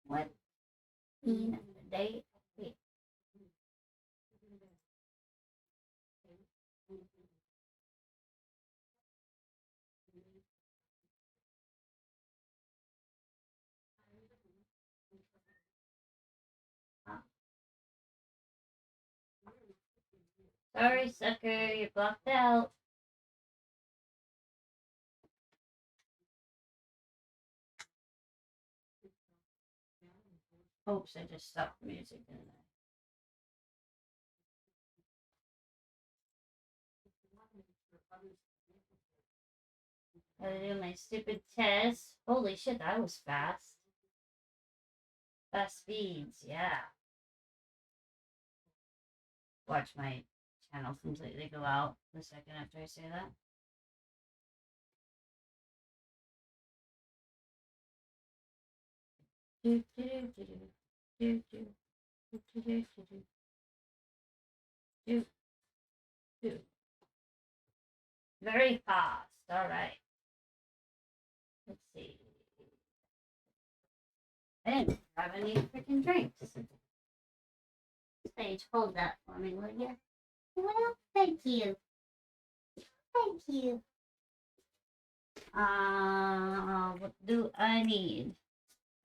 What in the day? Wait. Oh, sorry, sucker, you're blocked out. Oops, I just stopped the music, didn't I? Gotta do my stupid test. Holy shit, that was fast. Fast speeds, yeah. Watch my channel completely go out the second after I say that. Do, do, do, do, do, do, do, do, do, do, do, do. Very fast. All right. Let's see. I didn't grab any freaking drinks. Sage, hold that for me, will you? Well, thank you. Thank you. What do I need?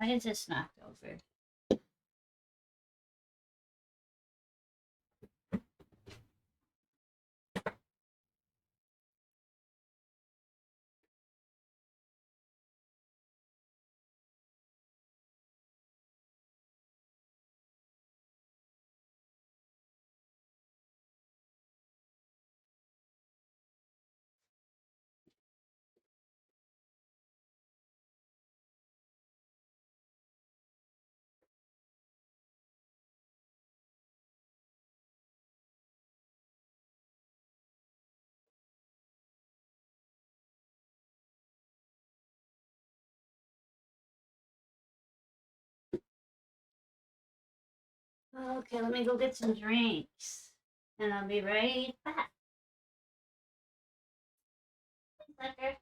I just knocked over. Okay, let me go get some drinks. And I'll be right back. Sucker.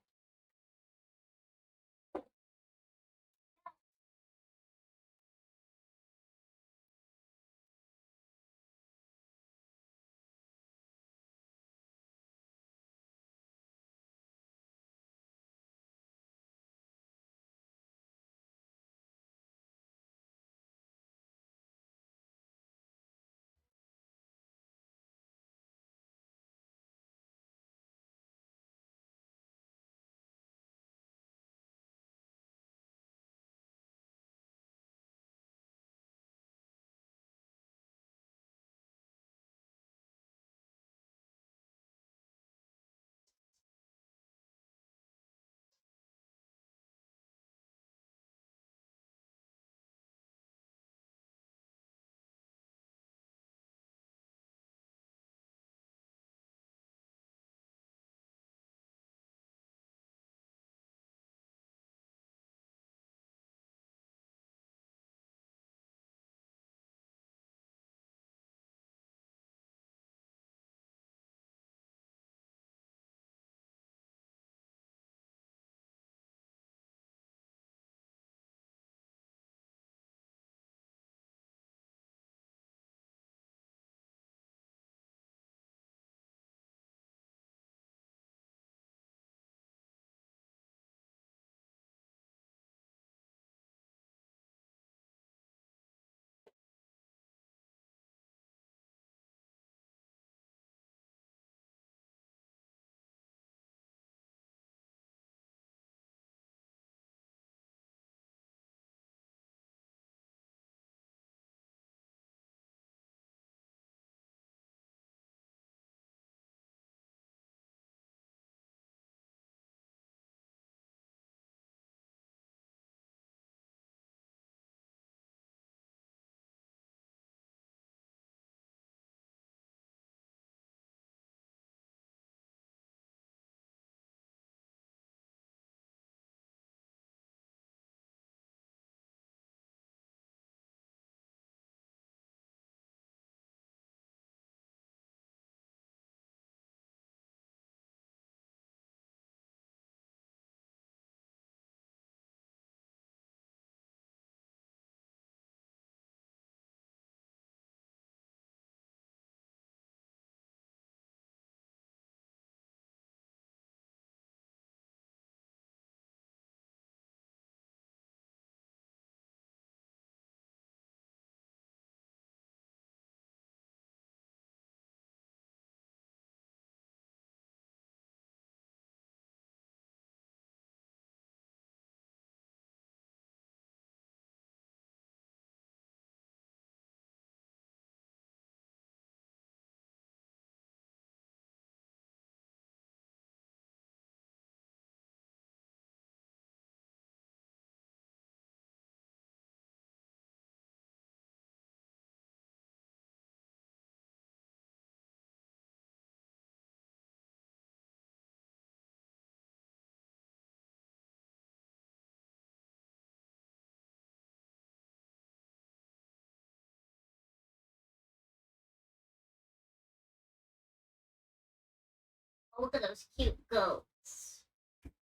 Oh, look at those cute goats.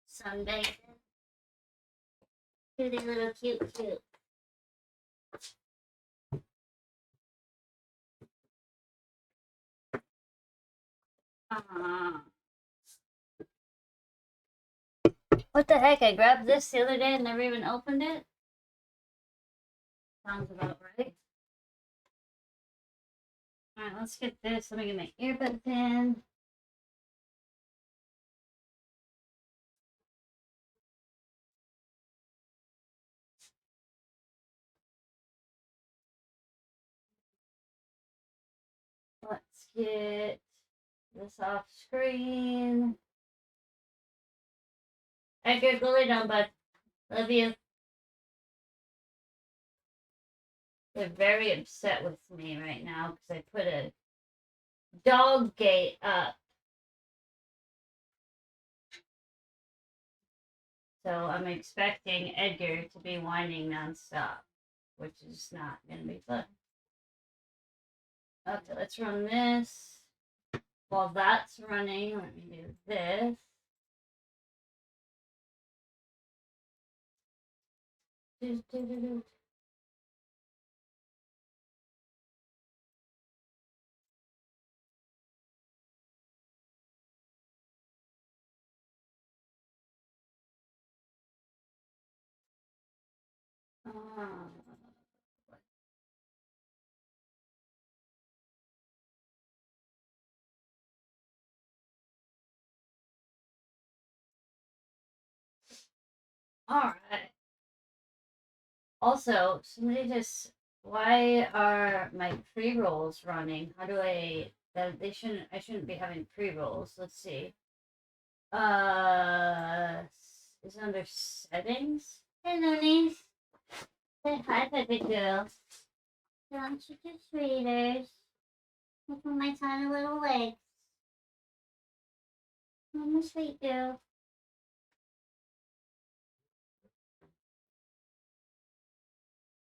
Sunbathing. Cutie little cute. Uh, what the heck? I grabbed this the other day and never even opened it. Sounds about right. Alright, let's get this. Let me get my earbuds in. Let's get this off screen. Edgar, go lay down, bud. Love you. They're very upset with me right now because I put a dog gate up. So I'm expecting Edgar to be whining nonstop, which is not going to be fun. Okay, let's run this. While that's running, let me do this. All right. Also, somebody just, why are my pre-rolls running? How do I, I shouldn't be having pre-rolls. Let's see. Is it under settings? Hello, niece. Say hi, baby girl. Don't you do sweeters? Look at my tiny little legs. I'm a sweet girl.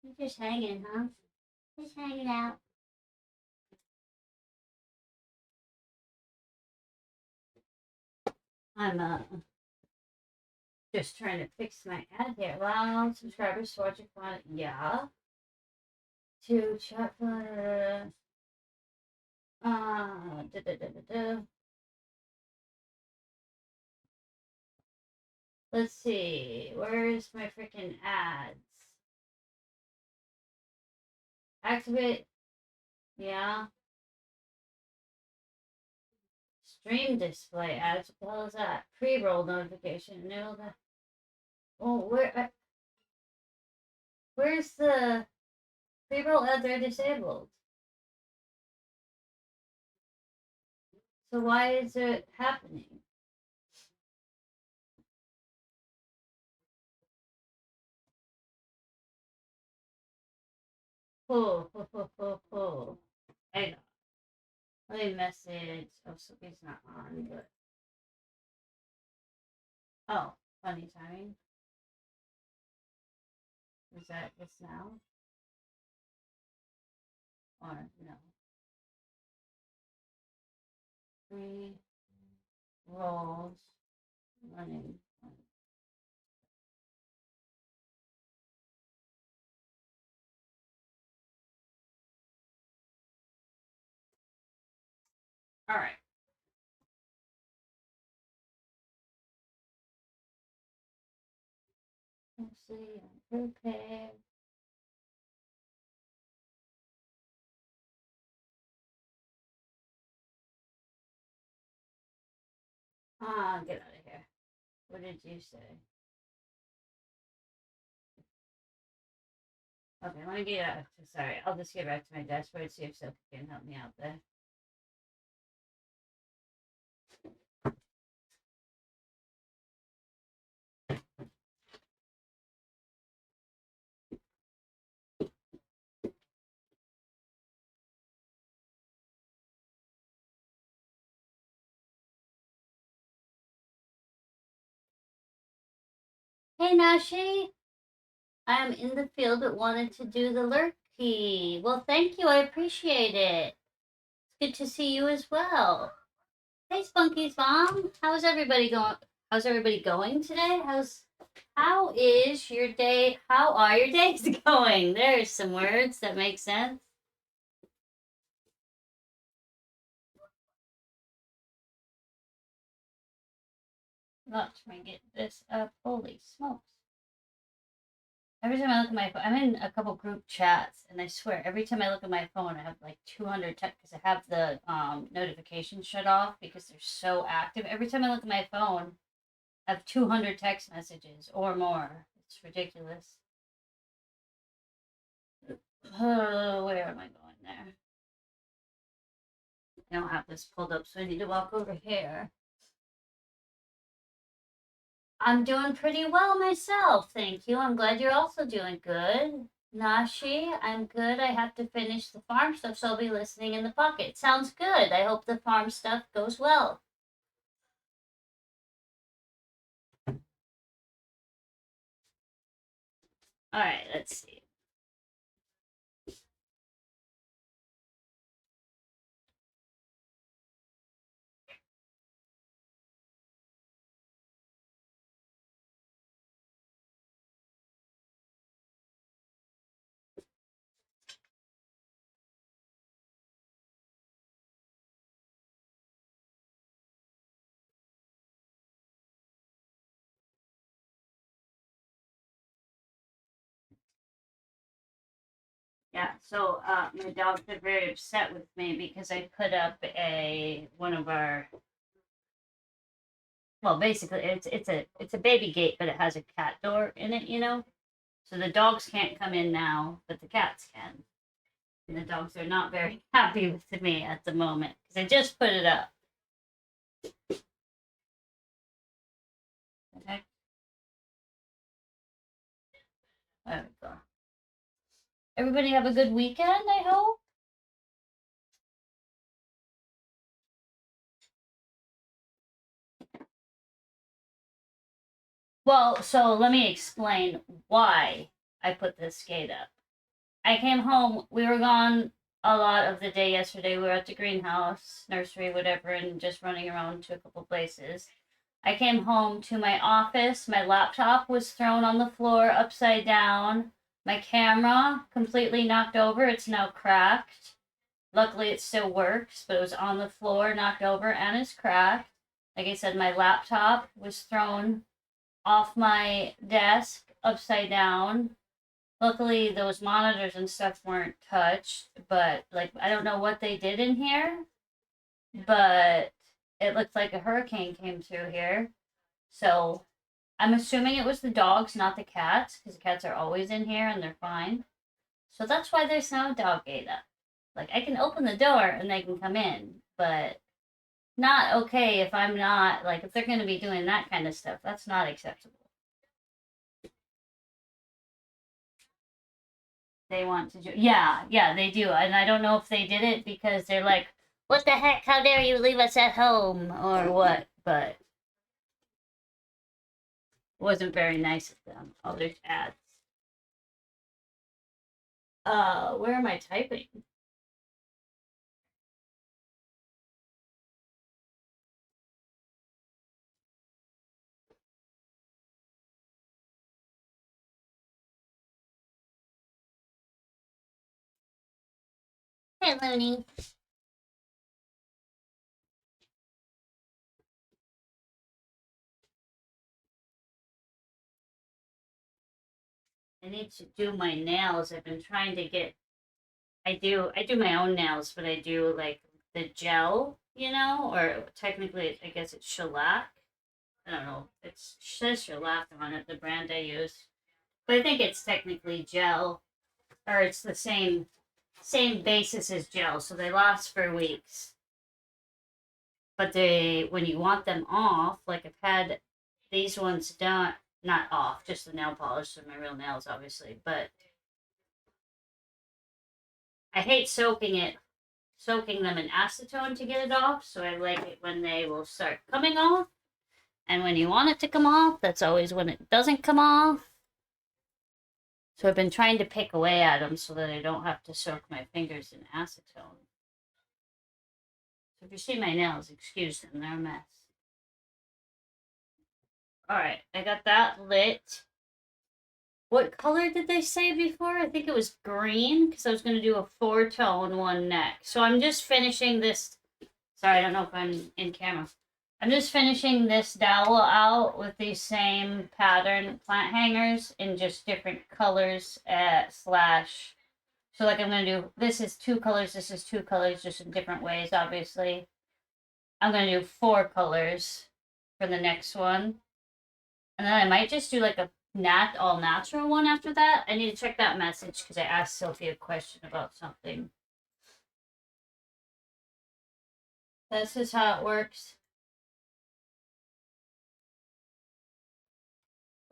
You're just hanging, huh? Just hanging out. I'm just trying to fix my ad here. Wow, subscribers to watch your fun. Yeah. To chat for da, da, da, da, da. Let's see. Where's my freaking ads? Activate. Yeah. Stream display ads. What the hell is that? Pre-roll notification. No. Oh, where's the pre-roll ads are disabled? So why is it happening? Cool. I let me message. Oh, Sophie's not on, but oh, funny timing. Is that this now? Or no? Three rolls running. All right. Let's see. I'm prepared. Ah, get out of here. What did you say? Okay, let me get out. Sorry, I'll just get back to my dashboard, see if Sophie can help me out there. Hey, Nashi. I'm in the field but wanted to do the lurk key. Well, thank you. I appreciate it. It's good to see you as well. Hey, Spunky's mom. How's everybody going? How's everybody going today? How is your day? How are your days going? There's some words that make sense. Let's try and get this up. Holy smokes. Every time I look at my phone, I'm in a couple group chats, and I swear, every time I look at my phone, I have like 200 texts because I have the notifications shut off because they're so active. Every time I look at my phone, I have 200 text messages or more. It's ridiculous. Oh, where am I going there? I don't have this pulled up, so I need to walk over here. I'm doing pretty well myself, thank you. I'm glad you're also doing good. Nashi, I'm good. I have to finish the farm stuff, so I'll be listening in the pocket. Sounds good. I hope the farm stuff goes well. All right, let's see. Yeah, so my dogs are very upset with me because I put up one of our, well, basically it's a baby gate, but it has a cat door in it, you know. So the dogs can't come in now, but the cats can. And the dogs are not very happy with me at the moment because I just put it up. Okay, there we go. Everybody have a good weekend, I hope. Well, so let me explain why I put this gate up. I came home. We were gone a lot of the day yesterday. We were at the greenhouse, nursery, whatever, and just running around to a couple places. I came home to my office. My laptop was thrown on the floor upside down. My camera completely knocked over. It's now cracked. Luckily, it still works, but it was on the floor, knocked over, and is cracked. Like I said, my laptop was thrown off my desk upside down. Luckily, those monitors and stuff weren't touched, but like I don't know what they did in here, but it looked like a hurricane came through here. So I'm assuming it was the dogs, not the cats, because the cats are always in here and they're fine. So that's why there's no dog gate up. Like I can open the door and they can come in, but not okay if I'm not like if they're going to be doing that kind of stuff. That's not acceptable. They want to do, yeah, yeah, they do, and I don't know if they did it because they're like, "What the heck? How dare you leave us at home?" or what, but it wasn't very nice of them. Oh, there's ads. Where am I typing? Hey, Looney. I need to do my nails. I've been trying to get. I do my own nails, but I do like the gel, you know, or technically, I guess it's shellac. I don't know. It says shellac on it, the brand I use, but I think it's technically gel, or it's the same basis as gel, so they last for weeks. But they, when you want them off, like I've had these ones done, not off, just the nail polish of my real nails, obviously. But I hate soaking them in acetone to get it off. So I like it when they will start coming off. And when you want it to come off, that's always when it doesn't come off. So I've been trying to pick away at them so that I don't have to soak my fingers in acetone. So if you see my nails, excuse them, they're a mess. Alright, I got that lit. What color did they say before? I think it was green, because I was going to do a 4-tone one next. So I'm just finishing this. Sorry, I don't know if I'm in camera. I'm just finishing this dowel out with these same pattern plant hangers in just different colors slash. So like I'm going to do, this is 2 colors, this is 2 colors, just in different ways, obviously. I'm going to do 4 colors for the next one. And then I might just do like a all natural one after that. I need to check that message because I asked Sophie a question about something. That's just how it works.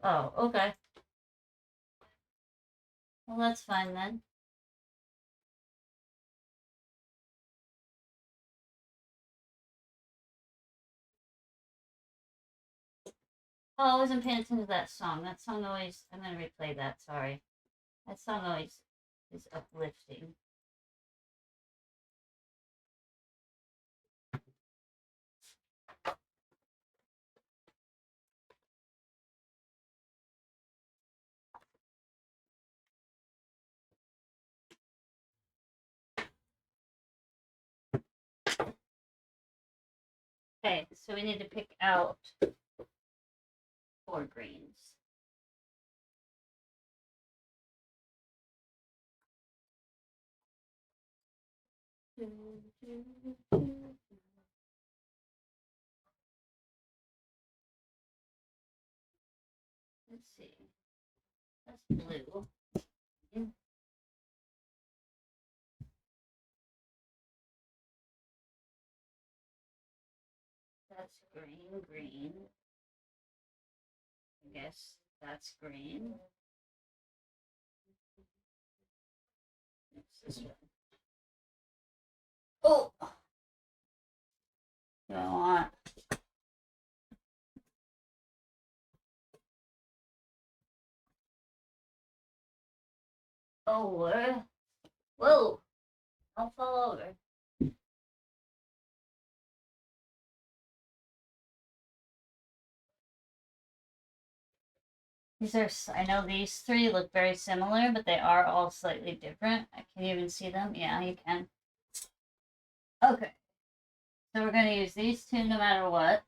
Oh, okay. Well, that's fine then. Oh, I wasn't paying attention to that song. That song always, I'm going to replay that, sorry. That song always is uplifting. Okay, so we need to pick out 4 greens. Let's see. That's blue. That's green. I guess that's green. It's this one. Oh! Do I want? Oh, whoa! Don't fall over. These are, I know these 3 look very similar, but they are all slightly different. I can even see them. Yeah, you can. Okay. So we're going to use these 2 no matter what.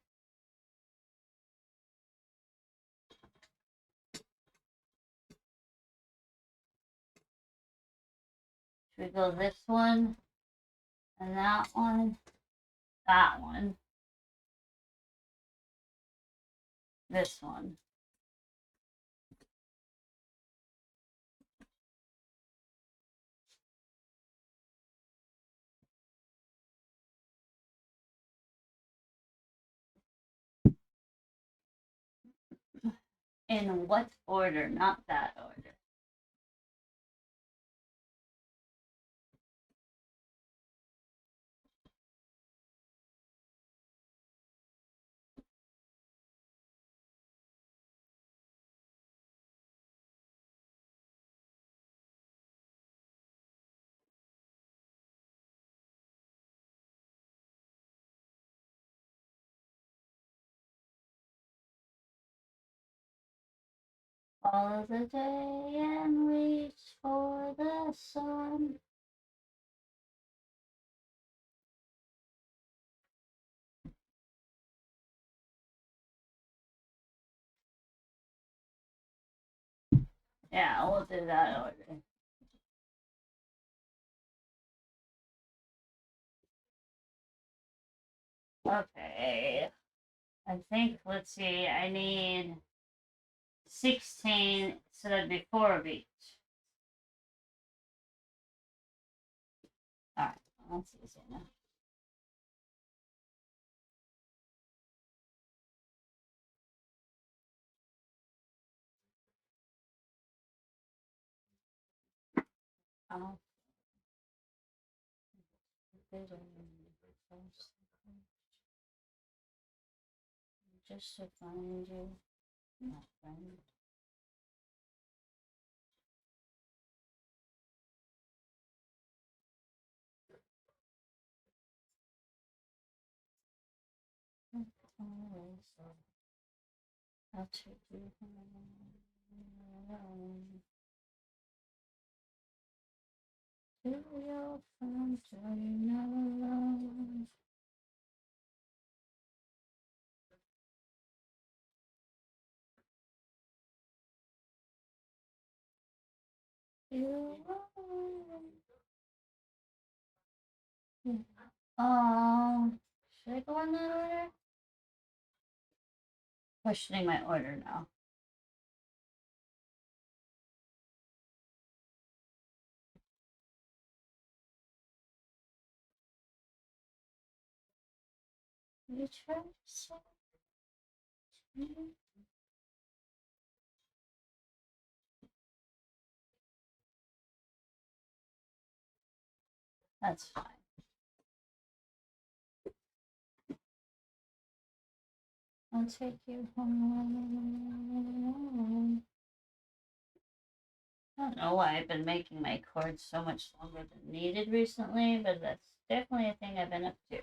Should we go this one and that one, this one. In what order? Not that order. All of the day and reach for the sun. Yeah, we'll do that order. Okay. I think, let's see, I need 16, so that'd be 4 of each. Alright, that's easy enough. Just to find you, my friend. so I'll take you home. To your front door, you're not alone. Should I go in that order? Questioning my order now. You try to say that's fine. I'll take you home. I don't know why I've been making my cords so much longer than needed recently, but that's definitely a thing I've been up to.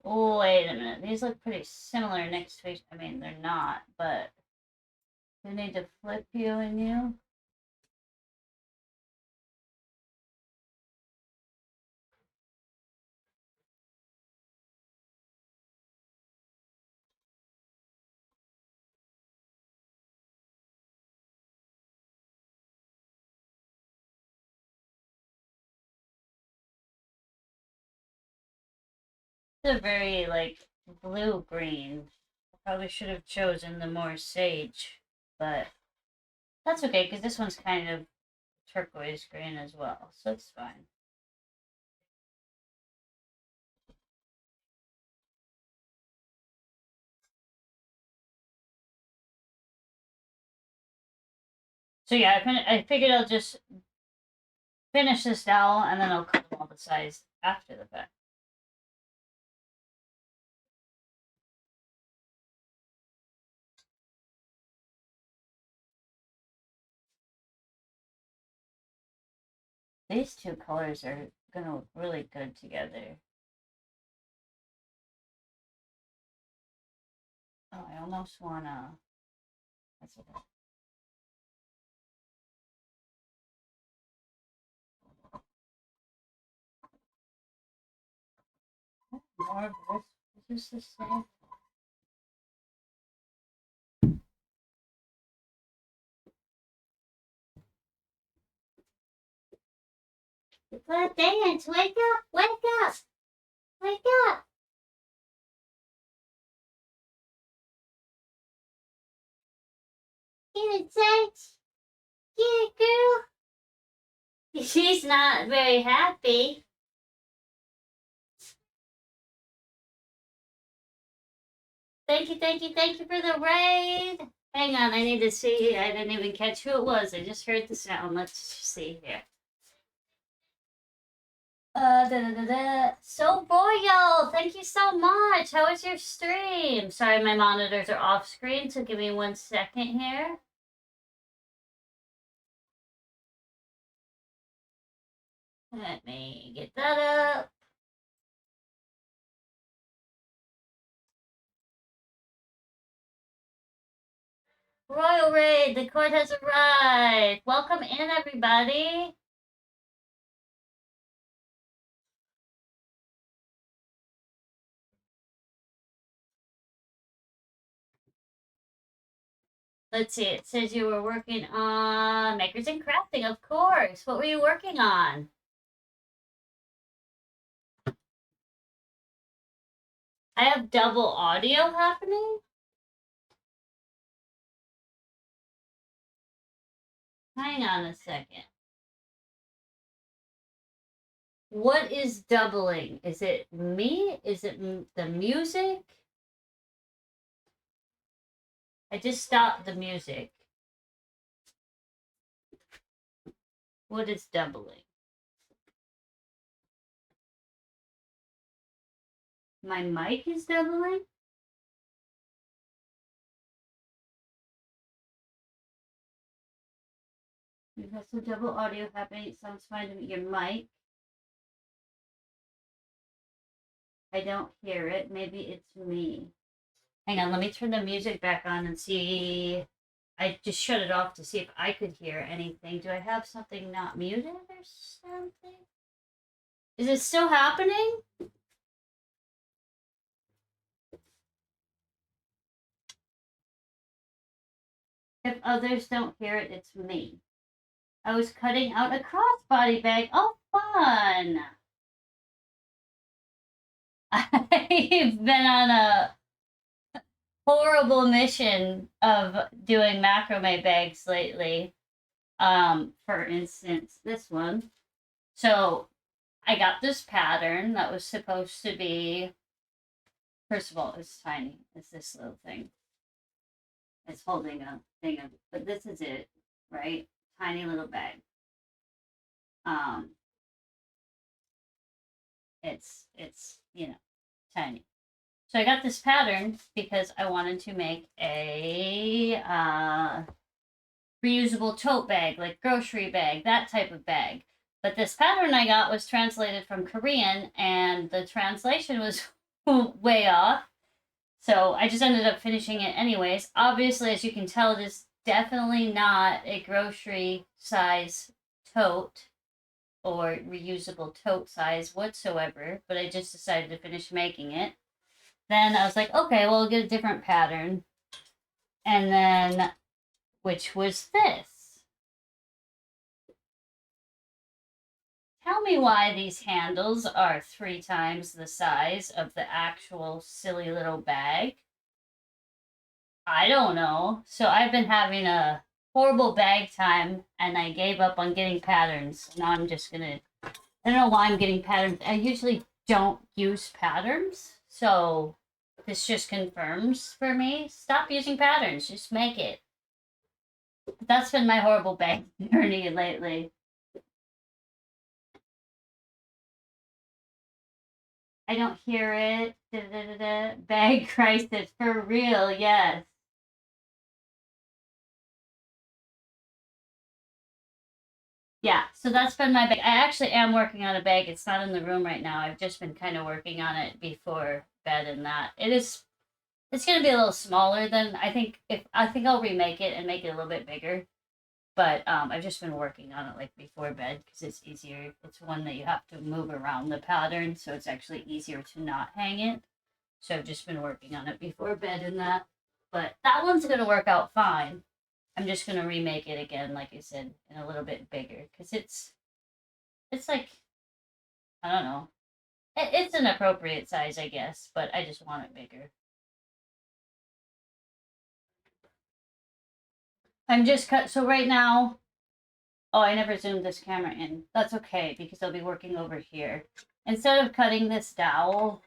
Oh, wait a minute. These look pretty similar next to each. I mean, they're not, but we need to flip you and you. It's a very, like, blue-green. Probably should have chosen the more sage, but that's okay, because this one's kind of turquoise green as well, so it's fine. So yeah, I figured I'll just finish this dowel, and then I'll cut them all the size after the fact. These two colors are gonna look really good together. Oh, I almost wanna. That's okay. More of this. Is this the same? But dance, wake up, wake up, wake up. Get it, Sage. Get it, girl. She's not very happy. Thank you for the raid. Hang on, I need to see. I didn't even catch who it was. I just heard the sound. Let's see here. So Royal, thank you so much. How was your stream? Sorry, my monitors are off screen, so give me 1 second here. Let me get that up. Royal Raid, the court has arrived. Welcome in, everybody. Let's see, it says you were working on Makers and Crafting, of course. What were you working on? I have double audio happening? Hang on a second. What is doubling? Is it me? Is it the music? I just stopped the music. What is doubling? My mic is doubling? You've got some double audio happening. It sounds fine to me. Your mic. I don't hear it. Maybe it's me. Hang on, let me turn the music back on and see. I just shut it off to see if I could hear anything. Do I have something not muted or something? Is it still happening? If others don't hear it, it's me. I was cutting out a crossbody bag. Oh, fun! I've been on a horrible mission of doing macrame bags lately. For instance, this one. So I got this pattern that was supposed to be, first of all, it's tiny. It's this little thing. It's holding a thing of, but this is it, right? Tiny little bag. Um, it's tiny. So I got this pattern because I wanted to make a reusable tote bag, like grocery bag, that type of bag. But this pattern I got was translated from Korean, and the translation was way off. So I just ended up finishing it anyways. Obviously, as you can tell, it is definitely not a grocery size tote or reusable tote size whatsoever, but I just decided to finish making it. Then I was like, okay, well, I'll get a different pattern. And then, which was this. Tell me why these handles are 3 times the size of the actual silly little bag. I don't know. So I've been having a horrible bag time, and I gave up on getting patterns. Now I'm just gonna, I don't know why I'm getting patterns. I usually don't use patterns. So this just confirms for me. Stop using patterns. Just make it. But that's been my horrible bag journey lately. I don't hear it. Da, da, da, da. Bag crisis for real, yes. Yeah, so that's been my bag. I actually am working on a bag. It's not in the room right now. I've just been kind of working on it before bed and that. It's gonna be a little smaller than I think I'll remake it and make it a little bit bigger. But I've just been working on it like before bed because it's easier. It's one that you have to move around the pattern, so it's actually easier to not hang it. So I've just been working on it before bed and that. But that one's gonna work out fine. I'm just gonna remake it again, like I said, and a little bit bigger because it's like, I don't know. It's an appropriate size, I guess, but I just want it bigger. I'm just cut. So right now, oh, I never zoomed this camera in. That's okay because I'll be working over here. Instead of cutting this dowel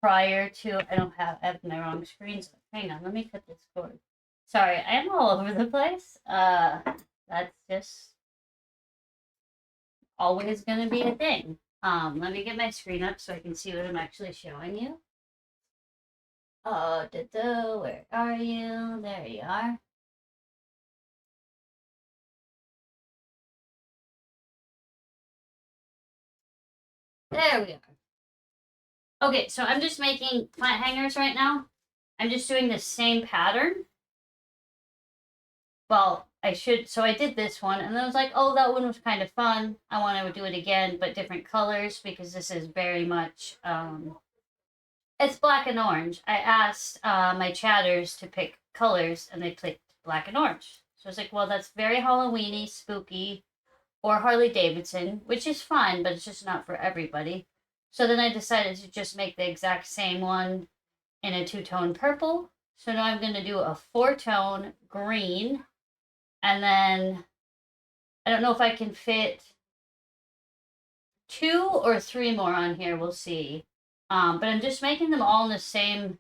prior to, I have my wrong screens. Hang on, let me cut this cord. Sorry, I am all over the place. That's just always going to be a thing. Let me get my screen up so I can see what I'm actually showing you. Oh, where are you? There you are. There we are. Okay, so I'm just making plant hangers right now. I'm just doing the same pattern. Well, so I did this one, and then I was like, oh, that one was kind of fun. I want to do it again, but different colors, because this is very much, it's black and orange. I asked my chatters to pick colors, and they picked black and orange. So I was like, well, that's very Halloweeny, spooky, or Harley Davidson, which is fine, but it's just not for everybody. So then I decided to just make the exact same one in a 2-tone purple. So now I'm going to do a 4-tone green, and then I don't know if I can fit 2 or 3 more on here. We'll see. But I'm just making them all in the same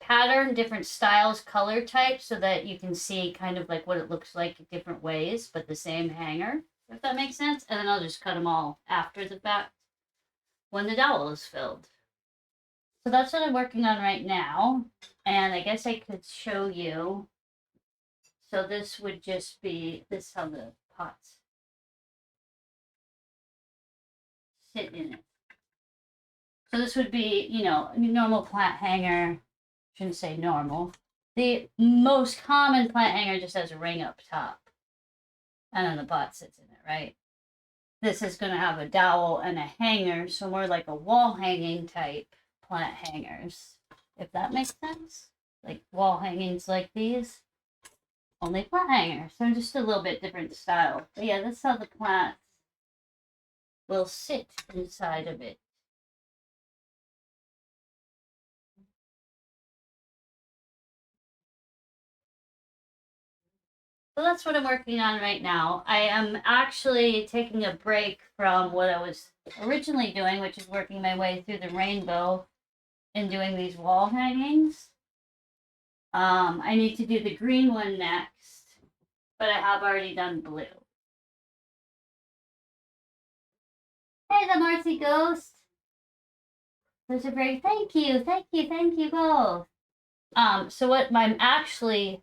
pattern, different styles, color types, so that you can see kind of like what it looks like different ways, but the same hanger, if that makes sense. And then I'll just cut them all after the fact when the dowel is filled. So that's what I'm working on right now. And I guess I could show you. So this would just be, this is how the pots sit in it. So this would be, you know, a normal plant hanger. Shouldn't say normal. The most common plant hanger just has a ring up top. And then the pot sits in it, right? This is going to have a dowel and a hanger, so more like a wall hanging type plant hangers, if that makes sense. Like wall hangings like these, only plant hangers. So just a little bit different style. But yeah, that's how the plants will sit inside of it. So that's what I'm working on right now. I am actually taking a break from what I was originally doing, which is working my way through the rainbow and doing these wall hangings. I need to do the green one next, but I have already done blue. Hey, the Marcy Ghost. Those are very, thank you, thank you, thank you both. So what I'm actually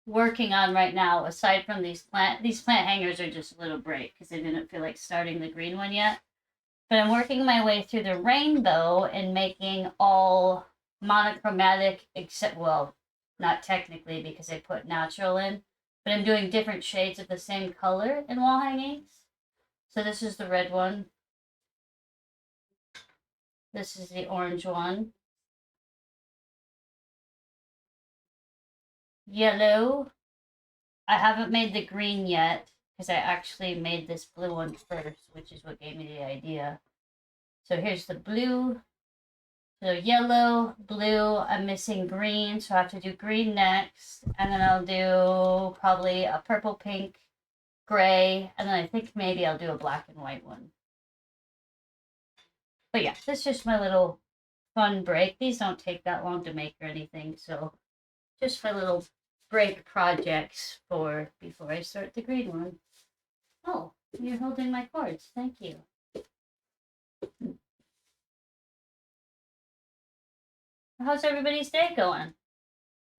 working on right now, aside from these plant hangers are just a little break because I didn't feel like starting the green one yet. But I'm working my way through the rainbow and making all monochromatic, except, well, not technically because I put natural in, but I'm doing different shades of the same color in wall hangings. So this is the red one. This is the orange one. Yellow. I haven't made the green yet because I actually made this blue one first, which is what gave me the idea. So here's the blue. So yellow, blue, I'm missing green, so I have to do green next. And then I'll do probably a purple, pink, gray, and then I think maybe I'll do a black and white one. But yeah, this is just my little fun break. These don't take that long to make or anything, so just my little break projects for before I start the green one. Oh, you're holding my cords. Thank you. How's everybody's day going?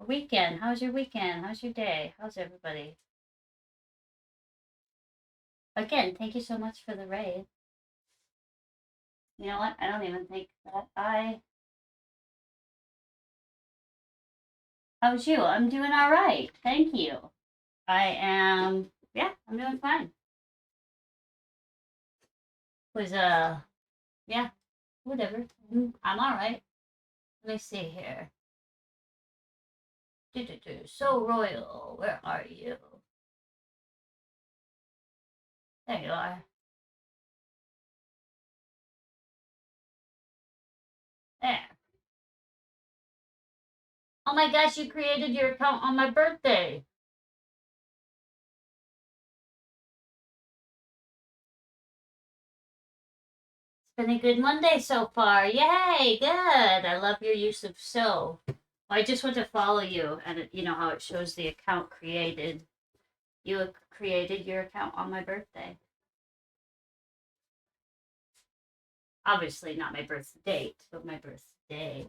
Weekend. How's your weekend? How's your day? How's everybody? Again, thank you so much for the raid. You know what? I don't even think that How's you? I'm doing all right. Thank you. Yeah, I'm doing fine. Was, yeah, whatever. I'm all right. Let me see here. So Royal, where are you? There you are. There. Oh my gosh, you created your account on my birthday. It's been a good Monday so far. Yay, good. I love your use of so. I just want to follow you, and you know how it shows the account created. You created your account on my birthday. Obviously, not my birth date, but my birthday.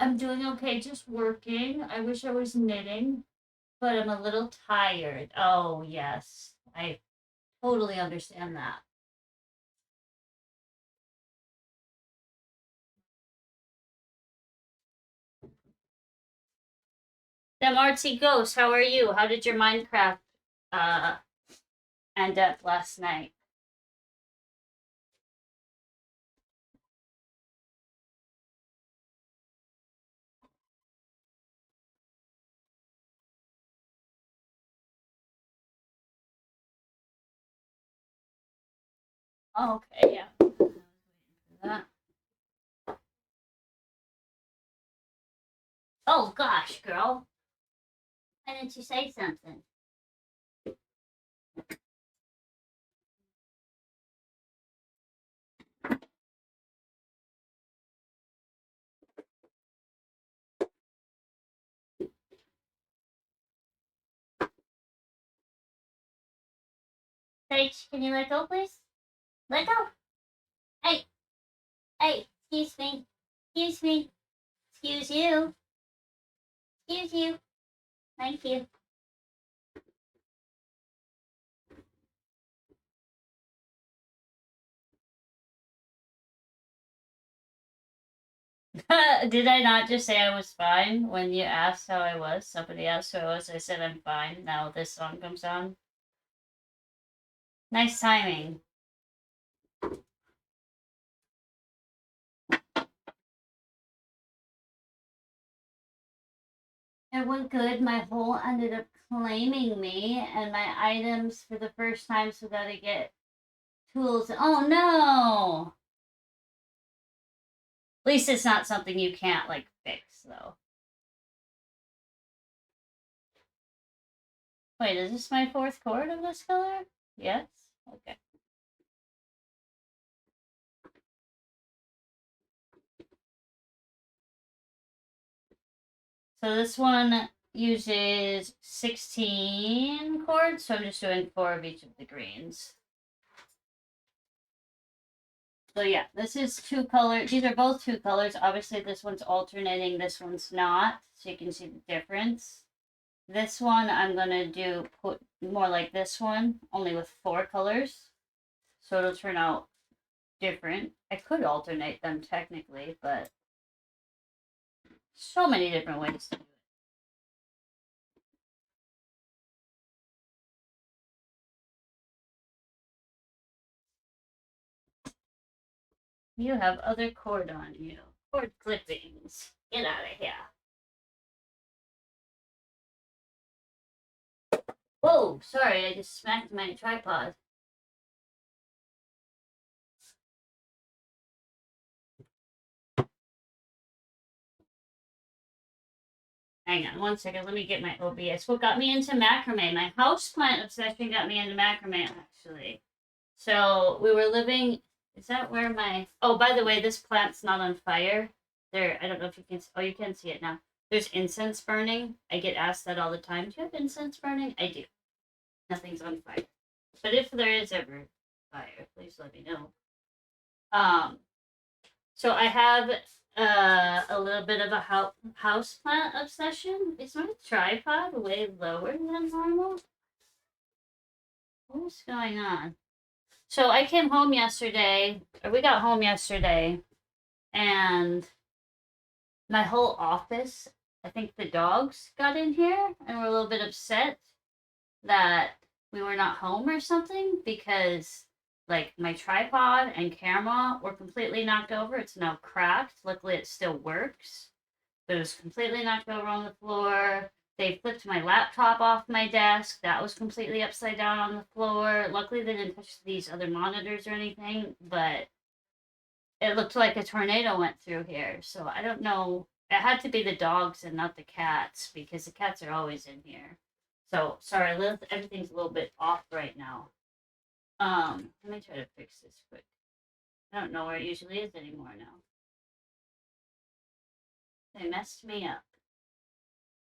I'm doing okay, just working. I wish I was knitting, but I'm a little tired. Oh, yes. I totally understand that. Them artsy ghosts, how are you? How did your Minecraft uh end up last night? Oh, okay, yeah. That. Oh gosh, girl. Why didn't you say something? Sage, can you let go, please? Let go. Hey, hey, excuse me. Excuse me. Excuse you. Excuse you. Thank you. Did I not just say I was fine when you asked how I was? Somebody asked how I was. I said I'm fine. Now this song comes on. Nice timing. It went good. My hole ended up claiming me and my items for the first time, so that I get tools. Oh no! At least it's not something you can't like fix though. Wait, is this my fourth chord of this color? Yes? Okay. So this one uses 16 chords, so I'm just doing 4 of each of the greens. So yeah, this is 2 colors. These are both 2 colors. Obviously, this one's alternating, this one's not, so you can see the difference. This one I'm gonna put more like this one, only with 4 colors. So it'll turn out different. I could alternate them technically, but so many different ways to do it. You have other cord on you. Cord clippings. Get out of here. Whoa, sorry, I just smacked my tripod. Hang on one second, let me get my OBS. What got me into macrame? My houseplant obsession got me into macrame, actually. So we were living, is that where my, oh, by the way, this plant's not on fire. There, I don't know if you can, oh, you can see it now. There's incense burning. I get asked that all the time. Do you have incense burning? I do. Nothing's on fire. But if there is ever fire, please let me know. So I have a little bit of a house plant obsession. Is my tripod way lower than normal? What's going on? So I came home yesterday, or we got home yesterday, and my whole office, I think the dogs got in here and were a little bit upset that we were not home or something, because like my tripod and camera were completely knocked over. It's now cracked. Luckily it still works. But it was completely knocked over on the floor. They flipped my laptop off my desk. That was completely upside down on the floor. Luckily they didn't touch these other monitors or anything, but it looked like a tornado went through here. So I don't know. It had to be the dogs and not the cats, because the cats are always in here. So sorry, everything's a little bit off right now. Let me try to fix this quick. I don't know where it usually is anymore now. They messed me up.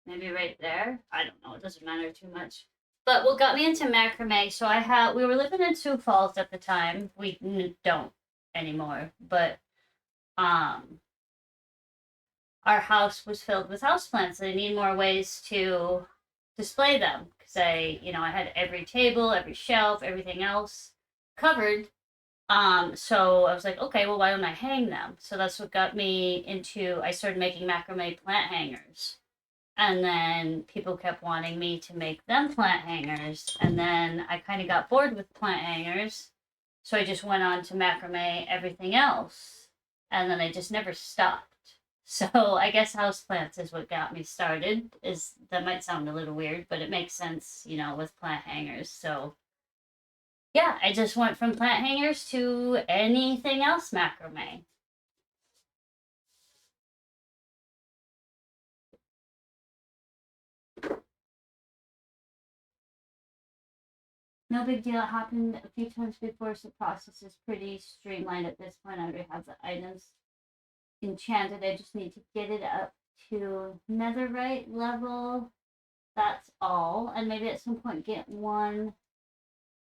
Maybe right there. I don't know. It doesn't matter too much. But what got me into macrame? So we were living in Sioux Falls at the time. We don't anymore, but our house was filled with houseplants. I need more ways to display them, because I had every table, every shelf, everything else covered. So I was like, okay, well, why don't I hang them? So that's what got me into, I started making macrame plant hangers. And then people kept wanting me to make them plant hangers. And then I kind of got bored with plant hangers. So I just went on to macrame everything else. And then I just never stopped. So I guess houseplants is what got me started. That might sound a little weird, but it makes sense, with plant hangers. So yeah, I just went from plant hangers to anything else macrame. No big deal. It happened a few times before, so the process is pretty streamlined at this point. I already have the items enchanted. I just need to get it up to netherite level. That's all. And maybe at some point get one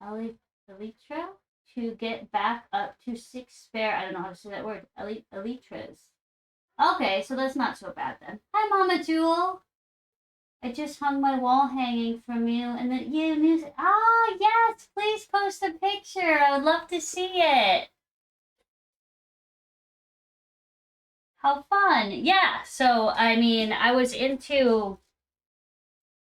elytra to get back up to 6 spare. I don't know how to say that word. Elytras. Okay, so that's not so bad then. Hi, Mama Jewel. I just hung my wall hanging from you, and then you knew. Oh, yes, please post a picture. I would love to see it. How fun. Yeah, so I mean, I was into,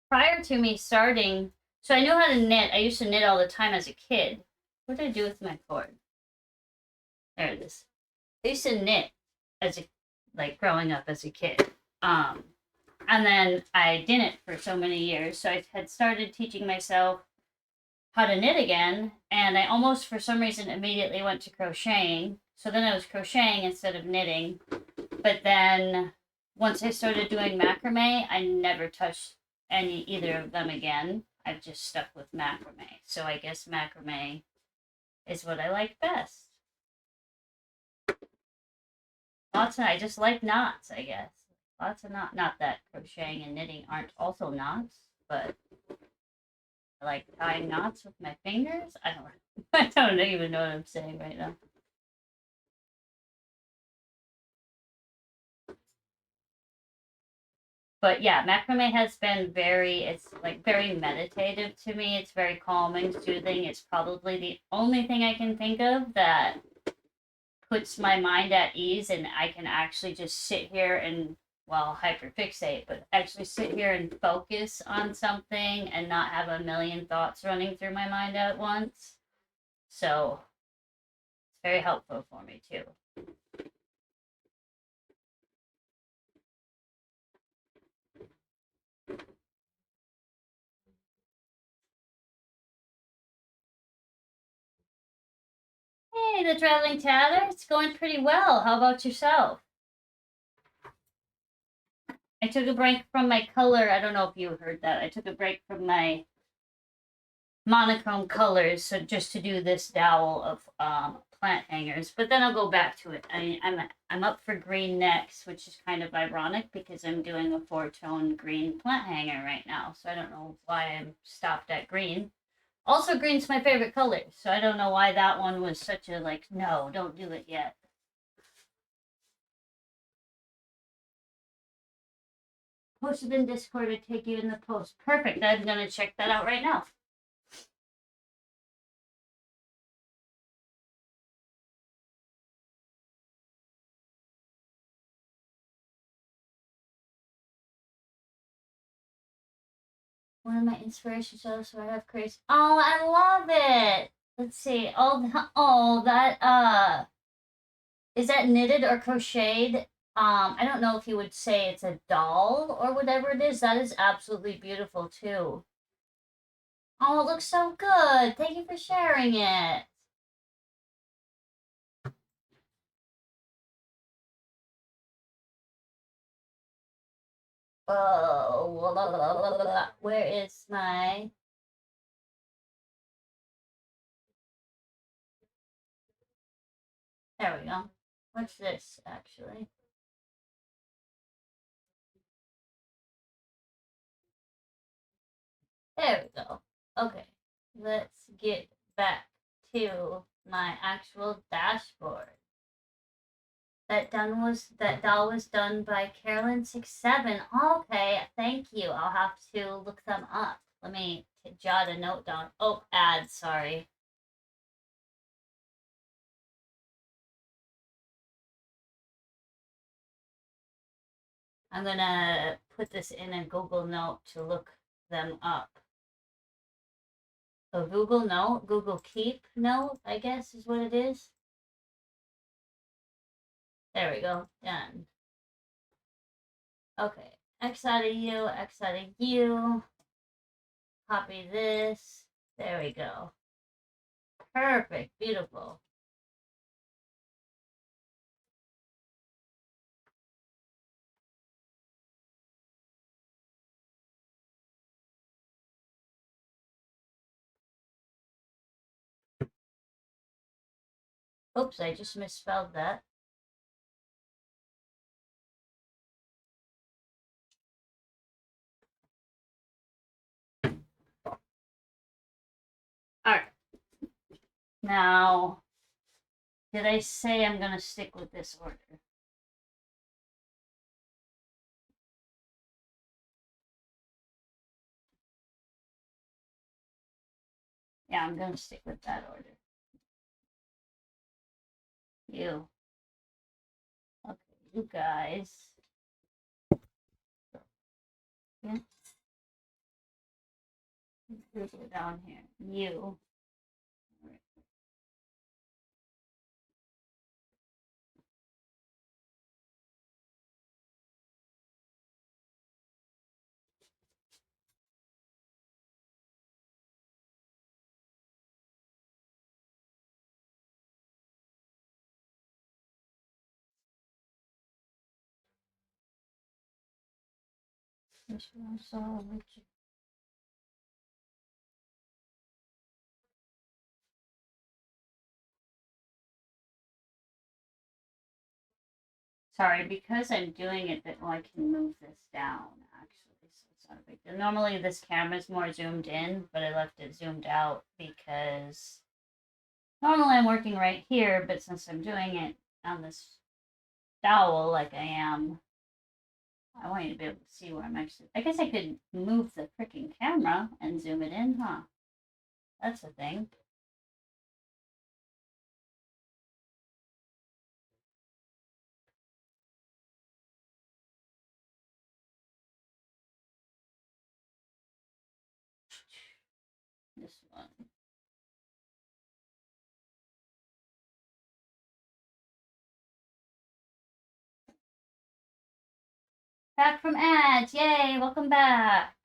prior to me starting, so I knew how to knit. I used to knit all the time as a kid. What did I do with my cord? There it is. I used to knit as a, like growing up as a kid. Um, and then I didn't for so many years. So I had started teaching myself how to knit again, and I almost for some reason immediately went to crocheting. So then I was crocheting instead of knitting. But then once I started doing macrame, I never touched either of them again. I've just stuck with macrame. So I guess macrame is what I like best. Lots of, I just like knots, I guess. Lots of knots. Not that crocheting and knitting aren't also knots, but I like tying knots with my fingers. I don't I don't even know what I'm saying right now. But yeah, macrame has been it's like very meditative to me. It's very calming, soothing. It's probably the only thing I can think of that puts my mind at ease, and I can actually just sit here and, well, hyperfixate, but actually sit here and focus on something and not have a million thoughts running through my mind at once. So it's very helpful for me too. Hey, the traveling tatter, it's going pretty well. How about yourself? I took a break from my color. I don't know if you heard that. I took a break from my monochrome colors, so just to do this dowel of plant hangers. But then I'll go back to it. I'm up for green next, which is kind of ironic because I'm doing a 4-tone green plant hanger right now. So I don't know why I'm stopped at green. Also, green's my favorite color, so I don't know why that one was such a like, no, don't do it yet. Posted in Discord to take you in the post. Perfect. I'm gonna check that out right now. One of my inspirations also I have crazy. Oh, I love it. Let's see. Oh, that is that knitted or crocheted? I don't know if you would say it's a doll or whatever it is. That is absolutely beautiful too. Oh, it looks so good. Thank you for sharing it. Oh, where is my? There we go. What's this actually? There we go. Okay, let's get back to my actual dashboard. That doll was done by Carolyn 67. Okay, thank you. I'll have to look them up. Let me jot a note down. Oh, ads, sorry. I'm gonna put this in a Google Note to look them up. A Google Note, Google Keep Note, I guess is what it is. There we go. Done. Okay. X out of you, X out of you. Copy this. There we go. Perfect. Beautiful. Oops, I just misspelled that. All right. Now, did I say I'm going to stick with this order? Yeah, I'm gonna stick with that order. You. Okay, you guys. Yeah. Go down here. You. This one, so sorry, because I'm doing it, that I can move this down actually, so it's not a big deal. Normally, this camera's more zoomed in, but I left it zoomed out because normally I'm working right here, but since I'm doing it on this dowel like I am, I want you to be able to see where I'm actually. I guess I could move the freaking camera and zoom it in, huh? That's a thing. This one. Back from ads. Yay, welcome back.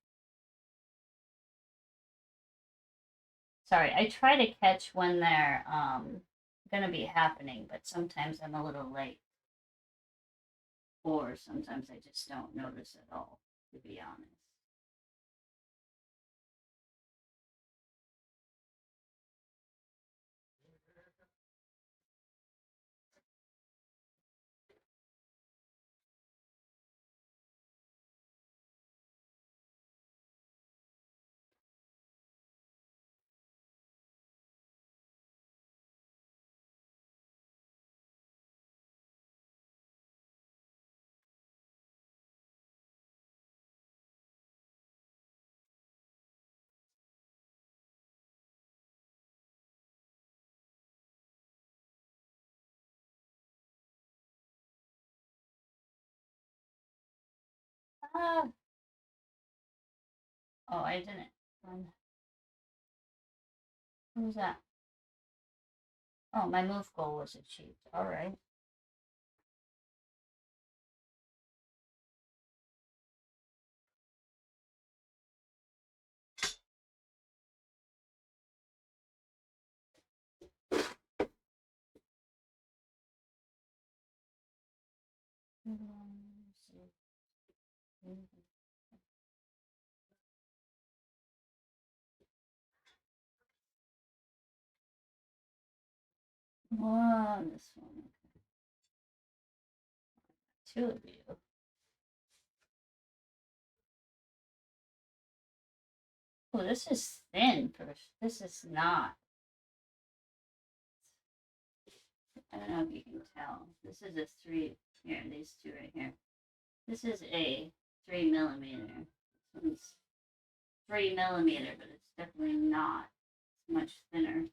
Sorry, I try to catch when they're gonna be happening, but sometimes I'm a little late. Or sometimes I just don't notice at all, to be honest. Ah. Oh, I didn't. Who's that? Oh, my move goal was achieved. All right. Whoa, this one. Two of you. Oh, this is thin. This is not. I don't know if you can tell. This is a 3. Here, these two right here. This is a 3 millimeter. This one's 3 millimeter, but it's definitely not. It's much thinner.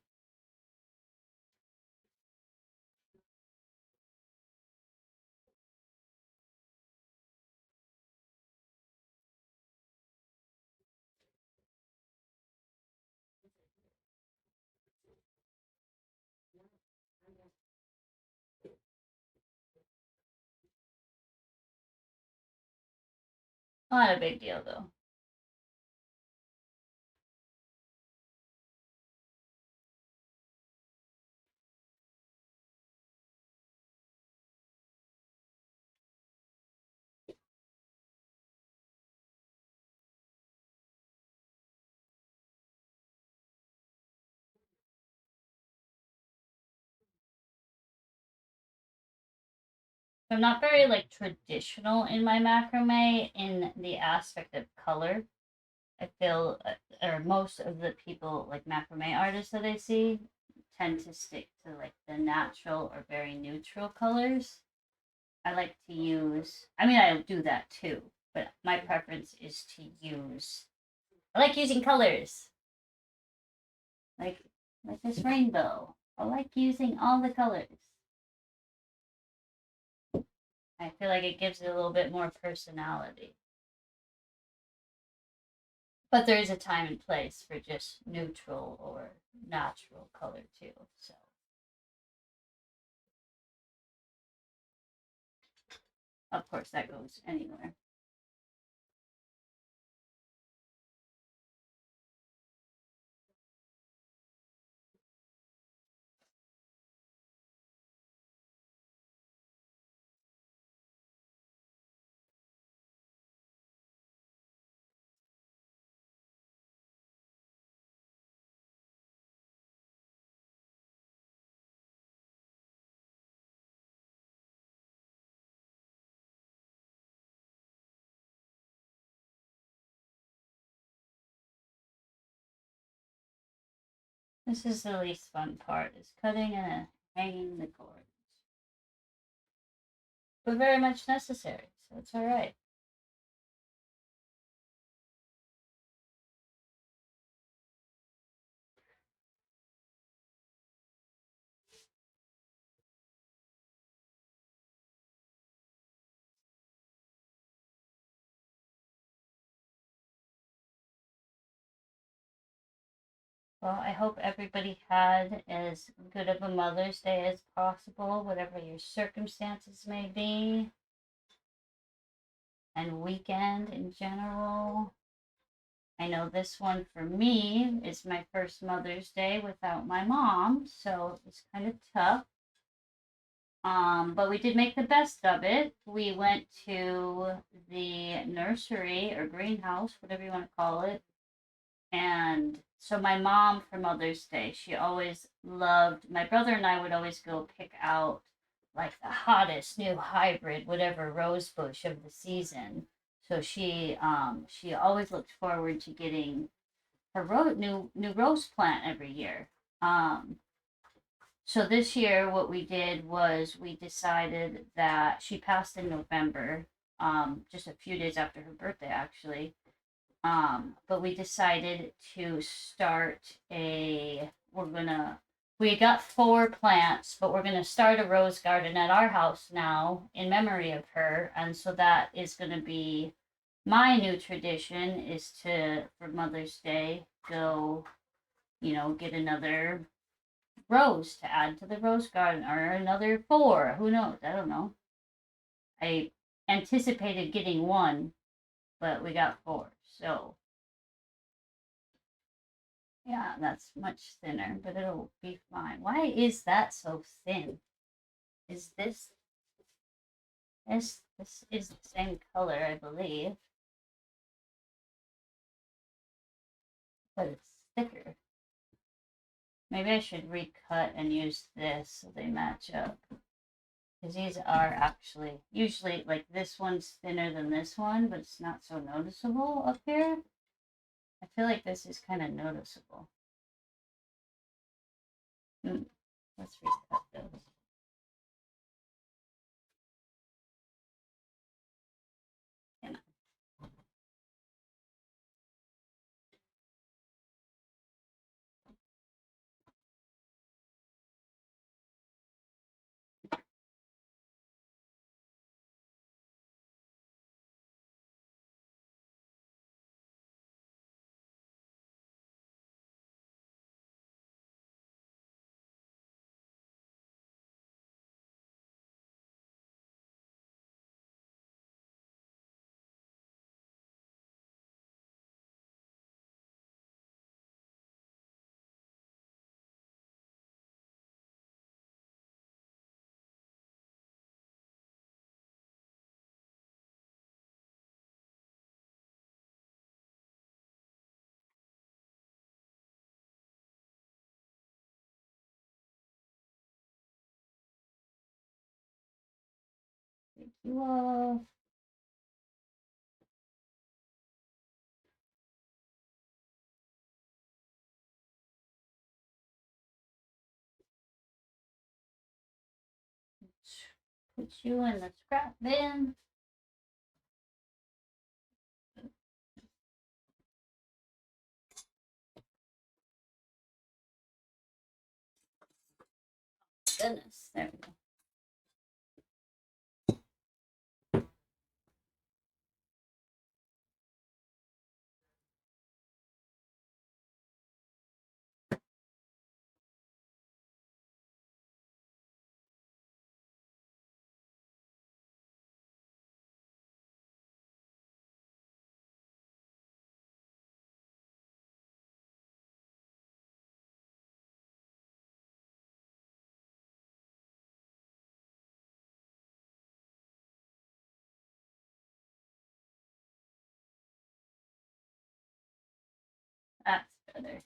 Not a big deal though. I'm not very like traditional in my macrame in the aspect of color. I feel, or most of the people like macrame artists that I see tend to stick to like the natural or very neutral colors. I like to use, I mean, I do that too, but my preference is to use, I like using colors. Like this rainbow. I like using all the colors. I feel like it gives it a little bit more personality. But there is a time and place for just neutral or natural color too. So of course that goes anywhere. This is the least fun part, is cutting and hanging the cords. But very much necessary, so it's alright. Well, I hope everybody had as good of a Mother's Day as possible, whatever your circumstances may be, and weekend in general. I know this one for me is my first Mother's Day without my mom, so it's kind of tough. But we did make the best of it. We went to the nursery or greenhouse, whatever you want to call it. And so my mom for Mother's Day, she always loved, my brother and I would always go pick out like the hottest new hybrid, whatever rose bush of the season. So she always looked forward to getting her new rose plant every year. Um, so this year, what we did was we decided that she passed in November, just a few days after her birthday, actually. But we decided to start we got 4 plants, but we're gonna start a rose garden at our house now in memory of her. And so that is gonna be my new tradition, is to, for Mother's Day, go, get another rose to add to the rose garden, or another 4. Who knows? I don't know. I anticipated getting 1, but we got 4. So yeah, that's much thinner, but it'll be fine. Why is that so thin? Is this is the same color, I believe, but it's thicker. Maybe I should recut and use this so they match up. Because these are actually, usually, like, this one's thinner than this one, but it's not so noticeable up here. I feel like this is kind of noticeable. Let's recut those. Take you off. Put you in the scrap bin. goodness. There we go. That's better.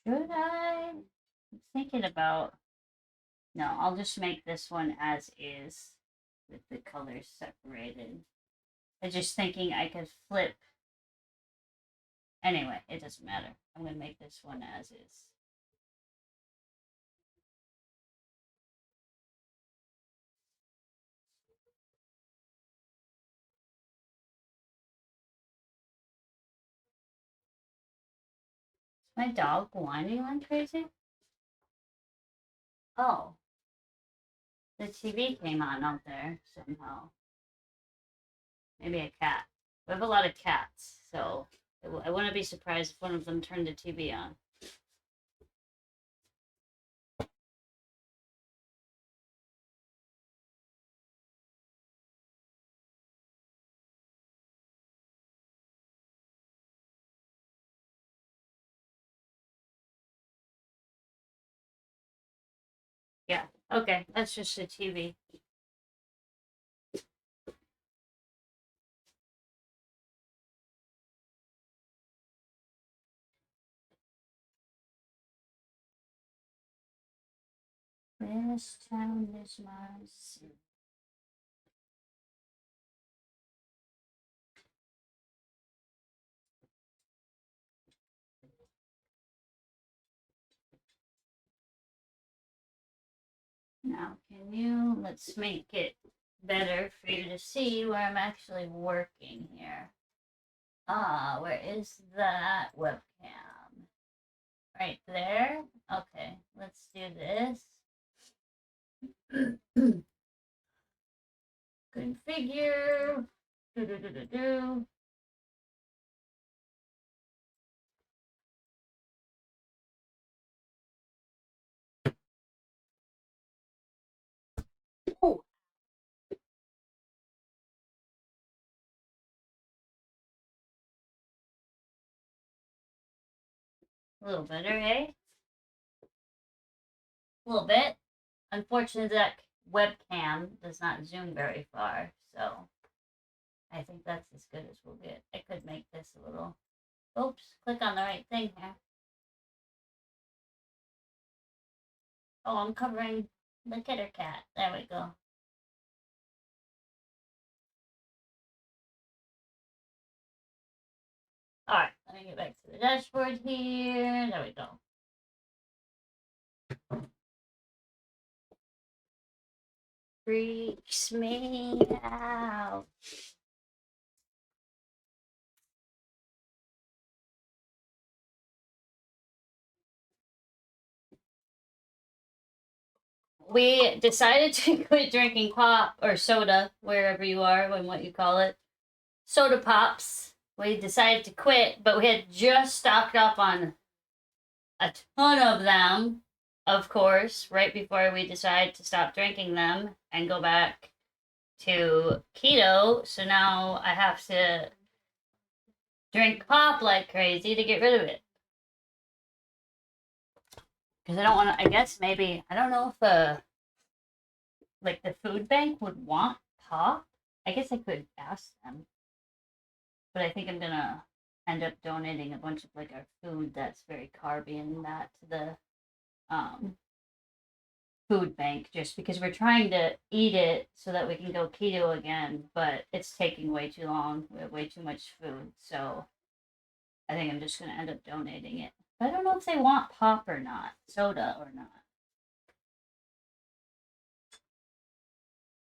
Should I? I'm thinking about. No, I'll just make this one as is with the colors separated. I'm just thinking I could flip. Anyway, it doesn't matter. I'm going to make this one as is. Is my dog whining like crazy? Oh. The TV came on out there somehow. Maybe a cat. We have a lot of cats, so I wouldn't be surprised if one of them turned the TV on. Yeah, okay, that's just the TV. This town is my city. Now, let's make it better for you to see where I'm actually working here. Where is that webcam? Right there? Okay, let's do this. Configure. Do. Oh. A little better, eh? A little bit. Unfortunately, that webcam does not zoom very far, so I think that's as good as we'll get. I could make this a little. Oops, click on the right thing here. Oh, I'm covering the kitten cat. There we go. Alright, let me get back to the dashboard here. There we go. Freaks me out. We decided to quit drinking pop or soda, wherever you are and what you call it. Soda pops. We decided to quit, but we had just stocked up on a ton of them, of course, right before we decided to stop drinking them and go back to keto. So now I have to drink pop like crazy to get rid of it. Because I don't want to, I guess maybe, I don't know if the food bank would want pop. I guess I could ask them. But I think I'm gonna end up donating a bunch of like our food that's very carby and that to the um, food bank, just because we're trying to eat it so that we can go keto again, but it's taking way too long. We have way too much food, so I think I'm just gonna end up donating it. But I don't know if they want pop or not, soda or not.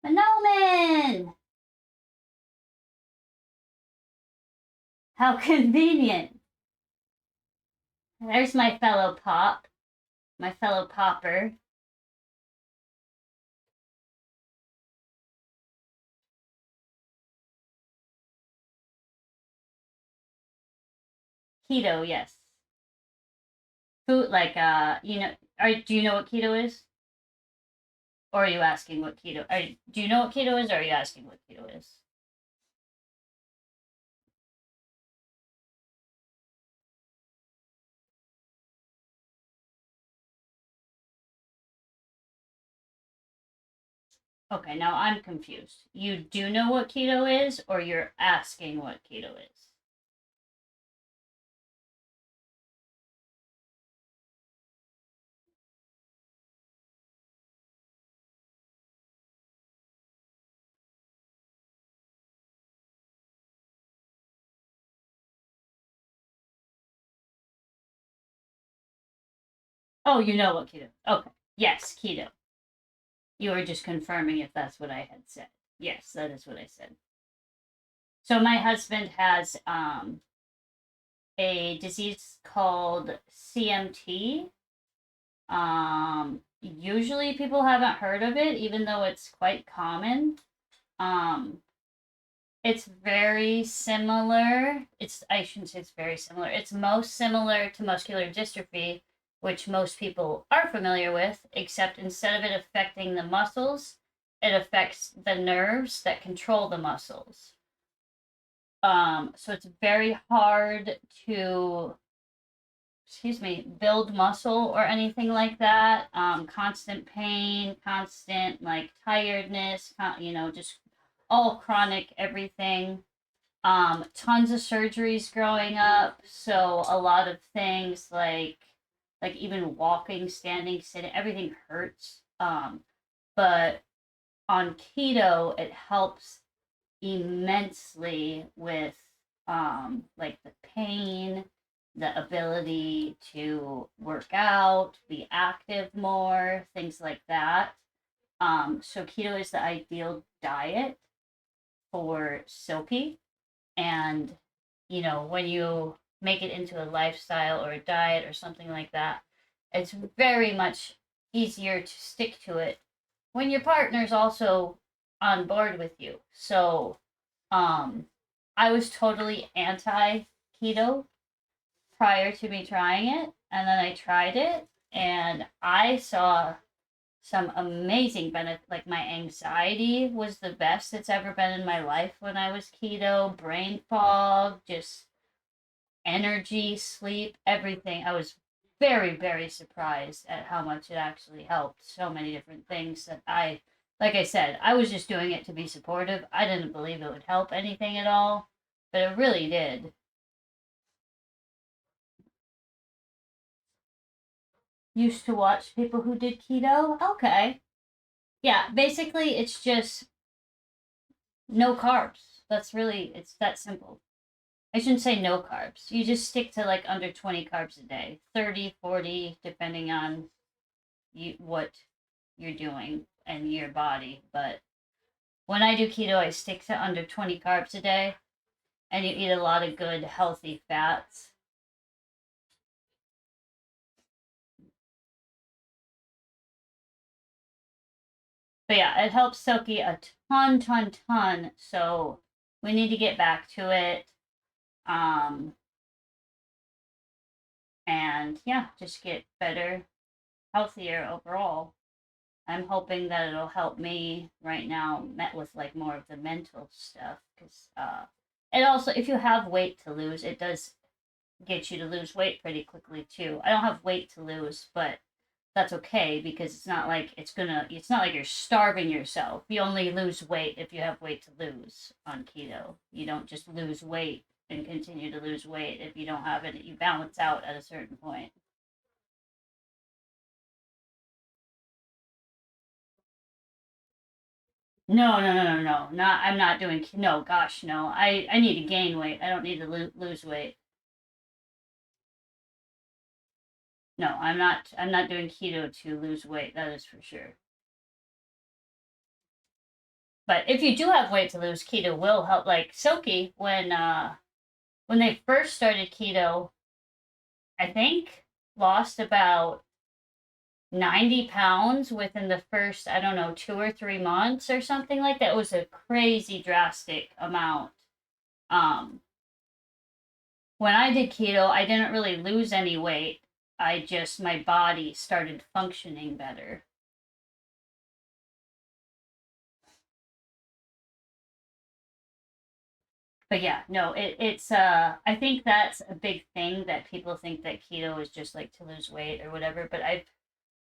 Manoman! How convenient. There's my fellow pop, my fellow popper. Keto, yes. Food, like, do you know what keto is? Or are you asking what keto? Do you know what keto is, or are you asking what keto is? Okay, now I'm confused. You do know what keto is, or you're asking what keto is? Oh, you know what keto. Okay. Yes, keto. You were just confirming if that's what I had said. Yes, that is what I said. So my husband has a disease called CMT. Usually people haven't heard of it, even though it's quite common. Um, it's very similar. I shouldn't say it's very similar. It's most similar to muscular dystrophy, which most people are familiar with, except instead of it affecting the muscles, it affects the nerves that control the muscles. So it's very hard to, excuse me, build muscle or anything like that. Constant pain, constant like tiredness, just all chronic everything. Tons of surgeries growing up, so a lot of things like even walking, standing, sitting, everything hurts. But on keto, it helps immensely with like the pain, the ability to work out, be active more, things like that. So keto is the ideal diet for Silky. And, when you make it into a lifestyle or a diet or something like that, it's very much easier to stick to it when your partner's also on board with you. So, um, I was totally anti keto prior to me trying it, and then I tried it, and I saw some amazing benefit. Like my anxiety was the best it's ever been in my life when I was keto. Brain fog, just energy, sleep, everything. I was very, very surprised at how much it actually helped. So many different things that like I said, I was just doing it to be supportive. I didn't believe it would help anything at all, but it really did. Used to watch people who did keto. Okay. Yeah, basically it's just no carbs. It's that simple. I shouldn't say no carbs. You just stick to like under 20 carbs a day, 30, 40, depending on what you're doing and your body. But when I do keto, I stick to under 20 carbs a day, and you eat a lot of good, healthy fats. But yeah, it helps Silky a ton, ton, ton. So we need to get back to it. Um, and yeah, just get better, healthier overall. I'm hoping that it'll help me right now met with like more of the mental stuff because it also, if you have weight to lose, it does get you to lose weight pretty quickly too. I don't have weight to lose, but that's okay because it's not like you're starving yourself. You only lose weight if you have weight to lose on keto. You don't just lose weight and continue to lose weight if you don't have it. You balance out at a certain point. No, no, no, no, no. Not. I'm not doing. No, gosh, no. I need to gain weight. I don't need to lose weight. No, I'm not. I'm not doing keto to lose weight. That is for sure. But if you do have weight to lose, keto will help. Like Silky, when they first started keto, I think lost about 90 pounds within the first, I don't know, 2 or 3 months or something like that. It was a crazy drastic amount. Um, when I did keto, I didn't really lose any weight. My body started functioning better. But yeah, no, I think that's a big thing that people think that keto is just like to lose weight or whatever. But I've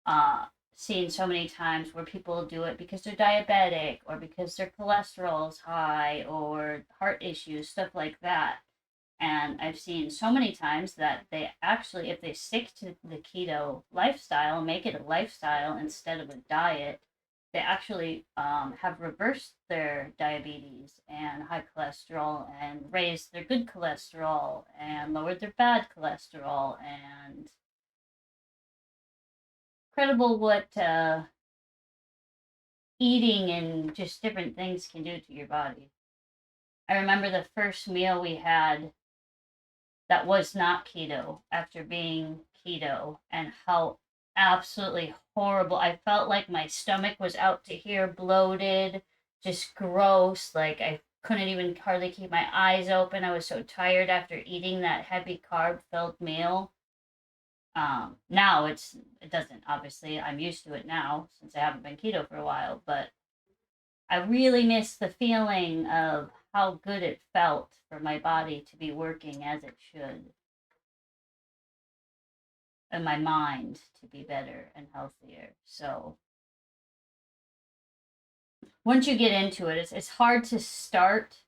uh, seen so many times where people do it because they're diabetic or because their cholesterol is high or heart issues, stuff like that. And I've seen so many times that they actually, if they stick to the keto lifestyle, make it a lifestyle instead of a diet, they actually have reversed their diabetes and high cholesterol and raised their good cholesterol and lowered their bad cholesterol. And incredible what eating and just different things can do to your body. I remember the first meal we had that was not keto after being keto and how absolutely horrible. I felt like my stomach was out to here, bloated, just gross. Like I couldn't even hardly keep my eyes open. I was so tired after eating that heavy carb filled meal. Now it doesn't, obviously I'm used to it now since I haven't been keto for a while, but I really miss the feeling of how good it felt for my body to be working as it should, and my mind to be better and healthier. So once you get into it, it's hard to start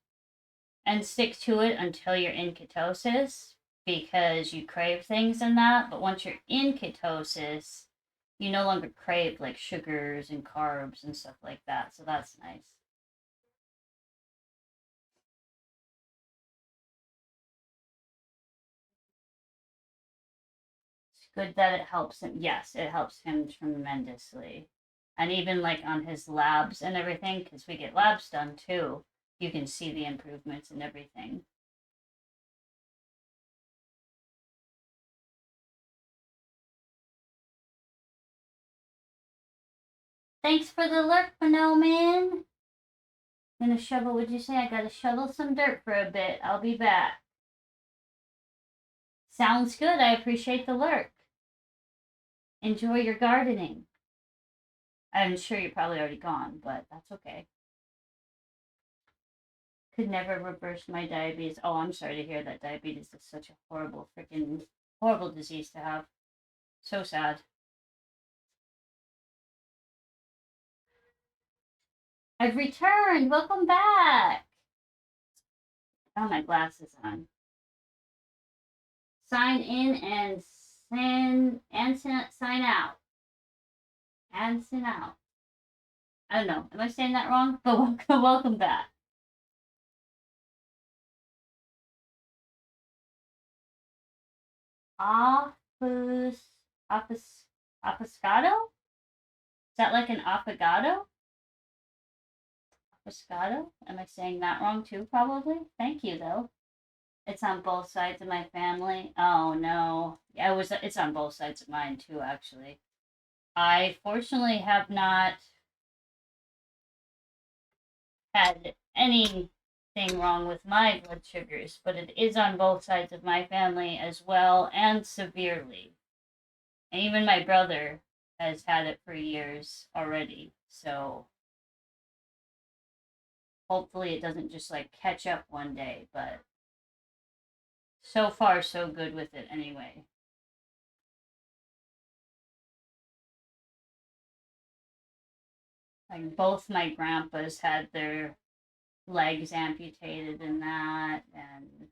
and stick to it until you're in ketosis because you crave things in that. But once you're in ketosis, you no longer crave like sugars and carbs and stuff like that. So that's nice. It's good that it helps him. Yes, it helps him tremendously. And even like on his labs and everything, because we get labs done too, you can see the improvements and everything. Thanks for the lurk, man. I'm gonna shovel. Would you say I gotta shovel some dirt for a bit? I'll be back. Sounds good. I appreciate the lurk. Enjoy your gardening. I'm sure you're probably already gone, but that's okay. Could never reverse my diabetes. Oh, I'm sorry to hear that. Diabetes is such a horrible, freaking horrible disease to have. So sad. I've returned. Welcome back. Got my glasses on. Sign in and sign out. And sign out. I don't know. Am I saying that wrong? But welcome back. Apus, Apuscado? Is that like an affogato? Apuscado? Am I saying that wrong too? Probably. Thank you though. It's on both sides of my family. Oh no. Yeah, it's on both sides of mine too, actually. I fortunately have not had anything wrong with my blood sugars, but it is on both sides of my family as well and severely. And even my brother has had it for years already. So hopefully it doesn't just like catch up one day, but so far so good with it anyway. Like both my grandpas had their legs amputated and that, and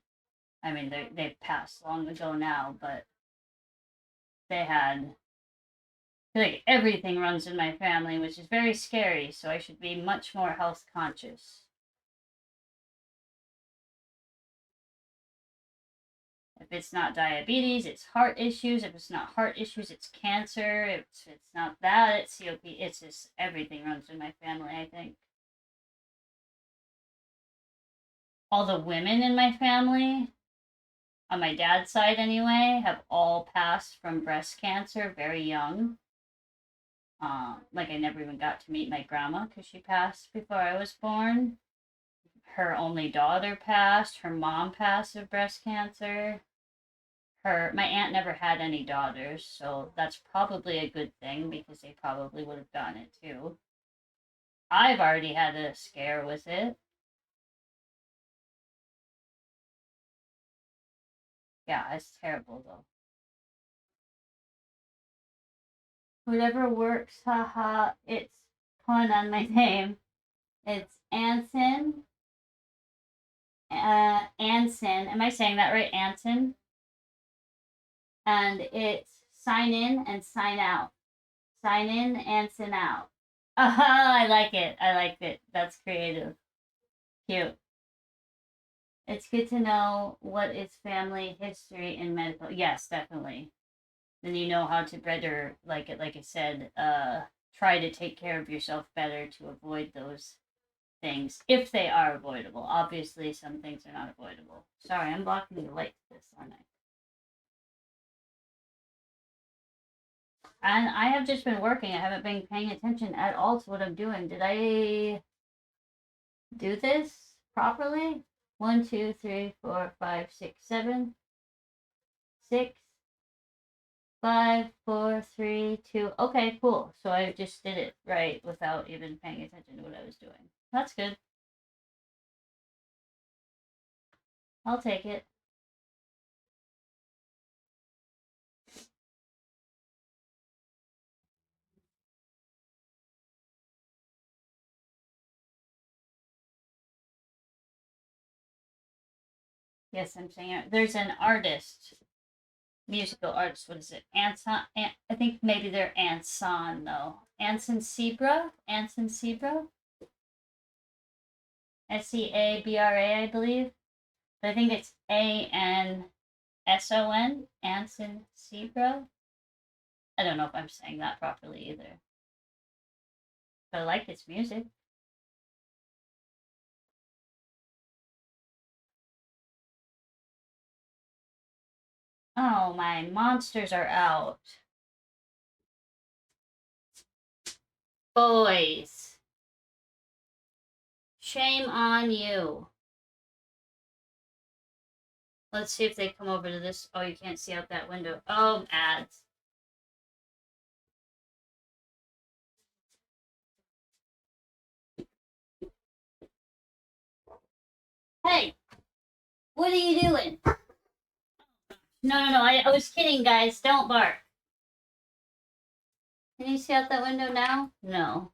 I mean, they've passed long ago now, but they had like everything runs in my family, which is very scary. So I should be much more health conscious. If it's not diabetes, it's heart issues. If it's not heart issues, it's cancer. If it's not that, it's COPD. It's just everything runs in my family, I think. All the women in my family, on my dad's side anyway, have all passed from breast cancer very young. Like I never even got to meet my grandma because she passed before I was born. Her only daughter passed. Her mom passed of breast cancer. My aunt never had any daughters, so that's probably a good thing because they probably would have gotten it too. I've already had a scare with it. Yeah, it's terrible though. Whatever works, haha. It's pun on my name. It's Anson. Anson. Am I saying that right? Anson. And it's sign in and sign out. Sign in, Anson out. I like it. I like it. That's creative. Cute. It's good to know what is family history in medical. Yes, definitely. Then you know how to better, like I said, try to take care of yourself better to avoid those things if they are avoidable. Obviously, some things are not avoidable. Sorry, I'm blocking the light to this, aren't I? And I have just been working. I haven't been paying attention at all to what I'm doing. Did I do this properly? 1, 2, 3, 4, 5, 6, 7, 6, 5, 4, 3, 2. Okay, cool. So I just did it right without even paying attention to what I was doing. That's good. I'll take it. Yes, I'm saying it. There's an artist, musical artist. What is it? Anson. I think maybe they're Anson though. Anson Sebra. Anson Sebra. Sebra, I believe. But I think it's Anson. Anson Sebra. I don't know if I'm saying that properly either. But I like his music. Oh, my monsters are out. Boys. Shame on you. Let's see if they come over to this. Oh, you can't see out that window. Oh, ads. Hey, what are you doing? No. I was kidding, guys. Don't bark. Can you see out that window now? No.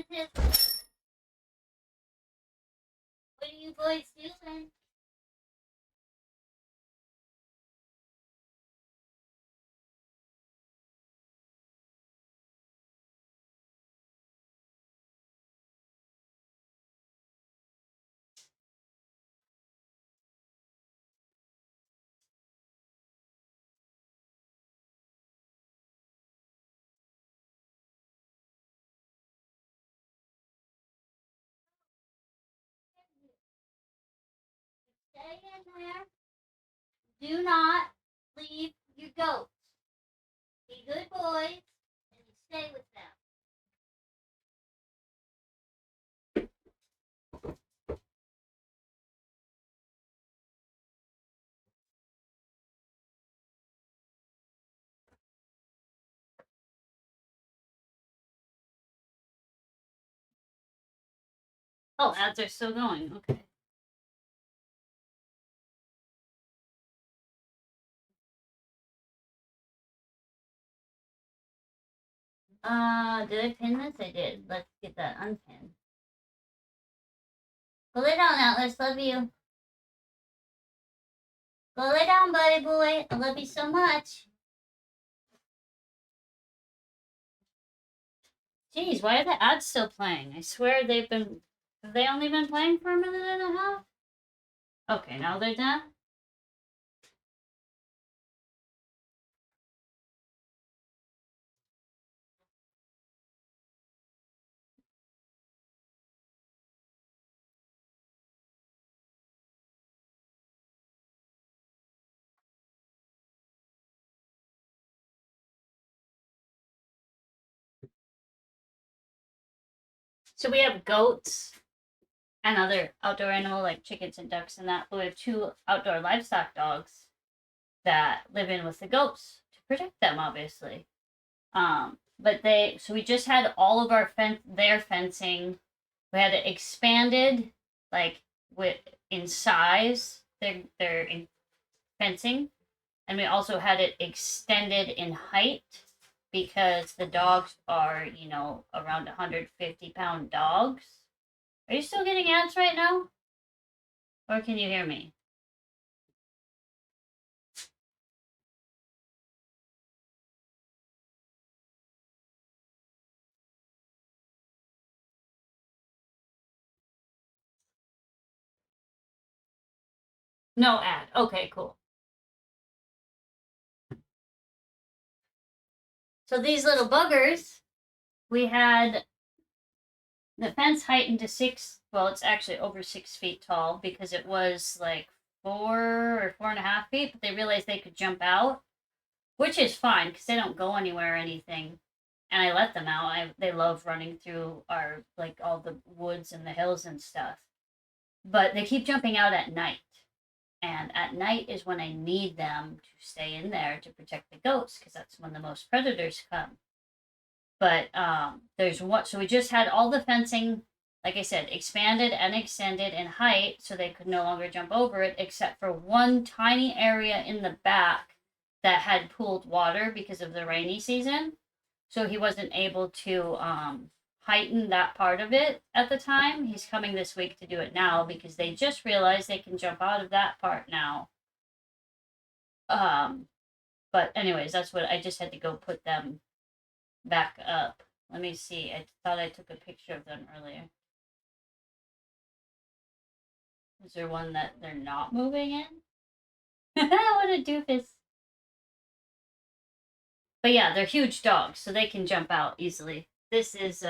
What are you boys doing? Stay in there. Do not leave your goats. Be good boys and stay with them. Oh, ads are still going. Okay. Did I pin this? I did. Let's get that unpinned. Go lay down, Atlas. Love you. Go lay down, buddy boy. I love you so much. Jeez, why are the ads still playing? I swear have they only been playing for a minute and a half? Okay, now they're done. So we have goats and other outdoor animal like chickens and ducks and that. But we have 2 outdoor livestock dogs that live in with the goats to protect them, obviously. But we just had all of their fencing. We had it expanded, like with in size. Their fencing, and we also had it extended in height because the dogs are, around 150-pound dogs. Are you still getting ads right now? Or can you hear me? No ad. Okay, cool. So these little buggers, we had the fence heightened to 6, well, it's actually over 6 feet tall because it was like 4 or 4.5 feet, but they realized they could jump out, which is fine because they don't go anywhere or anything. And I let them out. They love running through our, like, all the woods and the hills and stuff. But they keep jumping out at night. And at night is when I need them to stay in there to protect the goats because that's when the most predators come. But there's one, so we just had all the fencing, like I said, expanded and extended in height so they could no longer jump over it, except for one tiny area in the back that had pooled water because of the rainy season. So he wasn't able to heighten that part of it at the time. He's coming this week to do it now because they just realized they can jump out of that part now. But anyways, that's what I just had to go put them back up. Let me see. I thought I took a picture of them earlier. Is there one that they're not moving in? What a doofus. But yeah, they're huge dogs, so they can jump out easily. This is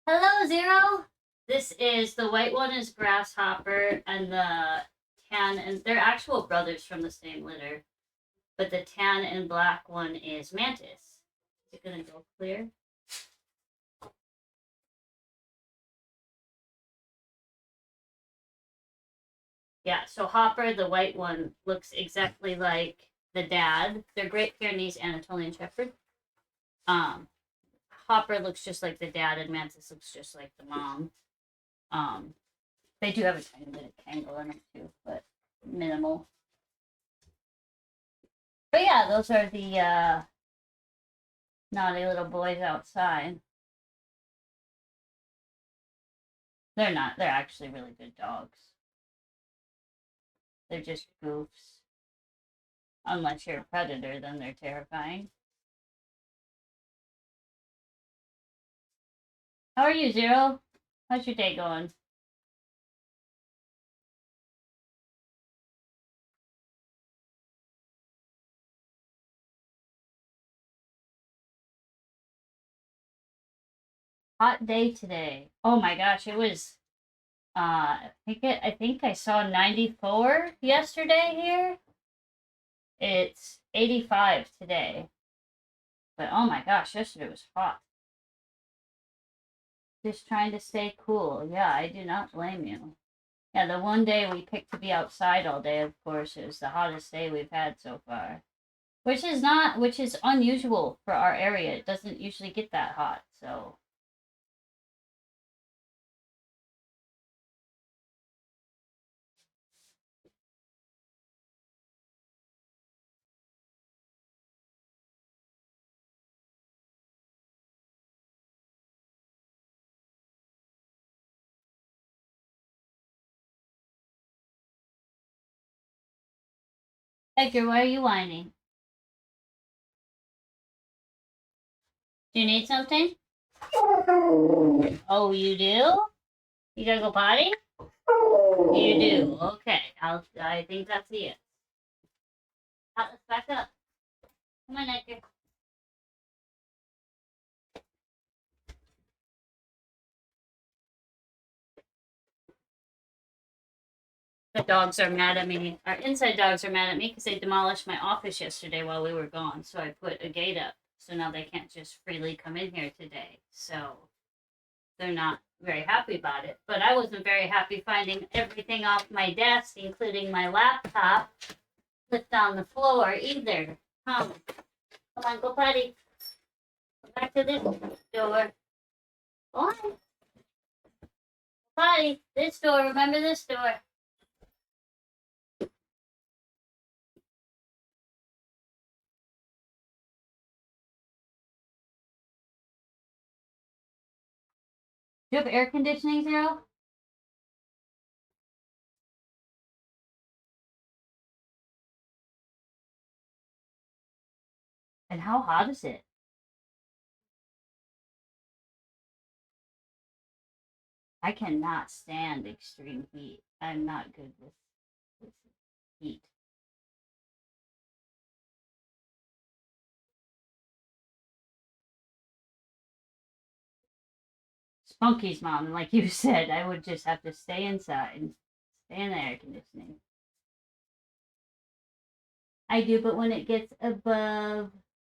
Hello, Zero. This is the white one is Grasshopper and the tan, and they're actual brothers from the same litter. But the tan and black one is Mantis. Is it gonna go clear? Yeah, so Hopper, the white one, looks exactly like the dad. They're Great Pyrenees Anatolian Shepherd. Um, Hopper looks just like the dad, and Mantis looks just like the mom. Um, they do have a tiny bit of tangle in them too, but minimal. But yeah, those are the naughty little boys outside. They're not. They're actually really good dogs. They're just goofs. Unless you're a predator, then they're terrifying. How are you, Zero? How's your day going? Hot day today. Oh my gosh, it was I think I saw 94 yesterday here. It's 85 today. But oh my gosh, yesterday was hot. Just trying to stay cool. Yeah, I do not blame you. Yeah, the one day we picked to be outside all day, of course, is the hottest day we've had so far. Which is unusual for our area. It doesn't usually get that hot, so Edgar, why are you whining? Do you need something? Oh, you do? You gotta go potty? You do. Okay. I think that's the it. Let's back up. Come on, Edgar. The dogs are mad at me. Our inside dogs are mad at me because they demolished my office yesterday while we were gone. So I put a gate up. So now they can't just freely come in here today. So they're not very happy about it. But I wasn't very happy finding everything off my desk, including my laptop, flipped on the floor either. Come on, go potty. Go back to this door. Go on. Potty. This door. Remember this door. Do you have air conditioning, Zero? And how hot is it? I cannot stand extreme heat. I'm not good with heat. Spunky's mom, like you said, I would just have to stay inside and stay in the air conditioning. I do, but when it gets above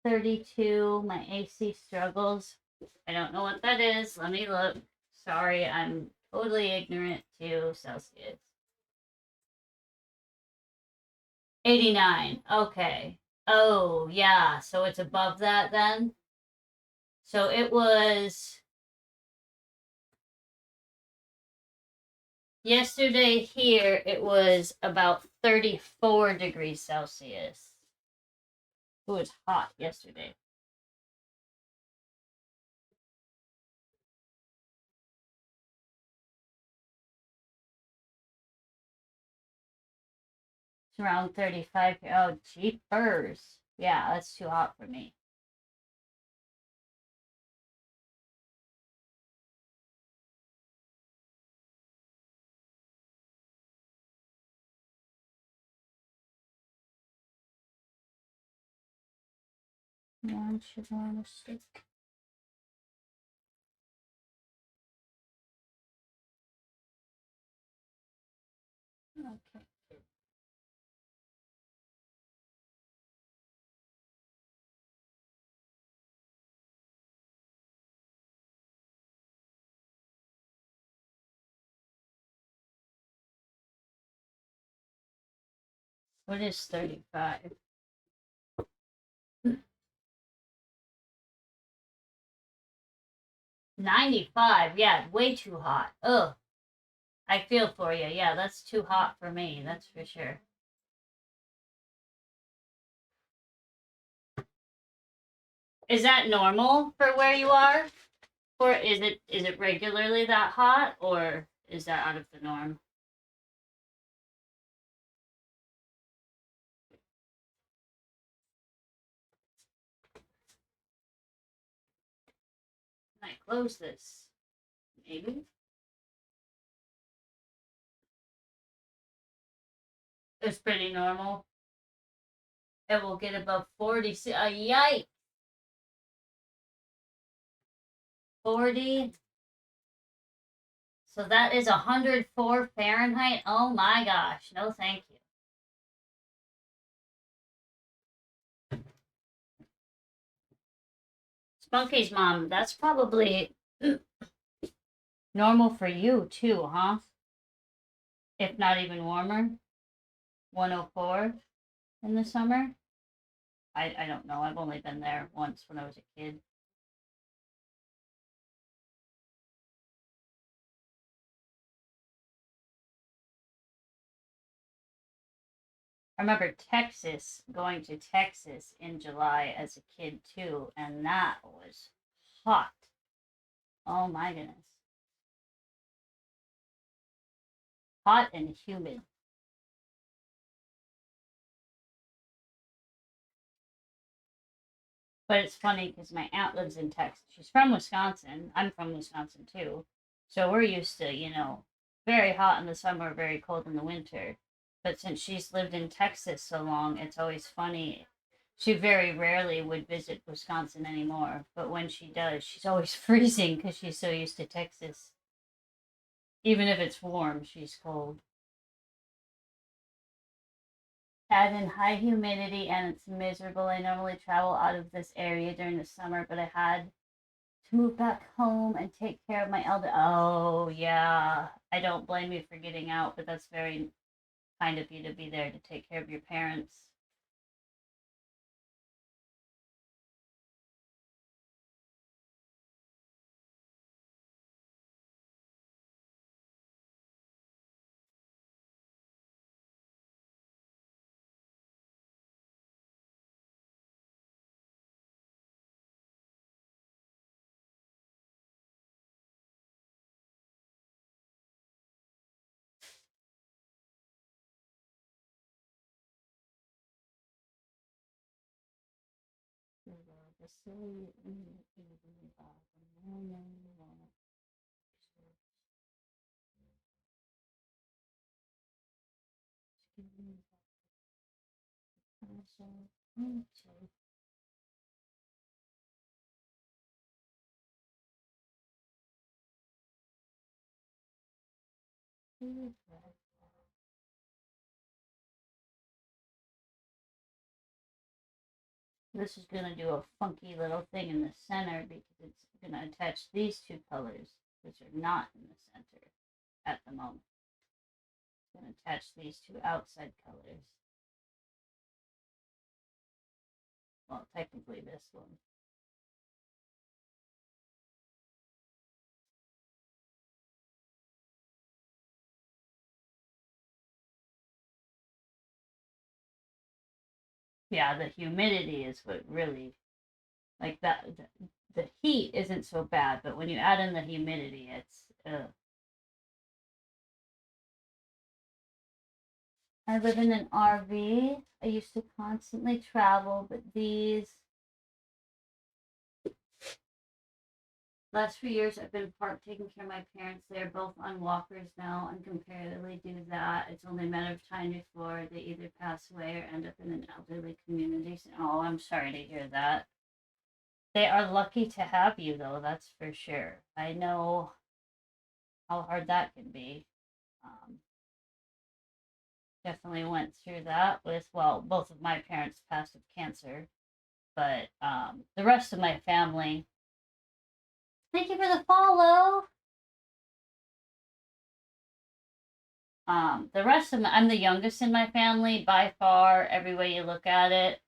32, my AC struggles. I don't know what that is. Let me look. Sorry, I'm totally ignorant to Celsius. 89. Okay. Oh, yeah. So it's above that then? So it was yesterday here, it was about 34 degrees Celsius. It was hot yesterday. It's around 35. Oh, jeepers. Yeah, that's too hot for me. One sugar on a stick. Okay. What is 35? 95. Yeah, way too hot. Ugh. I feel for you. Yeah, that's too hot for me. That's for sure. Is that normal for where you are? Or is it regularly that hot or is that out of the norm? Can I close this? Maybe. It's pretty normal. It will get above 40. Yikes. 40. So that is 104 Fahrenheit. Oh my gosh. No, thank you. Spunky's mom, that's probably normal for you too, huh? If not even warmer. 104 in the summer. I don't know. I've only been there once when I was a kid. I remember going to Texas in July as a kid too, and that was hot. Oh my goodness. Hot and humid. But it's funny because my aunt lives in Texas. She's from Wisconsin. I'm from Wisconsin too. So we're used to, very hot in the summer, very cold in the winter. But since she's lived in Texas so long, it's always funny. She very rarely would visit Wisconsin anymore. But when she does, she's always freezing because she's so used to Texas. Even if it's warm, she's cold. Add in high humidity and it's miserable. I normally travel out of this area during the summer, but I had to move back home and take care of my elder. Oh, yeah. I don't blame you for getting out, but that's very kind of you to be there to take care of your parents. This is going to do a funky little thing in the center because it's going to attach these two colors, which are not in the center at the moment. It's going to attach these two outside colors. Well, technically this one. Yeah, the humidity is what really, like that. The heat isn't so bad, but when you add in the humidity, it's. I live in an RV. I used to constantly travel, but these last few years I've been part taking care of my parents. They're both on walkers now and comparatively do that. It's only a matter of time before they either pass away or end up in an elderly community. Oh, I'm sorry to hear that. They are lucky to have you though, that's for sure. I know how hard that can be. Um, Definitely went through that with, well, both of my parents passed of cancer, but the rest of my family. Thank you for the follow. The rest of I'm the youngest in my family by far, every way you look at it.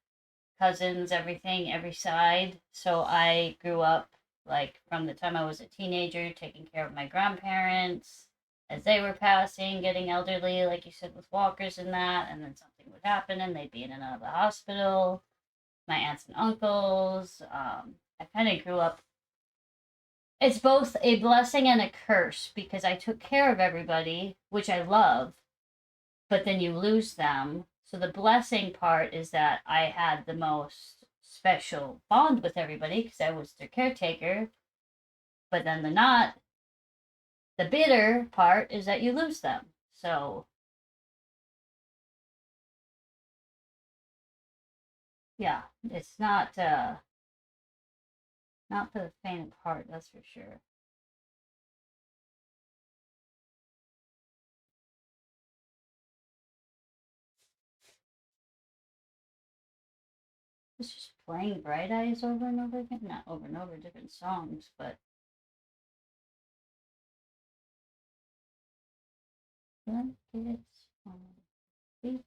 Cousins, everything, every side. So I grew up like from the time I was a teenager, taking care of my grandparents as they were passing, getting elderly, like you said, with walkers and that, and then something would happen and they'd be in and out of the hospital. My aunts and uncles. I kind of grew up. It's both a blessing and a curse because I took care of everybody, which I love, but then you lose them. So the blessing part is that I had the most special bond with everybody because I was their caretaker. But then the bitter part is that you lose them. So yeah, it's not for the faint of heart, that's for sure. It's just playing Bright Eyes over and over again. Not over and over, different songs, but blankets on the beach.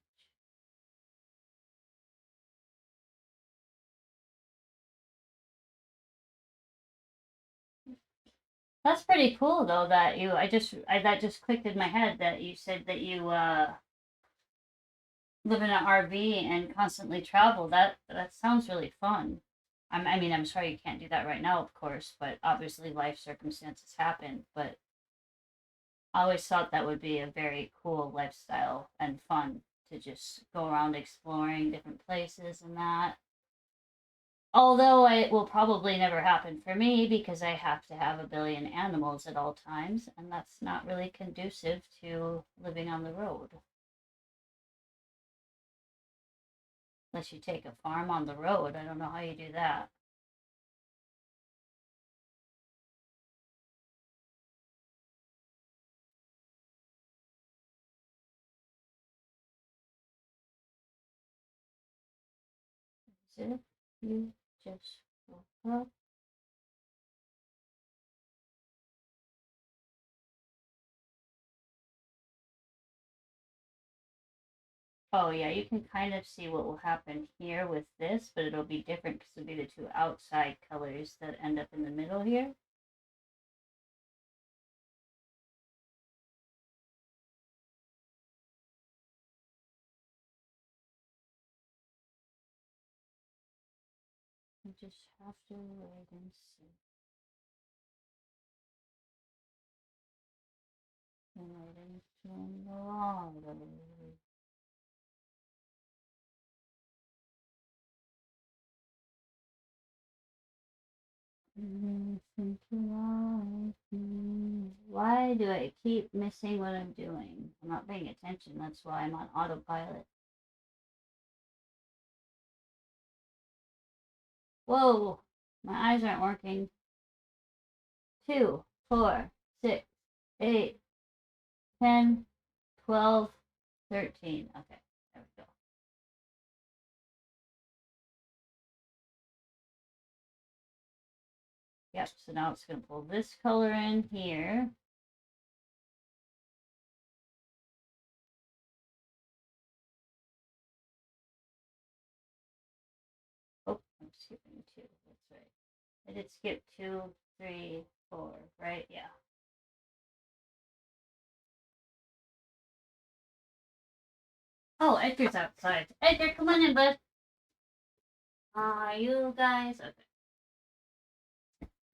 That's pretty cool though that that just clicked in my head that you said that you live in an RV and constantly travel. That sounds really fun. I mean, I'm sorry you can't do that right now, of course, but obviously life circumstances happen. But I always thought that would be a very cool lifestyle and fun to just go around exploring different places and that. Although it will probably never happen for me because I have to have a billion animals at all times, and that's not really conducive to living on the road. Unless you take a farm on the road. I don't know how you do that. As if you just woke up. Oh yeah, you can kind of see what will happen here with this, but it'll be different because it'll be the two outside colors that end up in the middle here. You just have to wait and see. And wait and see. Why do I keep missing what I'm doing? I'm not paying attention. That's why I'm on autopilot. Whoa, my eyes aren't working. 2, 4, 6, 8, 10, 12, 13. Okay, there we go. Yep, so now it's going to pull this color in here. Oh, I'm skipping 2. That's right. I did skip 2, 3, 4, right? Yeah. Oh, Edgar's outside. Edgar, come on in, bud. You guys. Okay.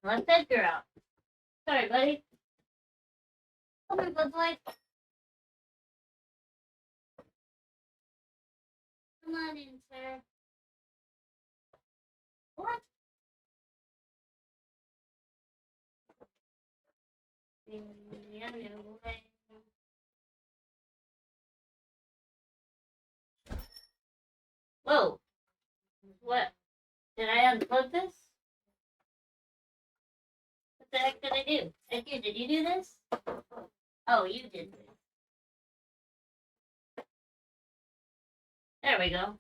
Let Edgar out. Sorry, buddy. Come here, bud boy. Come on in, sir. What? Whoa. What? Did I unplug this? What the heck did I do? Edgar, did you do this? Oh, you did this. There we go.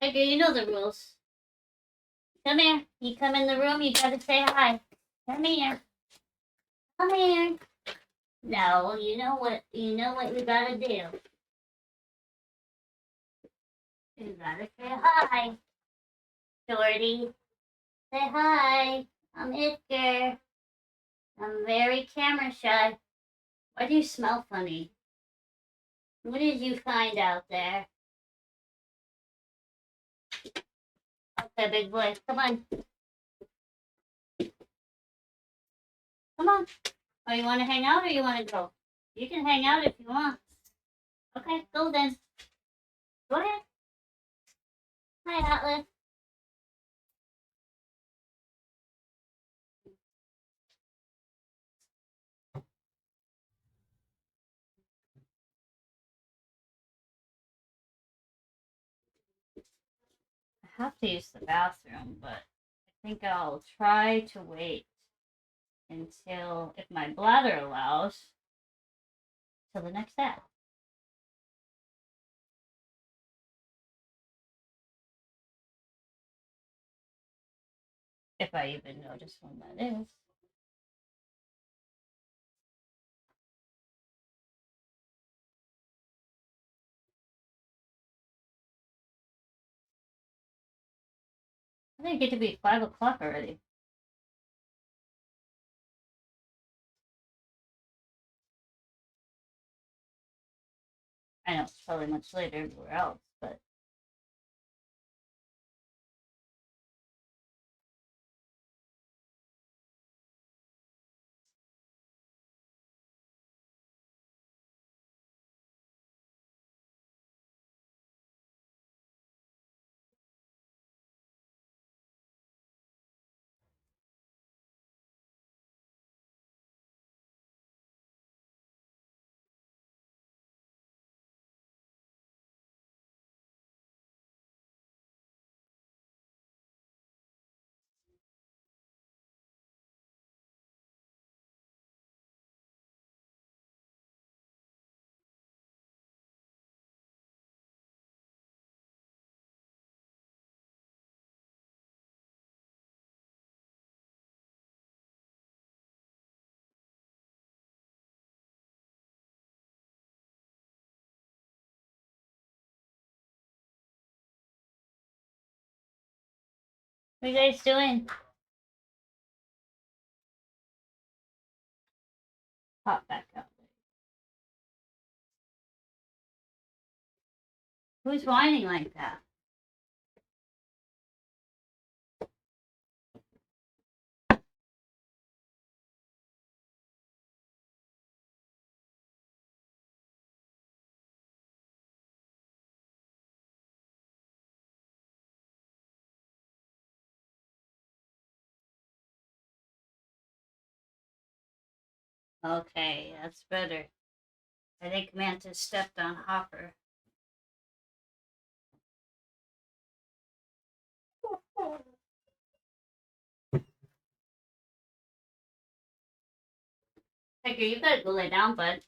Edgar, you know the rules. Come here. You come in the room, you gotta say hi. Come here. Come here. No, you know what you gotta do. You gotta say hi. Jordy. Say hi. I'm Edgar. I'm very camera shy. Why do you smell funny? What did you find out there? Okay, big boy. Come on. Come on. Oh, you want to hang out or you want to go? You can hang out if you want. Okay, go then. Go ahead. Hi, Atlas. I have to use the bathroom, but I think I'll try to wait until, if my bladder allows, till the next ad. If I even notice when that is. I think it get to be 5 o'clock already. I know it's probably much later everywhere else, but What are you guys doing? Pop back out. Who's whining like that? Okay, that's better. I think Manta stepped on Hopper. Tiger, you gotta go lay down, bud.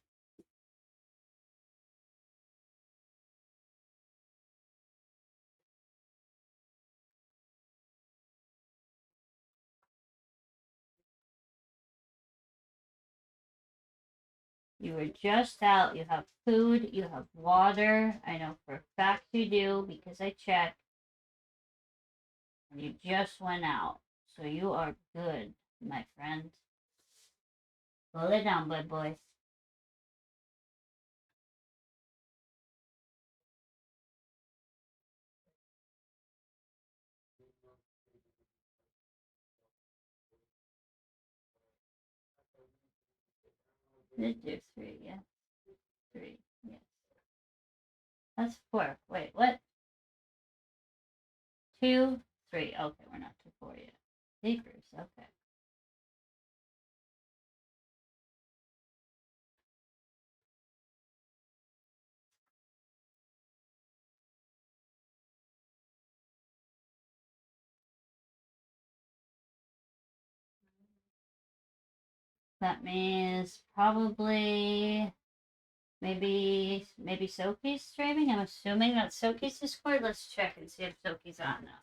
You were just out. You have food. You have water. I know for a fact you do because I checked. And you just went out. So you are good, my friend. Go lay down, bud boy. Did do three, yeah. Three, yes. That's four. Wait, what? Two, three. Okay, we're not to four yet. Papers, okay. That means probably maybe Sophie's streaming. I'm assuming that's Sophie's Discord. Let's check and see if Sophie's on now.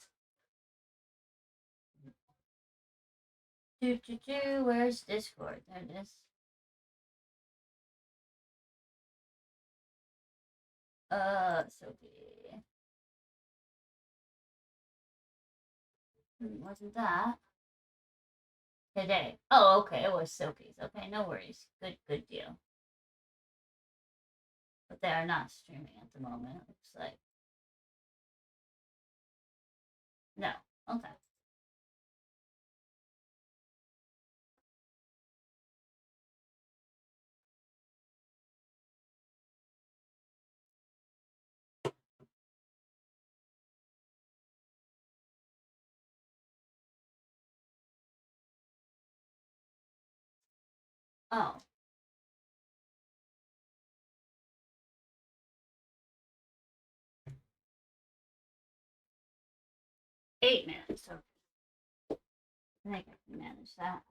Where's Discord? There it is. Sophie. Wasn't that today? Oh, okay. It was Sophie's. Okay, no worries. Good deal. But they are not streaming at the moment. It looks like no. Okay. Oh, 8 minutes. Okay. I think I can manage that.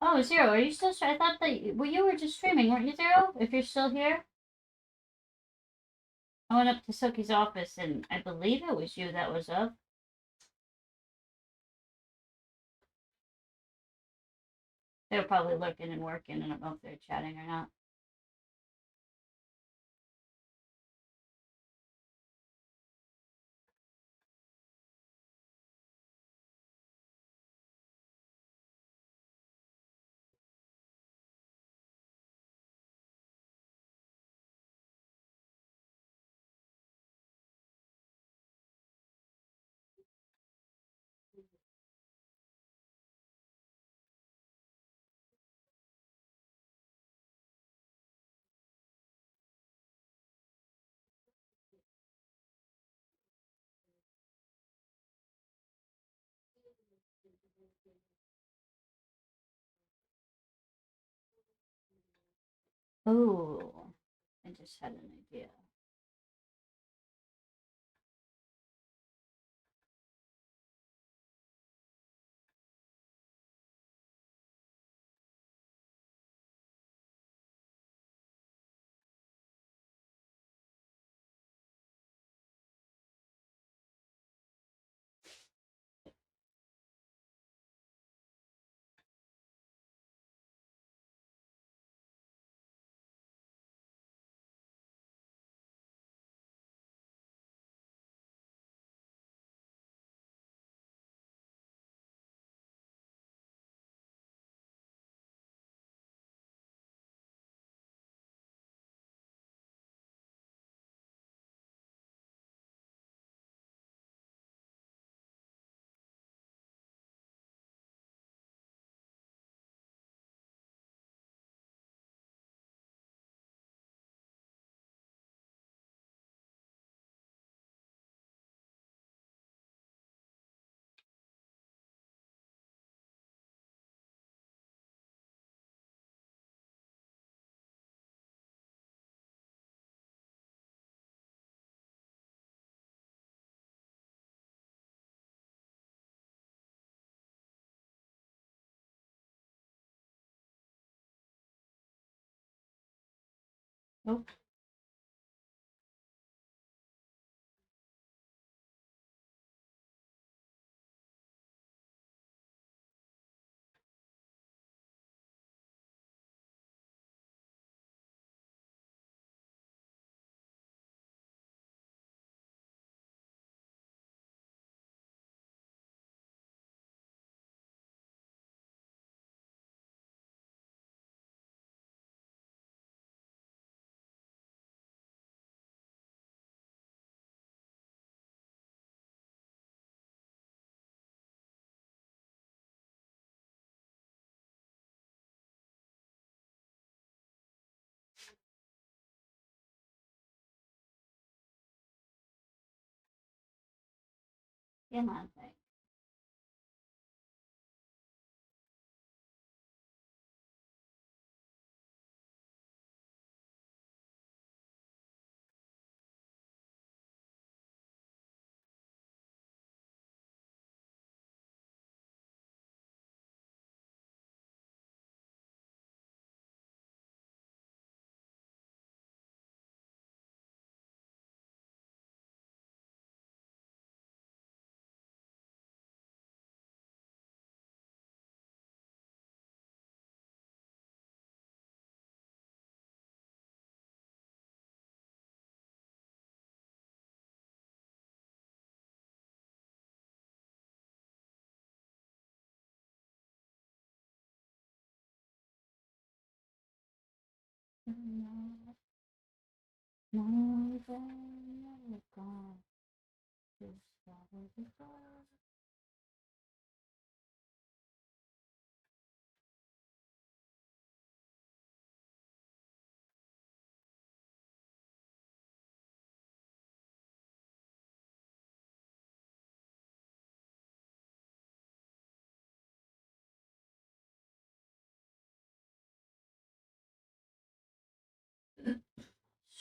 Oh, Zero, are you still? I thought that you were just streaming, weren't you, Zero? If you're still here, I went up to Soki's office, and I believe it was you that was up. They were probably lurking and working. I don't know if they're chatting or not. Ooh, I just had an idea. Nope. Come on, thing.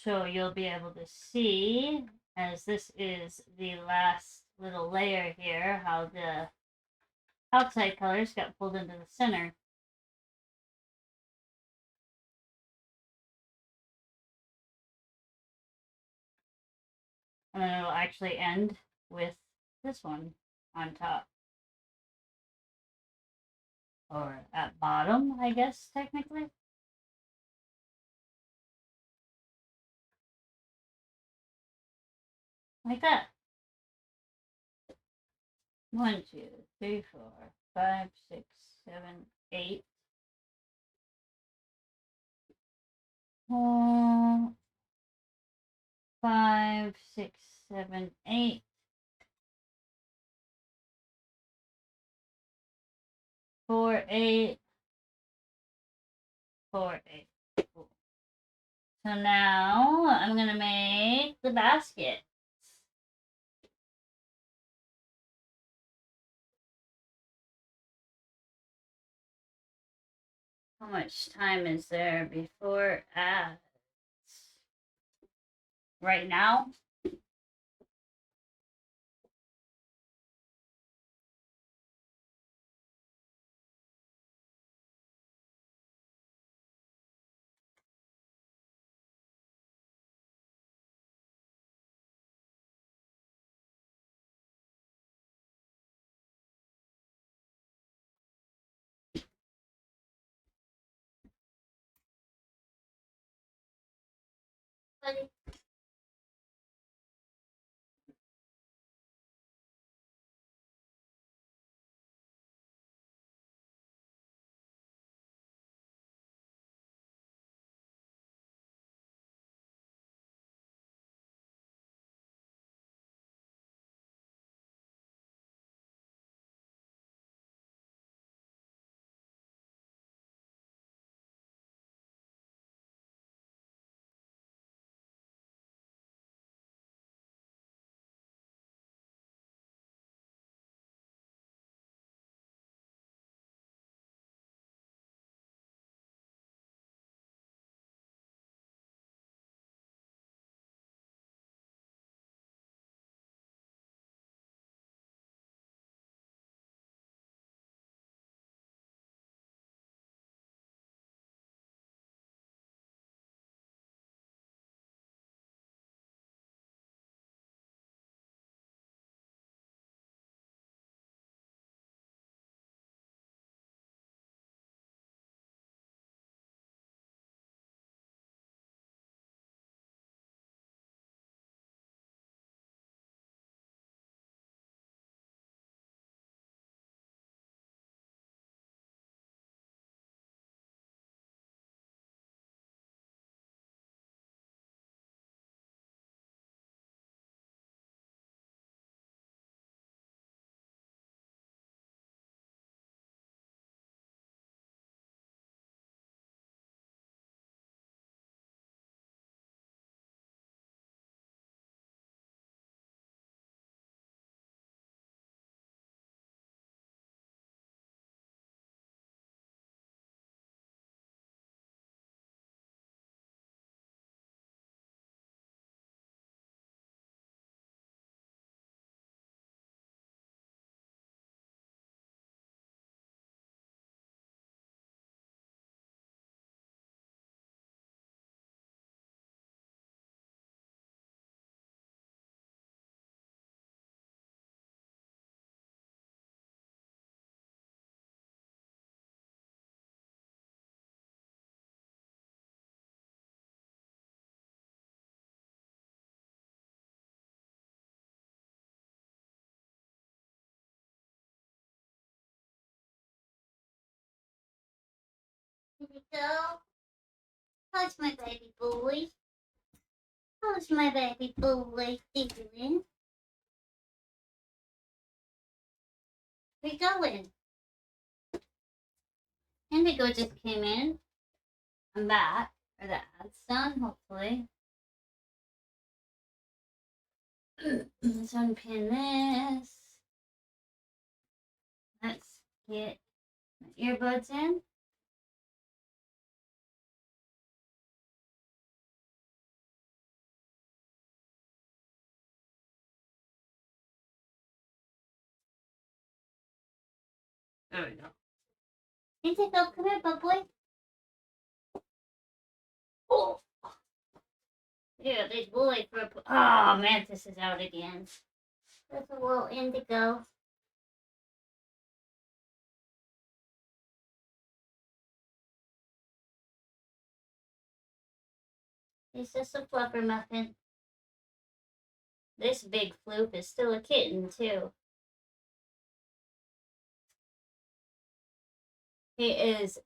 So you'll be able to see, as this is the last little layer here, how the outside colors got pulled into the center. And then it'll actually end with this one on top. Or at bottom, I guess, technically. Like that. 1, 2, 3, 4, 5, 6, 7, 8. 5, 6, 7, 8. 4, 8. 4, 8. Cool. So now I'm gonna make the basket. How much time is there before ads? Right now? Buddy. Indigo. How's my baby boy? How's my baby boy doing? Where you going? Indigo just came in. I'm back. Or the ad's done, hopefully. Let's unpin this. Let's get my earbuds in. There we go. Indigo, come here, bug boy. Oh. Yeah, big boy for oh, Mantis is out again. That's a little Indigo. He's just a fluffer muffin. This big floop is still a kitten, too. He is.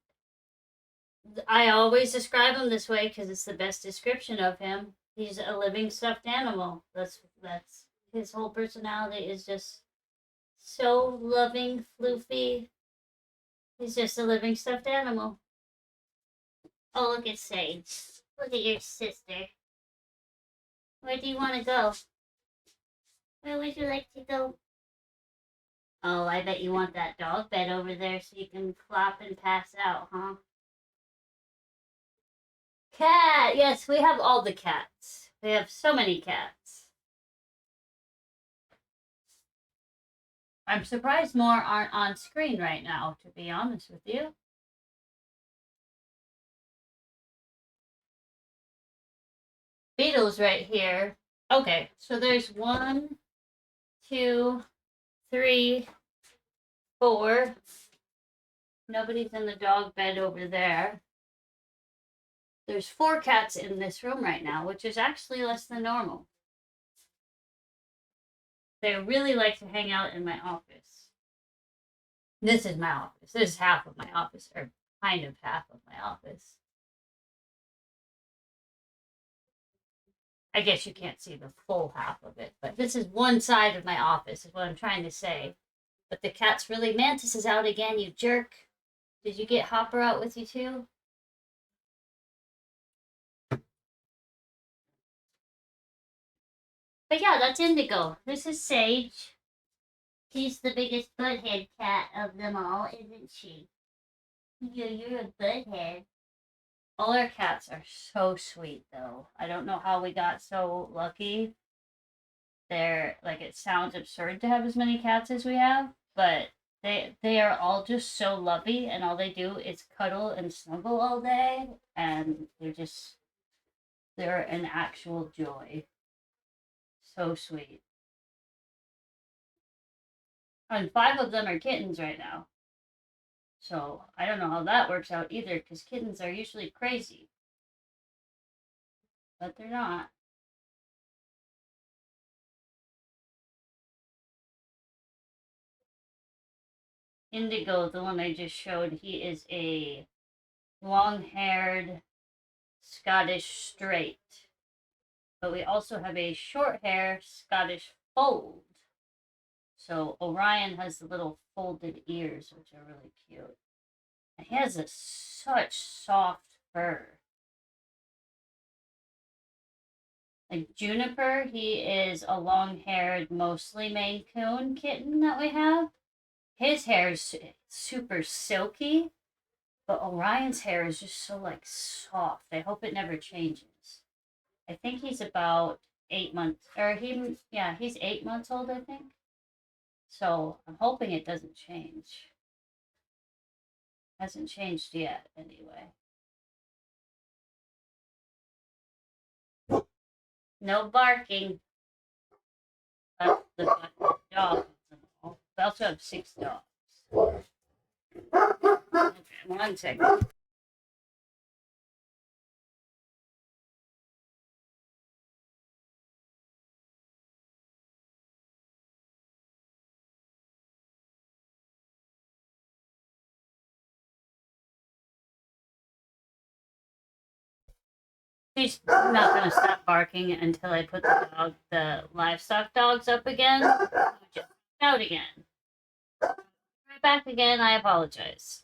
I always describe him this way because it's the best description of him. He's a living stuffed animal. That's his whole personality is just so loving, floofy. He's just a living stuffed animal. Oh, look at Sage. Look at your sister. Where do you want to go? Where would you like to go? Oh, I bet you want that dog bed over there so you can flop and pass out, huh? Cat! Yes, we have all the cats. We have so many cats. I'm surprised more aren't on screen right now, to be honest with you. Beetle's right here. Okay, so there's 1, 2, 3, 4. Nobody's in the dog bed over there. There's 4 cats in this room right now, which is actually less than normal. They really like to hang out in my office. This is my office. This is half of my office, or kind of half of my office. I guess you can't see the full half of it, but this is one side of my office, is what I'm trying to say. But the cat's really. Mantis is out again, you jerk. Did you get Hopper out with you too? But yeah, that's Indigo. This is Sage. She's the biggest butthead cat of them all, isn't she? Yeah, you're a butthead. All our cats are so sweet, though. I don't know how we got so lucky. They're like, it sounds absurd to have as many cats as we have, but they are all just so lovey, and all they do is cuddle and snuggle all day, and they're an actual joy. So sweet. And 5 of them are kittens right now. So I don't know how that works out either, because kittens are usually crazy. But they're not. Indigo, the one I just showed, he is a long-haired Scottish straight. But we also have a short hair Scottish fold. So Orion has the little folded ears, which are really cute. And he has such soft fur. Like Juniper, he is a long-haired, mostly Maine Coon kitten that we have. His hair is super silky, but Orion's hair is just so like soft. I hope it never changes. I think he's about 8 months, or he's 8 months old, I think. So I'm hoping it doesn't change. Hasn't changed yet, anyway. No barking. That's the dog. We also have 6 dogs. Okay, 1 second. She's not gonna stop barking until I put the livestock dogs up again. Just out again. Right back again. I apologize.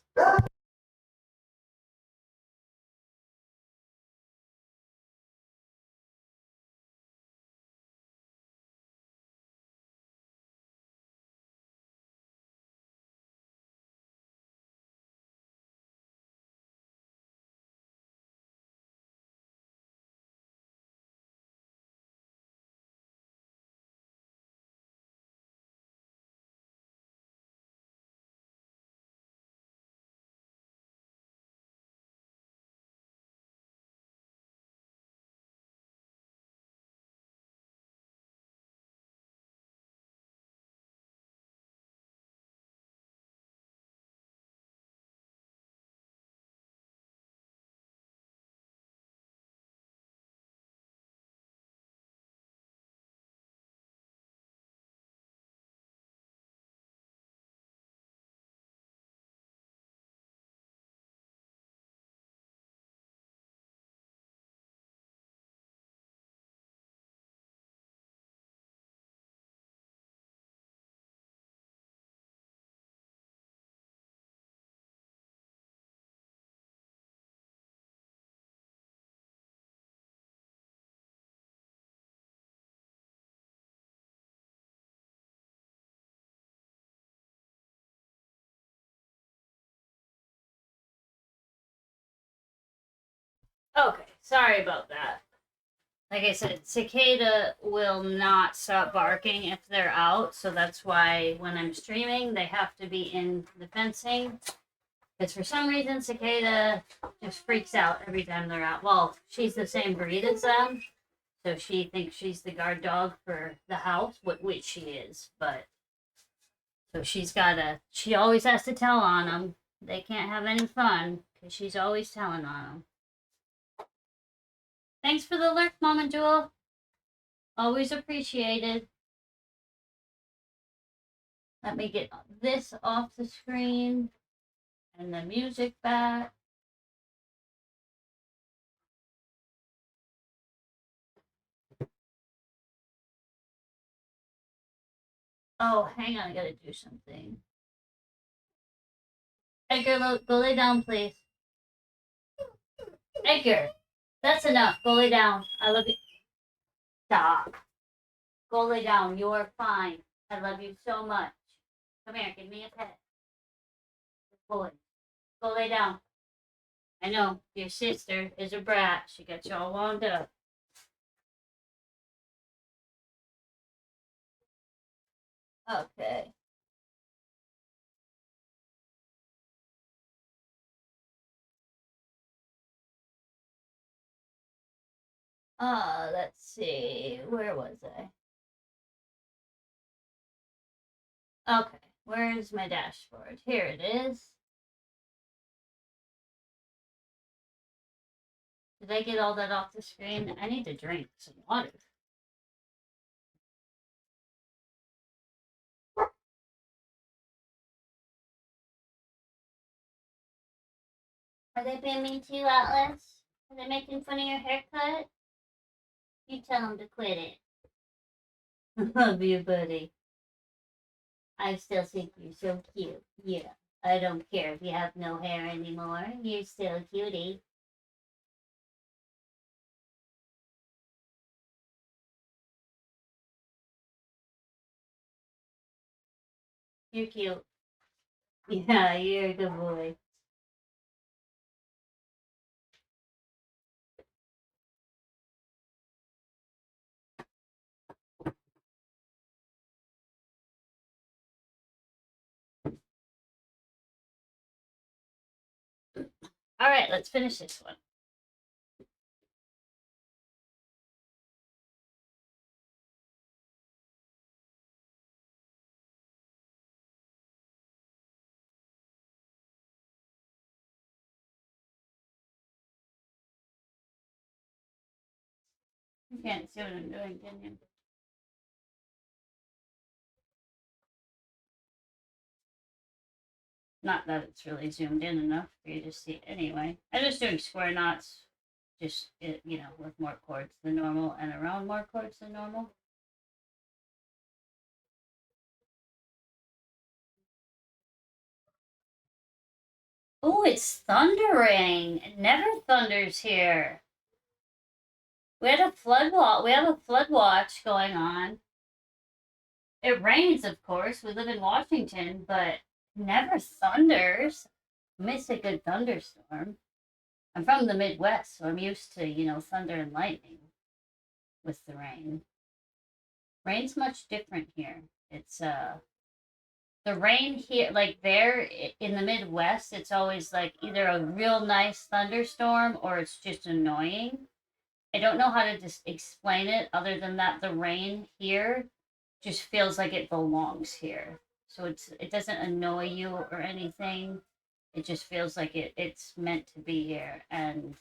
Okay, sorry about that. Like I said, cicada will not stop barking if they're out, so that's why when I'm streaming, they have to be in the fencing. Because for some reason, cicada just freaks out every time they're out. Well, she's the same breed as them, so she thinks she's the guard dog for the house, which she is. But so she always has to tell on them. They can't have any fun because she's always telling on them. Thanks for the alert, Mama Jewel. Always appreciated. Let me get this off the screen and the music back. Oh, hang on, I gotta do something. Edgar, go lay down, please. Edgar, that's enough. Go lay down. I love you. Stop. Go lay down. You're fine. I love you so much. Come here, give me a pet. Good boy. Go lay down. I know your sister is a brat. She got you all wound up. Okay. Let's see. Where was I? Okay. Where's my dashboard? Here it is. Did I get all that off the screen? I need to drink some water. Are they being mean to you, Atlas? Are they making fun of your haircut? You tell them to quit it. Love you, buddy. I still think you're so cute. Yeah. I don't care if you have no hair anymore. You're still a cutie. You're cute. Yeah, you're a good boy. All right, let's finish this one. You can't see what I'm doing, can you? Not that it's really zoomed in enough for you to see anyway. I'm just doing square knots just with more cords than normal and around more cords than normal. Oh, it's thundering. It never thunders here. We had a flood watch. We have a flood watch going on. It rains, of course. We live in Washington, but never thunders. I miss a good thunderstorm. I'm from the Midwest, so I'm used to, thunder and lightning with the rain. Rain's much different here. It's the rain here, like there in the Midwest, it's always like either a real nice thunderstorm or it's just annoying. I don't know how to just explain it other than that the rain here just feels like it belongs here. So it doesn't annoy you or anything. It just feels like it's meant to be here and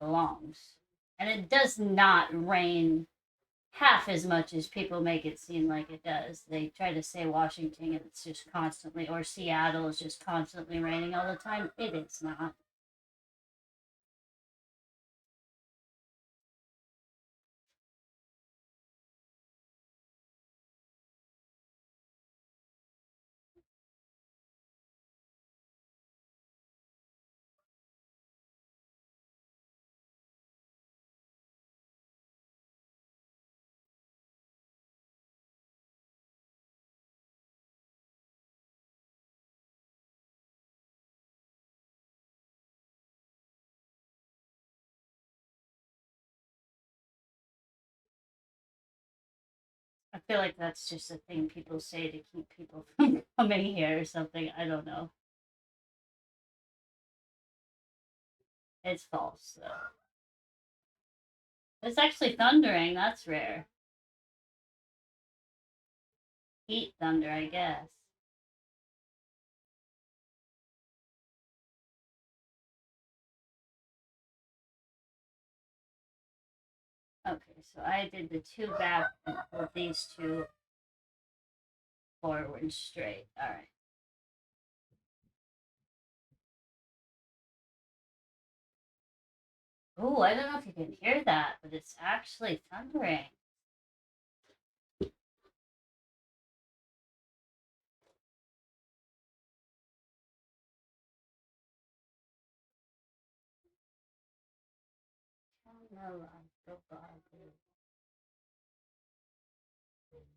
belongs. And it does not rain half as much as people make it seem like it does. They try to say Washington and it's just constantly, or Seattle is just constantly raining all the time. It is not. I feel like that's just a thing people say to keep people from coming here or something. I don't know. It's false, though. It's actually thundering. That's rare. Heat thunder, I guess. Okay, so I did the two back with these two forward straight. All right. Oh, I don't know if you can hear that, but it's actually thundering.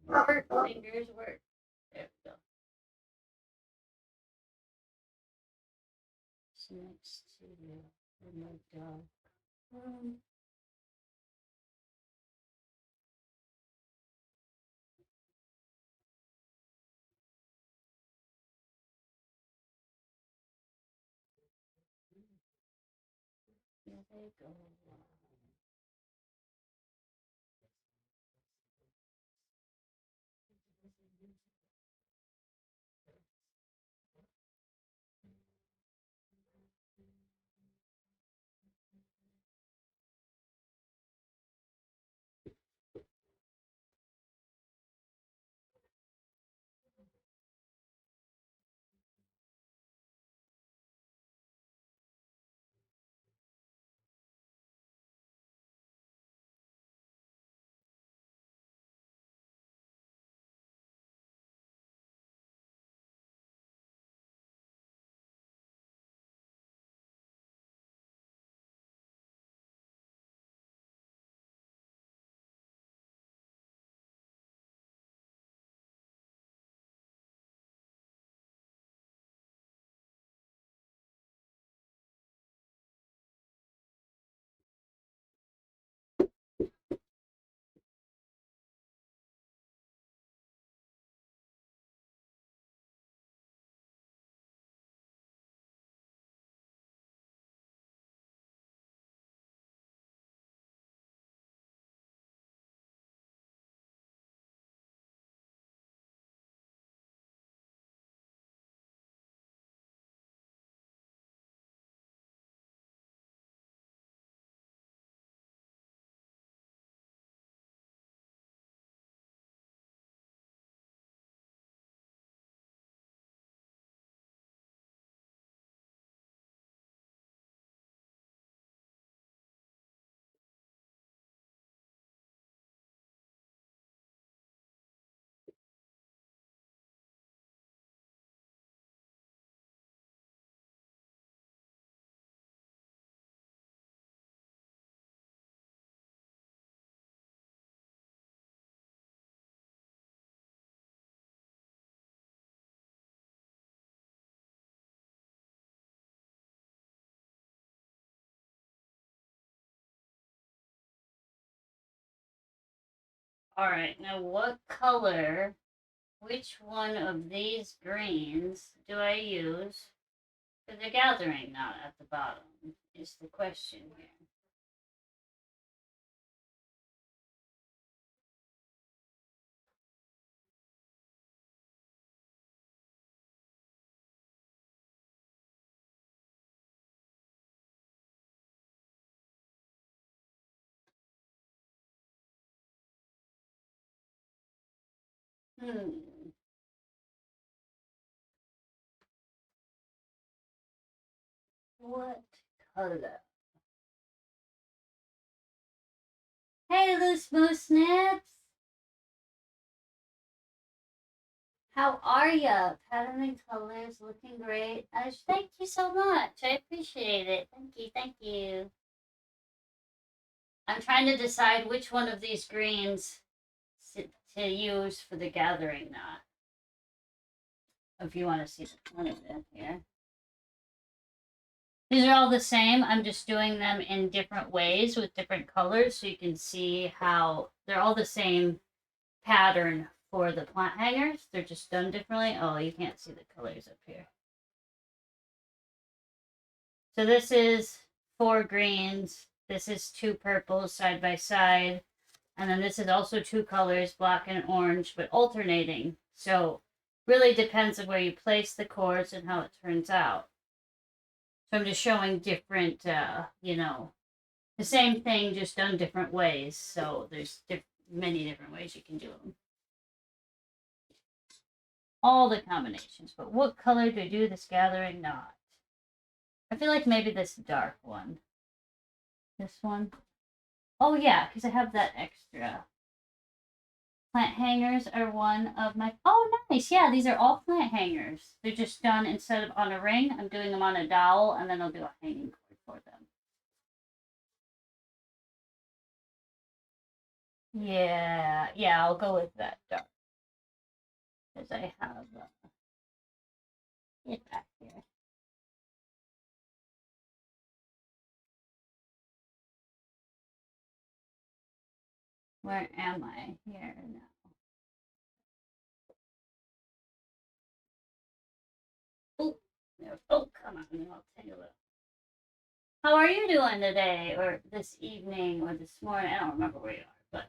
Work, fingers work. There we go. It's next to you. Oh my god. There they go. Alright, now what color, which one of these greens do I use for the gathering knot at the bottom is the question here. Hmm. What color? Hey, Loose Moose Snips! How are ya? Patterning colors, looking great. Thank you so much. I appreciate it. Thank you, thank you. I'm trying to decide which one of these greens to use for the gathering knot. If you want to see one of them here. These are all the same. I'm just doing them in different ways with different colors so you can see how they're all the same pattern for the plant hangers. They're just done differently. Oh, you can't see the colors up here. So this is 4 greens. This is 2 purples side by side. And then this is also 2 colors, black and orange, but alternating. So really depends on where you place the cords and how it turns out. So I'm just showing different, the same thing, just done different ways. So there's many different ways you can do them. All the combinations. But what color do I do this gathering knot? I feel like maybe this dark one. This one. Oh yeah, because I have that extra. Plant hangers are one of my. Oh, nice. Yeah, these are all plant hangers. They're just done instead of on a ring. I'm doing them on a dowel, and then I'll do a hanging cord for them. Yeah, I'll go with that dark because I have it back here. Where am I here now? Oh, oh, come on, I'll take a look. How are you doing today, or this evening, or this morning? I don't remember where you are, but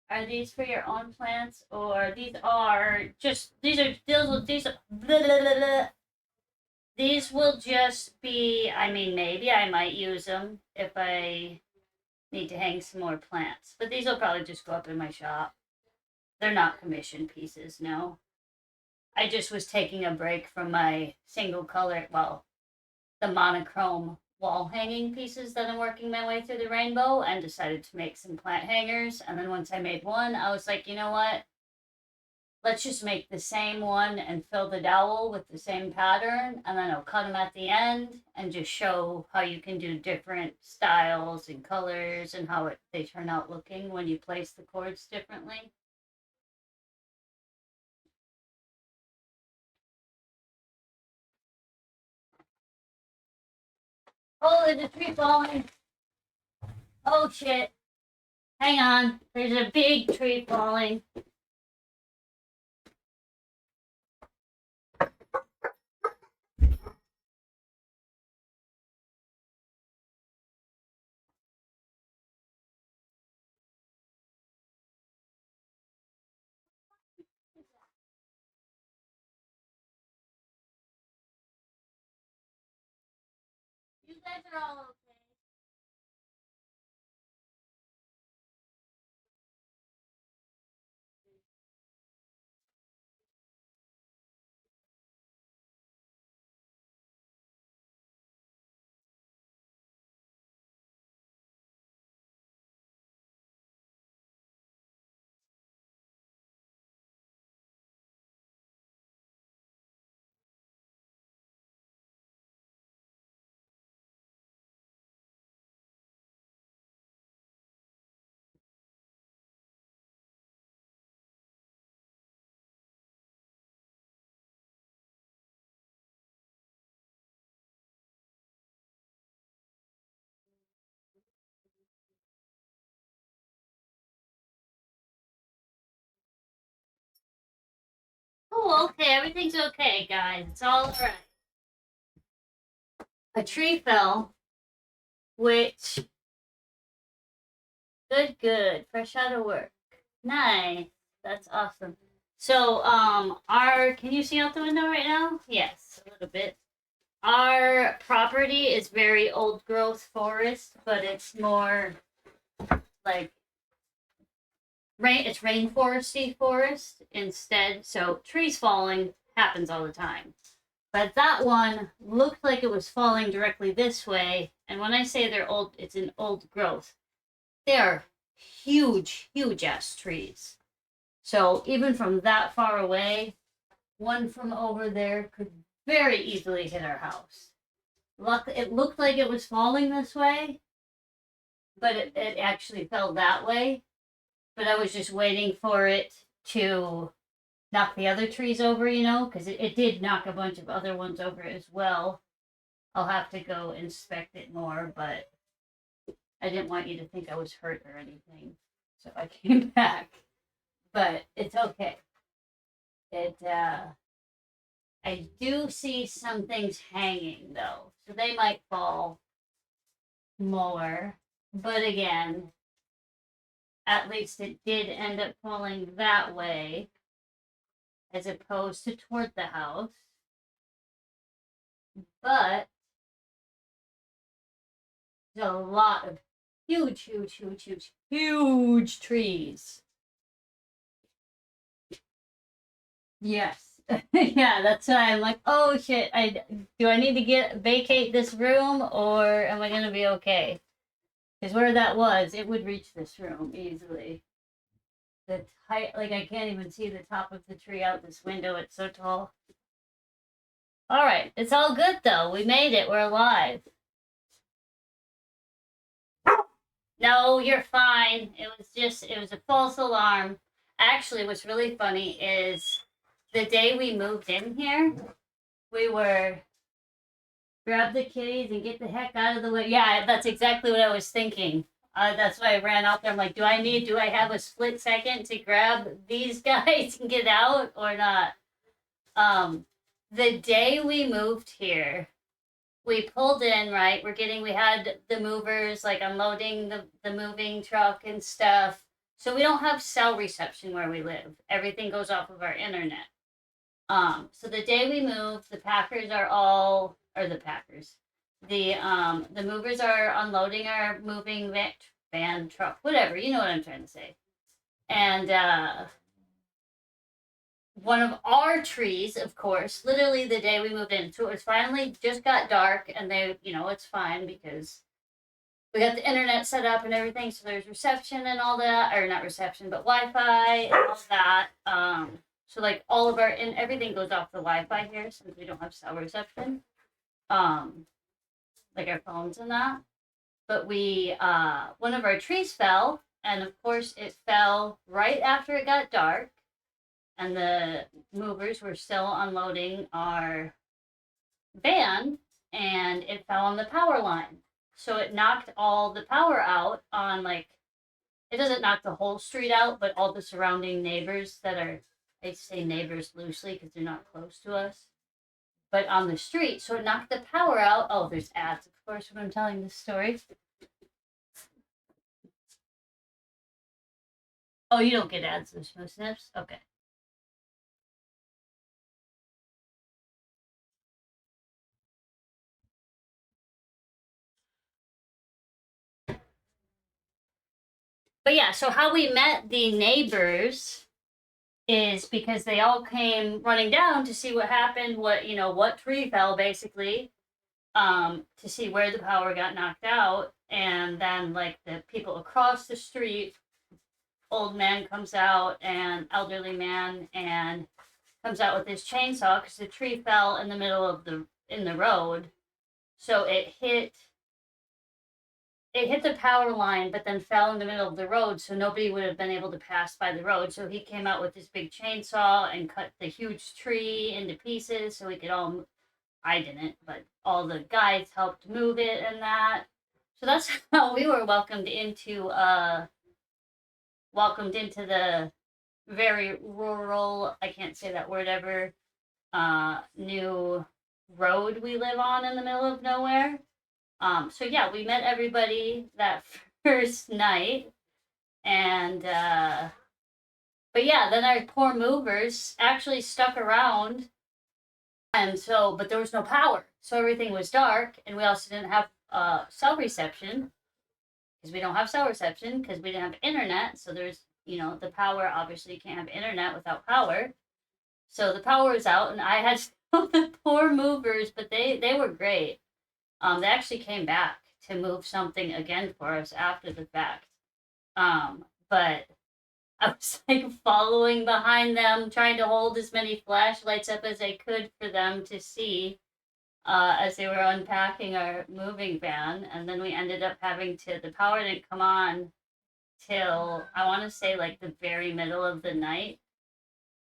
are these for your own plants, or these are just these are these are blah, blah, blah, blah. These will just be. I mean, maybe I might use them if I need to hang some more plants, but these will probably just go up in my shop. They're not commission pieces, no. I just was taking a break from my single color, well, the monochrome wall hanging pieces that I'm working my way through the rainbow and decided to make some plant hangers. And then once I made one, I was like, you know what? Let's just make the same one and fill the dowel with the same pattern. And then I'll cut them at the end and just show how you can do different styles and colors and how they turn out looking when you place the cords differently. Oh, there's a tree falling. Oh, shit. Hang on. There's a big tree falling. You guys are all okay. Oh, okay. Everything's okay, guys. It's all right. A tree fell, which good. Fresh out of work. Nice. That's awesome. So, our can you see out the window right now? Yes, a little bit. Our property is very old growth forest, but it's more like it's rainforesty forest instead. So trees falling happens all the time. But that one looked like it was falling directly this way. And when I say they're old, it's an old growth. They're huge ass trees. So even from that far away, one from over there could very easily hit our house. It looked like it was falling this way, but it actually fell that way. But I was just waiting for it to knock the other trees over, because it did knock a bunch of other ones over as well. I'll have to go inspect it more, but I didn't want you to think I was hurt or anything. So I came back. But it's okay. I do see some things hanging though. So they might fall more. But again, at least it did end up falling that way as opposed to toward the house. But there's a lot of huge trees. Yes. Yeah, that's why I'm like, oh shit, do I need to vacate this room or am I gonna be okay? Because where that was, it would reach this room easily. The height, like I can't even see the top of the tree out this window. It's so tall. All right, it's all good though. We made it. We're alive. No, you're fine. It was a false alarm. Actually, what's really funny is the day we moved in here, we were grab the kitties and get the heck out of the way. Yeah, that's exactly what I was thinking. That's why I ran out there. I'm like, do I have a split second to grab these guys and get out or not? The day we moved here, we pulled in, right? We had the movers like unloading the moving truck and stuff. So we don't have cell reception where we live. Everything goes off of our internet. So the day we moved, the Packers are all, or the Packers, the movers are unloading our moving van, truck, whatever, you know what I'm trying to say. And one of our trees, of course, literally the day we moved in, so it was finally just got dark, and it's fine because we got the internet set up and everything, so there's reception and all that, or not reception, but Wi-Fi and all that. So like all of and everything goes off the Wi-Fi here since we don't have cell reception. Like our phones and that. But one of our trees fell, and of course it fell right after it got dark, and the movers were still unloading our van, and it fell on the power line. So it knocked all the power out on it doesn't knock the whole street out, but all the surrounding neighbors I say neighbors loosely because they're not close to us, but on the street. So it knocked the power out. Oh, there's ads, of course, when I'm telling this story. Oh, you don't get ads with Schmoo Snips? Okay. But yeah, so how we met the neighbors is because they all came running down to see what happened, what tree fell basically, to see where the power got knocked out. And then like the people across the street, old man comes out, and elderly man, and comes out with his chainsaw because the tree fell in the middle of in the road. So it hit the power line, but then fell in the middle of the road, so nobody would have been able to pass by the road. So he came out with this big chainsaw and cut the huge tree into pieces so we could all, I didn't, but all the guys helped move it and that. So that's how we were welcomed into the very rural, I can't say that word ever, new road we live on in the middle of nowhere. So yeah, we met everybody that first night, and but yeah, then our poor movers actually stuck around, and so but there was no power, so everything was dark, and we also didn't have cell reception because we don't have cell reception because we didn't have internet. So there's the power. Obviously, you can't have internet without power. So the power was out, and I had the poor movers, but they were great. They actually came back to move something again for us after the fact. But I was like following behind them, trying to hold as many flashlights up as I could for them to see as they were unpacking our moving van. And then we ended up having to, the power didn't come on till I want to say like the very middle of the night.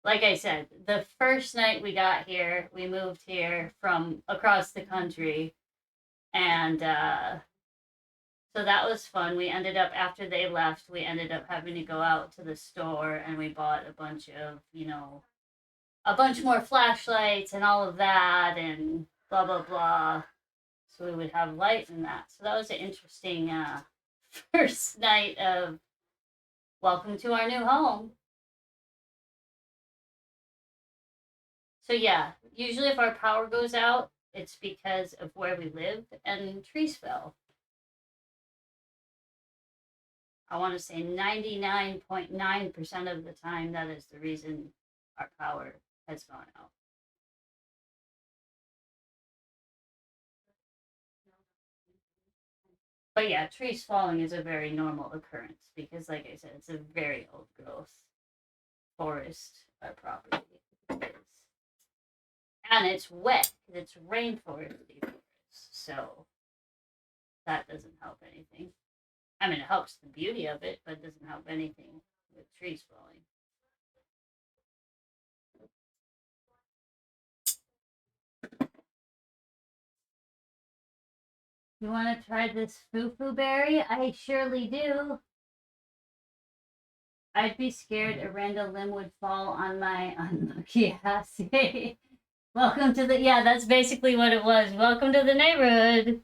Like I said, the first night we got here, we moved here from across the country. And so that was fun. We ended up, after they left, we ended up having to go out to the store and we bought a bunch of, a bunch more flashlights and all of that and blah, blah, blah. So we would have light and that. So that was an interesting first night of welcome to our new home. So yeah, usually if our power goes out, it's because of where we live and trees fell. I want to say 99.9% of the time that is the reason our power has gone out. But yeah, trees falling is a very normal occurrence because, like I said, it's a very old growth forest, our property is. And it's wet because it's rainforesty forest. So that doesn't help anything. I mean, it helps the beauty of it, but it doesn't help anything with trees falling. You want to try this foo berry? I surely do. I'd be scared a random limb would fall on my unlucky ass. Welcome to the, yeah, that's basically what it was. Welcome to the neighborhood.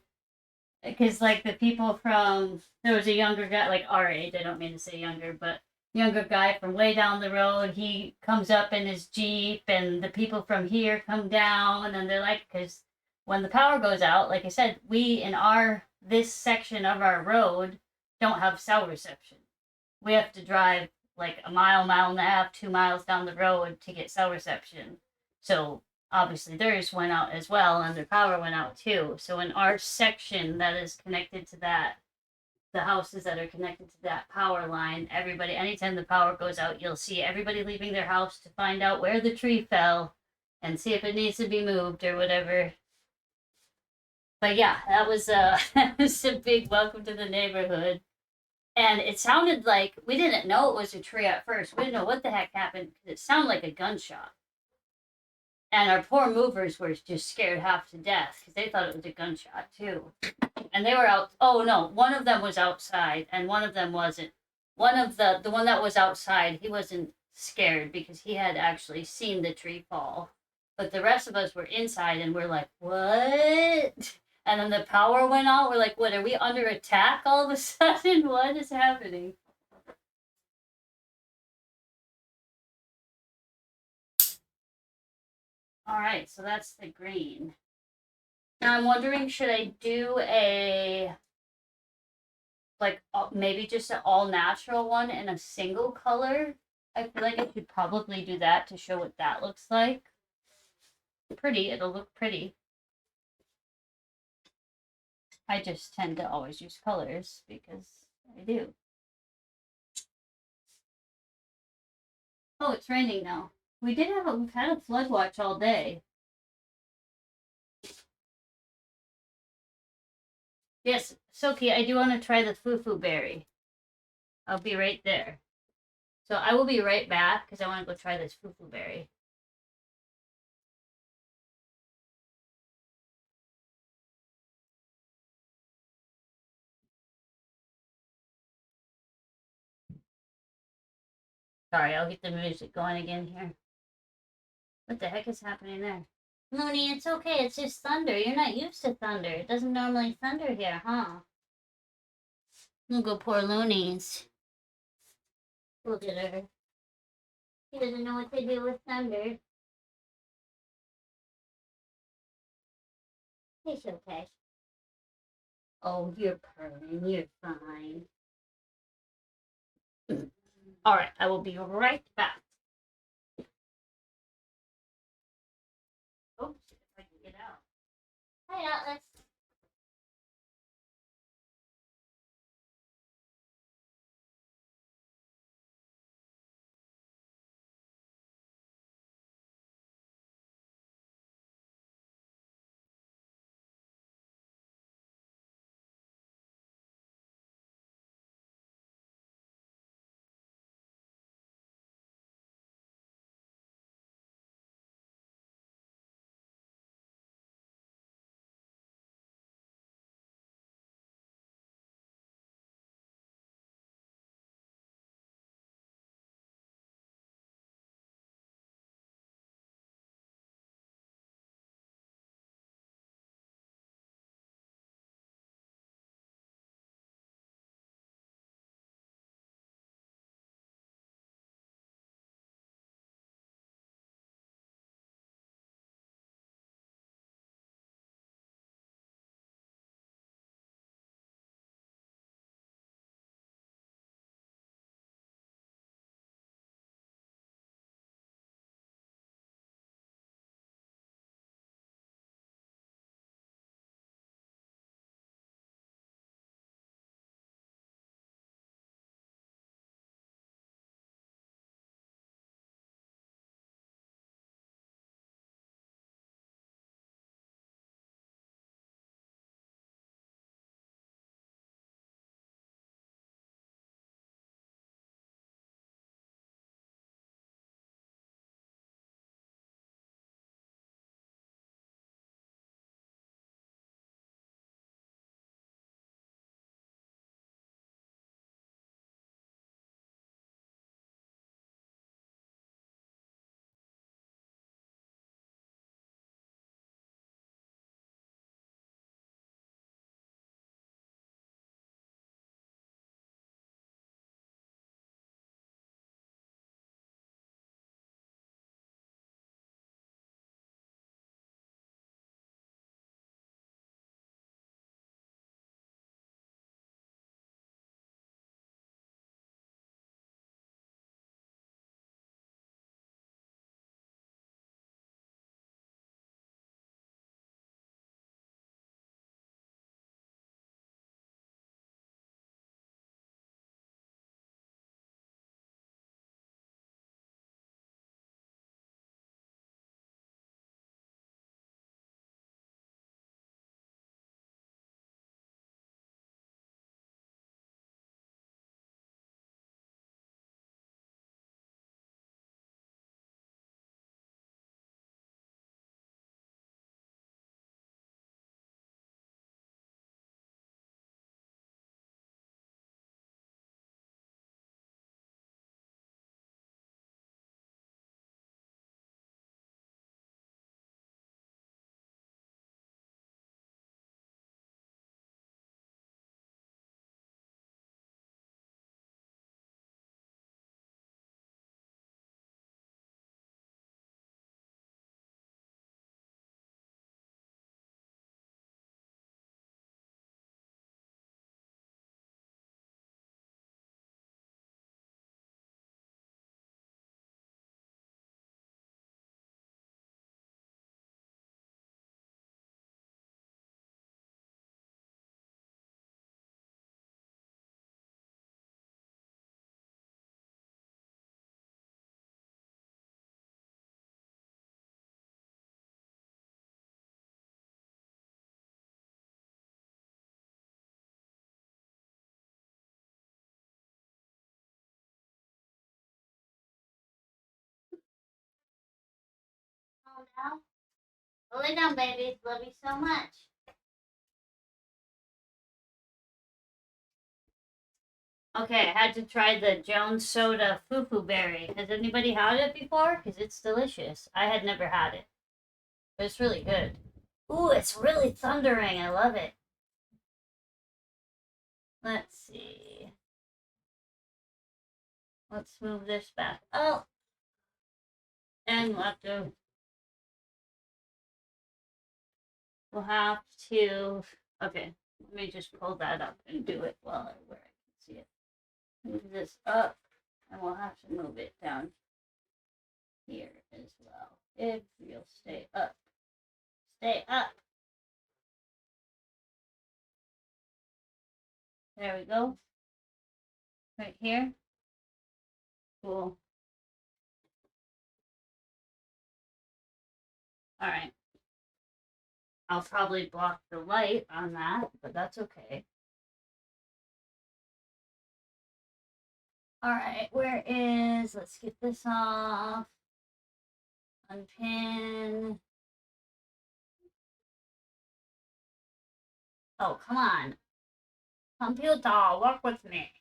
Because, like, the people from, there was a younger guy, like our age, I don't mean to say younger, but younger guy from way down the road. He comes up in his Jeep, and the people from here come down, and they're like, because when the power goes out, like I said, we in this section of our road don't have cell reception. We have to drive like a mile and a half, 2 miles down the road to get cell reception. So obviously theirs went out as well and their power went out too. So in our section that is connected to that, the houses that are connected to that power line, everybody, anytime the power goes out, you'll see everybody leaving their house to find out where the tree fell and see if it needs to be moved or whatever. But yeah, that was that was a big welcome to the neighborhood. And it sounded like we didn't know it was a tree at first. We didn't know what the heck happened because it sounded like a gunshot. And our poor movers were just scared half to death because they thought it was a gunshot too. And they were out. Oh no, one of them was outside and one of them wasn't. One of the one that was outside, he wasn't scared because he had actually seen the tree fall. But the rest of us were inside and we're like, what? And then the power went out. We're like, what, are we under attack all of a sudden? What is happening? All right, so that's the green. Now I'm wondering, should I do like maybe just an all natural one in a single color? I feel like I should probably do that to show what that looks like. Pretty, it'll look pretty. I just tend to always use colors because I do. Oh, it's raining now. We've had a flood watch all day. Yes, Soki, I do want to try the foo berry. I'll be right there. So I will be right back because I want to go try this foo berry. Sorry, I'll get the music going again here. What the heck is happening there? Looney, it's okay. It's just thunder. You're not used to thunder. It doesn't normally thunder here, huh? Look at poor Looney's. Look at her. She doesn't know what to do with thunder. It's okay. Oh, you're purring. You're fine. All right, I will be right back. Oops, if I can get out. Hi, Atlas. Oh, no. Well, lay down, babies. Love you so much. Okay, I had to try the Jones Soda Fufu Berry. Has anybody had it before? Because it's delicious. I had never had it, but it's really good. Ooh, it's really thundering. I love it. Let's see. Let's move this back up. And we'll have to, okay, let me just pull that up and do it where I can see it. Move this up, and we'll have to move it down here as well. If you'll stay up. Stay up. There we go. Right here. Cool. All right. I'll probably block the light on that, but that's okay. All right, let's get this off. Unpin. Oh, come on. Computer, work with me.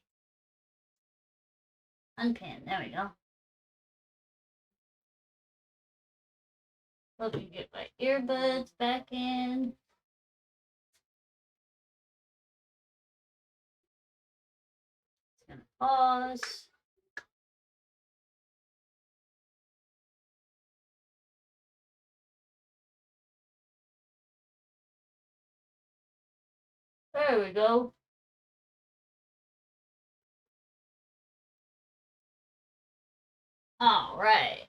Unpin, there we go. Let me get my earbuds back in. It's gonna pause. There we go. All right.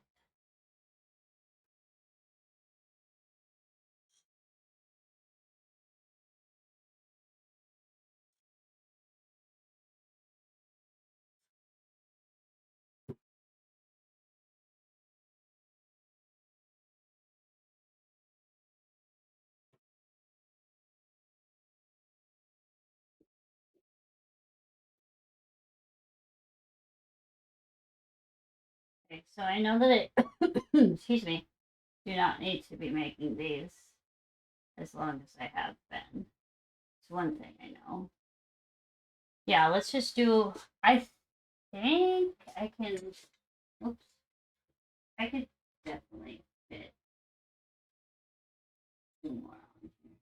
Okay, so I know that it, excuse me, do not need to be making these as long as I have been. It's one thing I know. Yeah, let's just do, I think I can, oops, I could definitely fit two more on here.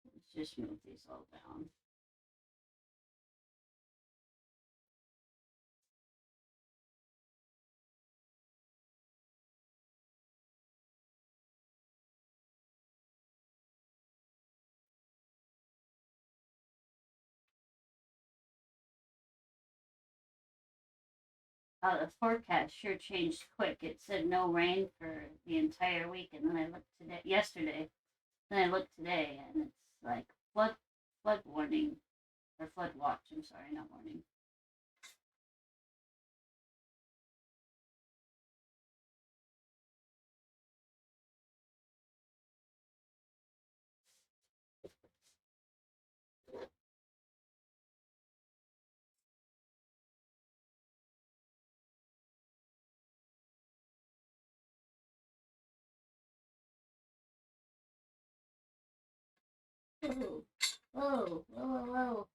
Let's just move these all down. The forecast sure changed quick. It said no rain for the entire week, and then I looked yesterday, then I looked today, and it's like flood warning or flood watch. I'm sorry, not warning. Whoa, whoa, whoa, whoa.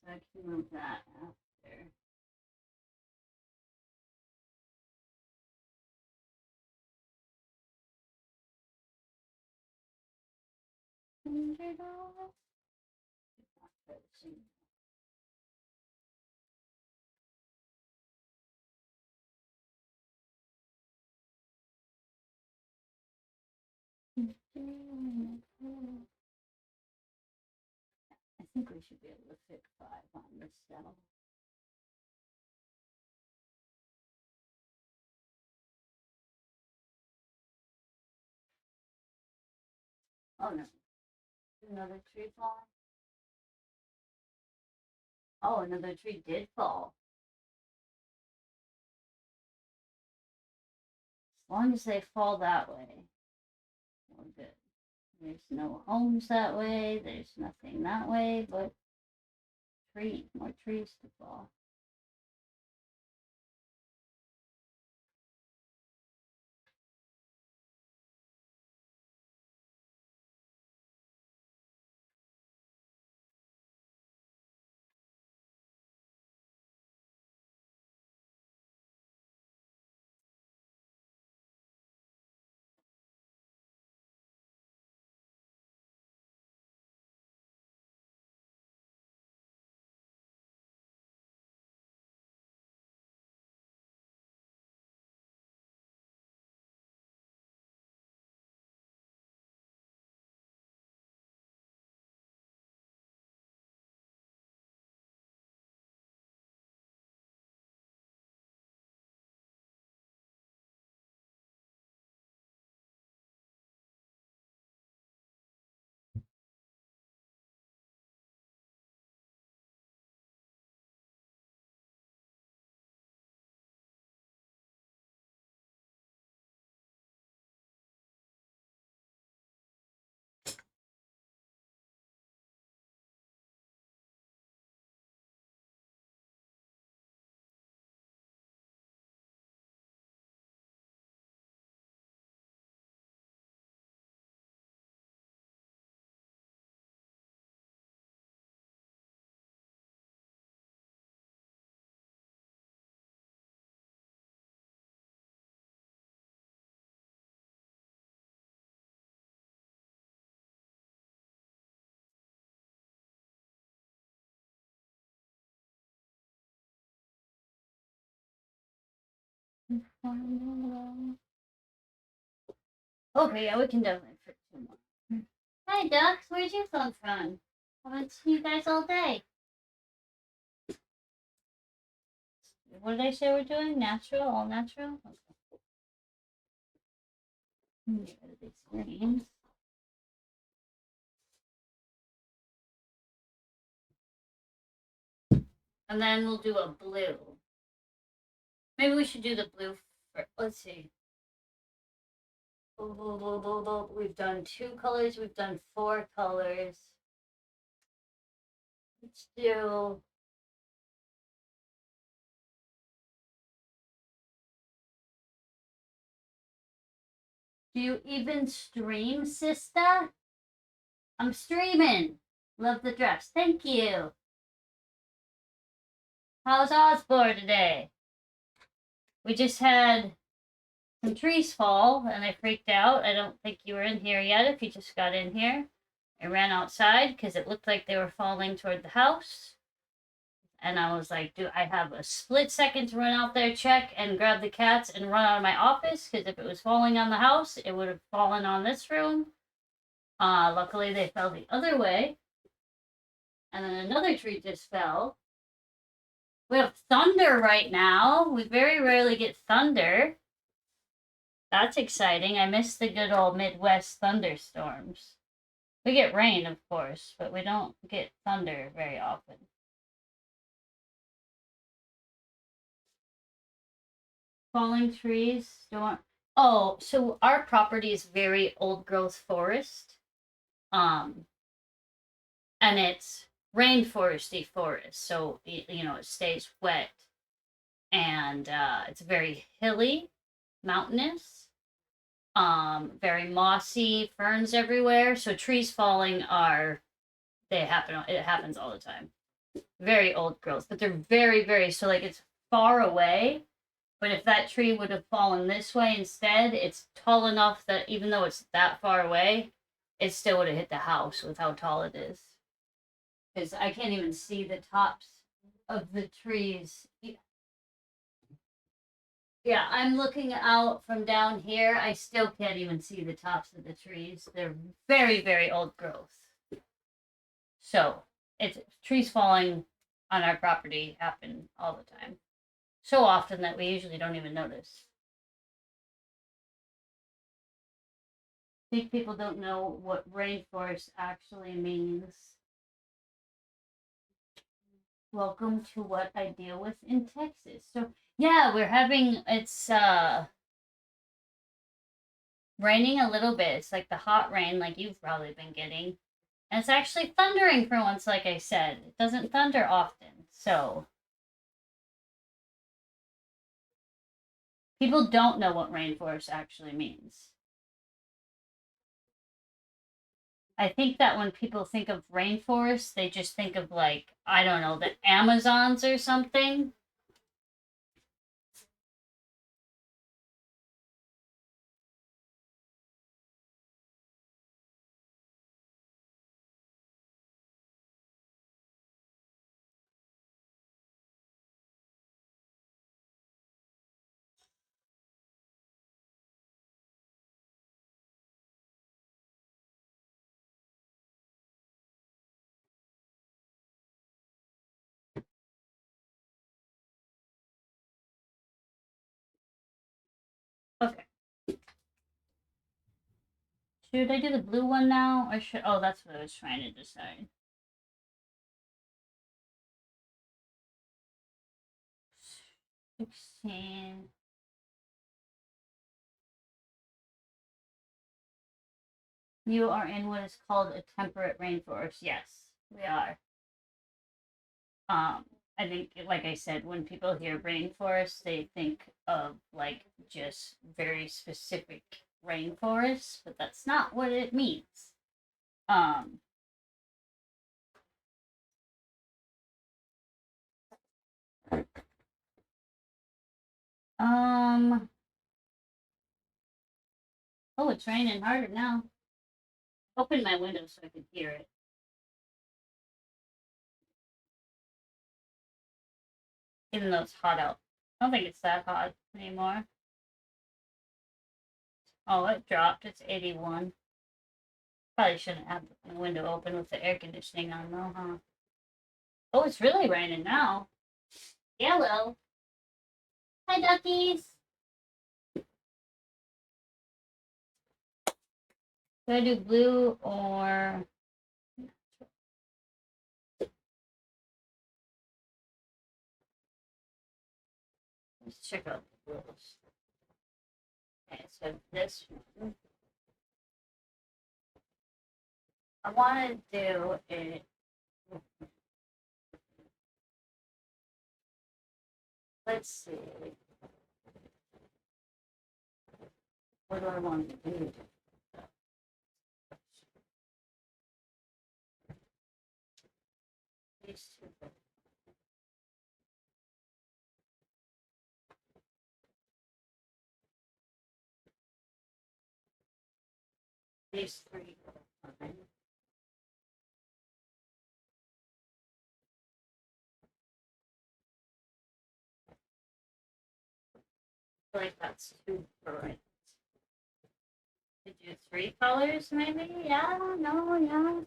So I can move that after. $100. I think we should be able to fit 5 on this cell. Oh no. Another tree fall? Oh, another tree did fall. As long as they fall that way, we're good. There's no homes that way. There's nothing that way, but more trees to fall. Okay, yeah, we can definitely fit 2 more. Hi, ducks. Where'd you come from? Haven't seen you guys all day. What did I say we're doing? Natural? All natural? Okay. Get rid of these greens. And then we'll do a blue. Maybe we should do the blue first. Let's see. We've done 2 colors. We've done 4 colors. Let's do. Do you even stream, sister? I'm streaming. Love the dress. Thank you. How's Osborne today? We just had some trees fall and I freaked out. I don't think you were in here yet if you just got in here. I ran outside because it looked like they were falling toward the house. And I was like, do I have a split second to run out there, check, and grab the cats and run out of my office? Because if it was falling on the house, it would have fallen on this room. Luckily, they fell the other way. And then another tree just fell. We have thunder right now. We very rarely get thunder. That's exciting. I miss the good old Midwest thunderstorms. We get rain, of course, but we don't get thunder very often. Falling trees, storm. Oh, so our property is very old growth forest. And it's rainforesty forest, so it stays wet, and it's very hilly, mountainous, very mossy, ferns everywhere. So trees falling it happens all the time. Very old growth, but they're very, very, so like it's far away. But if that tree would have fallen this way instead, it's tall enough that even though it's that far away, it still would have hit the house with how tall it is. Because I can't even see the tops of the trees. Yeah, I'm looking out from down here. I still can't even see the tops of the trees. They're very, very old growth. So it's trees falling on our property happen all the time. So often that we usually don't even notice. I think people don't know what rainforest actually means. Welcome to what I deal with in Texas. So yeah, it's raining a little bit. It's like the hot rain like you've probably been getting. And it's actually thundering for once, like I said. It doesn't thunder often. So people don't know what rainforest actually means. I think that when people think of rainforest, they just think of like, I don't know, the Amazons or something. Okay. Should I do the blue one now? Or should that's what I was trying to decide. $16. You are in what is called a temperate rainforest. Yes, we are. I think, like I said, when people hear rainforest, they think of like just very specific rainforests, but that's not what it means. Um, um, oh, it's raining harder now. Open my window so I can hear it. Even though it's hot out. I don't think it's that hot anymore. Oh, it dropped. It's 81. Probably shouldn't have the window open with the air conditioning on though, huh? Oh, it's really raining now. Yellow. Hi, duckies. Do I do blue or... Let's check out the blues. Okay, so this one. I want to do it. Let's see. What do I want to do? These two. These three. Okay. I feel like that's too bright. Could do three colors, maybe? Yeah, no, yeah.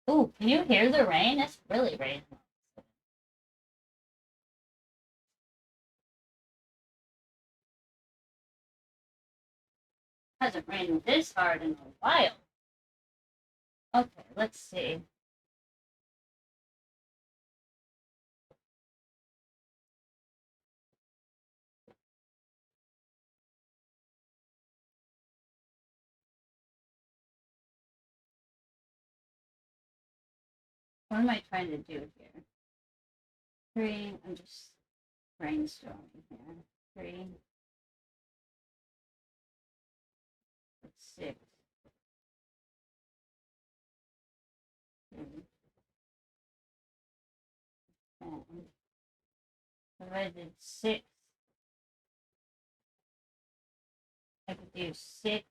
Ooh, can you hear the rain? It's really raining. It hasn't rained this hard in a while. Okay, let's see. What am I trying to do here? Three, I'm just brainstorming here. Three, six, three, 10. If I did six, I could do six,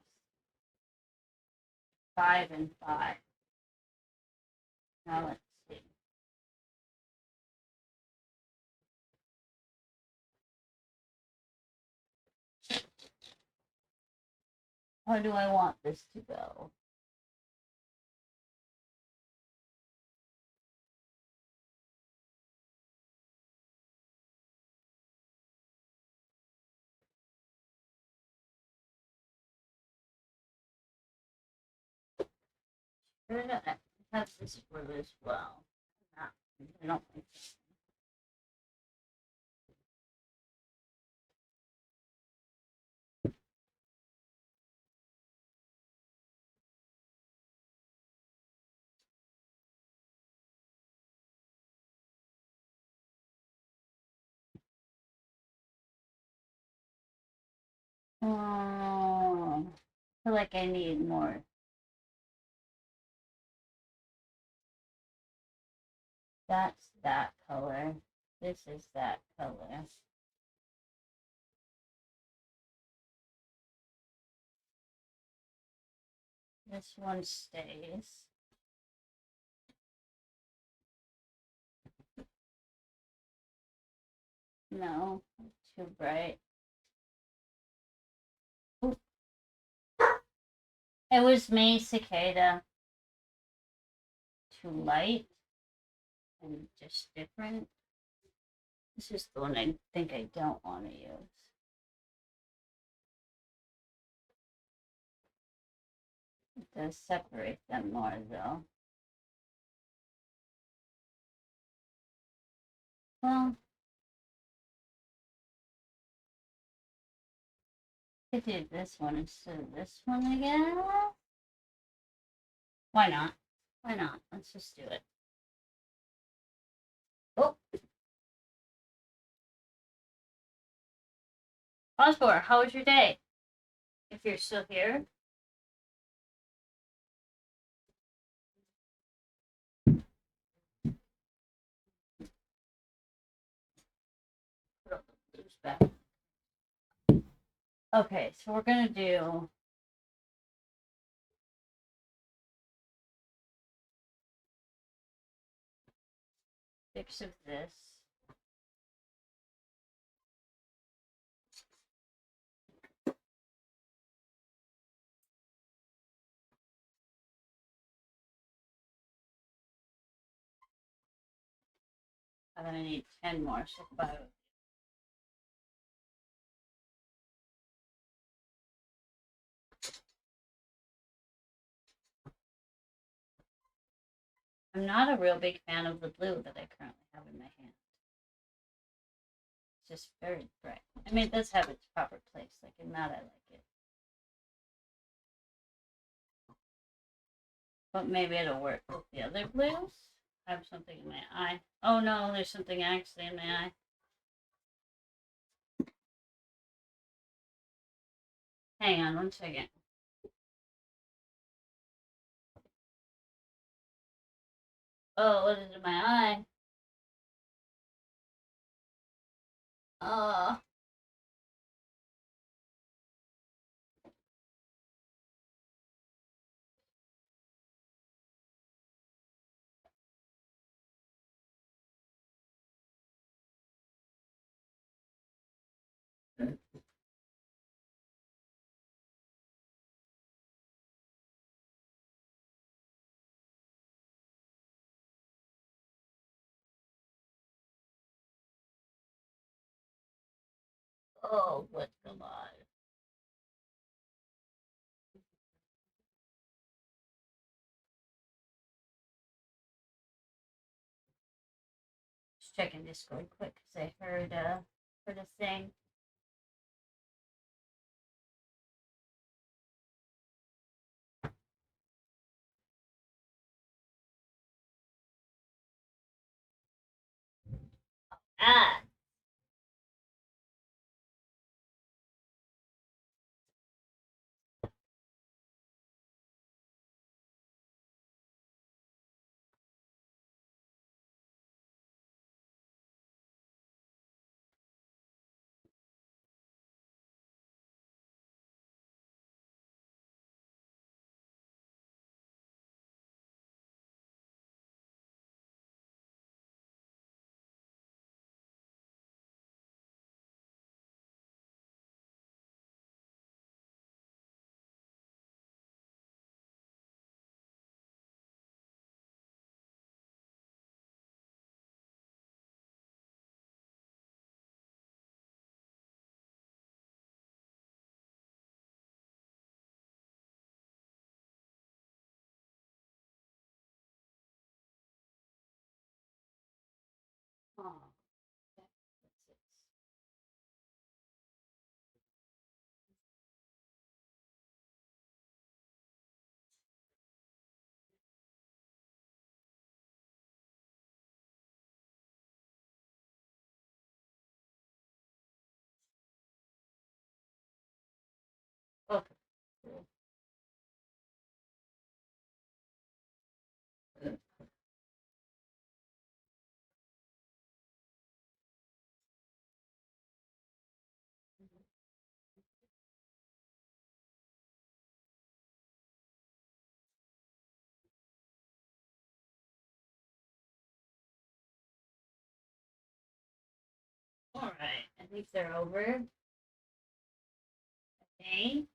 5, and 5. Now let's see. How do I want this to go? I have this blue as well. I don't think so. Oh, I feel like I need more. That's that color. This is that color. This one stays. No, too bright. Ooh. It was me, cicada. Too light and just different. This is the one I think I don't want to use. It does separate them more though. Well, I could do this one instead of this one again. Why not? Why not? Let's just do it. Oh, Osborne, how was your day? If you're still here. Okay, so we're gonna do 6 of this. I'm gonna need 10 more, so 5. I'm not a real big fan of the blue that I currently have in my hand. It's just very bright. I mean, it does have its proper place. Like in that, I like it. But maybe it'll work with the other blues. I have something in my eye. Oh no, there's something actually in my eye. Hang on 1 second. Oh, what is in my eye? Oh. Oh, good God. Just checking Discord quick because I heard a thing. Ah. Oh. Okay. All right. I think they're over. I think.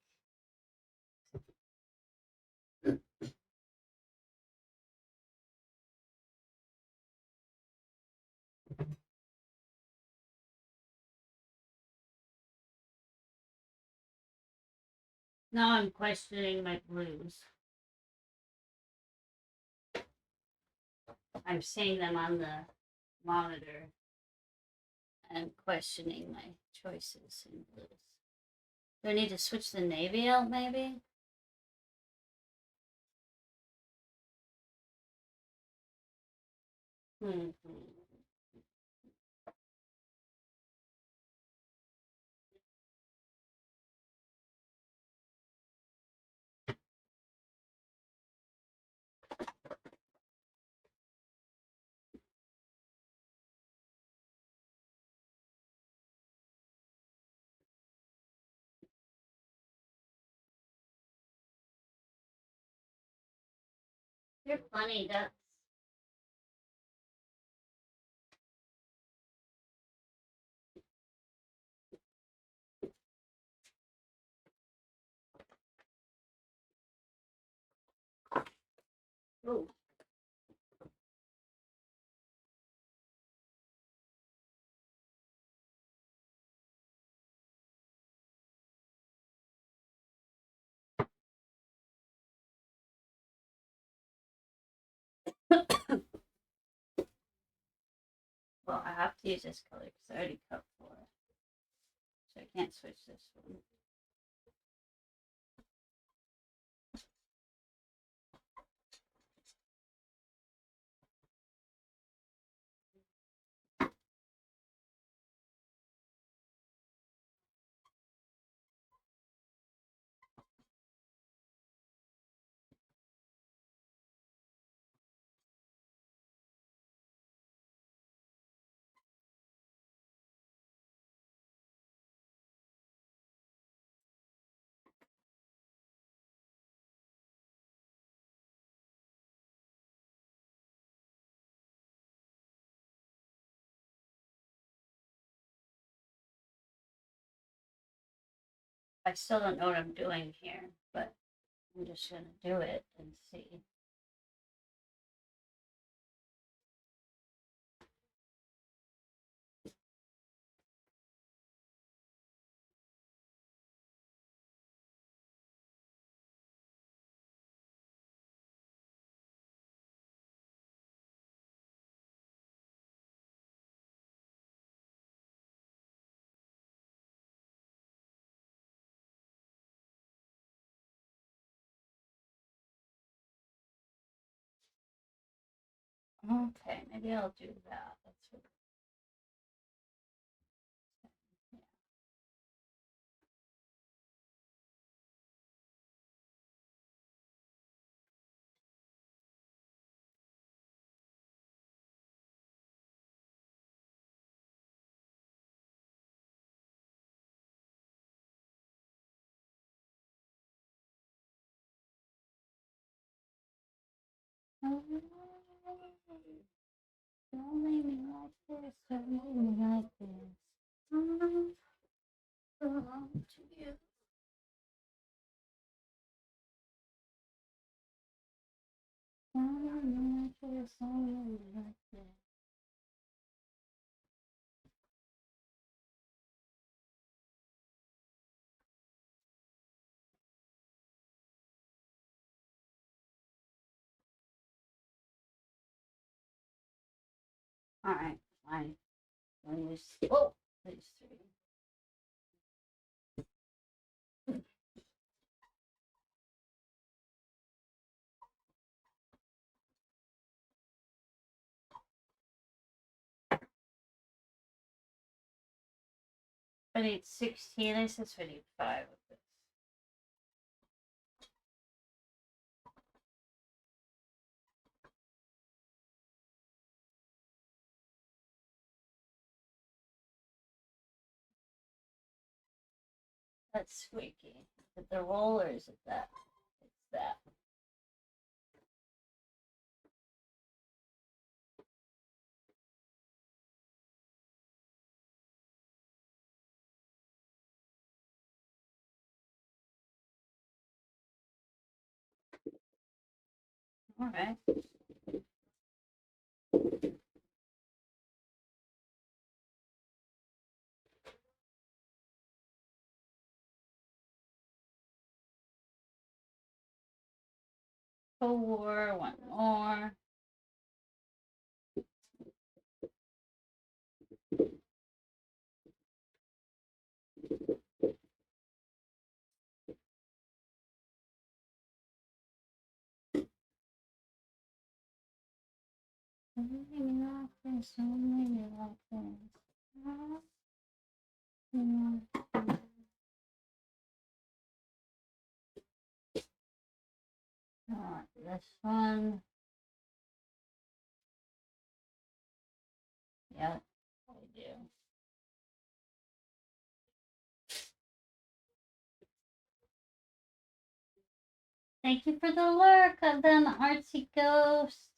Now I'm questioning my blues. I'm seeing them on the monitor and questioning my choices in blues. Do I need to switch the navy out, maybe? Hmm. You're funny, ducks. Oh. Well, I have to use this color because I already cut for it. So I can't switch this one. I still don't know what I'm doing here, but I'm just going to do it and see. Okay, maybe I'll do that. That's what. Yeah. Don't leave me like this. Don't leave me like this. I belong to you. Don't leave me like this. Don't leave me like this. All right, fine. Oh, these three. I need 16. I said I need 5 of this. That's squeaky. Is it the roll or is it that? It's that. All right. Four, one more. Maybe like this, maybe like this. This one. Yeah, I do. Thank you for the lurk of them, artsy ghost.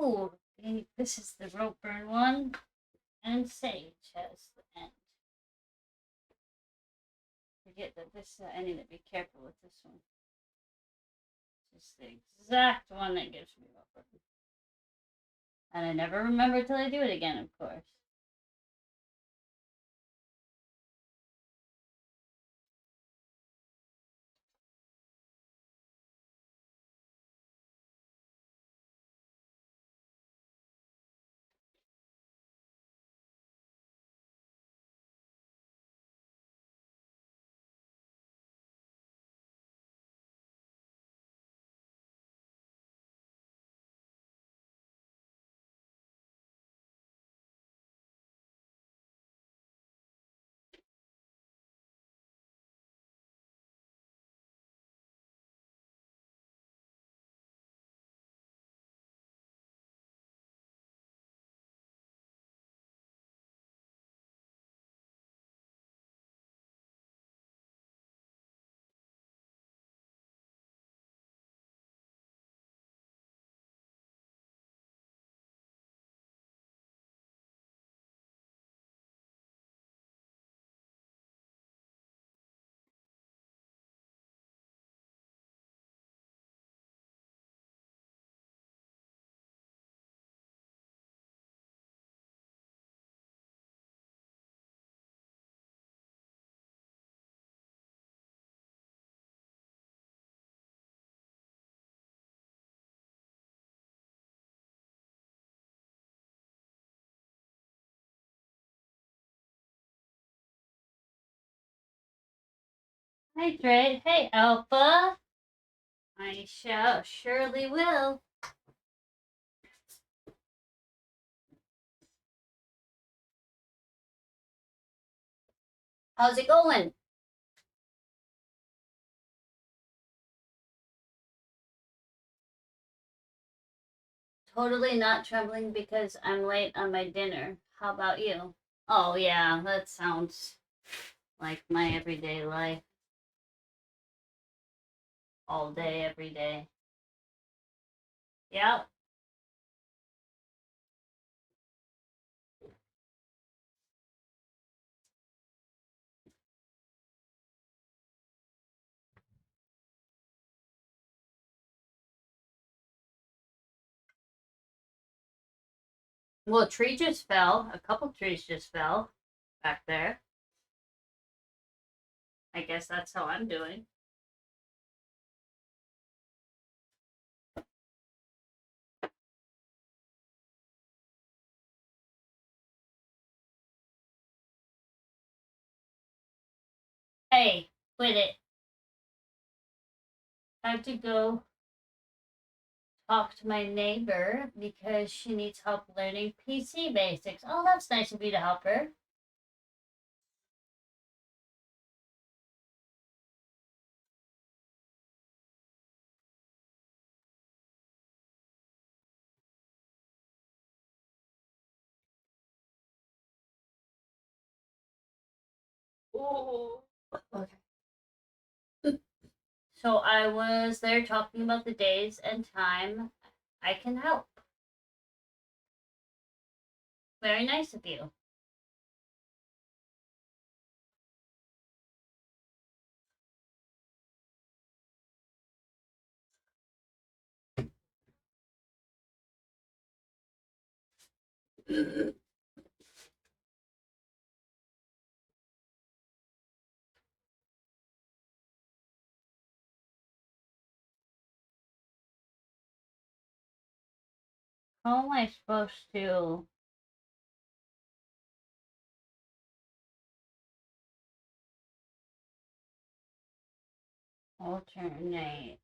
Ooh, this is the rope burn one, and Sage has the end. Forget that this. I need to be careful with this one. It's the exact one that gives me rope burn, and I never remember till I do it again, of course. Hi, Dre. Hey, Alpha. I shall surely will. How's it going? Totally not trembling because I'm late on my dinner. How about you? Oh, yeah, that sounds like my everyday life. All day, every day. Yep. Well, a tree just fell. A couple trees just fell back there. I guess that's how I'm doing. Hey, quit it. I have to go talk to my neighbor because she needs help learning PC basics. Oh, that's nice of you to help her. Ooh. Okay. So I was there talking about the days and time I can help. Very nice of you. How am I supposed to alternate?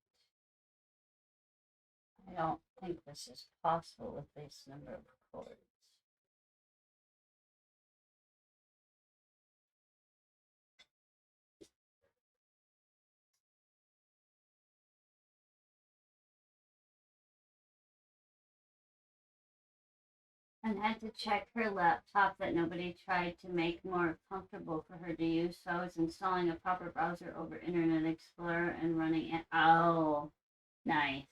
I don't think this is possible with this number of chords. And had to check her laptop that nobody tried to make more comfortable for her to use. So I was installing a proper browser over Internet Explorer and running it. Oh, nice.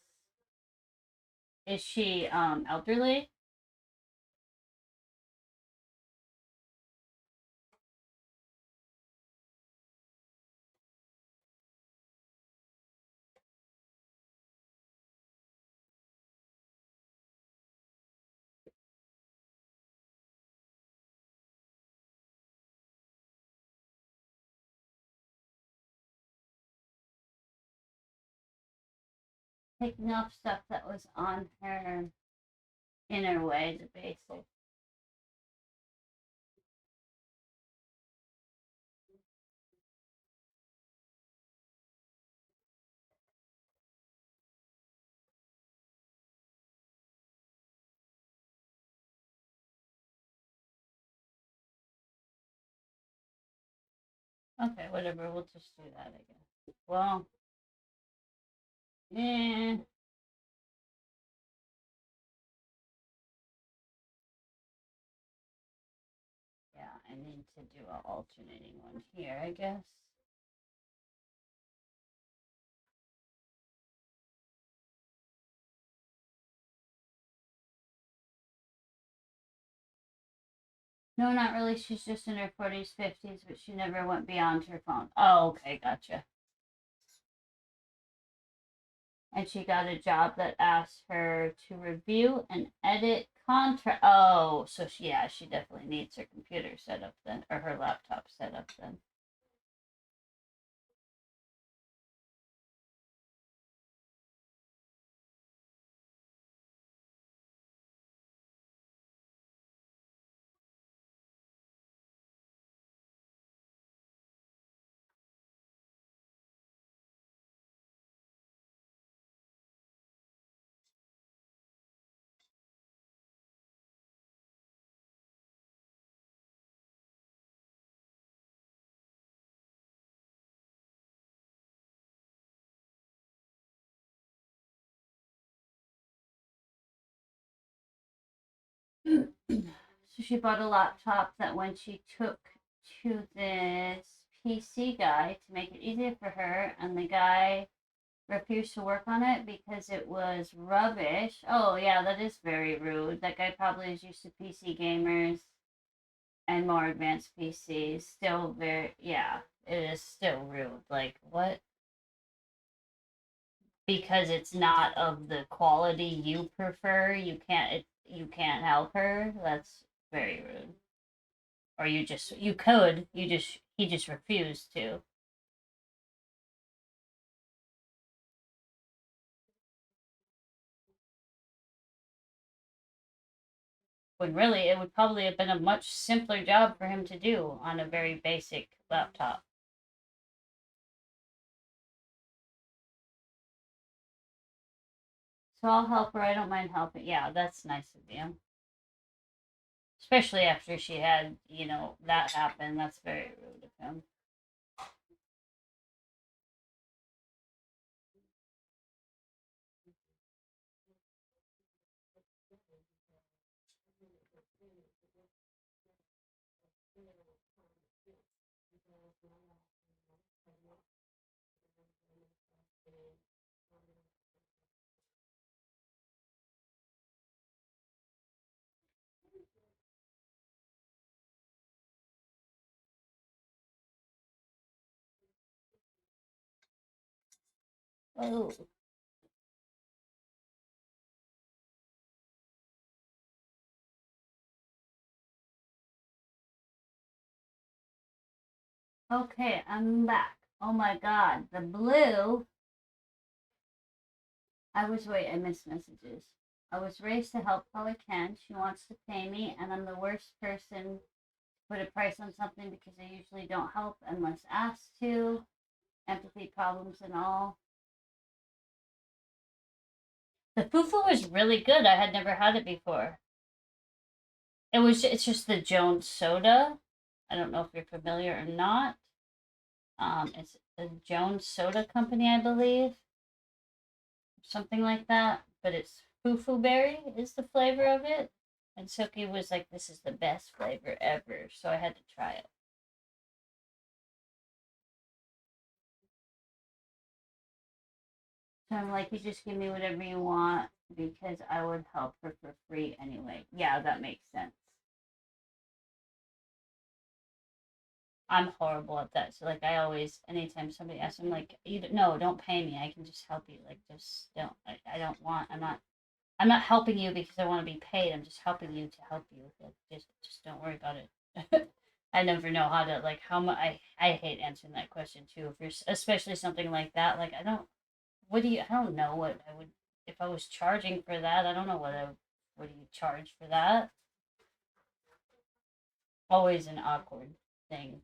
Is she elderly? Picking up stuff that was on her inner way, the basic. Okay, whatever. We'll just do that, I guess. Well, eh. Yeah, I need to do an alternating one here, I guess. No, not really. She's just in her 40s, 50s, but she never went beyond her phone. Oh, okay, gotcha. And she got a job that asked her to review and edit contract. Oh, so she, yeah, she definitely needs her computer set up then, or her laptop set up then. So she bought a laptop that when she took to this PC guy to make it easier for her, and the guy refused to work on it because it was rubbish. Oh, yeah, that is very rude. That guy probably is used to PC gamers and more advanced PCs. Still very, yeah, it is still rude. Like, what? Because it's not of the quality you prefer, you can't help her. That's very rude. Or you could, he just refused to. When really it would probably have been a much simpler job for him to do on a very basic laptop. So I'll help her. I don't mind helping. Yeah, that's nice of you. Especially after she had, that happen. That's very rude of him. Oh, okay, I'm back. Oh my god, the blue. I missed messages. I was raised to help how I can. She wants to pay me, and I'm the worst person to put a price on something because I usually don't help unless asked to. Empathy problems and all. The fufu was really good. I had never had it before. It's just the Jones soda. I don't know if you're familiar or not. It's the Jones Soda Company, I believe, something like that. But it's fufu berry is the flavor of it, and Suki was like, "This is the best flavor ever," so I had to try it. So I'm like, you just give me whatever you want because I would help her for free anyway. Yeah, that makes sense. I'm horrible at that. So like I always, anytime somebody asks, I'm like, you no, don't pay me. I can just help you. Like just don't. I don't want. I'm not helping you because I want to be paid. I'm just helping you to help you. Like, just don't worry about it. I never know how to like how much. I hate answering that question too. If you're especially something like that, like I don't. What do you? I don't know what I would if I was charging for that. I don't know what do you charge for that. Always an awkward thing.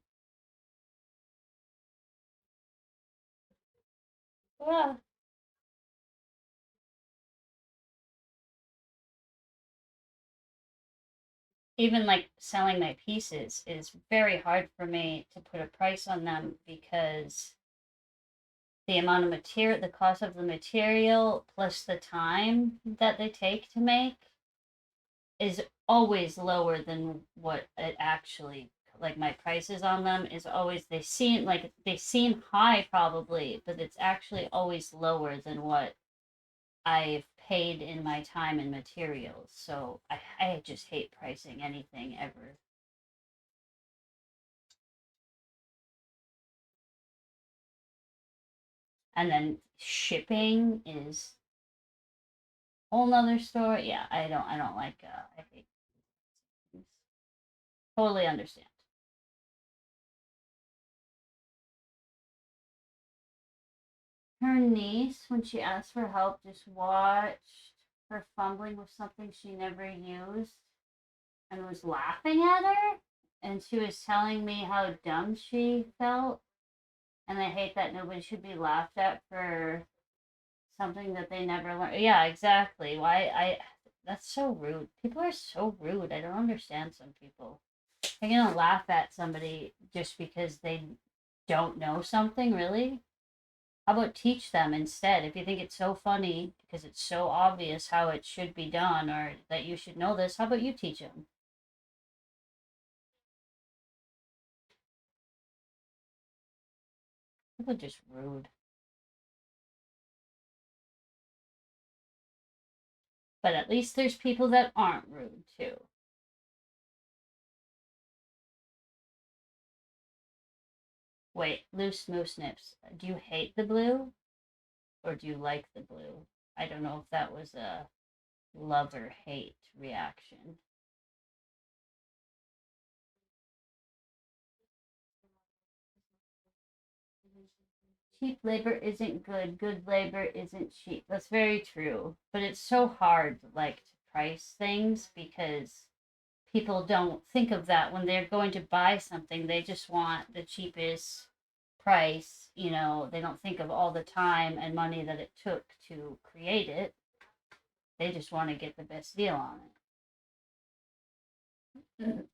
Yeah. Even like selling my pieces is very hard for me to put a price on them because the amount of material, the cost of the material plus the time that they take to make is always lower than what it actually like my prices on them is always they seem high probably, but it's actually always lower than what I've paid in my time and materials. So I just hate pricing anything ever. And then shipping is a whole nother story. Yeah, I don't like I hate things. Totally understand. Her niece, when she asked for help, just watched her fumbling with something she never used and was laughing at her. And she was telling me how dumb she felt. And I hate that nobody should be laughed at for something that they never learned. Yeah, exactly. That's so rude. People are so rude. I don't understand some people. You're gonna laugh at somebody just because they don't know something, really? How about teach them instead? If you think it's so funny because it's so obvious how it should be done or that you should know this, how about you teach them? People are just rude. But at least there's people that aren't rude too. Wait, loose moose nips. Do you hate the blue or do you like the blue? I don't know if that was a love or hate reaction. Cheap labor isn't good. Good labor isn't cheap. That's very true. But it's so hard, like, to price things because people don't think of that when they're going to buy something. They just want the cheapest price. They don't think of all the time and money that it took to create it. They just want to get the best deal on it.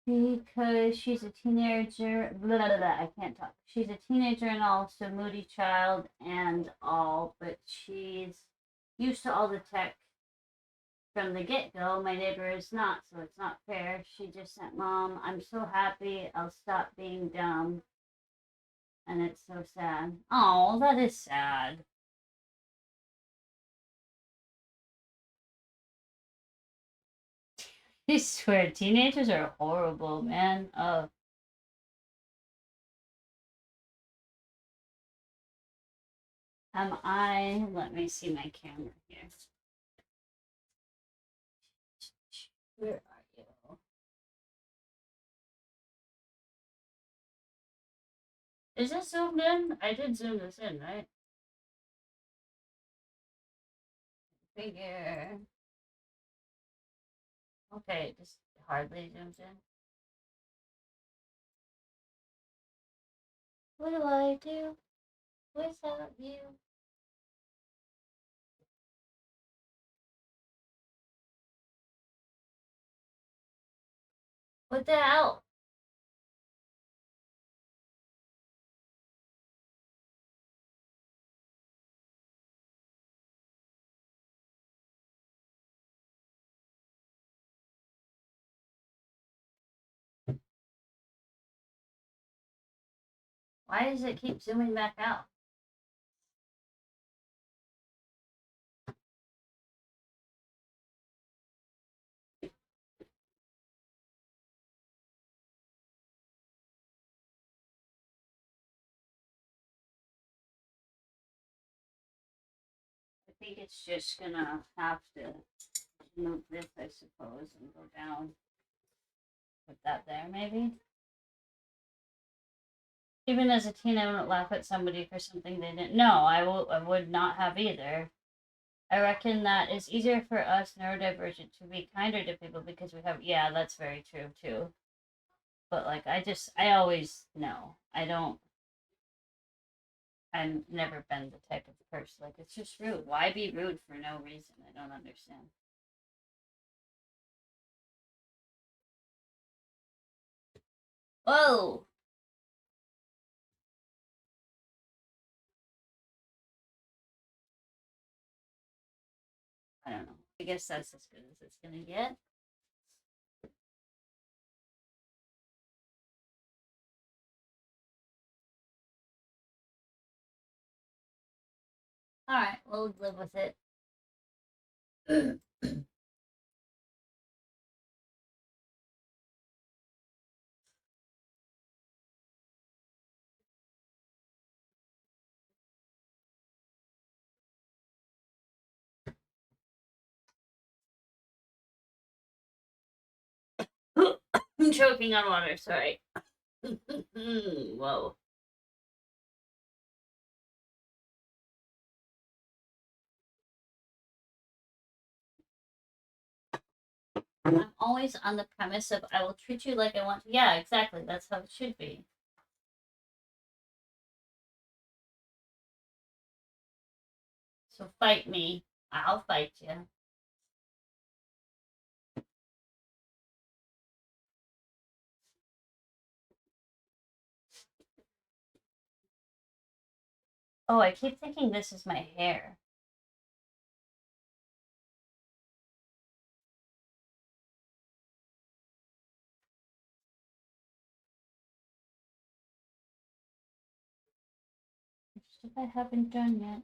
Because she's a teenager. Blah, blah, blah, I can't talk. She's a teenager and also moody child and all, but she's used to all the tech from the get go. My neighbor is not, so it's not fair. She just sent Mom, I'm so happy. I'll stop being dumb. And it's so sad. Oh, that is sad. I swear, teenagers are horrible, man. Let me see my camera here. Where are you? Is this zoomed in? I did zoom this in, right? Figure. Okay, it just hardly zooms in. What do I do without you? What the hell? Why does it keep zooming back out? I think it's just gonna have to move this, I suppose, and go down. Put that there, maybe. Even as a teen, I wouldn't laugh at somebody for something they didn't know. I would not have either. I reckon that it's easier for us neurodivergent to be kinder to people because we have, yeah, that's very true too. But like, I always know. I've never been the type of person. Like, it's just rude. Why be rude for no reason? I don't understand. Whoa! I don't know. I guess that's as good as it's gonna get. Alright, we'll live with it. I'm choking on water, sorry. Whoa. I'm always on the premise of I will treat you like I want to. Yeah, exactly. That's how it should be. So fight me. I'll fight you. Oh, I keep thinking this is my hair. If I haven't done yet.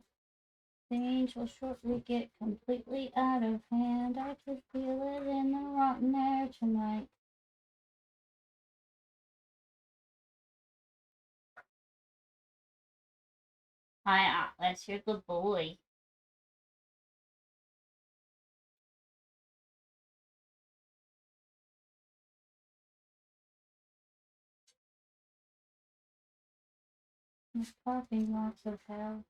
Things will shortly get completely out of hand. I could feel it in the rotten air tonight. Hi, Atlas. You're the boy. The parking lots of hell.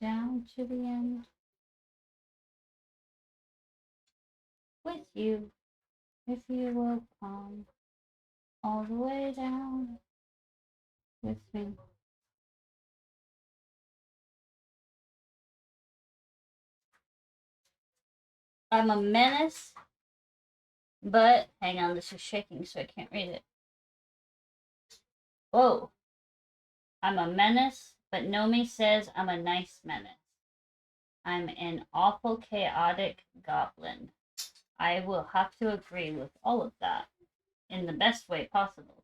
Down to the end. With you, if you will come. All the way down with me. I'm a menace, but hang on, this is shaking, so I can't read it. Whoa. I'm a menace, but Nomi says I'm a nice menace. I'm an awful chaotic goblin. I will have to agree with all of that in the best way possible.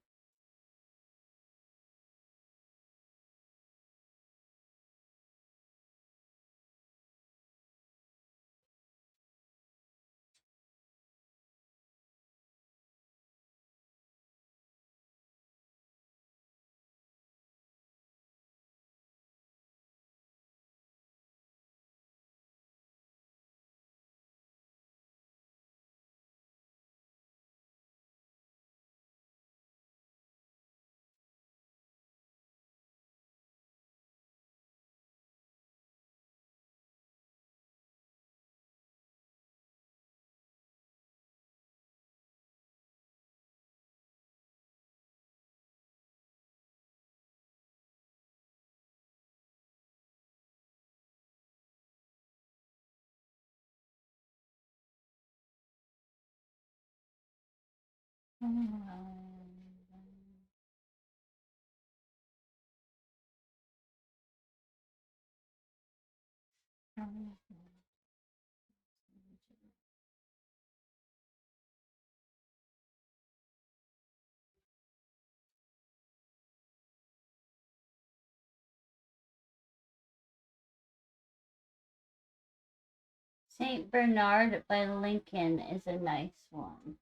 Saint Bernard by Lincoln is a nice one.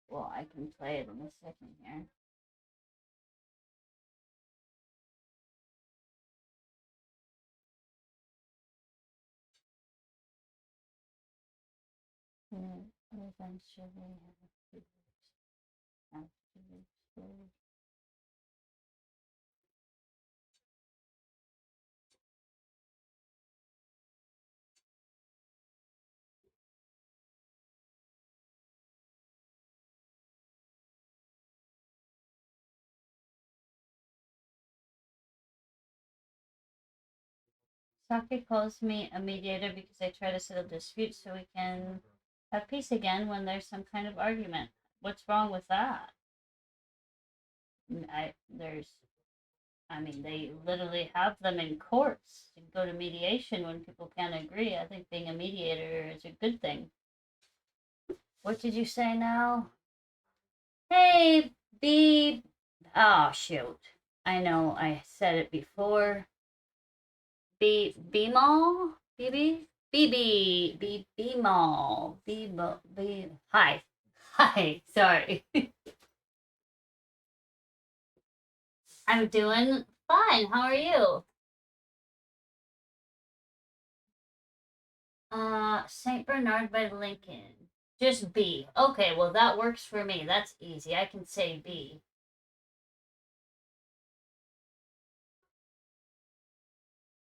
Well, I can play it in a second here. Eventually have to Saki calls me a mediator because I try to settle disputes so we can have peace again when there's some kind of argument. What's wrong with that? They literally have them in courts to go to mediation when people can't agree. I think being a mediator is a good thing. What did you say now? Hey, B. Oh, shoot. I know I said it before. B-Mall? BB? BB. B-Mall. B. Hi. Hi. Sorry. I'm doing fine. How are you? St. Bernard by Lincoln. Just B. Okay, well, that works for me. That's easy. I can say B.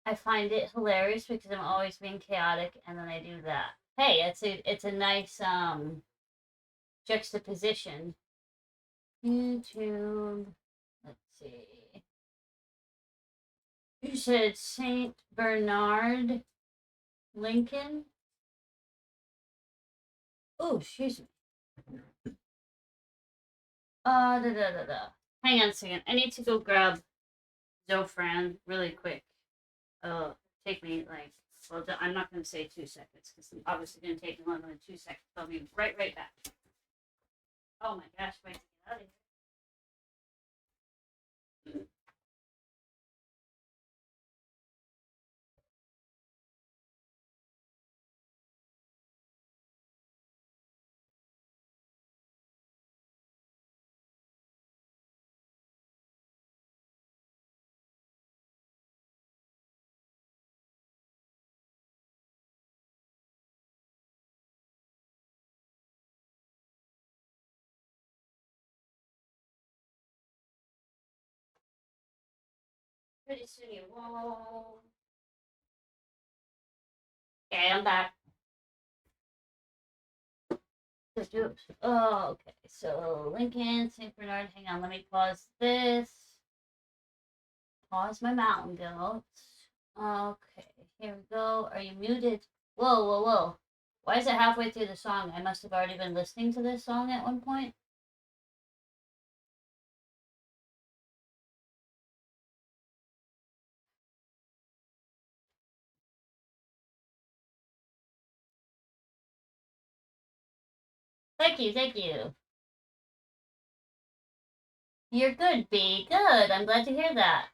I find it hilarious because I'm always being chaotic and then I do that. Hey, it's a nice juxtaposition. YouTube. Let's see. You said Saint Bernard Lincoln. Oh, excuse me. Da da da da. Hang on a second. I need to go grab Zofran really quick. Take me like. Well, I'm not going to say 2 seconds because I'm obviously going to take me longer than 2 seconds. I'll be right back. Oh my gosh, wait to get out of here. Pretty soon you won't. Okay, I'm back. Oh, okay. So Lincoln, St. Bernard. Hang on, let me pause this. Pause my mountain goats. Okay, here we go. Are you muted? Whoa, whoa, whoa. Why is it halfway through the song? I must have already been listening to this song at one point. Thank you, thank you. You're good, B. Good. I'm glad to hear that.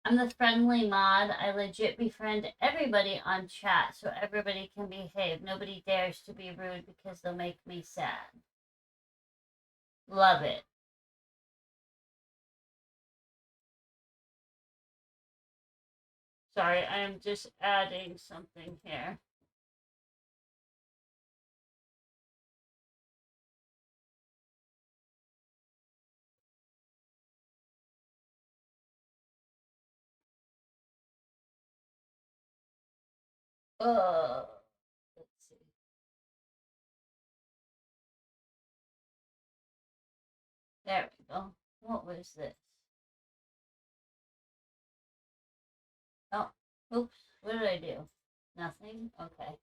I'm the friendly mod. I legit befriend everybody on chat so everybody can behave. Nobody dares to be rude because they'll make me sad. Love it. Sorry, I am just adding something here. Let's see. There we go. What was this? Oh, oops. What did I do? Nothing? Okay.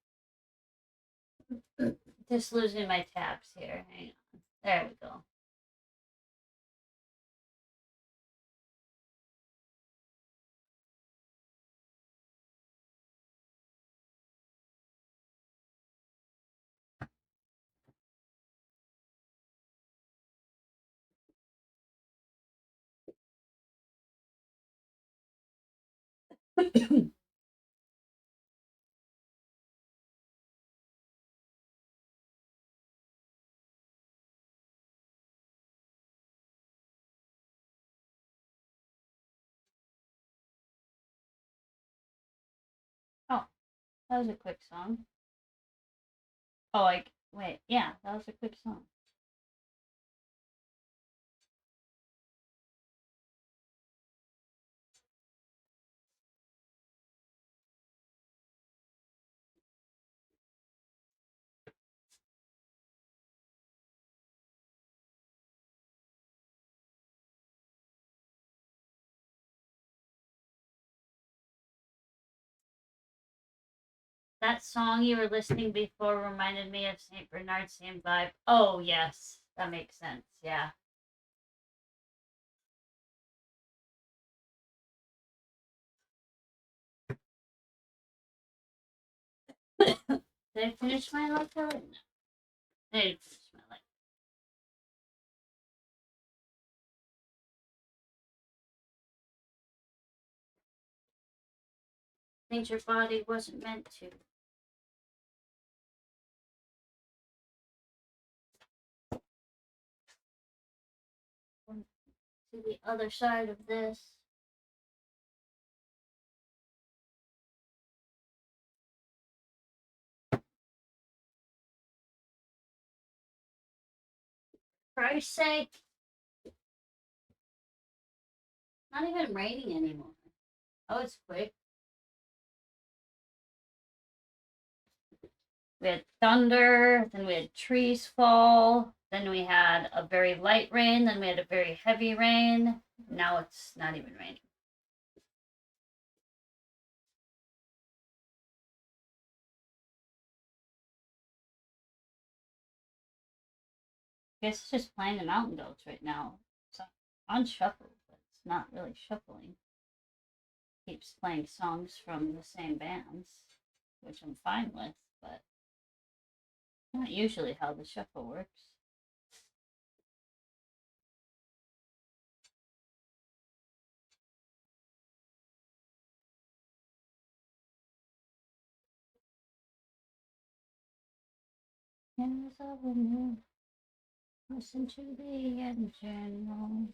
Just losing my tabs here. Hang on. There we go. Oh, that was a quick song. Oh, wait. Yeah, that was a quick song. That song you were listening before reminded me of St. Bernard, same vibe. Oh, yes. That makes sense. Yeah. Did I finish my life? No. I didn't finish my life. Things your body wasn't meant to. To the other side of this. For Christ's sake. Not even raining anymore. Oh, it's quick. We had thunder, then we had trees fall, then we had a very light rain, then we had a very heavy rain. Now it's not even raining. I guess it's just playing the mountain goats right now. It's on shuffle, but it's not really shuffling. Keeps playing songs from the same bands, which I'm fine with, but not usually how the shuffle works. Here's a window. Listen to the engine roll.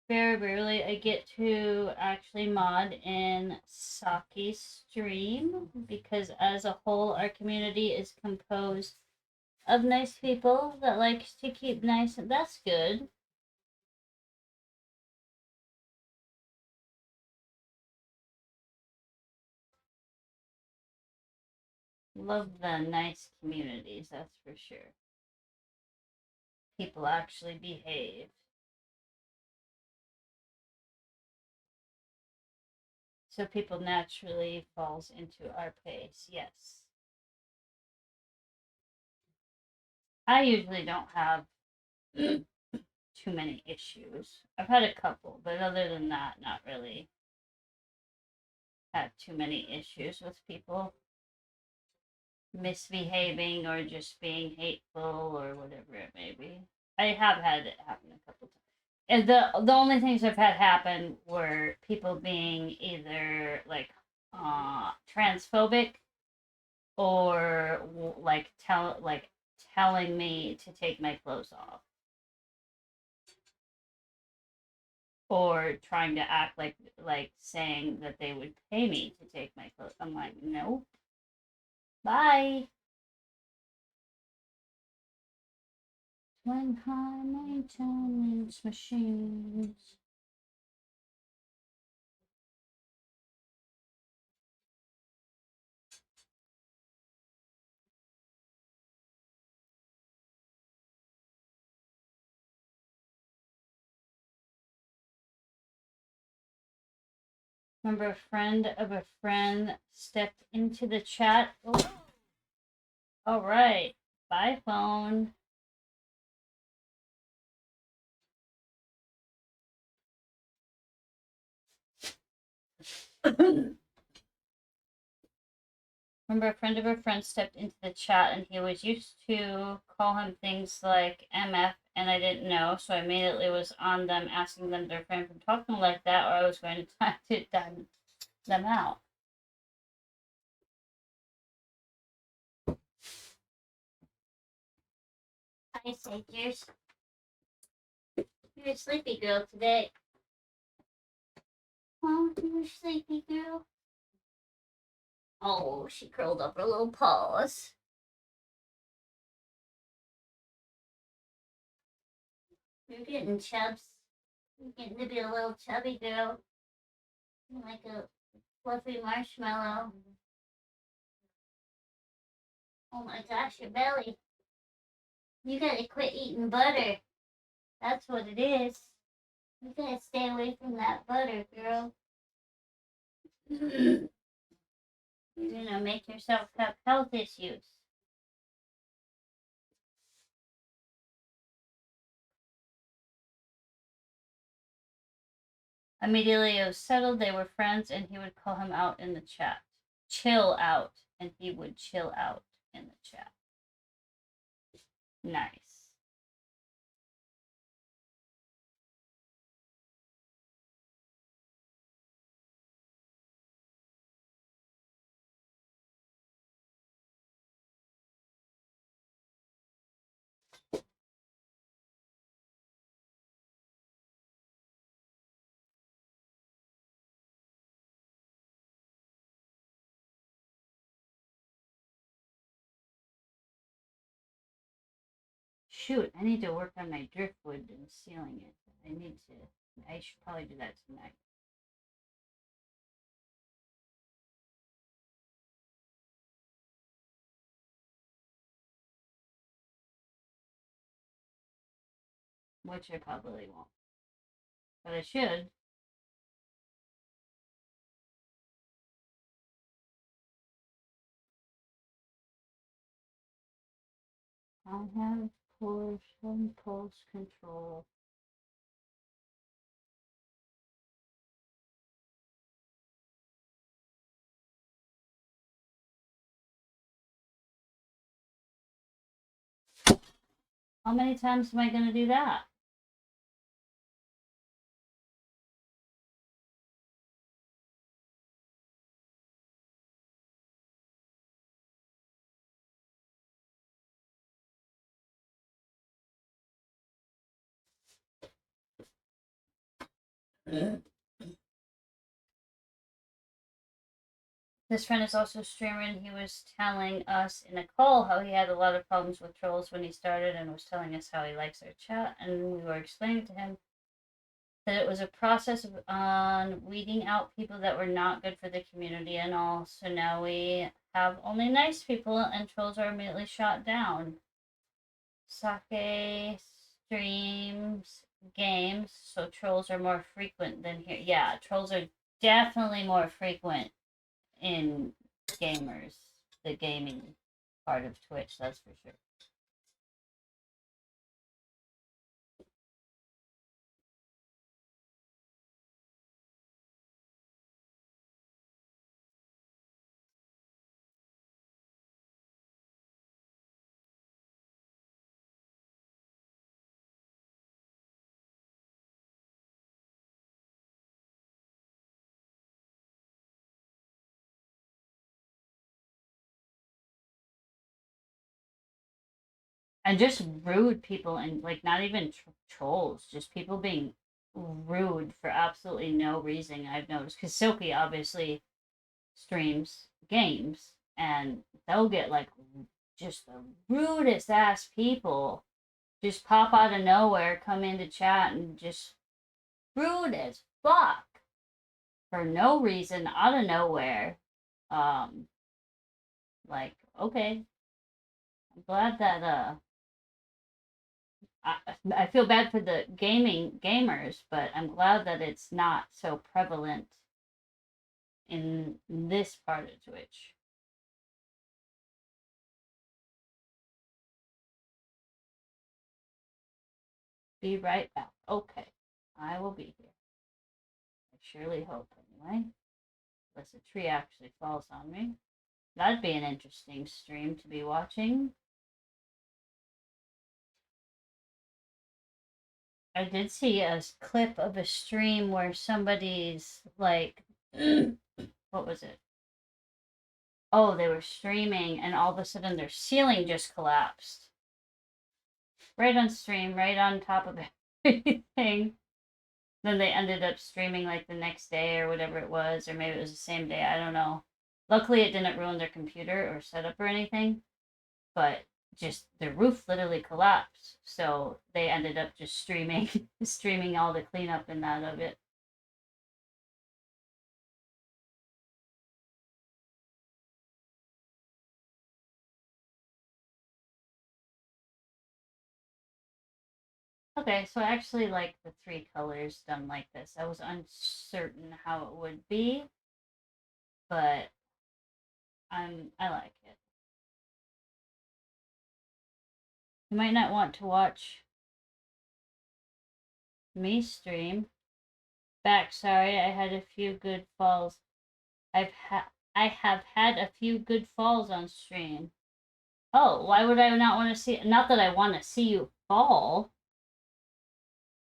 Very rarely I get to actually mod in Saki's stream because as a whole our community is composed of nice people that likes to keep nice, and that's good. Love the nice communities, that's for sure. People actually behave. So people naturally falls into our pace, yes. I usually don't have too many issues. I've had a couple, but other than that, not really had too many issues with people misbehaving or just being hateful or whatever it may be. I have had it happen a couple times. And the only things I've had happen were people being either like transphobic or telling me to take my clothes off or trying to act like saying that they would pay me to take my clothes. I'm like, nope. Bye. When high maintenance machines. Remember, a friend of a friend stepped into the chat. Oh. All right. Bye, phone. Remember, a friend of a friend stepped into the chat, and he was used to call him things like MF, and I didn't know, so I immediately was on them, asking them to refrain from talking like that, or I was going to time them out. Hi, Sagers. You're a sleepy girl today. Oh, you're a sleepy girl. Oh, she curled up her little paws. You're getting chubs. You're getting to be a little chubby girl. You're like a fluffy marshmallow. Oh my gosh, your belly. You gotta quit eating butter. That's what it is. You gotta stay away from that butter, girl. You're gonna make yourself have health issues. Immediately it was settled, they were friends, and he would call him out in the chat. Chill out. And he would chill out in the chat. Nice. Shoot, I need to work on my driftwood and sealing it. I should probably do that tonight. Which I probably won't. But I should. I have portion pulse control. How many times am I going to do that? This friend is also a streamer, and he was telling us in a call how he had a lot of problems with trolls when he started, and was telling us how he likes our chat, and we were explaining to him that it was a process on weeding out people that were not good for the community and all. So now we have only nice people, and trolls are immediately shot down. Sake streams games, so trolls are more frequent than here. Yeah, trolls are definitely more frequent in gamers, the gaming part of Twitch, that's for sure. And just rude people, and like not even trolls, just people being rude for absolutely no reason. I've noticed because Silky obviously streams games, and they'll get like just the rudest ass people just pop out of nowhere, come into chat, and just rude as fuck for no reason, out of nowhere. Um, like okay, I'm glad that I feel bad for the gamers, but I'm glad that it's not so prevalent in this part of Twitch. Be right back. Okay, I will be here. I surely hope, anyway. Unless a tree actually falls on me. That'd be an interesting stream to be watching. I did see a clip of a stream where somebody's like, what was it? Oh, they were streaming and all of a sudden their ceiling just collapsed. Right on stream, right on top of everything. Then they ended up streaming like the next day or whatever it was, or maybe it was the same day, I don't know. Luckily it didn't ruin their computer or setup or anything, but just the roof literally collapsed. So they ended up just streaming streaming all the cleanup and that of it. Okay, so I actually like the three colors done like this. I was uncertain how it would be, but I like it. You might not want to watch me stream. Back, sorry, I had a few good falls. I have had a few good falls on stream. Oh, why would I not want to see? Not that I want to see you fall,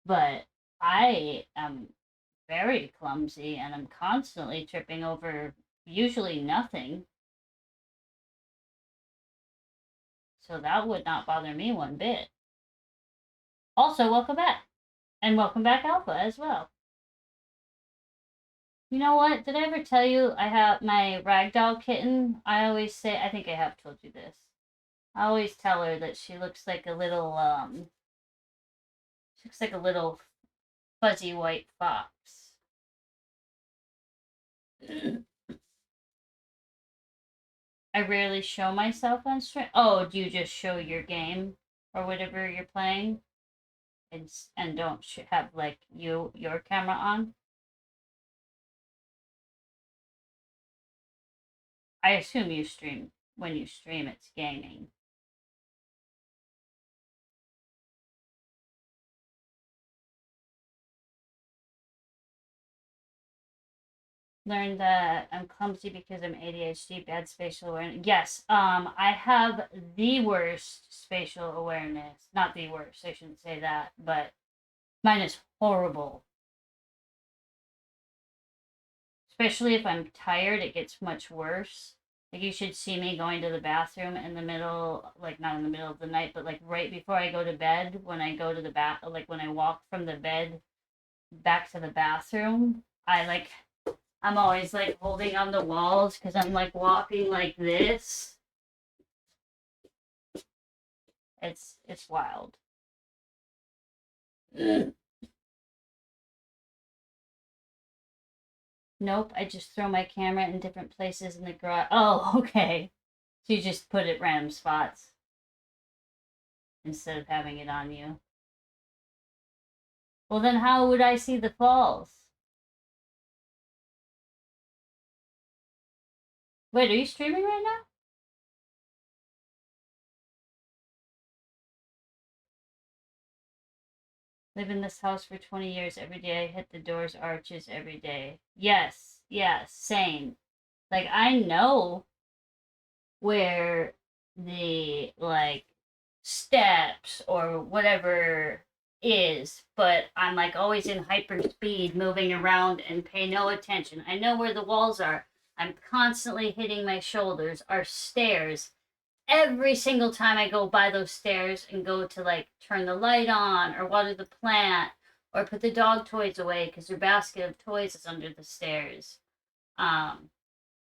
but I am very clumsy and I'm constantly tripping over usually nothing. So that would not bother me one bit. Also, welcome back. And welcome back, Alpha, as well. You know what? Did I ever tell you I have my ragdoll kitten? I always say, I think I have told you this. I always tell her that she looks like a little, she looks like a little fuzzy white fox. I rarely show myself on stream. Oh, do you just show your game or whatever you're playing, and don't have like your camera on? I assume you stream when you stream. It's gaming. Learned that I'm clumsy because I'm ADHD, bad spatial awareness. Yes, I have the worst spatial awareness. Not the worst, I shouldn't say that, but mine is horrible. Especially if I'm tired, it gets much worse. Like you should see me going to the bathroom in the middle, like not in the middle of the night, but like right before I go to bed, when I go to the bath, like when I walk from the bed back to the bathroom, I'm always like holding on the walls because I'm like walking like this. It's wild. Nope, I just throw my camera in different places in the garage. Oh, okay. So you just put it random spots instead of having it on you. Well, then how would I see the falls? Wait, are you streaming right now? Live in this house for 20 years. Every day I hit the doors, arches every day. Yes, yes, same. Like, I know where the, like, steps or whatever is, but I'm, like, always in hyper speed moving around and pay no attention. I know where the walls are. I'm constantly hitting my shoulders. Our stairs, every single time I go by those stairs and go to like turn the light on or water the plant or put the dog toys away because their basket of toys is under the stairs. Um,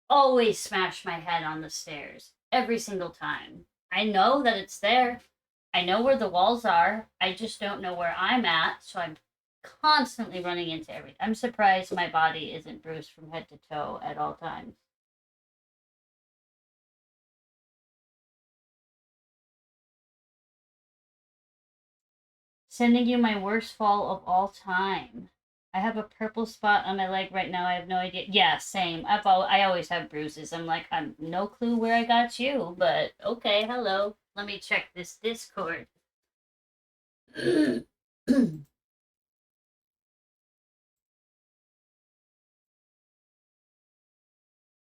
Always smash my head on the stairs every single time. I know that it's there. I know where the walls are. I just don't know where I'm at, so I'm constantly running into everything. I'm surprised my body isn't bruised from head to toe at all times. Sending you my worst fall of all time. I have a purple spot on my leg right now. I have no idea. Yeah, same. I always have bruises. I'm like, I'm no clue where I got you, but okay, hello. Let me check this Discord.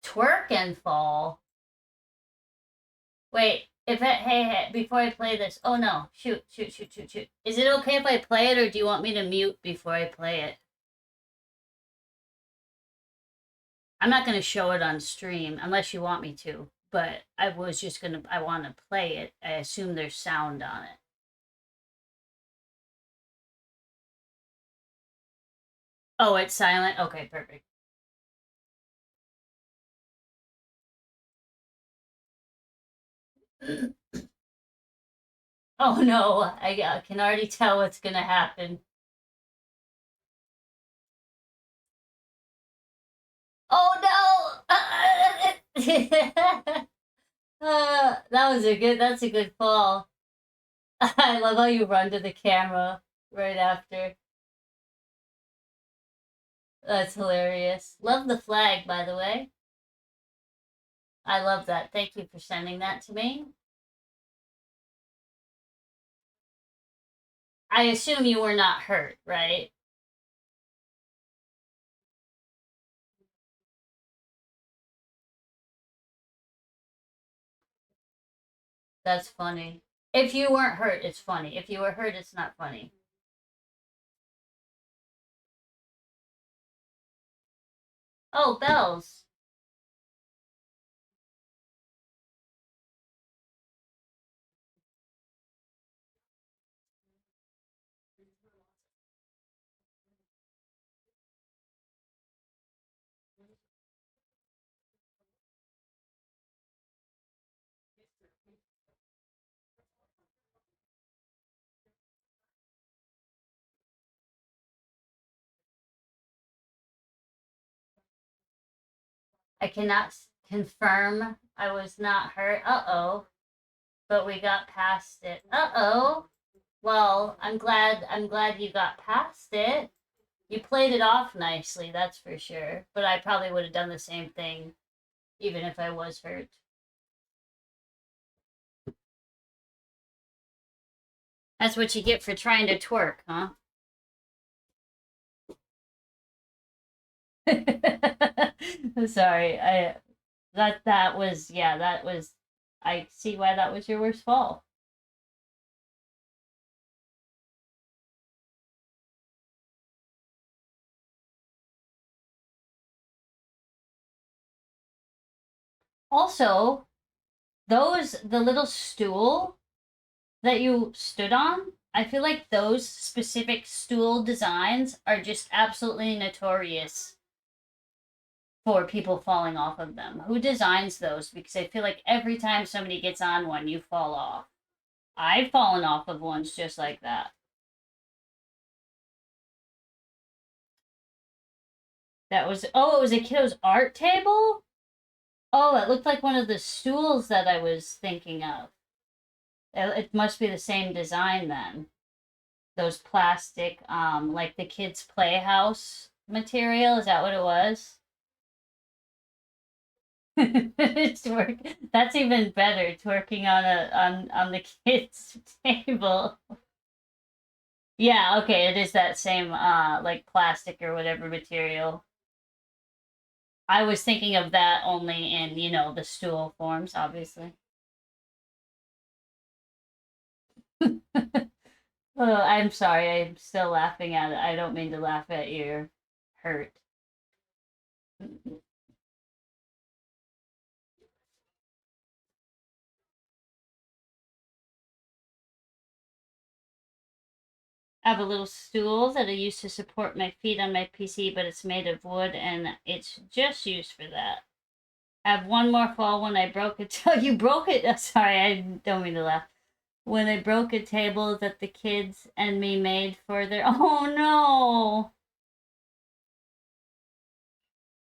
Twerk and fall. Wait, hey, before I play this. Oh no, shoot. Is it okay if I play it, or do you want me to mute before I play it? I'm not going to show it on stream unless you want me to, but I want to play it. I assume there's sound on it. Oh, it's silent? Okay, perfect. Oh no, I can already tell what's going to happen. Oh no! That's a good fall. I love how you run to the camera right after. That's hilarious. Love the flag, by the way. I love that. Thank you for sending that to me. I assume you were not hurt, right? That's funny. If you weren't hurt, it's funny. If you were hurt, it's not funny. Oh, bells. I cannot confirm I was not hurt. Uh-oh. But we got past it. Uh-oh. Well, I'm glad you got past it. You played it off nicely, that's for sure. But I probably would have done the same thing even if I was hurt. That's what you get for trying to twerk, huh? Sorry. That was I see why that was your worst fall. Also, the little stool that you stood on, I feel like those specific stool designs are just absolutely notorious for people falling off of them. Who designs those? Because I feel like every time somebody gets on one, you fall off. I've fallen off of ones just like that. It was a kiddo's art table? Oh, it looked like one of the stools that I was thinking of. It must be the same design then. Those plastic, like the kids' playhouse material. Is that what it was? That's even better. Twerking on the kids' table. Yeah, okay, it is that same like plastic or whatever material. I was thinking of that only in, the stool forms, obviously. Oh, I'm sorry. I'm still laughing at it. I don't mean to laugh at your hurt. I have a little stool that I use to support my feet on my PC, but it's made of wood and it's just used for that. I have one more fall when I broke it. Oh, you broke it. Sorry, I don't mean to laugh. When I broke a table that the kids and me made for their. Oh no!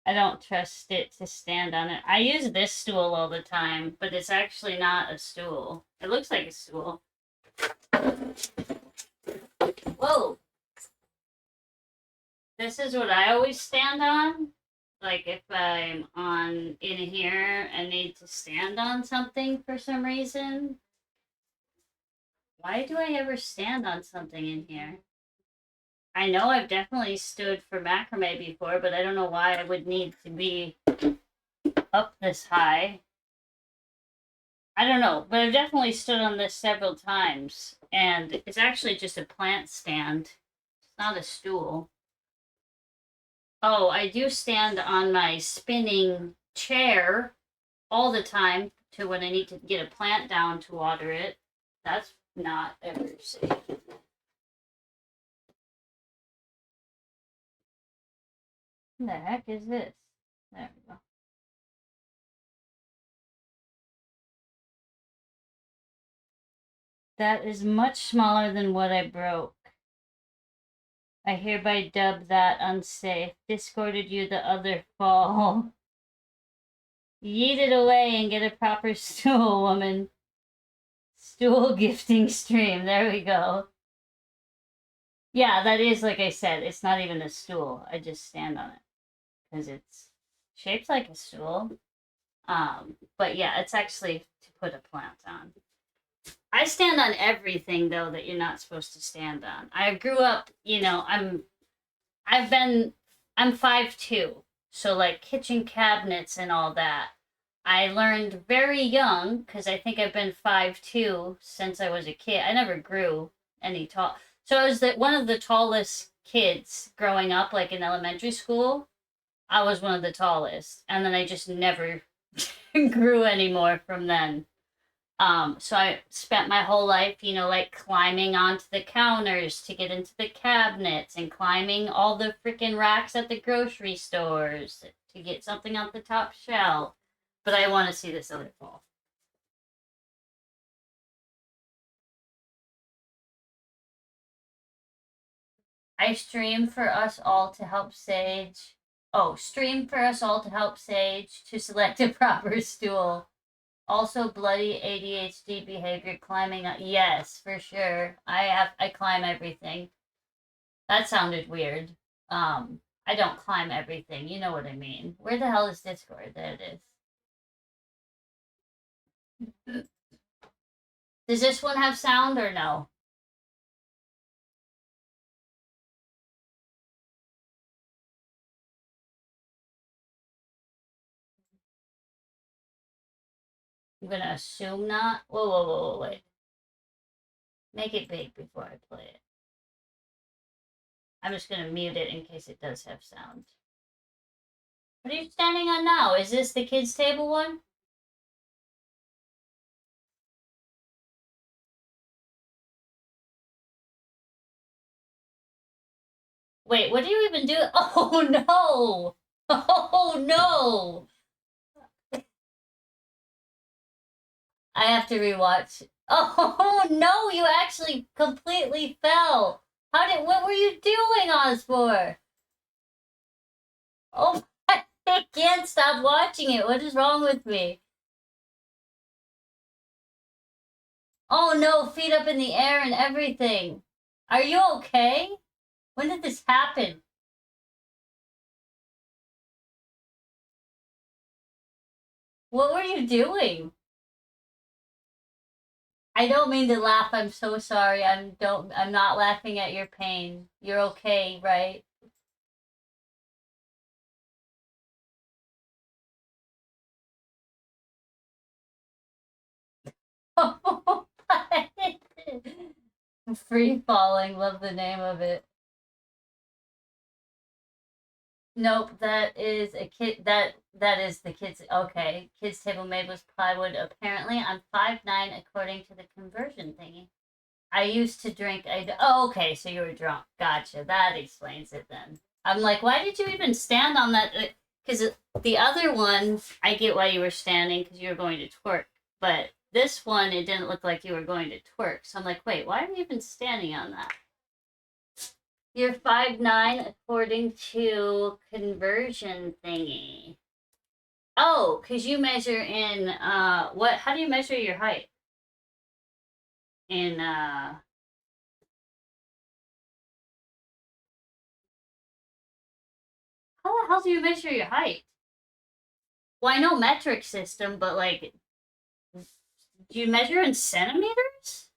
I don't trust it to stand on it. I use this stool all the time, but it's actually not a stool. It looks like a stool. Whoa! This is what I always stand on. Like if I'm in here and need to stand on something for some reason. Why do I ever stand on something in here? I know I've definitely stood for macrame before, but I don't know why I would need to be up this high. I don't know, but I've definitely stood on this several times, and it's actually just a plant stand. It's not a stool. Oh, I do stand on my spinning chair all the time to when I need to get a plant down to water it. That's not ever safe. What the heck is this? There we go. That is much smaller than what I broke. I hereby dub that unsafe. Discorded you the other fall. Yeet it away and get a proper stool, woman. Stool gifting stream. There we go. Yeah, that is, like I said, it's not even a stool. I just stand on it because it's shaped like a stool. But yeah, it's actually to put a plant on. I stand on everything though that you're not supposed to stand on. I grew up, I'm 5'2", so like kitchen cabinets and all that. I learned very young because I think I've been 5'2" since I was a kid. I never grew any tall. So I was one of the tallest kids growing up, like in elementary school. I was one of the tallest, and then I just never grew anymore from then. So I spent my whole life, like climbing onto the counters to get into the cabinets and climbing all the freaking racks at the grocery stores to get something off the top shelf. But I want to see this other fall. I stream for us all to help Sage. Oh, stream for us all to help Sage to select a proper stool. Also, bloody ADHD behavior climbing up. Yes, for sure. I climb everything. That sounded weird. I don't climb everything. You know what I mean. Where the hell is Discord? There it is. Does this one have sound or no? I'm gonna assume not. Whoa, whoa, whoa, whoa, wait. Make it big before I play it. I'm just gonna mute it in case it does have sound. What are you standing on now? Is this the kids' table one? Wait, what do you even do? Oh no! Oh no! I have to rewatch. Oh no, you actually completely fell. What were you doing, Osborne? Oh, I can't stop watching it. What is wrong with me? Oh no, feet up in the air and everything. Are you okay? When did this happen? What were you doing? I don't mean to laugh. I'm so sorry. I'm not laughing at your pain. You're okay, right? Free falling, love the name of it. Nope, that is a kid. That is the kids. Okay, kids table made with plywood. Apparently, I'm 5'9" according to the conversion thingy. I used to drink. Oh, okay, so you were drunk. Gotcha. That explains it then. I'm like, why did you even stand on that? Because the other one, I get why you were standing because you were going to twerk. But this one, it didn't look like you were going to twerk. So I'm like, wait, why are you even standing on that? You're 5'9" according to conversion thingy. Oh, because you measure in what? How do you measure your height? In How the hell do you measure your height? Well, I know metric system, but like, do you measure in centimeters?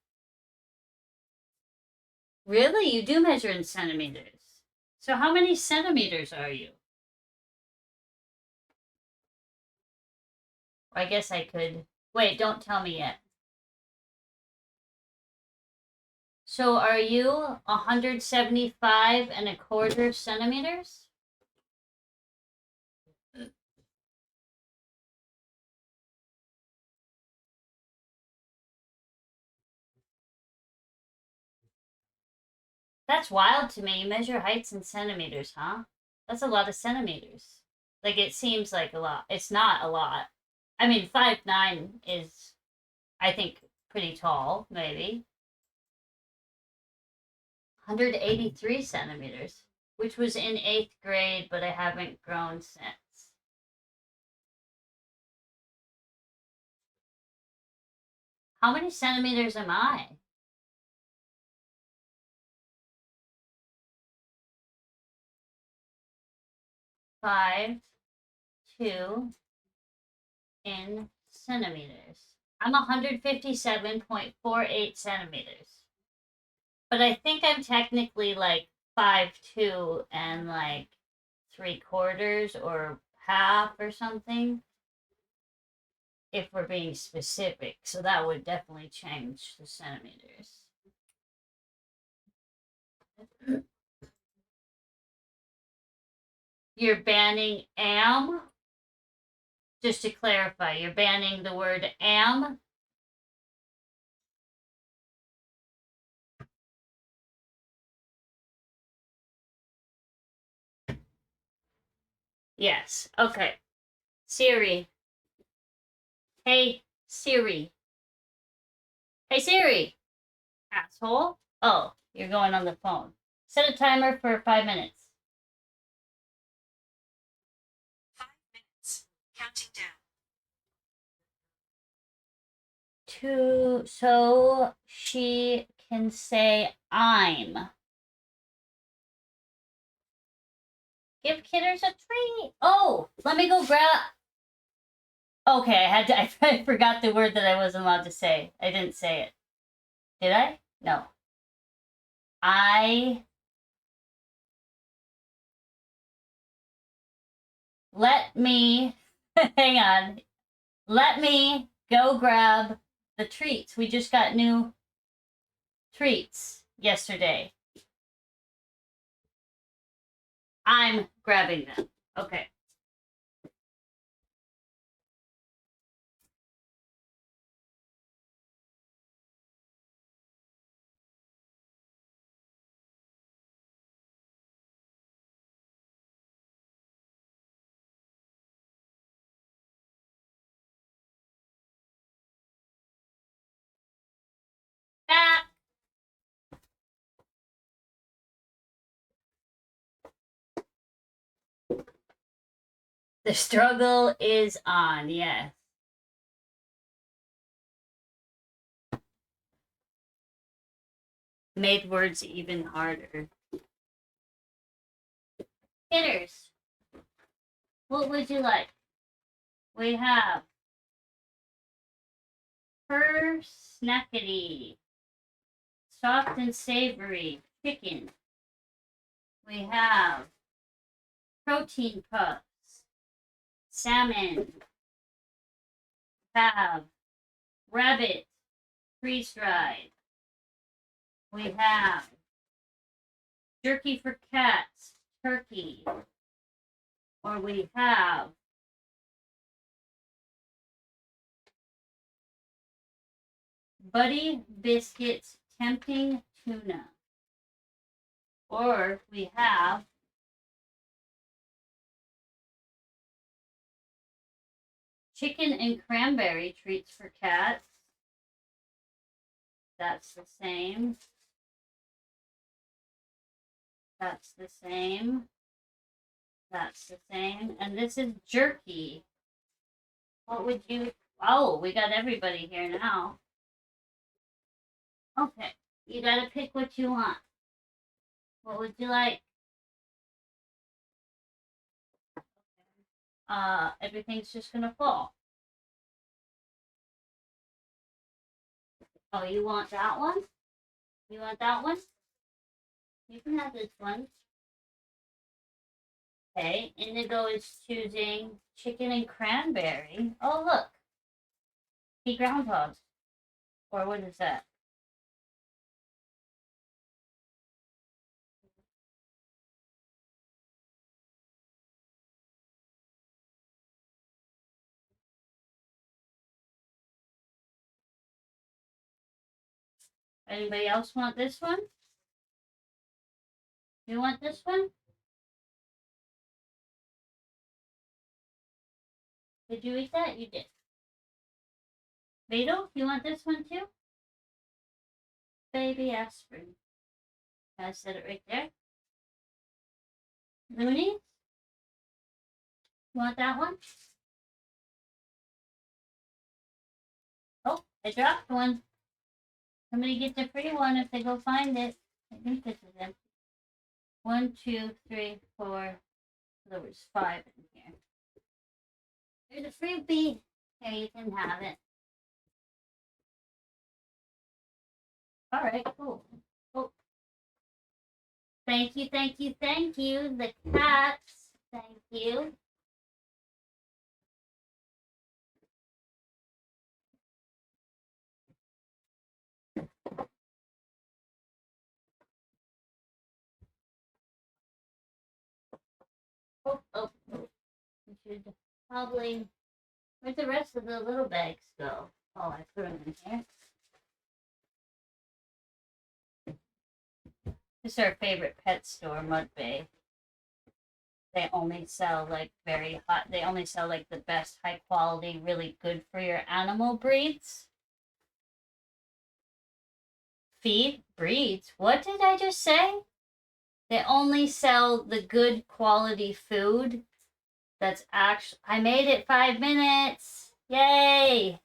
Really? You do measure in centimeters. So how many centimeters are you? I guess I could. Wait, don't tell me yet. So are you 175 and a quarter centimeters? That's wild to me. You measure heights in centimeters, huh? That's a lot of centimeters. Like it seems like a lot. It's not a lot. I mean, 5'9" is, I think, pretty tall, maybe. 183 centimeters, which was in 8th grade, but I haven't grown since. How many centimeters am I? Five, two in centimeters. I'm 157.48 centimeters. But I think I'm technically like 5'2" and like 3/4 or half or something, if we're being specific. So that would definitely change the centimeters. You're banning am? Just to clarify, you're banning the word am? Yes. Okay. Siri. Hey, Siri. Hey, Siri. Asshole. Oh, you're going on the phone. Set a timer for 5 minutes. 5 minutes. Counting down. So she can say I'm. Give kidders a treat. Oh, let me go grab. Okay, I had to. I forgot the word that I wasn't allowed to say. I didn't say it. Did I? No. I let me. Hang on. Let me go grab the treats. We just got new treats yesterday. I'm grabbing them. Okay. Back. The struggle is on, yes. Made words even harder. Hitters, what would you like? We have persnickety, soft and savory chicken. We have protein puffs, salmon. We have rabbit, freeze dried. We have jerky for cats, turkey. Or we have Buddy Biscuits Tempting Tuna. Or we have chicken and cranberry treats for cats. That's the same. That's the same. That's the same. And this is jerky. What would you... Oh, we got everybody here now. Okay. You gotta pick what you want. What would you like? everything's just gonna fall. Oh, you want that one? You want that one? You can have this one. Okay, Indigo is choosing chicken and cranberry. Oh, look. He groundhogs. Or what is that? Anybody else want this one? You want this one? Did you eat that? You did. Beetle, you want this one too? Baby aspirin. I said it right there. Looney, you want that one? Oh, I dropped one. Somebody gets a free one if they go find it. I think this is empty. 1, 2, 3, 4. There was 5 in here. There's a freebie. Here, you can have it. All right, cool. Oh. Thank you, thank you, thank you. The cats. Thank you. Oh, oh, oh. We should probably. Where'd the rest of the little bags go? Oh, I put them in here. This is our favorite pet store, Mud Bay. They only sell like very hot. They only sell like the best, high quality, really good for your animal breeds. Feed breeds. What did I just say? They only sell the good quality food. That's actually. I made it 5 minutes. Yay!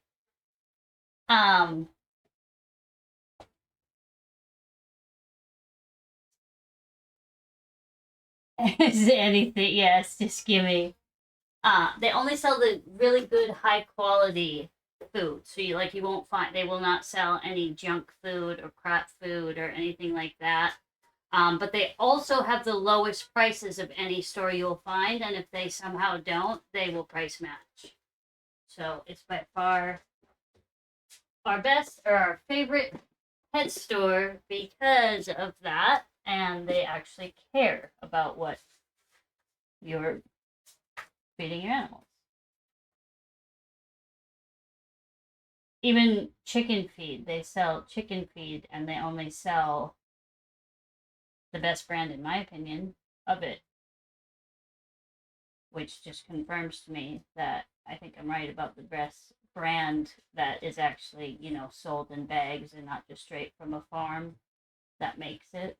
Is there anything? Yes, just give me. They only sell the really good, high quality food. So you won't find they will not sell any junk food or crap food or anything like that. But they also have the lowest prices of any store you'll find, and if they somehow don't, they will price match. So it's by far our best or our favorite pet store because of that, and they actually care about what you're feeding your animals. Even chicken feed, they sell chicken feed, and they only sell the best brand, in my opinion, of it, which just confirms to me that I think I'm right about the best brand that is actually, sold in bags and not just straight from a farm that makes it.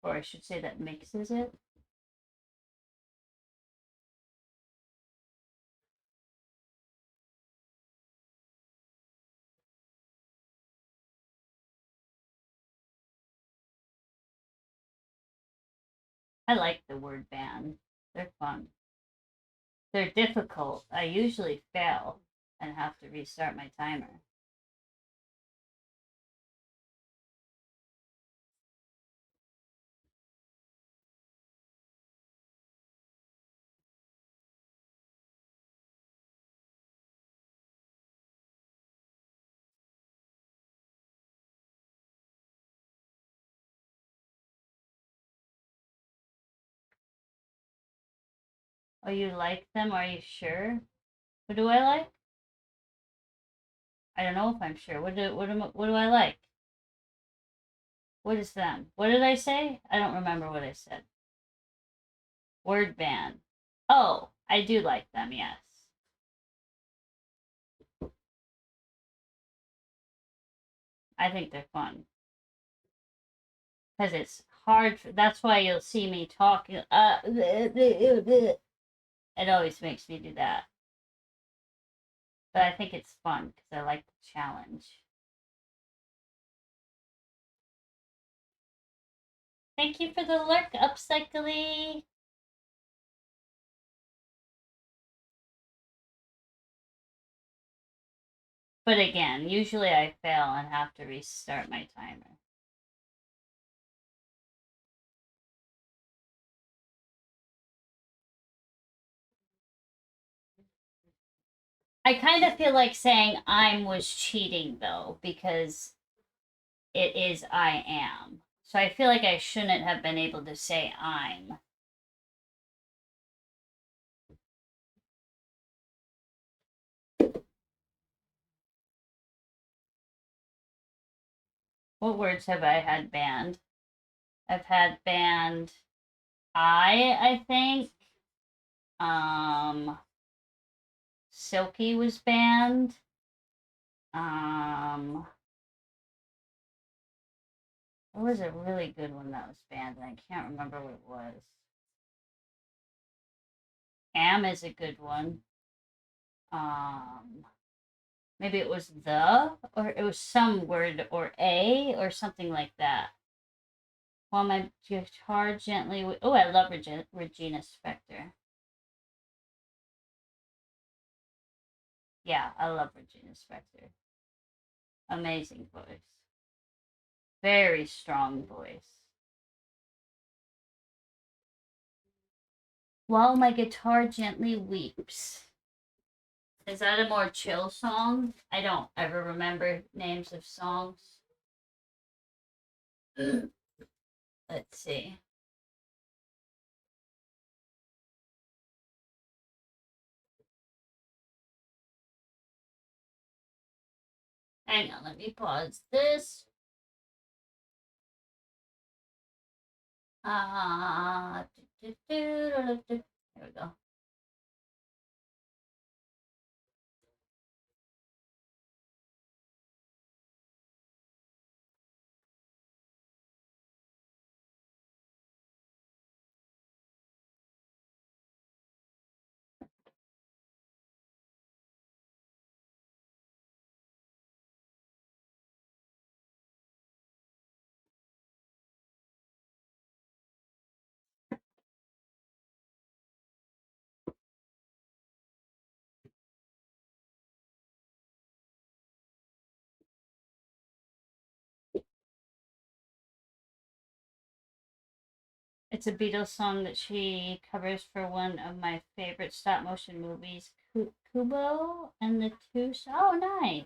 Or I should say that mixes it. I like the word ban. They're fun. They're difficult. I usually fail and have to restart my timer. Oh, you like them? Are you sure? What do I like? I don't know if I'm sure. What do I like? What is them? What did I say? I don't remember what I said. Word ban. Oh, I do like them, yes. I think they're fun. Because it's hard. That's why you'll see me talking. It always makes me do that. But I think it's fun because I like the challenge. Thank you for the lurk, Upcycly. But again, usually I fail and have to restart my timer. I kind of feel like saying I'm was cheating though, because it is I am. So I feel like I shouldn't have been able to say I'm. What words have I had banned? I've had banned I think. Silky was banned. What was a really good one that was banned, and I can't remember what it was. Am is a good one. Maybe it was the, or it was some word, or a, or something like that. While my guitar gently. Oh, I love Regina Spektor. Yeah, I love Regina Spektor. Amazing voice. Very strong voice. While my guitar gently weeps. Is that a more chill song? I don't ever remember names of songs. Let's see. Hang on, let me pause this. Here we go. It's a Beatles song that she covers for one of my favorite stop motion movies, Kubo and the Two. Oh, nice.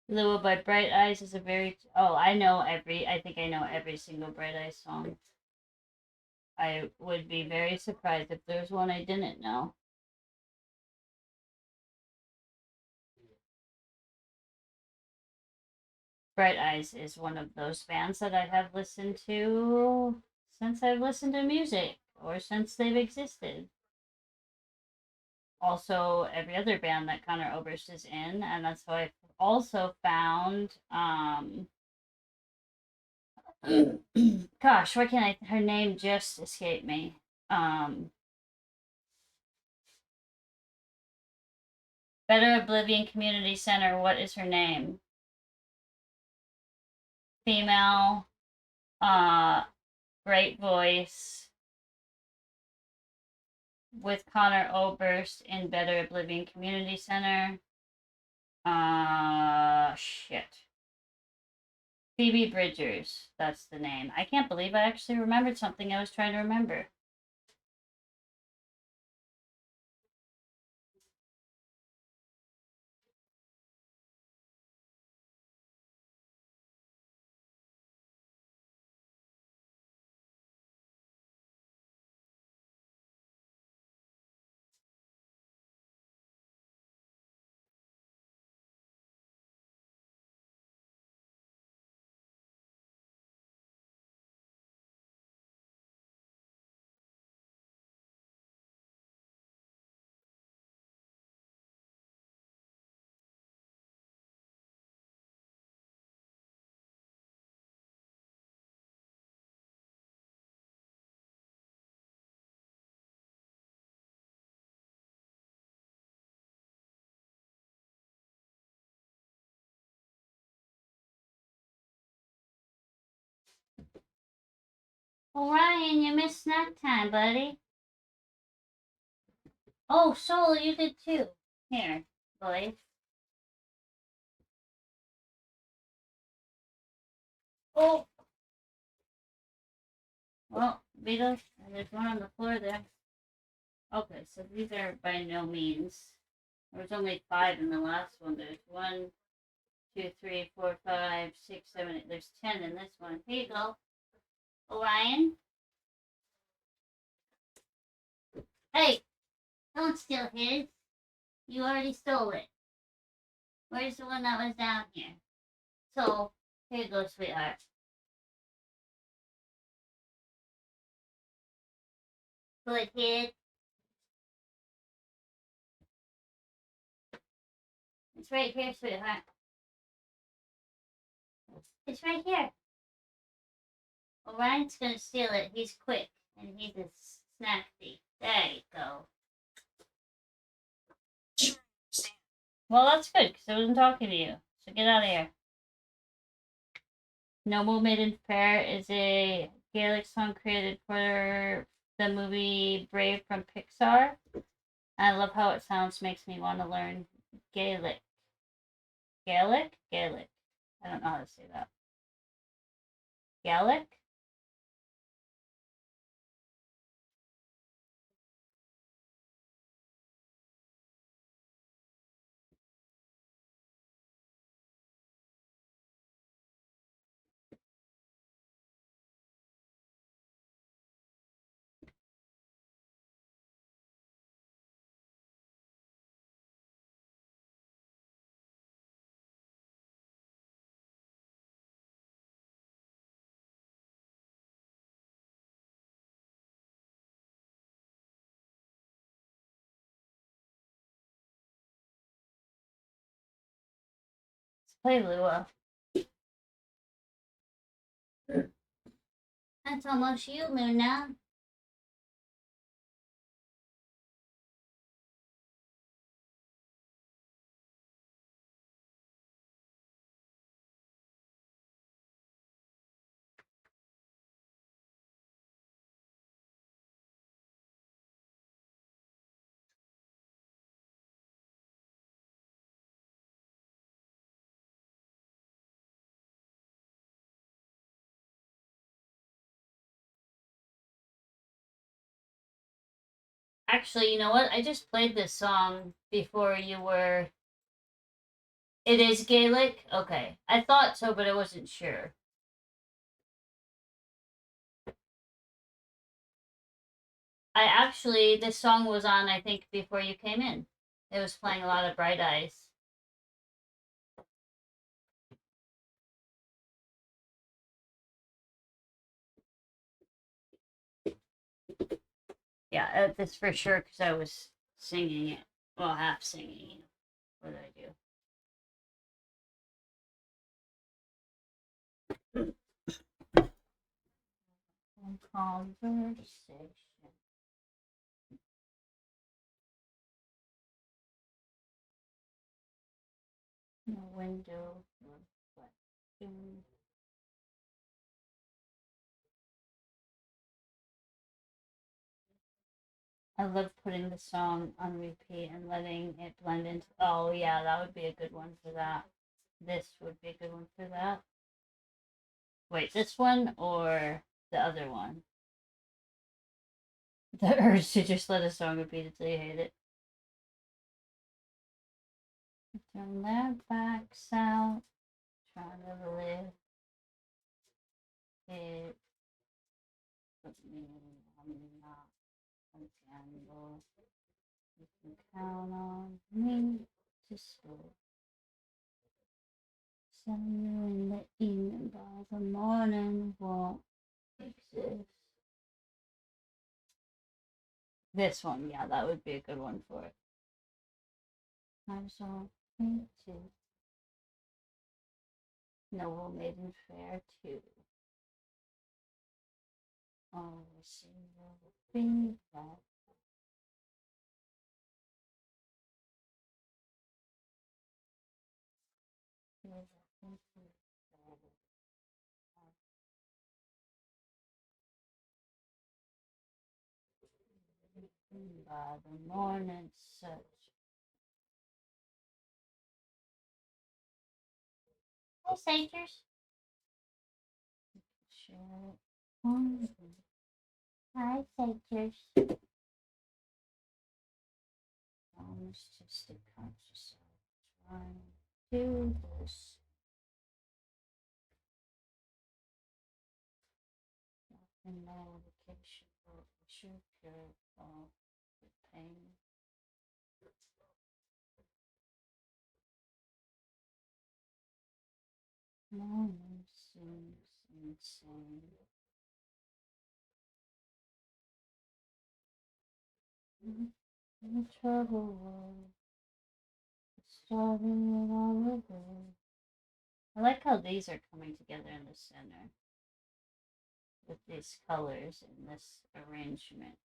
Lua by Bright Eyes is a very. Oh, I know every. I think I know every single Bright Eyes song. I would be very surprised if there's one I didn't know. Bright Eyes is one of those bands that I have listened to since I've listened to music or since they've existed. Also, every other band that Connor Oberst is in, and that's how I also found. Gosh, why can't I? Her name just escaped me. Better Oblivion Community Center. What is her name? Female. Great voice. With Connor Oberst in Better Oblivion Community Center. Shit. Phoebe Bridgers. That's the name. I can't believe I actually remembered something I was trying to remember. Ryan, you missed snack time, buddy. Oh, Soul, you did too. Here, boys. Oh. Well, Beatles, there's one on the floor there. Okay, so these are by no means. There was only 5 in the last one. There's 1, 2, 3, 4, 5, 6, 7, 8. There's 10 in this one. Here you go. Orion. Hey, don't steal his. You already stole it. Where's the one that was down here? So, here you go, sweetheart. Good kid. It's right here, sweetheart. It's right here. Orion's gonna steal it. He's quick, and he's a snack thief. There you go. Sure, understand. Well, that's good, because I wasn't talking to you. So get out of here. Noble Maiden Fair is a Gaelic song created for the movie Brave from Pixar. I love how it sounds, makes me want to learn Gaelic. Gaelic? Gaelic. I don't know how to say that. Gaelic? Let's play Lua. That's almost you, Luna. Actually, you know what? I just played this song before you were. It is Gaelic? Okay. I thought so, but I wasn't sure. This song was on, I think, before you came in. It was playing a lot of Bright Eyes. Yeah, that's for sure because I was singing it. Well, half singing it. What did I do? Conversation. No window. Reflection. I love putting the song on repeat and letting it blend into. Oh, yeah, that would be a good one for that. This would be a good one for that. Wait, this one or the other one? The urge to just let a song repeat until you hate it. Turn their backs out, trying to live it. But me, I'm not a gamble. You can count on me to score. Send you in the evening by the morning won't exist. This one, yeah, that would be a good one for it. I'm so painted. Noble Maiden Fair too. Oh, single thing that is a By the morning such. Hi, Sagers. Sure. Hi, Sagers. Almost just a conscious trying to do this. Nothing no vacation will should cure all the pain. Morning seems insane. The trouble was starting it all over. I like how these are coming together in the center with these colors in this arrangement.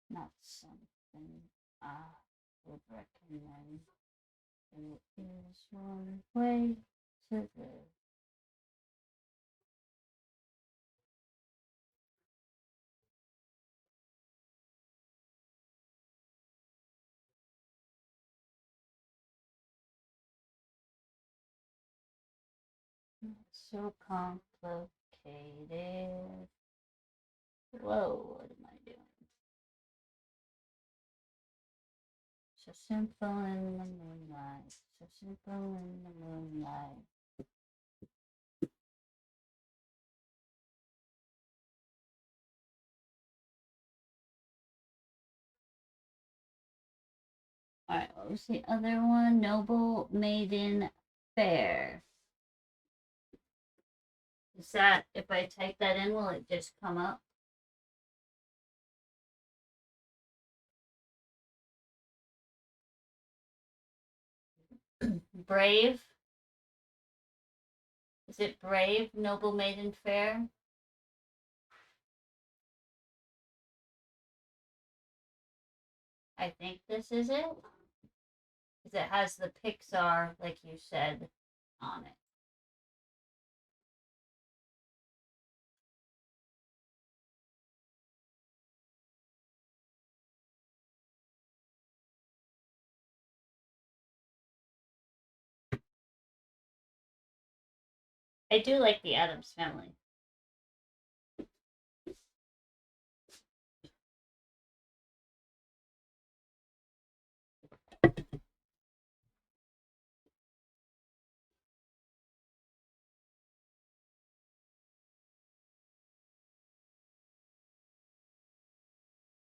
Not something I would recommend. There is one way to live. So complicated. Whoa, what am I doing? So simple in the moonlight. So simple in the moonlight. Alright, what was the other one? Noble Maiden Fair. Is that, if I type that in, will it just come up? Brave? Is it Brave, Noble Maiden Fair? I think this is it. Because it has the Pixar, like you said, on it. I do like the Addams Family.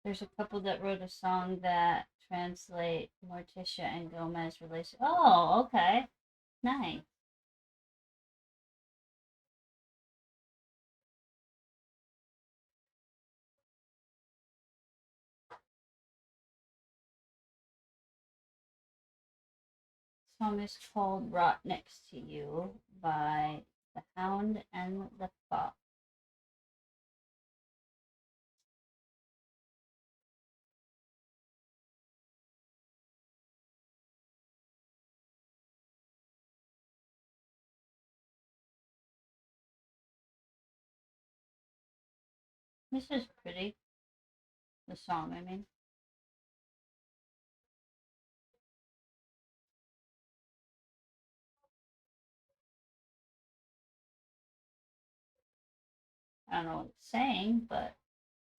There's a couple that wrote a song that translate Morticia and Gomez relation. Oh, okay. Nice. Song is called Rot Next to You by The Hound and the Fox. This is pretty. The song, I mean. I don't know what it's saying, but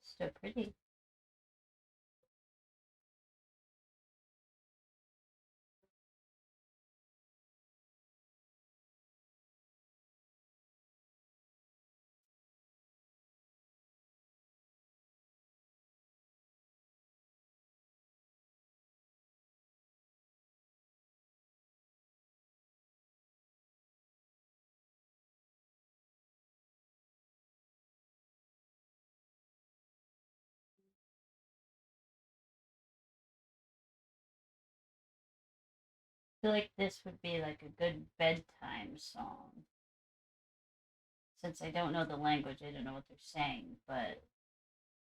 it's still pretty. I feel like this would be like a good bedtime song. Since I don't know the language, I don't know what they're saying, but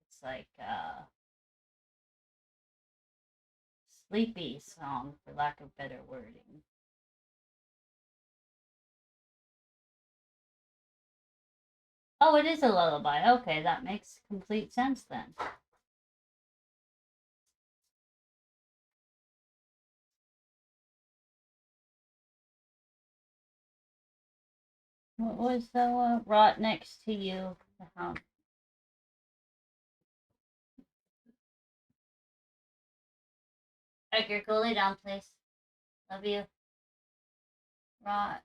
it's like a sleepy song, for lack of better wording. Oh, it is a lullaby. Okay, that makes complete sense then. What was the rot next to you? The hound. Edgar, go lay down, please. Love you. Rot.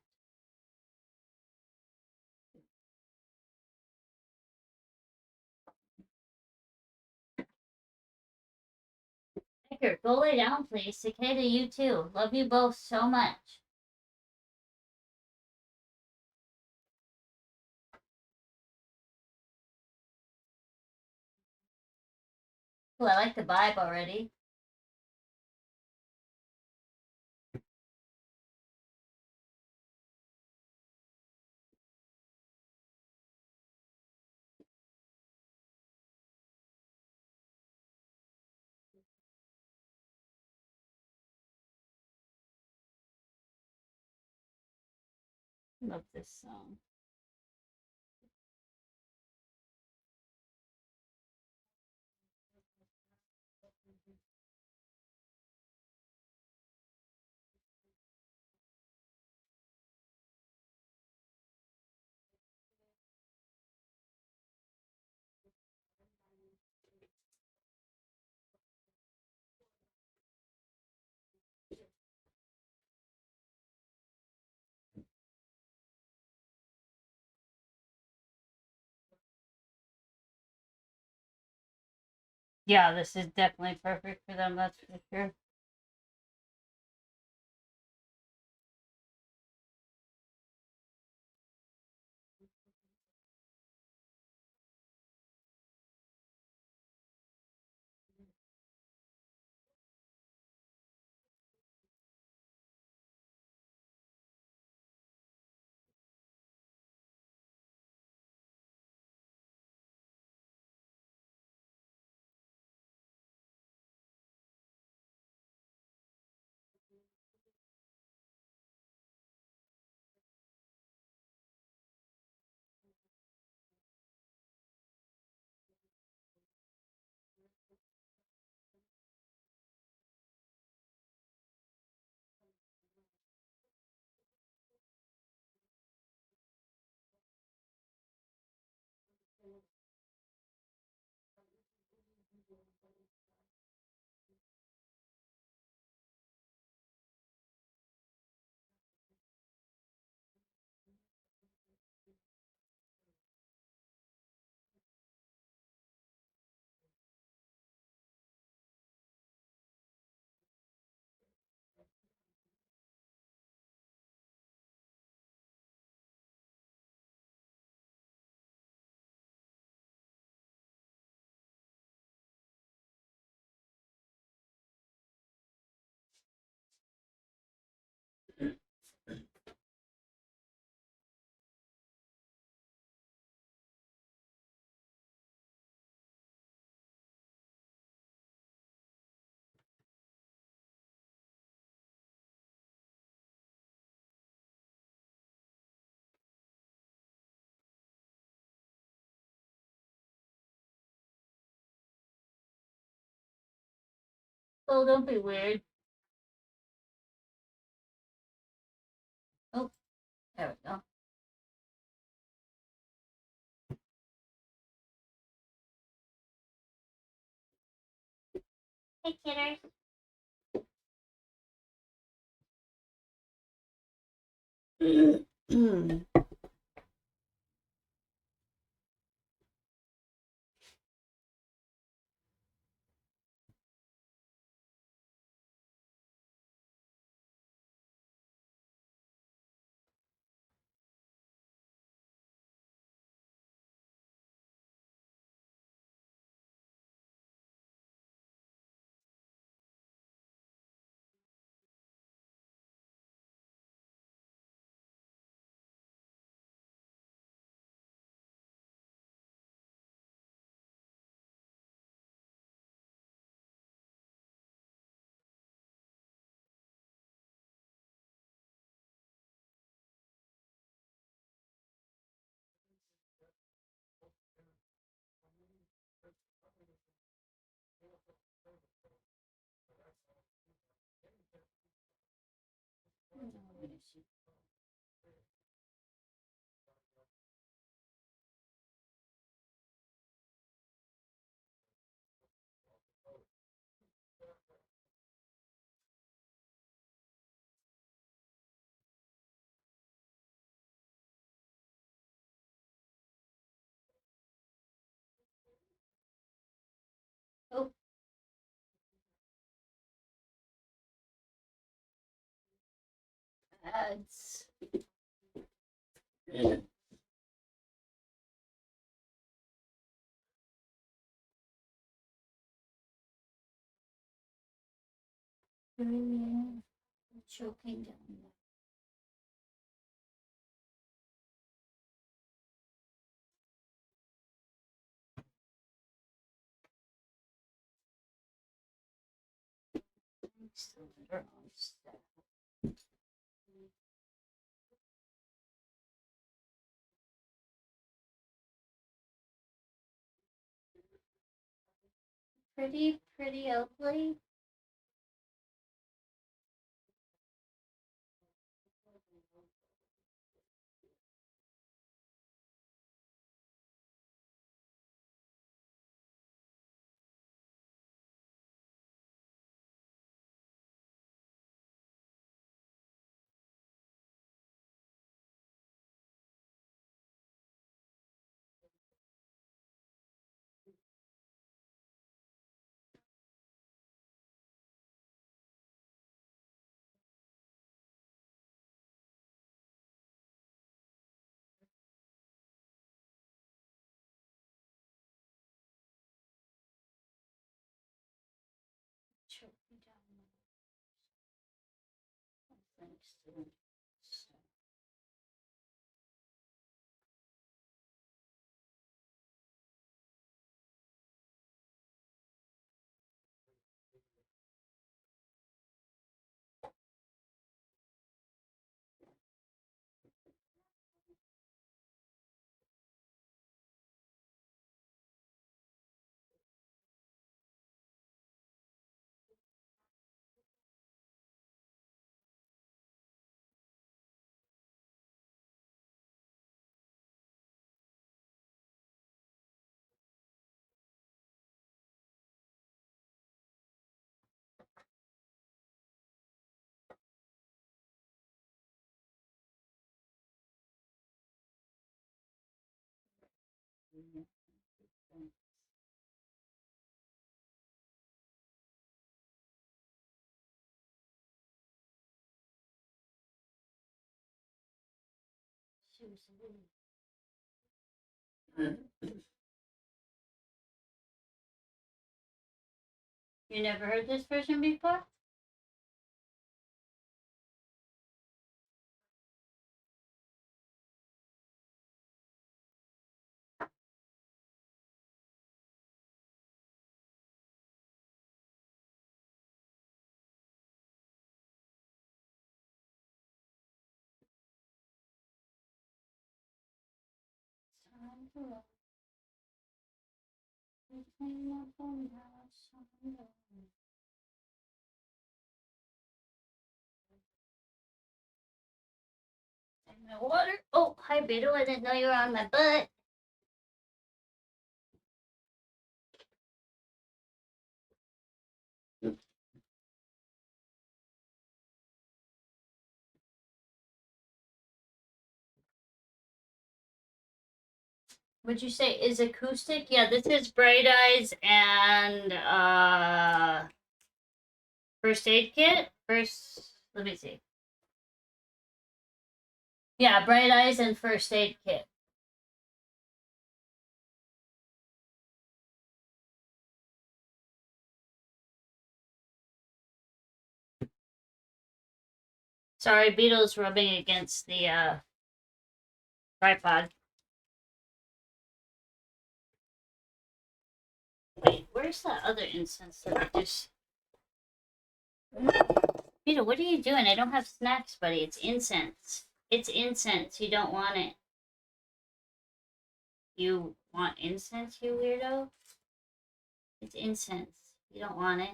Edgar, go lay down, please. Cicada, you too. Love you both so much. Ooh, I like the vibe already. Love this song. Yeah, this is definitely perfect for them, that's for sure. Oh, don't be weird. Oh, there we go. Hey, kidders. Oh. Ads. Choking down there. Still under on stuff. Pretty ugly. Choking down there. Thanks to them. You never heard this version before? Time to roll. Between my phone house and the and my water. Oh, hi Beetle. I didn't know you were on my butt. Would you say is acoustic? Yeah, this is Bright Eyes and First Aid Kit. Let me see. Yeah, Bright Eyes and First Aid Kit. Sorry, Beetle's rubbing against the tripod. Wait, where's that other incense that I just... Beetle, what are you doing? I don't have snacks, buddy. It's incense. It's incense. You don't want it. You want incense, you weirdo? It's incense. You don't want it.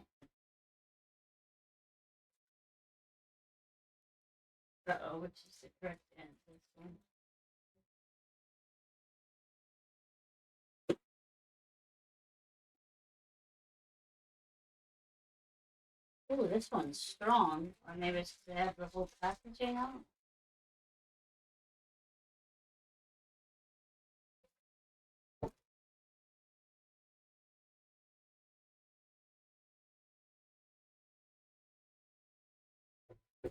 Uh-oh, which is the correct end? This one. Ooh, this one's strong. Or maybe it's because they have the whole packaging on.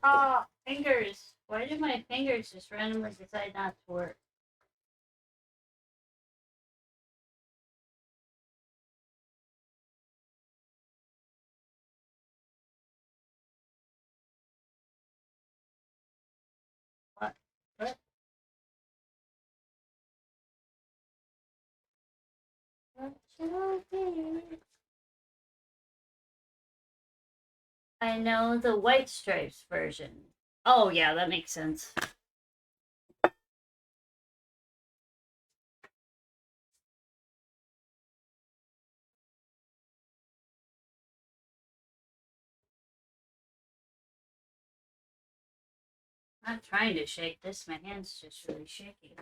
Ah, fingers. Why did my fingers just randomly decide not to work? What? What? What should I do? I know the White Stripes version. Oh, yeah, that makes sense. I'm trying to shake this. My hand's just really shaky.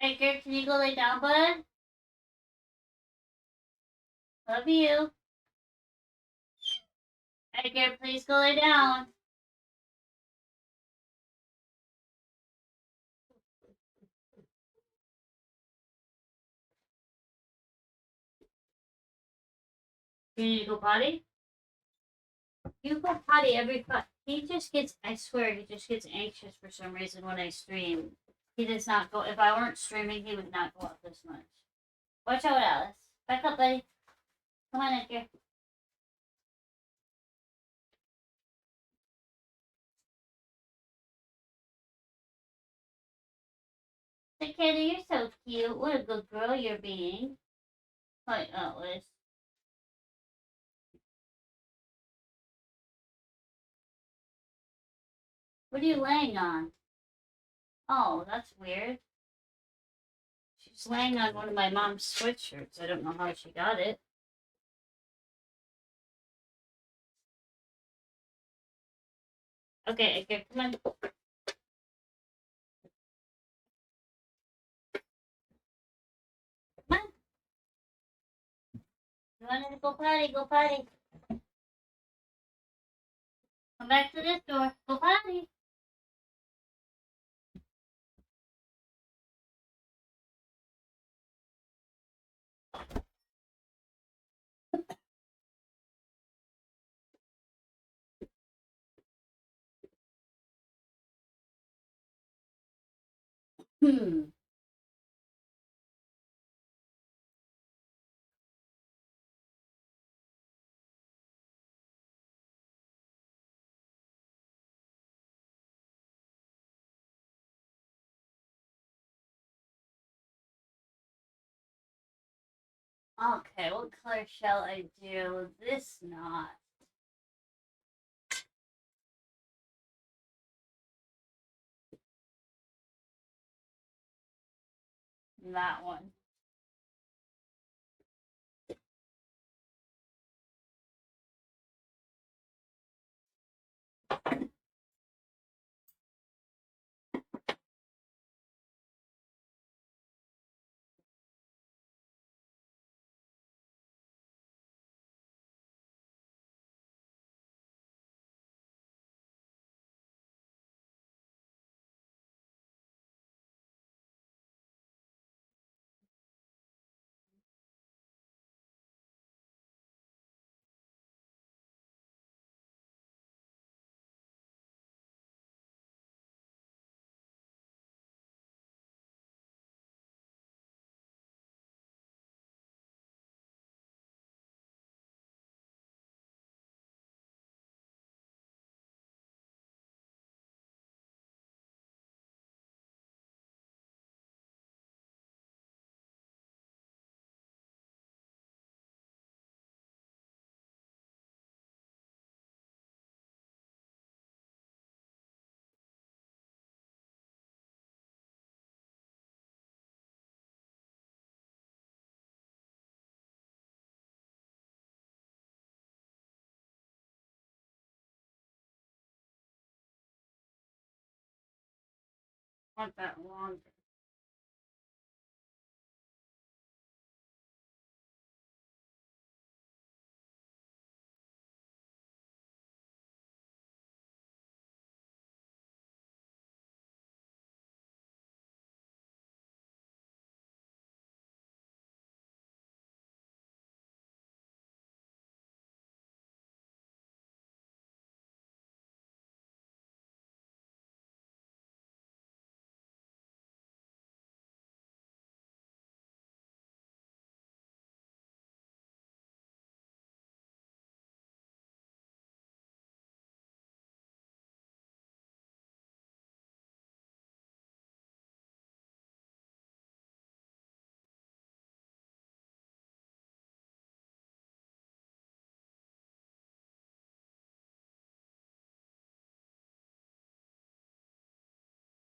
Edgar, can you go lay down, bud? Love you. Edgar, please go lay down. You need to go potty? You go potty every he just gets, I swear, he just gets anxious for some reason when I stream. He does not go, if I weren't streaming, he would not go out this much. Watch out, Alice. Back up, buddy. Come on, Edgar. Say, Katie, you're so cute. What a good girl you're being. Hi, Alice. What are you laying on? Oh, that's weird. She's laying on one of my mom's sweatshirts. I don't know how she got it. Okay, Edgar, come on. Come on. You wanted to go potty? Go potty. Come back to this door. Go potty. Hmm. Okay, what color shall I do? This knot. That one. I want that longer.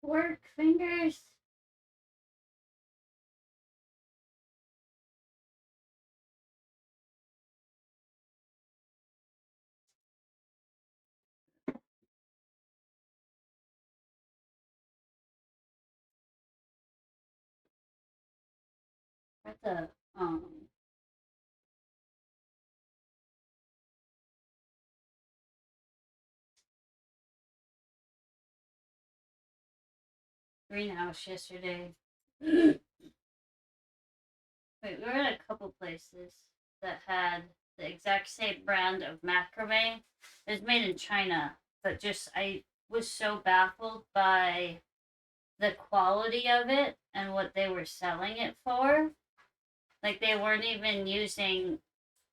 Work fingers. That's a greenhouse yesterday. Wait, we were at a couple places that had the exact same brand of macrame. It was made in China, but just I was so baffled by the quality of it and what they were selling it for. Like they weren't even using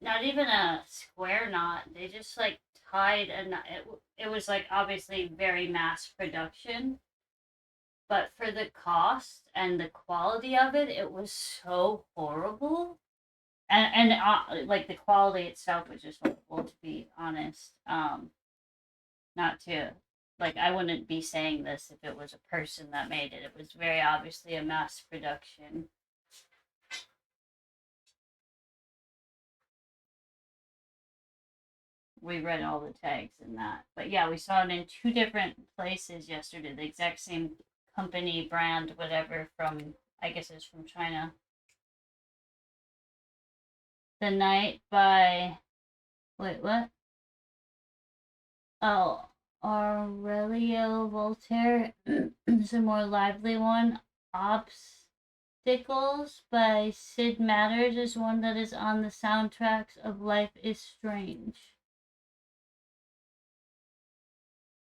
not even a square knot. They just like tied a knot. It was like obviously very mass production, but for the cost and the quality of it, it was so horrible. And like the quality itself was just horrible, to be honest. Not to like I wouldn't be saying this if it was a person that made it. It was very obviously a mass production. We read all the tags in that. But yeah, we saw it in two different places yesterday. The exact same company, brand, whatever, from, I guess it's from China. The Night by, wait, what? Oh, Aurelio Voltaire is a more lively one. Obstacles by Sid Matters is one that is on the soundtracks of Life is Strange.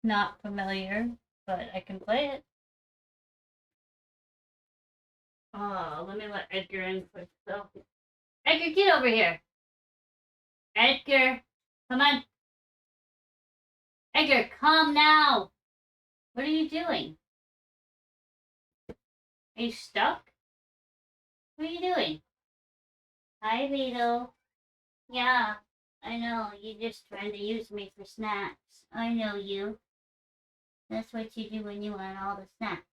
Not familiar, but I can play it. Oh, let me let Edgar in quick though. Edgar, get over here. Edgar, come on. Edgar, come now. What are you doing? Are you stuck? What are you doing? Hi, Beetle. Yeah, I know. You're just trying to use me for snacks. I know you. That's what you do when you want all the snacks.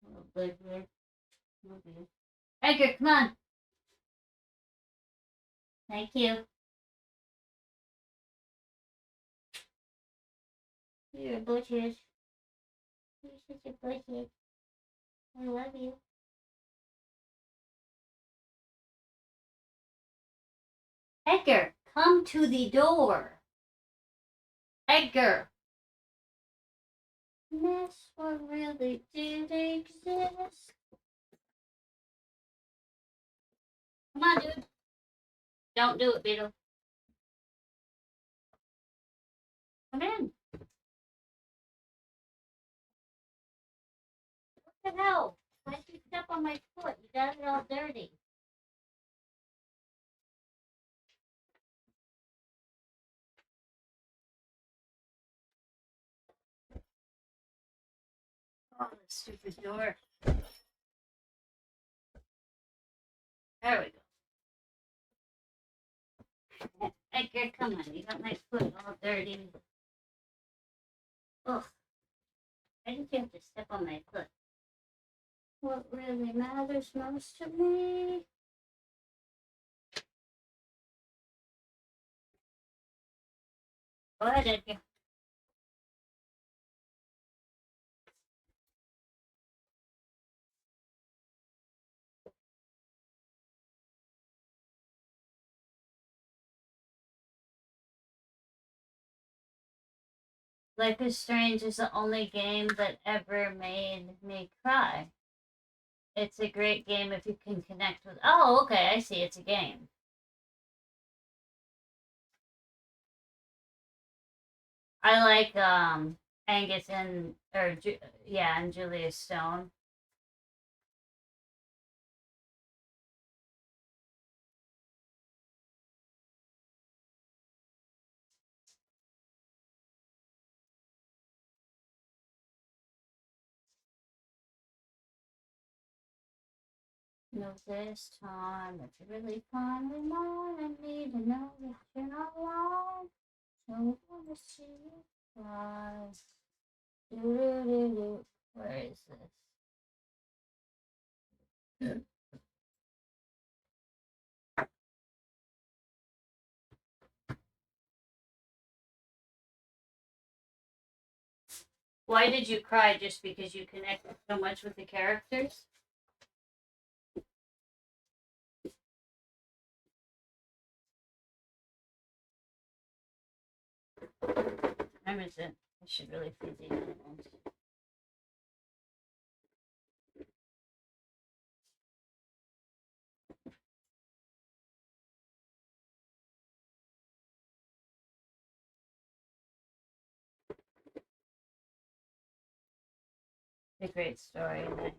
Little good here. Okay. Edgar, come on. Thank you. You're a butchers. You're such a butcher. I love you. Edgar, come to the door. Edgar. This one really did exist. Come on, dude. Don't do it, Beetle. Come in. What the hell? Why'd you step on my foot? You got it all dirty. Oh, the stupid door. There we go. Edgar, come on. You got my foot all dirty. Ugh. Why did you have to step on my foot? What really matters most to me? Go ahead, Edgar. Life is Strange is the only game that ever made me cry. It's a great game if you can connect with. Oh, okay, I see. It's a game. I like Angus and yeah, and Julia Stone. No, this time it's really finally mine. I need to know that you're not alone. Don't wanna see you cry. Do. Where is this? Why did you cry? Just because you connected so much with the characters? Time is it? I should really feed the animals. A great story. Nice.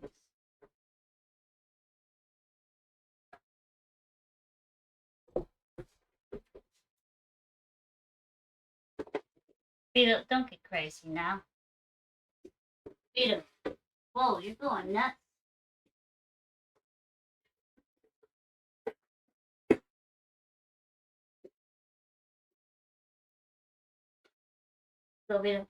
Beetle, don't get crazy now. Beetle, whoa, you're going nuts. Go, Beetle.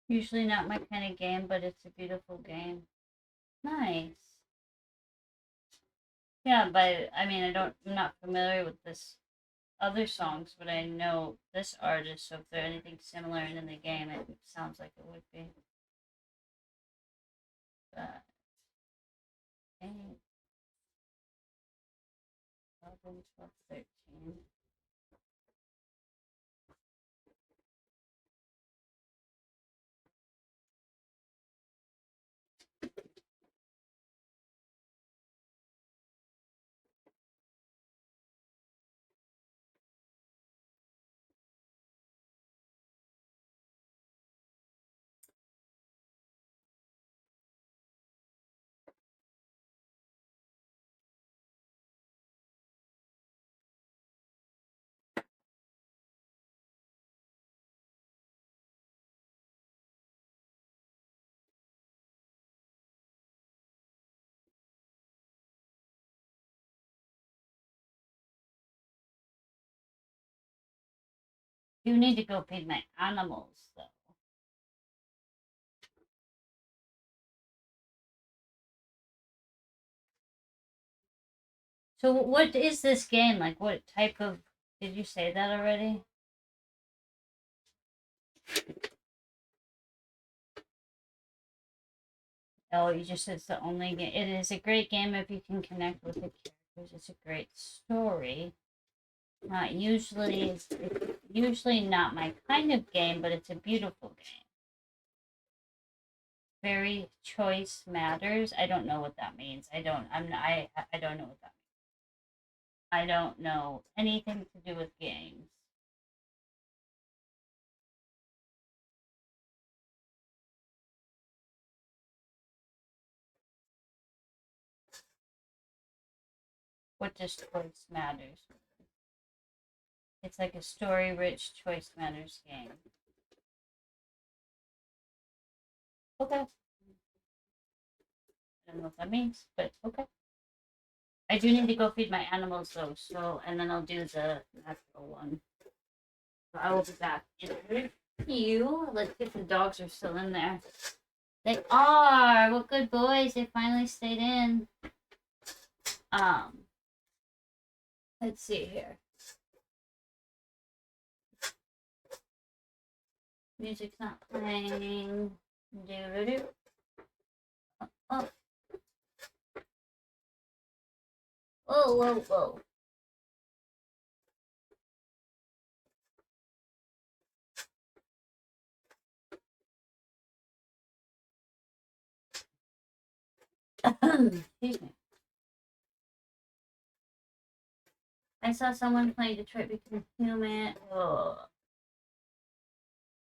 Usually not my kind of game, but it's a beautiful game. Nice. Yeah, but I mean, I'm not familiar with this other songs, but I know this artist, so if there's anything similar in the game, it sounds like it would be. But, 8, 11, 12, 13. You need to go feed my animals, though. So, what is this game? Like, what type of. Did you say that already? Oh, you just said it's the only game. It is a great game if you can connect with the characters. It's a great story. Not usually, it's usually not my kind of game, but it's a beautiful game. Very choice matters. I don't know what that means. I don't. I don't know what that means. I don't know anything to do with games. What does choice matters? It's like a story-rich choice matters game. Okay. I don't know what that means, but okay. I do need to go feed my animals though, so and then I'll do the natural one. So I will be back in a few. Let's see if the dogs are still in there. They are. What good boys! They finally stayed in. Um, let's see here. Music's not playing. Do-do-do. Oh, whoa, whoa, whoa. Excuse me. I saw someone playing Detroit Become Human. Oh.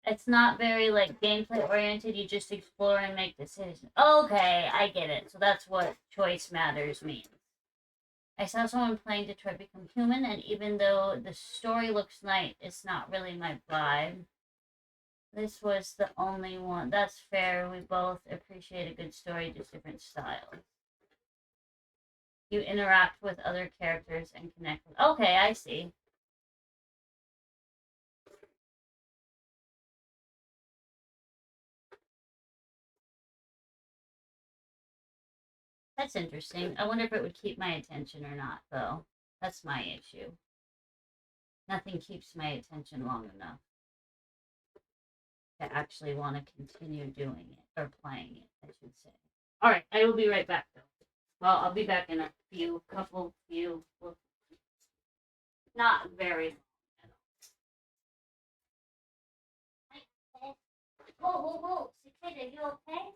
It's not very like gameplay oriented. You just explore and make decisions. Okay, I get it. So that's what choice matters means. I saw someone playing Detroit Become Human, and even though the story looks nice, it's not really my vibe. This was the only one. That's fair. We both appreciate a good story, just different styles. You interact with other characters and connect with. Okay, I see. That's interesting. I wonder if it would keep my attention or not, though. That's my issue. Nothing keeps my attention long enough to actually want to continue doing it or playing it, I should say. All right, I will be right back, though. Well, I'll be back in a few, well, not very long at all. Whoa, whoa, whoa, Cicada, you okay?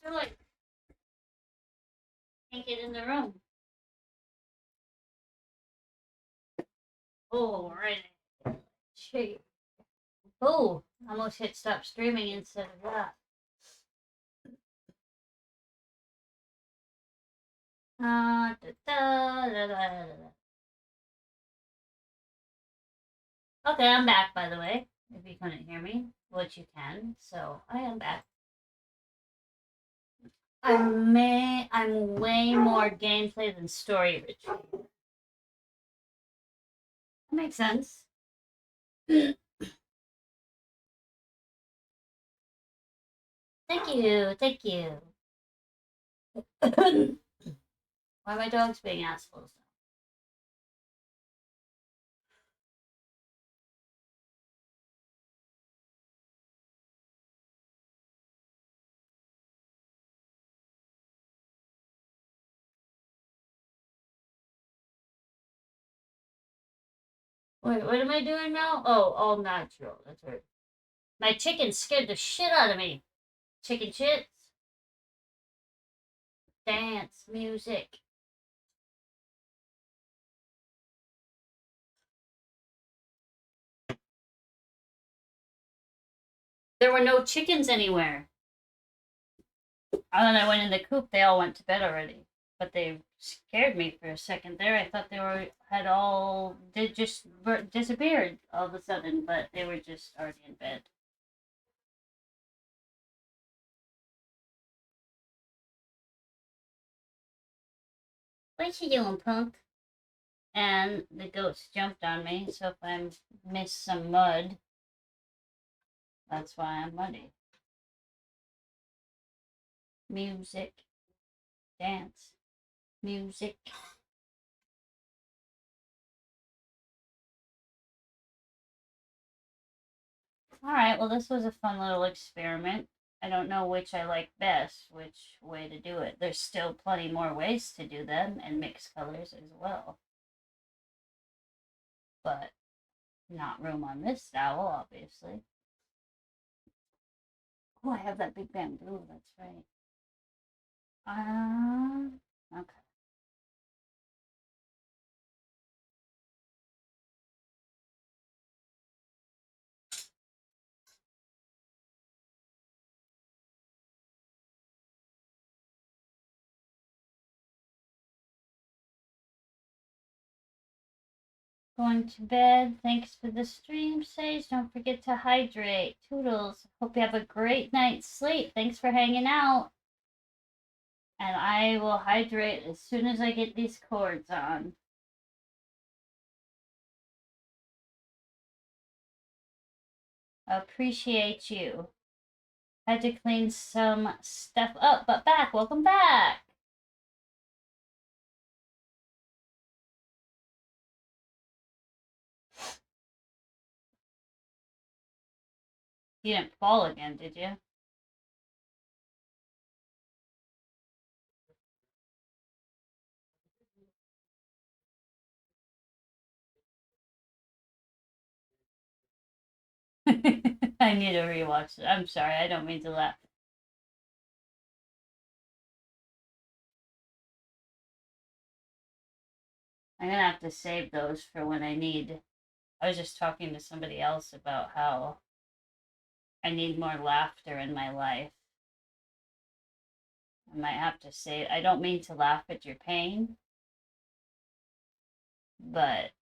Joy. Can't get in the room. Oh, right. Shit. Oh, almost hit stop streaming instead of that. Okay, I'm back, by the way. If you couldn't hear me, which you can, so I am back. I'm way more gameplay than story rich. That makes sense. Thank you, thank you. Why are my dogs being assholes? Wait, what am I doing now? Oh, all natural. That's right. My chicken scared the shit out of me. Chicken shits. Dance, music. There were no chickens anywhere. And then I went in the coop. They all went to bed already. But they scared me for a second there. I thought they just disappeared all of a sudden, but they were just already in bed. What you doing, punk? And the goats jumped on me, so if I miss some mud, that's why I'm muddy. Music, dance, music. Alright, well, this was a fun little experiment. I don't know which I like best, which way to do it. There's still plenty more ways to do them and mix colors as well. But not room on this dowel, obviously. Oh, I have that big bamboo, that's right. Okay. Going to bed. Thanks for the stream, Sage. Don't forget to hydrate. Toodles. Hope you have a great night's sleep. Thanks for hanging out. And I will hydrate as soon as I get these cords on. Appreciate you. Had to clean some stuff up, but back. Welcome back. You didn't fall again, did you? I need to rewatch it. I'm sorry, I don't mean to laugh. I'm gonna have to save those for when I need. I was just talking to somebody else about how I need more laughter in my life. I might have to say, I don't mean to laugh at your pain, but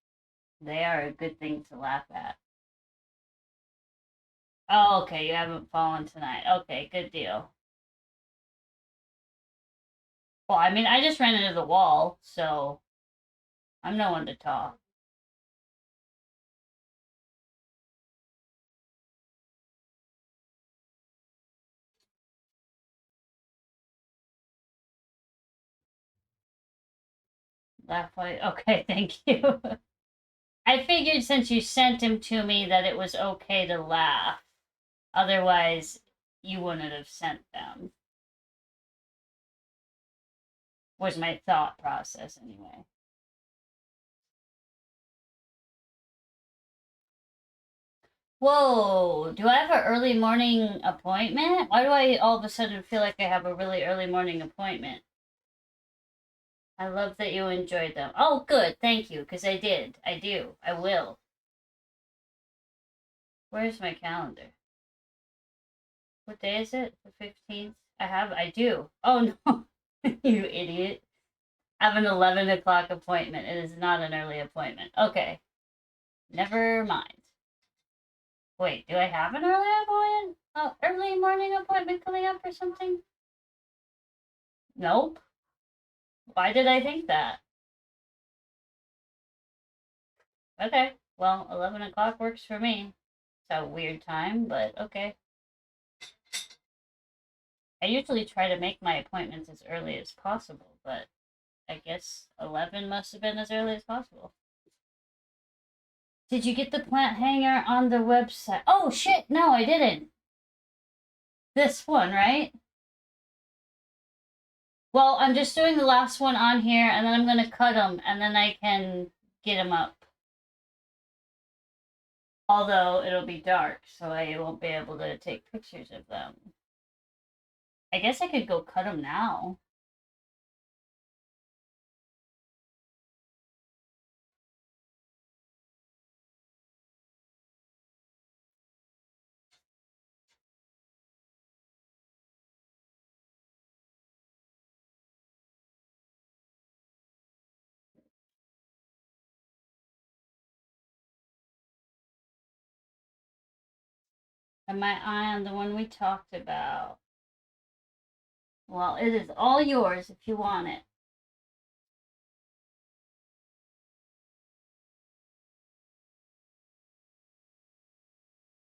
they are a good thing to laugh at. Oh, okay, you haven't fallen tonight. Okay, good deal. Well, I mean, I just ran into the wall, so I'm no one to talk. Laugh like, okay, thank you. I figured since you sent him to me that it was okay to laugh. Otherwise, you wouldn't have sent them. Was my thought process anyway. Whoa, do I have an early morning appointment? Why do I all of a sudden feel like I have a really early morning appointment? I love that you enjoyed them. Oh, good, thank you, because I did. I do. I will. Where's my calendar? What day is it? The 15th? I do. Oh no, you idiot. I have an 11 o'clock appointment. It is not an early appointment. Okay, never mind. Wait, do I have an early appointment? Oh, early morning appointment coming up or something? Nope. Why did I think that? Okay, well, 11 o'clock works for me. It's a weird time, but okay. I usually try to make my appointments as early as possible, but I guess 11 must have been as early as possible. Did you get the plant hanger on the website? Oh shit, no, I didn't. This one, right? Well, I'm just doing the last one on here, and then I'm going to cut them, and then I can get them up. Although it'll be dark, so I won't be able to take pictures of them. I guess I could go cut them now. And my eye on the one we talked about. Well, it is all yours if you want it.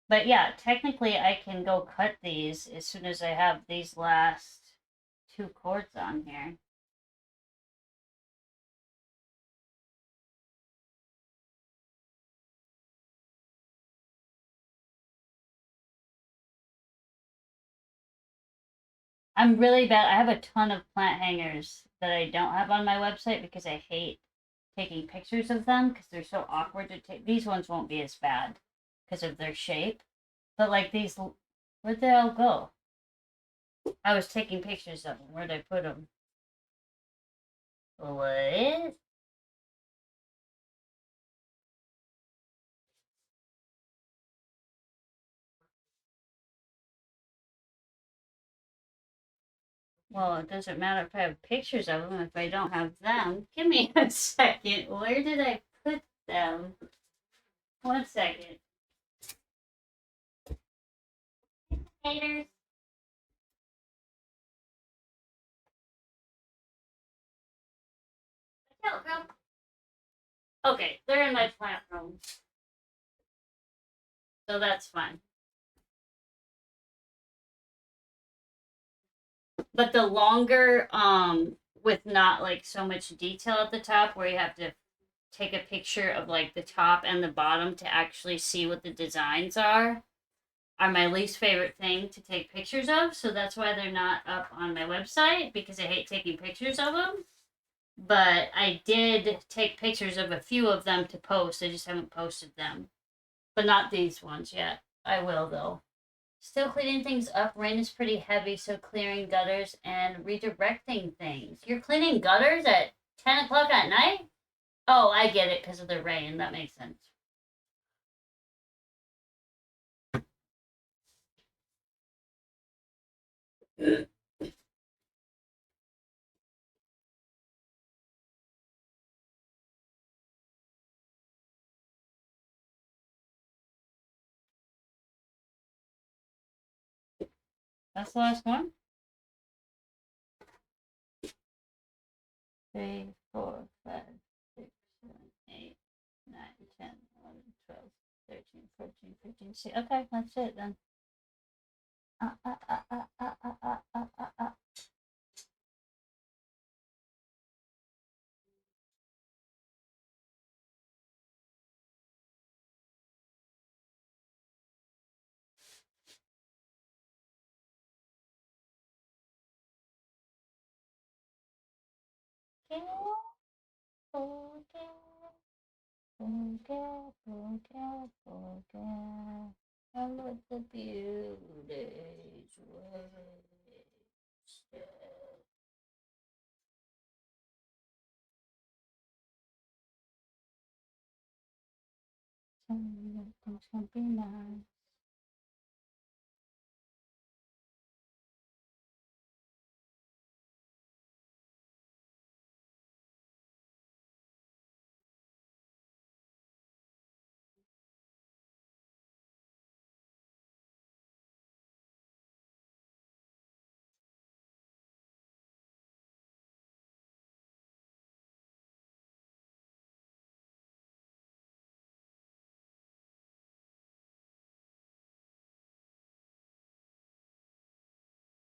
But yeah, technically I can go cut these as soon as I have these last two cords on here. I'm really bad. I have a ton of plant hangers that I don't have on my website because I hate taking pictures of them because they're so awkward to take. These ones won't be as bad because of their shape. But like these, where'd they all go? I was taking pictures of them. Where'd I put them? What? Well, it doesn't matter if I have pictures of them if I don't have them. Give me a second. Where did I put them? 1 second. Haters. No, girl. Okay, they're in my plant room, so that's fine. But the longer, with not like so much detail at the top, where you have to take a picture of like the top and the bottom to actually see what the designs are my least favorite thing to take pictures of. So that's why they're not up on my website because I hate taking pictures of them. But I did take pictures of a few of them to post. I just haven't posted them. But not these ones yet. I will though. Still cleaning things up. Rain is pretty heavy, so clearing gutters and redirecting things. You're cleaning gutters at 10 o'clock at night? Oh, I get it because of the rain. That makes sense. That's the last one. 3, 4, 5, 6, 7, 8, 9, 10, 11, 12, 13, 14, 15, 16. Okay, that's it then. Uh, uh, uh, uh, uh, uh, uh, uh, uh. Forget, forget, forget, forget. with the beauty's wasted. Tell me that things won't be nice.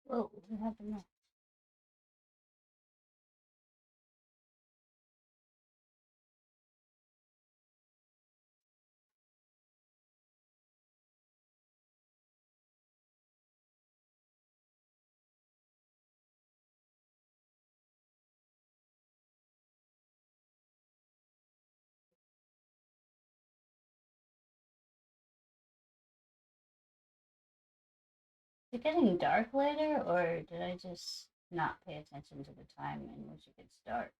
Whoa, what happened there? Is it getting dark later, or did I just not pay attention to the time in which it gets dark?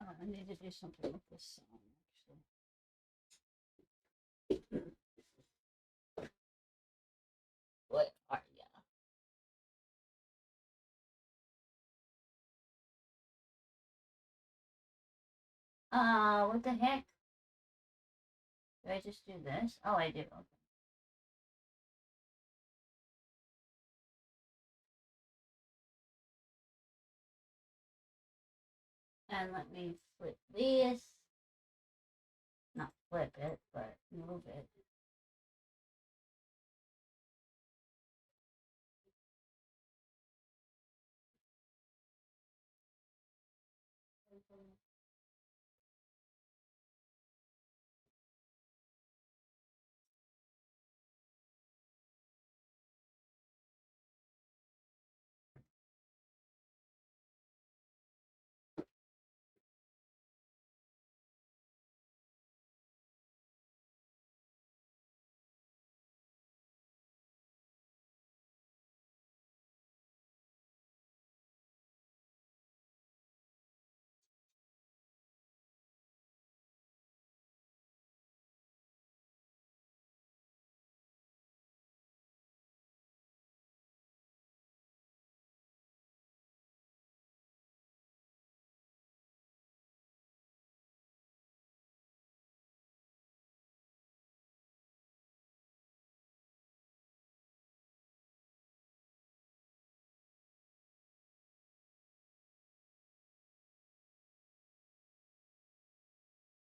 Oh, I need to do something with this song, actually. What are ya? What the heck? Do I just do this? Oh, I do. Okay. And let me flip this. Not flip it, but move it.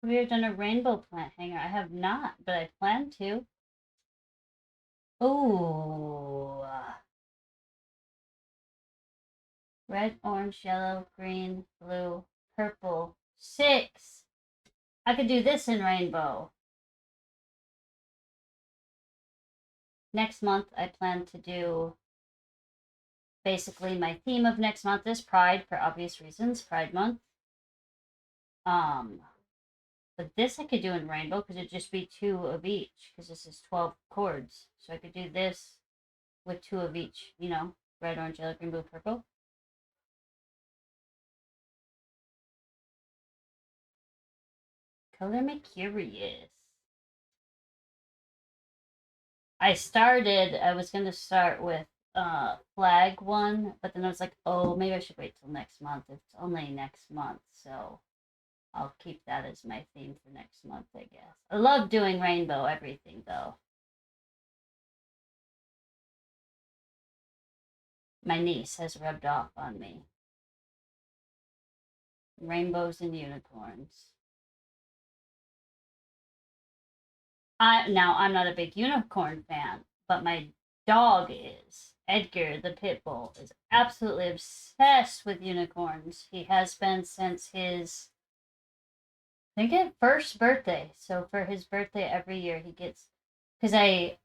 Have you ever done a rainbow plant hanger? I have not, but I plan to. Ooh. Red, orange, yellow, green, blue, purple. 6. I could do this in rainbow. Next month, I plan to do basically my theme of next month is Pride for obvious reasons, Pride Month. But this I could do in rainbow because it'd just be 2 of each because this is 12 chords. So I could do this with 2 of each, red, orange, yellow, green, blue, purple. Color me curious. I was going to start with flag one, but then I was like, oh, maybe I should wait till next month. It's only next month, so I'll keep that as my theme for next month, I guess. I love doing rainbow everything, though. My niece has rubbed off on me. Rainbows and unicorns. I'm not a big unicorn fan, but my dog is, Edgar, the pit bull, is absolutely obsessed with unicorns. He has been since his, I think, his first birthday. So for his birthday every year, he gets, because I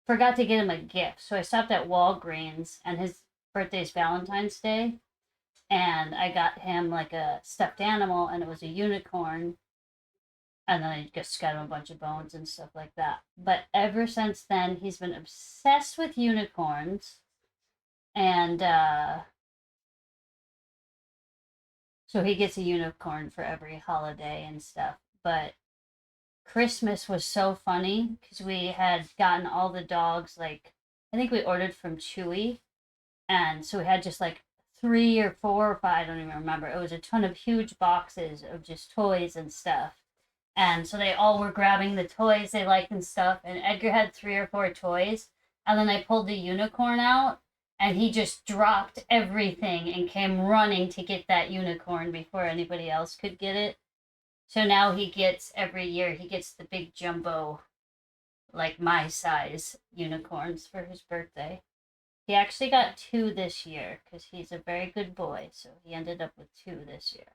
forgot to get him a gift. So I stopped at Walgreens, and his birthday's Valentine's Day. And I got him like a stuffed animal, and it was a unicorn. And then I just got him a bunch of bones and stuff like that. But ever since then, he's been obsessed with unicorns. And so he gets a unicorn for every holiday and stuff. But Christmas was so funny because we had gotten all the dogs, like, I think we ordered from Chewy. And so we had just like 3 or 4 or 5, I don't even remember. It was a ton of huge boxes of just toys and stuff. And so they all were grabbing the toys they liked and stuff. And Edgar had 3 or 4 toys. And then I pulled the unicorn out, and he just dropped everything and came running to get that unicorn before anybody else could get it. So now he gets, every year, he gets the big jumbo, like my size unicorns for his birthday. He actually got 2 this year because he's a very good boy. So he ended up with 2 this year.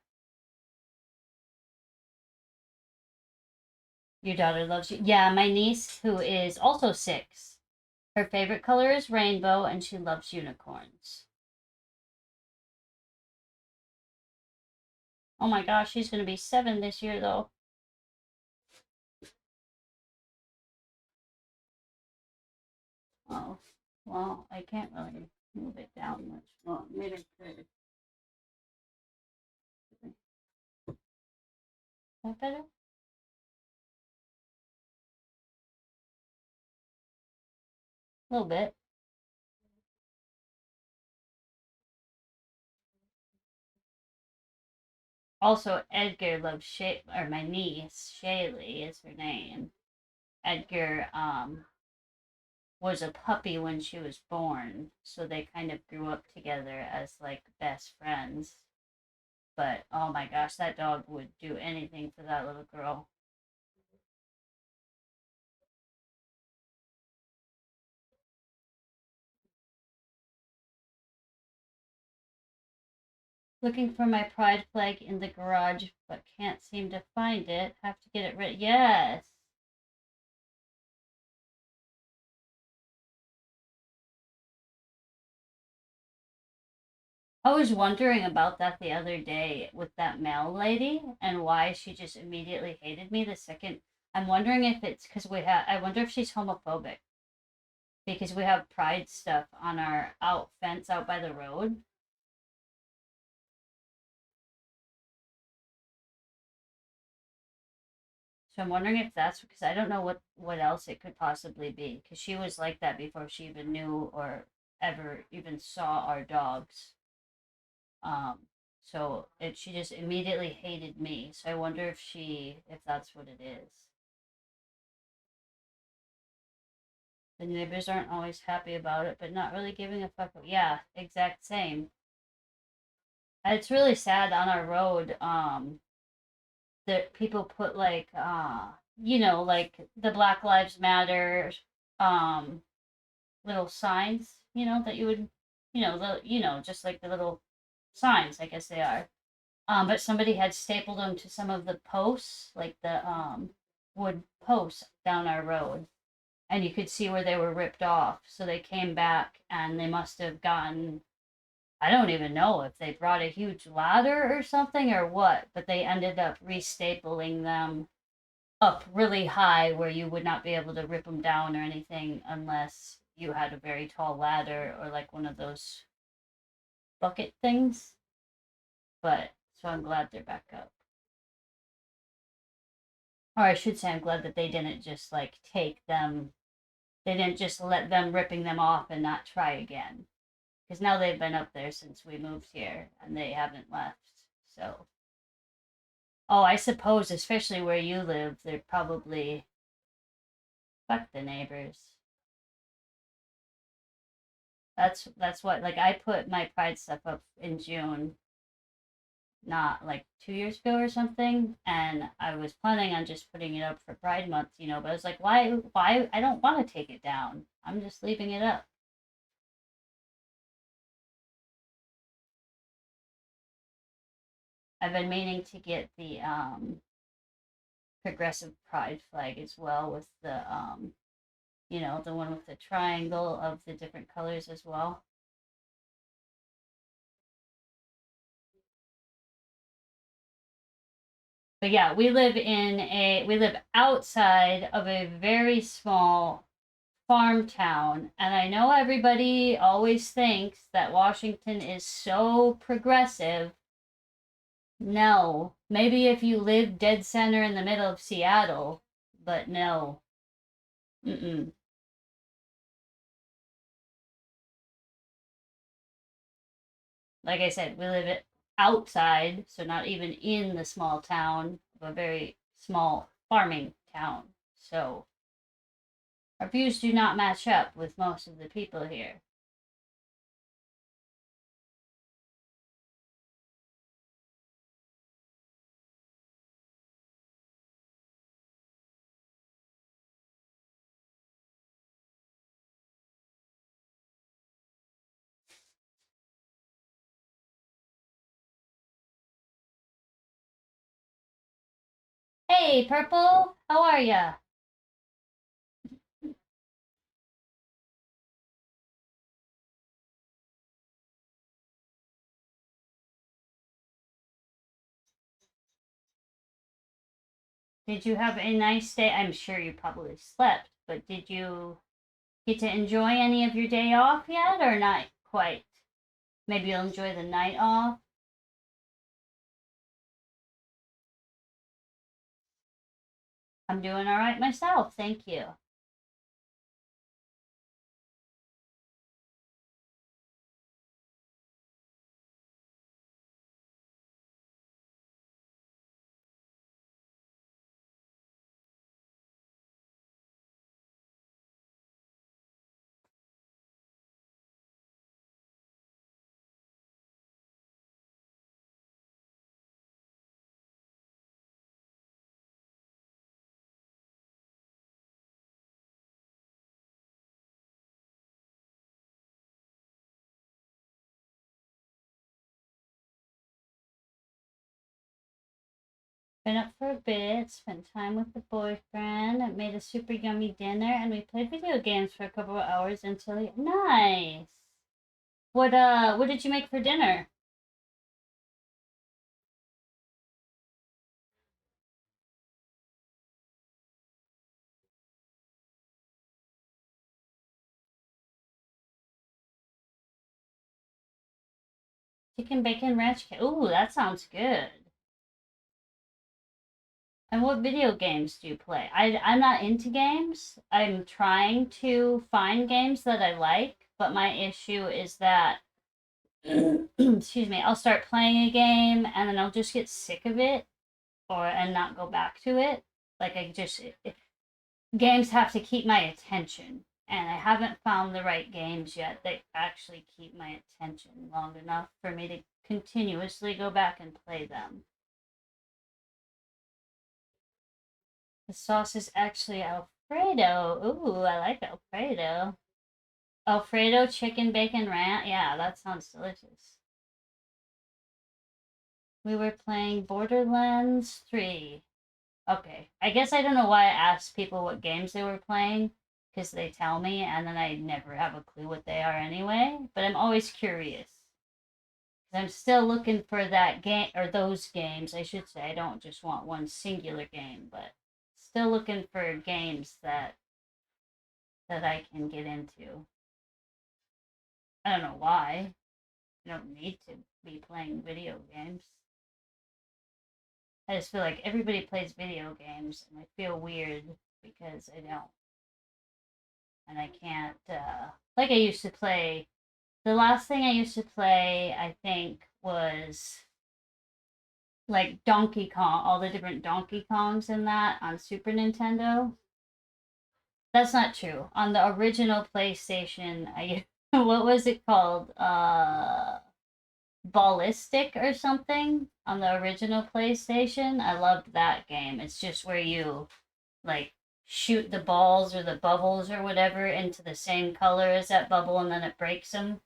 Your daughter loves you. Yeah, my niece, who is also 6, her favorite color is rainbow, and she loves unicorns. Oh my gosh, she's going to be 7 this year, though. Oh, well, I can't really move it down much. Well, maybe I could. Is that better? A little bit. Also, Edgar loves or my niece, Shaylee is her name. Edgar was a puppy when she was born, so they kind of grew up together as like best friends. But oh my gosh, that dog would do anything for that little girl. Looking for my pride flag in the garage, but can't seem to find it. Have to get it ready. Yes. I was wondering about that the other day with that mail lady and why she just immediately hated me the second. I'm wondering if it's because I wonder if she's homophobic because we have pride stuff on our out fence out by the road. So I'm wondering if that's because I don't know what else it could possibly be because she was like that before she even knew or ever even saw our dogs. So she just immediately hated me. So I wonder if that's what it is. The neighbors aren't always happy about it, but not really giving a fuck. Yeah, exact same. It's really sad on our road. That people put like like the Black Lives Matter um little signs, that you would, just like the little signs, I guess they are. But somebody had stapled them to some of the posts, like the wood posts down our road, and you could see where they were ripped off. So they came back and they must have gotten, I don't even know if they brought a huge ladder or something or what, but they ended up restapling them up really high where you would not be able to rip them down or anything unless you had a very tall ladder or like one of those bucket things. But so I'm glad they're back up. Or I should say, I'm glad that they didn't just like take them, they didn't just let them ripping them off and not try again. Because now they've been up there since we moved here and they haven't left. So, oh, I suppose, especially where you live, they're probably, fuck the neighbors. That's what, like, I put my pride stuff up in June, not like 2 years ago or something, and I was planning on just putting it up for Pride Month, but I was like, why I don't want to take it down. I'm just leaving it up. I've been meaning to get the progressive pride flag as well with the the one with the triangle of the different colors as well. But yeah, we live outside of a very small farm town, and I know everybody always thinks that Washington is so progressive. No, maybe if you live dead center in the middle of Seattle, but no. Mm-mm. Like I said, we live outside, so not even in the small town of a very small farming town. So our views do not match up with most of the people here. Hey, Purple, how are ya? Did you have a nice day? I'm sure you probably slept, but did you get to enjoy any of your day off yet, or not quite? Maybe you'll enjoy the night off. I'm doing all right myself, thank you. Been up for a bit, spent time with the boyfriend, made a super yummy dinner, and we played video games for a couple of hours until nice. What did you make for dinner? Chicken bacon ranch cake. Ooh, that sounds good. And what video games do you play? I'm not into games. I'm trying to find games that I like, but my issue is that excuse me, I'll start playing a game and then I'll just get sick of it or and not go back to it. Like games have to keep my attention, and I haven't found the right games yet that actually keep my attention long enough for me to continuously go back and play them. The sauce is actually Alfredo. Ooh, I like Alfredo. Alfredo chicken bacon ranch. Yeah, that sounds delicious. We were playing Borderlands 3. Okay. I guess I don't know why I asked people what games they were playing because they tell me and then I never have a clue what they are anyway. But I'm always curious. I'm still looking for that game or those games, I should say. I don't just want one singular game, but still looking for games that I can get into. I don't know why. I don't need to be playing video games. I just feel like everybody plays video games and I feel weird because I don't. And I can't like I used to play. The last thing I used to play, I think, was like Donkey Kong, all the different Donkey Kongs in that on Super Nintendo. That's not true. On the original PlayStation, I what was it called? Ballistic or something on the original PlayStation. I loved that game. It's just where you like shoot the balls or the bubbles or whatever into the same color as that bubble and then it breaks them.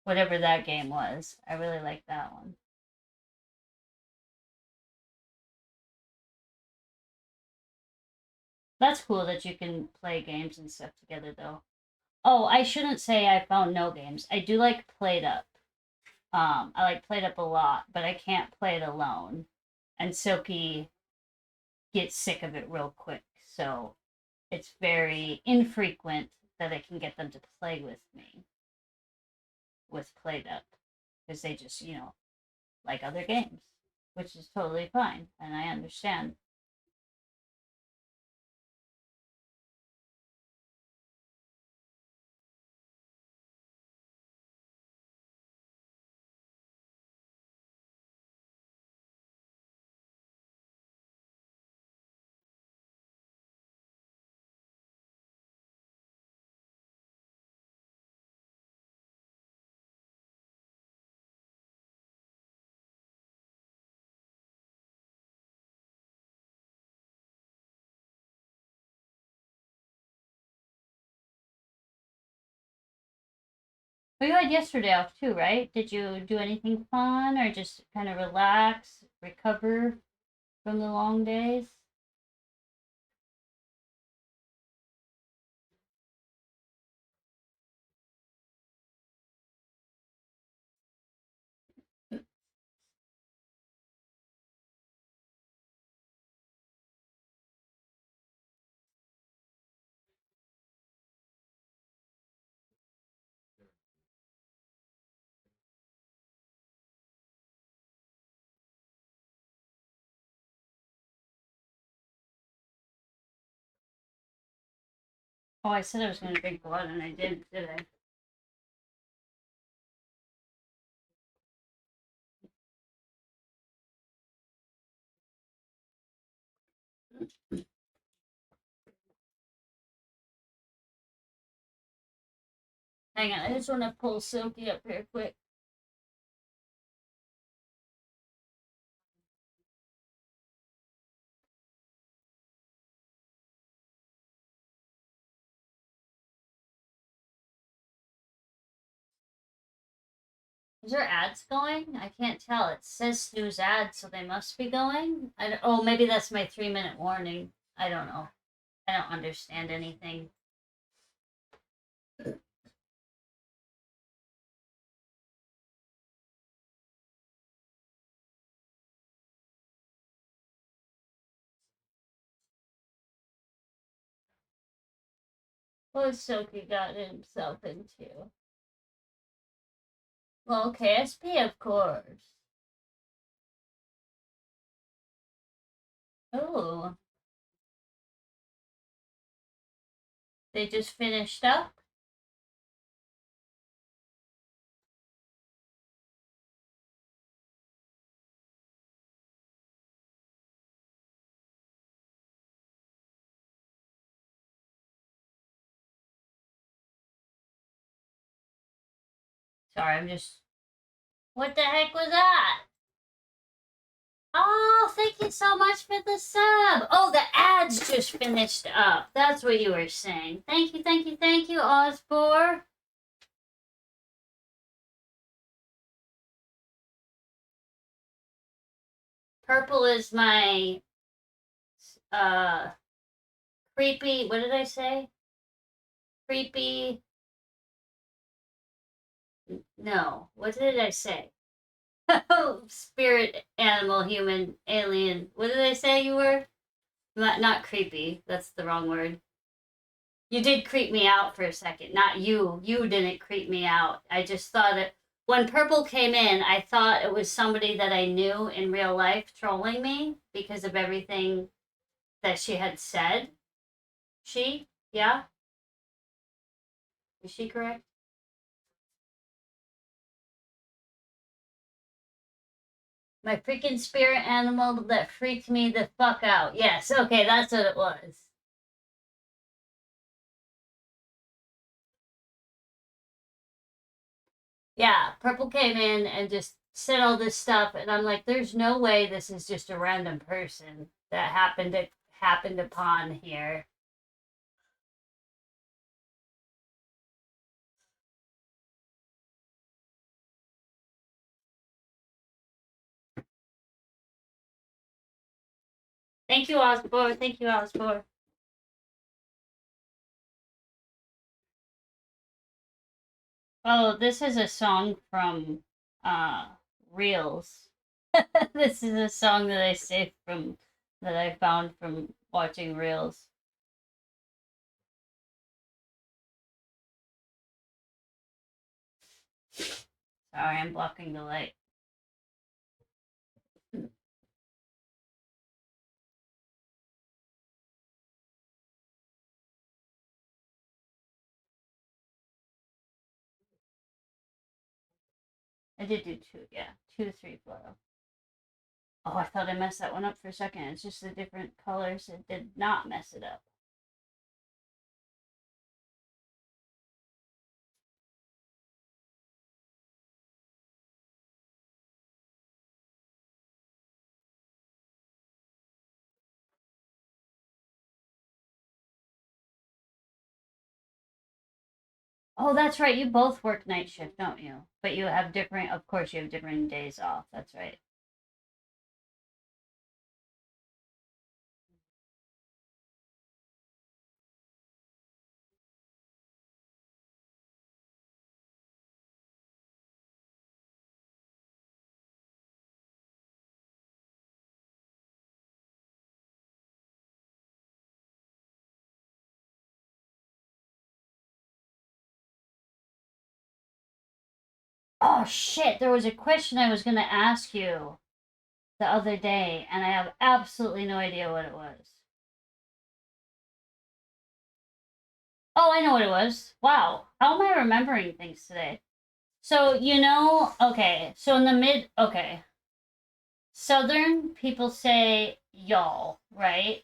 Whatever that game was. I really liked that one. That's cool that you can play games and stuff together, though. Oh, I shouldn't say I found no games. I do like Played Up. I like Played Up a lot, but I can't play it alone. And Silky gets sick of it real quick, so it's very infrequent that I can get them to play with me with Played Up because they just, like other games, which is totally fine, and I understand. But you had yesterday off too, right? Did you do anything fun or just kind of relax, recover from the long days? Oh, I said I was going to drink blood and I didn't, did I? Hang on, I just want to pull Silky up here quick. Is there ads going? I can't tell. It says snooze ads, so they must be going. Oh, maybe that's my 3 minute warning. I don't know. I don't understand anything. What has Silky got himself into? Well, KSP, of course. Oh, they just finished up? Sorry, I'm just. What the heck was that? Oh, thank you so much for the sub. Oh, the ads just finished up. That's what you were saying. Thank you, thank you, thank you, Osbor. Purple is my uh creepy. What did I say? Creepy. No. What did I say? Spirit, animal, human, alien. What did I say you were? Not creepy. That's the wrong word. You did creep me out for a second. Not you. You didn't creep me out. I just thought it. When Purple came in, I thought it was somebody that I knew in real life trolling me because of everything that she had said. She? Yeah? Is she correct? My freaking spirit animal that freaked me the fuck out. Yes, okay, that's what it was. Yeah, Purple came in and just said all this stuff, and I'm like, there's no way this is just a random person that happened upon here. Thank you, Osborne. Thank you, Osborne. Oh, this is a song from uh Reels. This is a song that I saved from that I found from watching Reels. Sorry, I'm blocking the light. I did do two, yeah. 2, 3 photo. Oh, I thought I messed that one up for a second. It's just the different colors. It did not mess it up. Oh, that's right. You both work night shift, don't you? But you have different, of course, you have different days off. That's right. Oh, shit. There was a question I was going to ask you the other day, and I have absolutely no idea what it was. Oh, I know what it was. Wow. How am I remembering things today? So, okay. So in the okay. Southern people say y'all, right?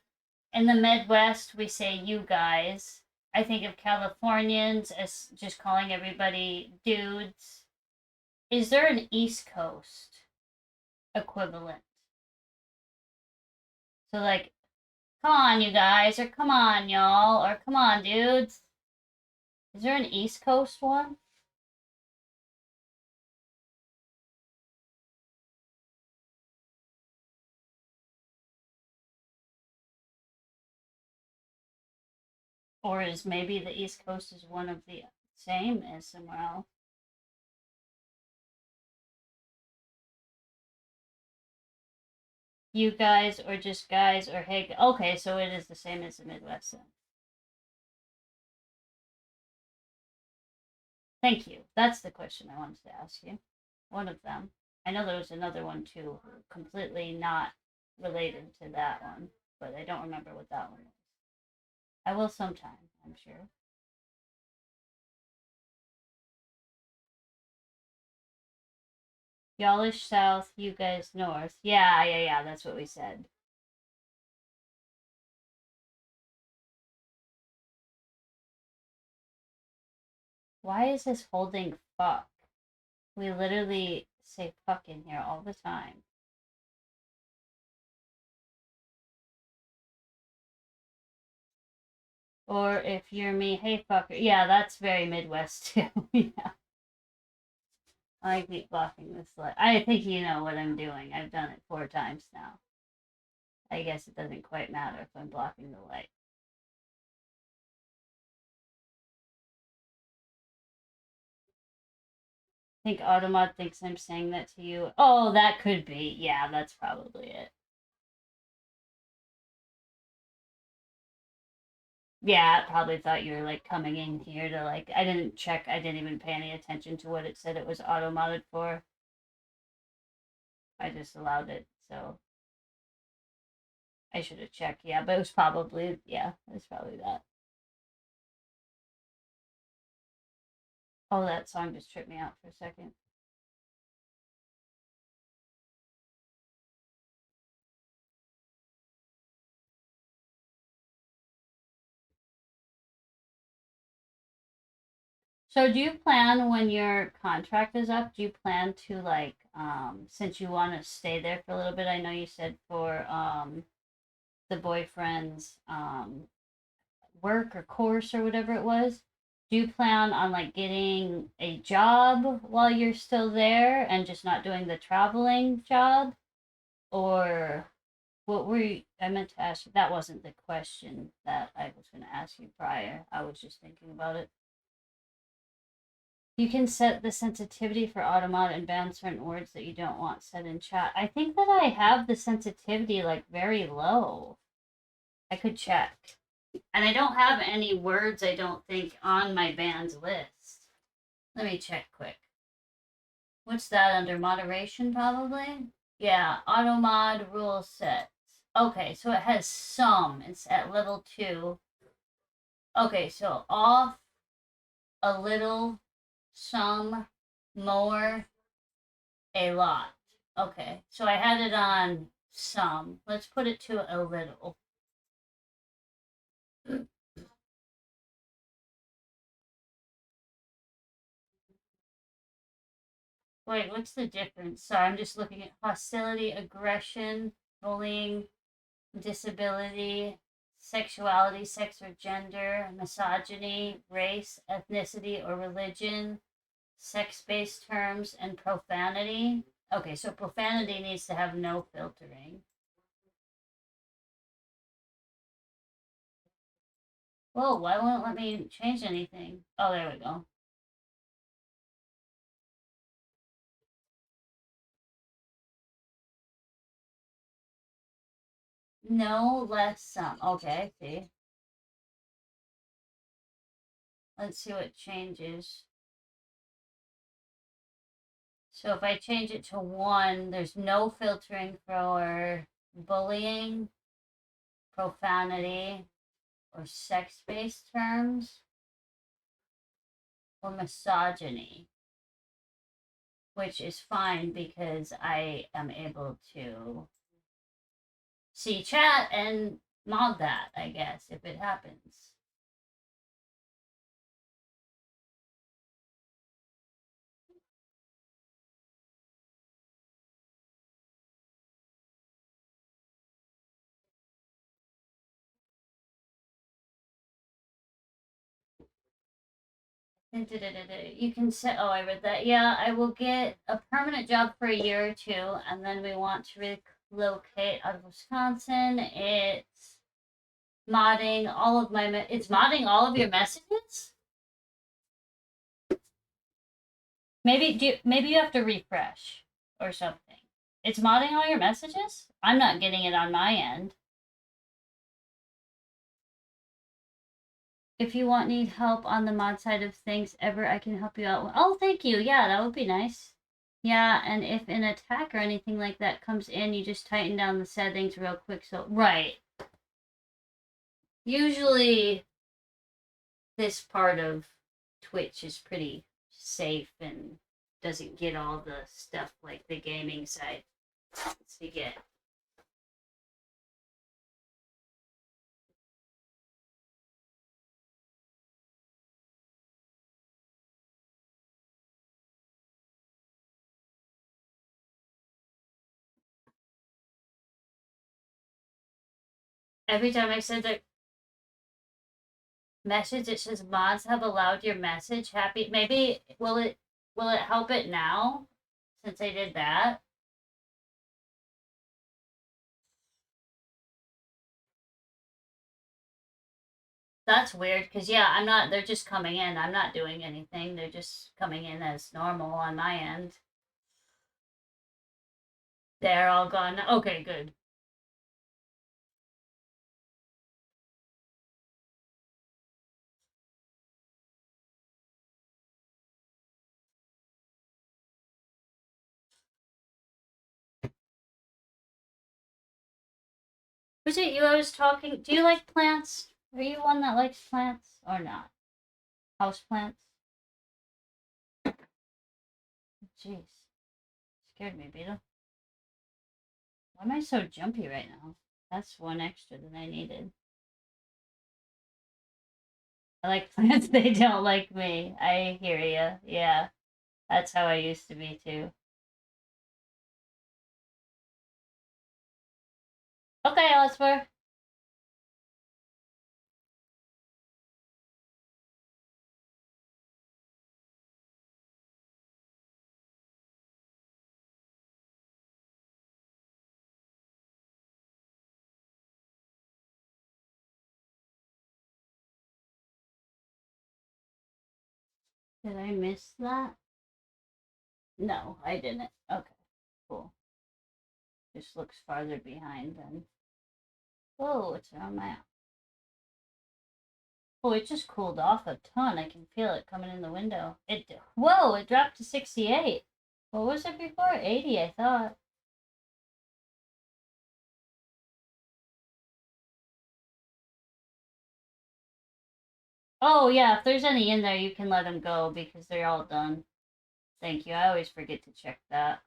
In the Midwest, we say you guys. I think of Californians as just calling everybody dudes. Is there an East Coast equivalent? So, like, come on, you guys, or come on, y'all, or come on, dudes. Is there an East Coast one? Or is maybe the East Coast is one of the same as somewhere else? You guys, or just guys, or hey, okay, so it is the same as the Midwest then. Thank you. That's the question I wanted to ask you. One of them. I know there was another one too, completely not related to that one, but I don't remember what that one was. I will sometime, I'm sure. Y'allish south, you guys north. Yeah, yeah, yeah, that's what we said. Why is this holding fuck? We literally say fuck in here all the time. Or if you're me, hey fucker. Yeah, that's very Midwest too. Yeah. I keep blocking this light. I think you know what I'm doing. I've done it 4 times now. I guess it doesn't quite matter if I'm blocking the light. I think Automod thinks I'm saying that to you. Oh, that could be. Yeah, that's probably it. Yeah, it probably thought you were like coming in here to like. I didn't check. I didn't even pay any attention to what it said it was auto modded for. I just allowed it, so I should have checked. Yeah, but it was probably that. Oh, that song just tripped me out for a second. So do you plan when your contract is up, do you plan to like since you want to stay there for a little bit, I know you said for the boyfriend's work or course or whatever it was, do you plan on like getting a job while you're still there and just not doing the traveling job? Or what were you, I meant to ask you, that wasn't the question that I was going to ask you prior. I was just thinking about it. You can set the sensitivity for Automod and ban certain words that you don't want said in chat. I think that I have the sensitivity like very low. I could check. And I don't have any words, I don't think, on my banned list. Let me check quick. What's that under moderation, probably? Yeah, Automod rule sets. Okay, so it has some. It's at level 2. Okay, so off, a little, some, more, a lot. Okay, so I had it on some. Let's put it to a little. Wait, what's the difference? Sorry, I'm just looking at hostility, aggression, bullying, disability, sexuality, sex or gender, misogyny, race, ethnicity or religion, sex based terms, and profanity. Okay, so profanity needs to have no filtering. Whoa, why won't it let me change anything? Oh, there we go. No less some. Okay, I see. Let's see what changes. So if I change it to 1, there's no filtering for bullying, profanity, or sex-based terms, or misogyny, which is fine because I am able to see chat and mod that, I guess, if it happens. You can set, oh, I read that. Yeah, I will get a permanent job for a year or 2, and then we want to relocate out of Wisconsin. It's modding all of my, it's modding all of your messages? Maybe you have to refresh or something. It's modding all your messages? I'm not getting it on my end. If you need help on the mod side of things ever, I can help you out. Oh, thank you. Yeah, that would be nice. Yeah, and if an attack or anything like that comes in, you just tighten down the settings real quick. So, right. Usually, this part of Twitch is pretty safe and doesn't get all the stuff like the gaming side to get. Every time I send a message, it says mods have allowed your message. Happy. Maybe will it help it now since I did that? That's weird because yeah, I'm not. They're just coming in. I'm not doing anything. They're just coming in as normal on my end. They're all gone. Okay, good. Was it you I was talking? Do you like plants? Are you one that likes plants or not? House plants? Jeez. Scared me, Beetle. Why am I so jumpy right now? That's one extra than I needed. I like plants, they don't like me. I hear ya. Yeah. That's how I used to be too. Okay, Oscar. Did I miss that? No, I didn't. Okay, cool. Just looks farther behind then. Whoa, it's on my. Oh, it just cooled off a ton. I can feel it coming in the window. Whoa, it dropped to 68. What was it before? 80, I thought. Oh, yeah, if there's any in there, you can let them go because they're all done. Thank you. I always forget to check that.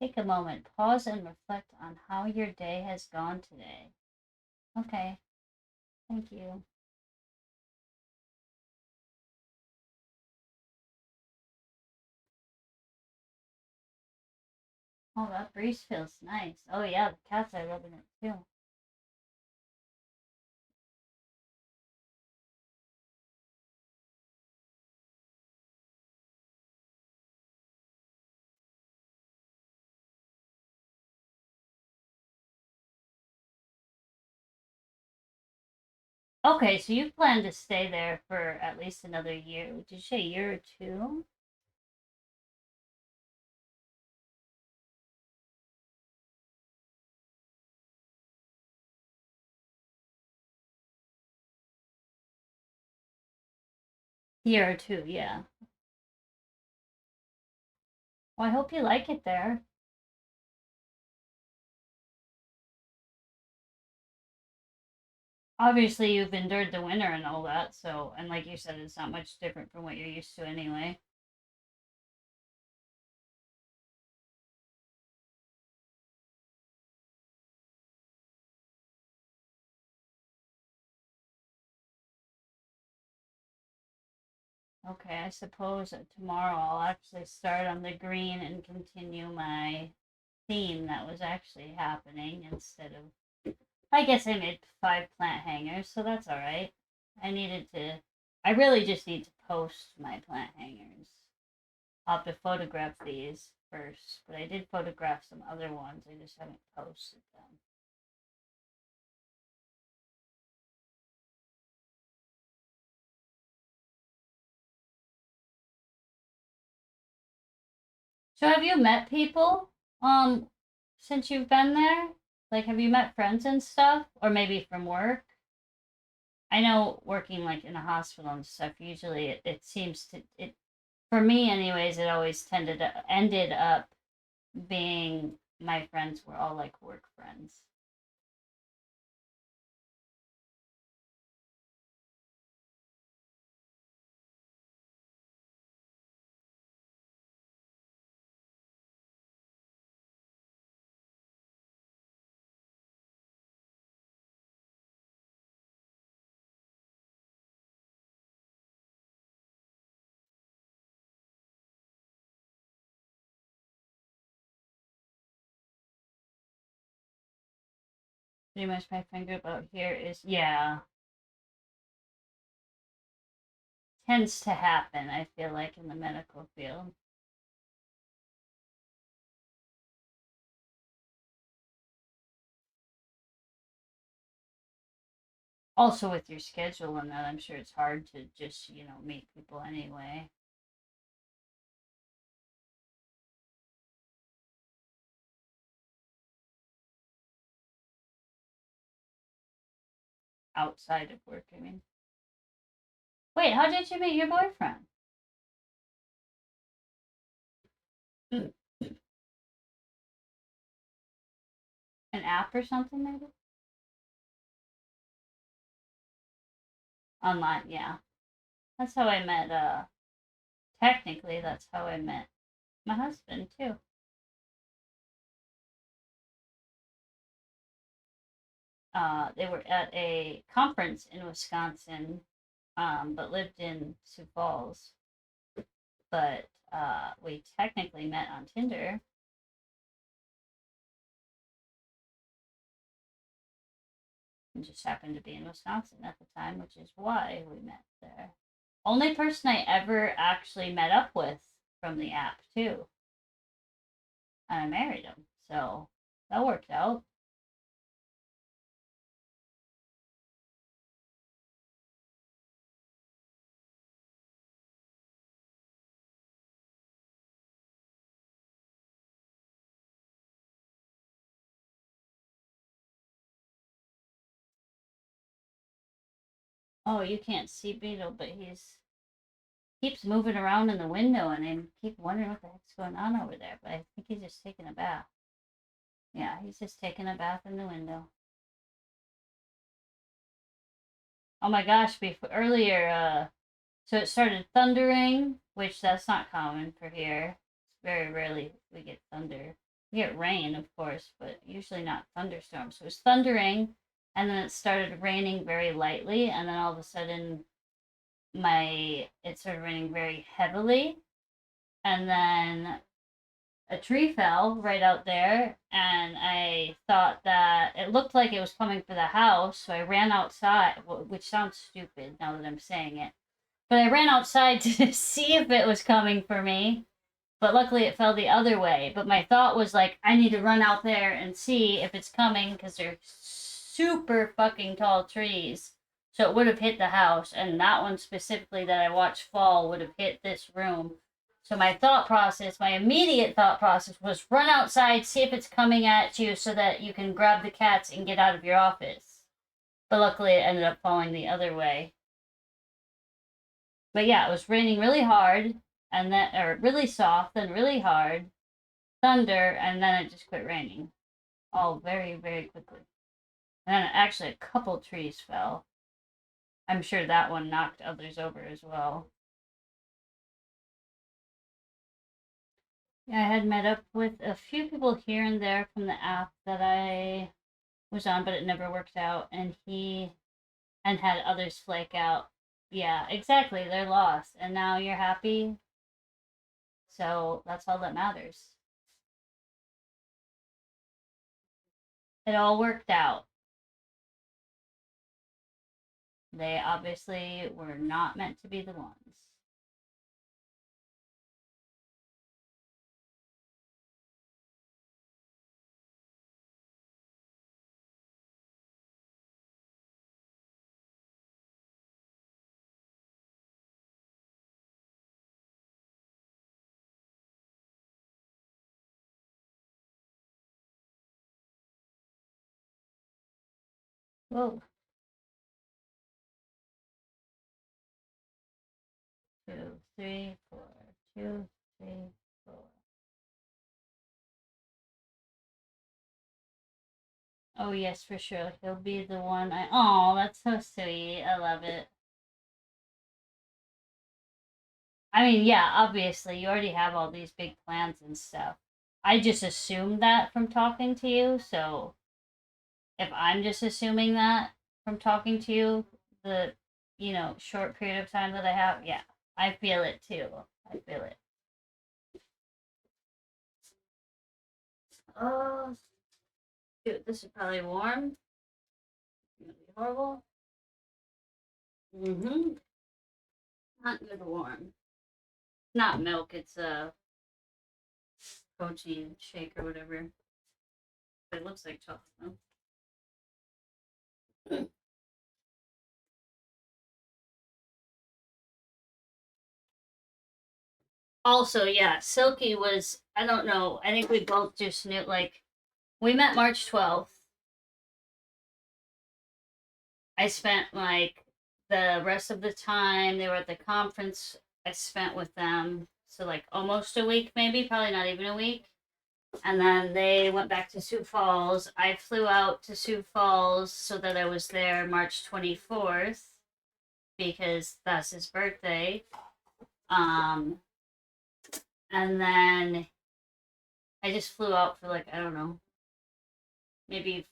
Take a moment, pause, and reflect on how your day has gone today. Okay, thank you. Oh, that breeze feels nice. Oh, yeah, the cats are loving it too. Okay, so you plan to stay there for at least another year. Did you say a year or two? Year or two, yeah. Well, I hope you like it there. Obviously, you've endured the winter and all that, so, and like you said, it's not much different from what you're used to anyway. Okay, I suppose that tomorrow I'll actually start on the green and continue my theme that was actually happening instead of. I guess I made 5 plant hangers, so that's all right. I needed to. I really just need to post my plant hangers. I'll have to photograph these first, but I did photograph some other ones. I just haven't posted them. So have you met people since you've been there? Like have you met friends and stuff or maybe from work? I know working like in a hospital and stuff usually it seems to it for me anyways it always ended up being my friends were all like work friends. Pretty much my friend group out here is yeah, tends to happen I feel like in the medical field. Also with your schedule and that I'm sure it's hard to just, meet people anyway. Outside of work, I mean. Wait, how did you meet your boyfriend? An app or something, maybe? Online, yeah. That's how I met, technically, that's how I met my husband, too. They were at a conference in Wisconsin, but lived in Sioux Falls. But we technically met on Tinder. and just happened to be in Wisconsin at the time, which is why we met there. Only person I ever actually met up with from the app, too. And I married him, so that worked out. Oh, you can't see Beetle, but he's keeps moving around in the window, and I keep wondering what the heck's going on over there. But I think he's just taking a bath. Yeah, he's just taking a bath in the window. Oh my gosh! Before earlier, so it started thundering, which that's not common for here. It's very rarely we get thunder. We get rain, of course, but usually not thunderstorms. So it was thundering, and then it started raining very lightly, and then all of a sudden it started raining very heavily, and then a tree fell right out there, and I thought that it looked like it was coming for the house, so I ran outside, which sounds stupid now that I'm saying it, but I ran outside to see if it was coming for me, but luckily it fell the other way. But my thought was like, I need to run out there and see if it's coming because they're super fucking tall trees. So it would have hit the house, and that one specifically that I watched fall would have hit this room. So my immediate thought process was run outside, see if it's coming at you so that you can grab the cats and get out of your office. But luckily it ended up falling the other way. But yeah, it was raining really hard and then or really soft and really hard, thunder, and then it just quit raining. All very, very quickly. And then actually a couple trees fell. I'm sure that one knocked others over as well. Yeah, I had met up with a few people here and there from the app that I was on, but it never worked out. And had others flake out. Yeah, exactly. They're lost. And now you're happy. So that's all that matters. It all worked out. They obviously were not meant to be the ones. Whoa. 2, 3, 4. 2, 3, 4. Oh yes, for sure. He'll be the one I. Oh, that's so sweet. I love it. I mean, yeah, obviously you already have all these big plans and stuff. I just assumed that from talking to you, so if I'm just assuming that from talking to you, the short period of time that I have, yeah, I feel it too. I feel it. Oh, dude, this is probably warm. It's gonna be horrible. Mm-hmm. Not good warm. Not milk. It's a protein shake or whatever. But it looks like chocolate milk. Also, yeah, Silky was. I don't know. I think we both just knew. Like, we met March 12th. I spent like the rest of the time they were at the conference I spent with them. So like almost a week, maybe, probably not even a week. And then they went back to Sioux Falls. I flew out to Sioux Falls so that I was there March 24th because that's his birthday. Um, and then I just flew out for like, I don't know, maybe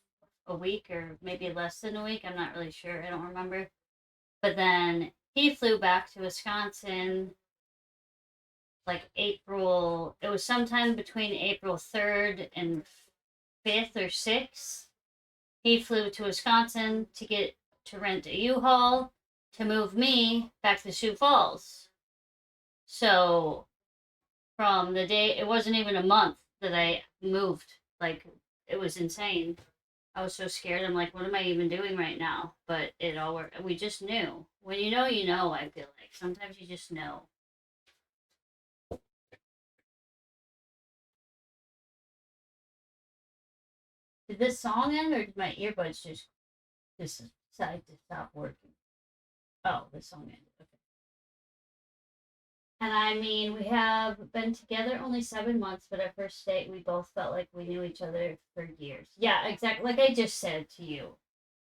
a week or maybe less than a week. I'm not really sure. I don't remember. But then he flew back to Wisconsin like April, it was sometime between April 3rd and 5th or 6th. He flew to Wisconsin to rent a U-Haul to move me back to Sioux Falls. So from the day, it wasn't even a month that I moved. Like, it was insane. I was so scared. I'm like, what am I even doing right now? But it all worked. We just knew. When you know, you know, I feel like. Sometimes you just know. Did this song end or did my earbuds just decide to stop working? Oh, the song ended. Okay. And I mean, we have been together only 7 months, but our first date, we both felt like we knew each other for years. Yeah, exactly. Like I just said to you,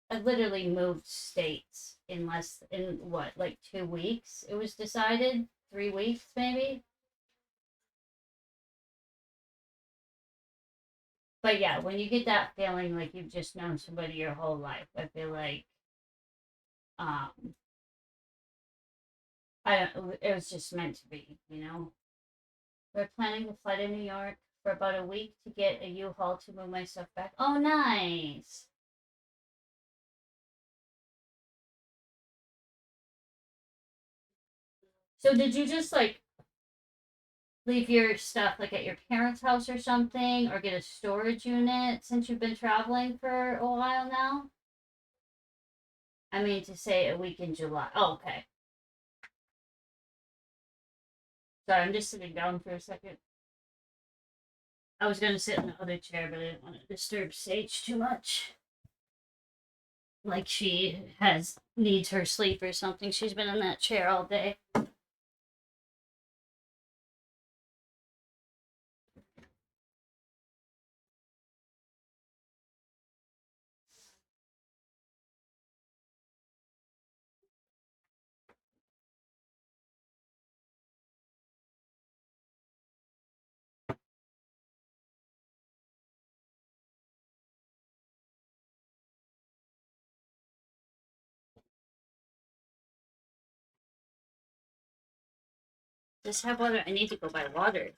I literally moved states in what, like 2 weeks? It was decided 3 weeks, maybe. But yeah, when you get that feeling like you've just known somebody your whole life, I feel like um, I don't. It was just meant to be, you know. We're planning to fly to New York for about a week to get a U-Haul to move my stuff back. Oh, nice. So did you just like leave your stuff like at your parents' house or something, or get a storage unit since you've been traveling for a while now? I mean, to say a week in July. Oh, okay. Sorry, I'm just sitting down for a second. I was gonna sit in the other chair, but I didn't want to disturb Sage too much. Like she has needs her sleep or something. She's been in that chair all day. Just have water. I need to go buy water.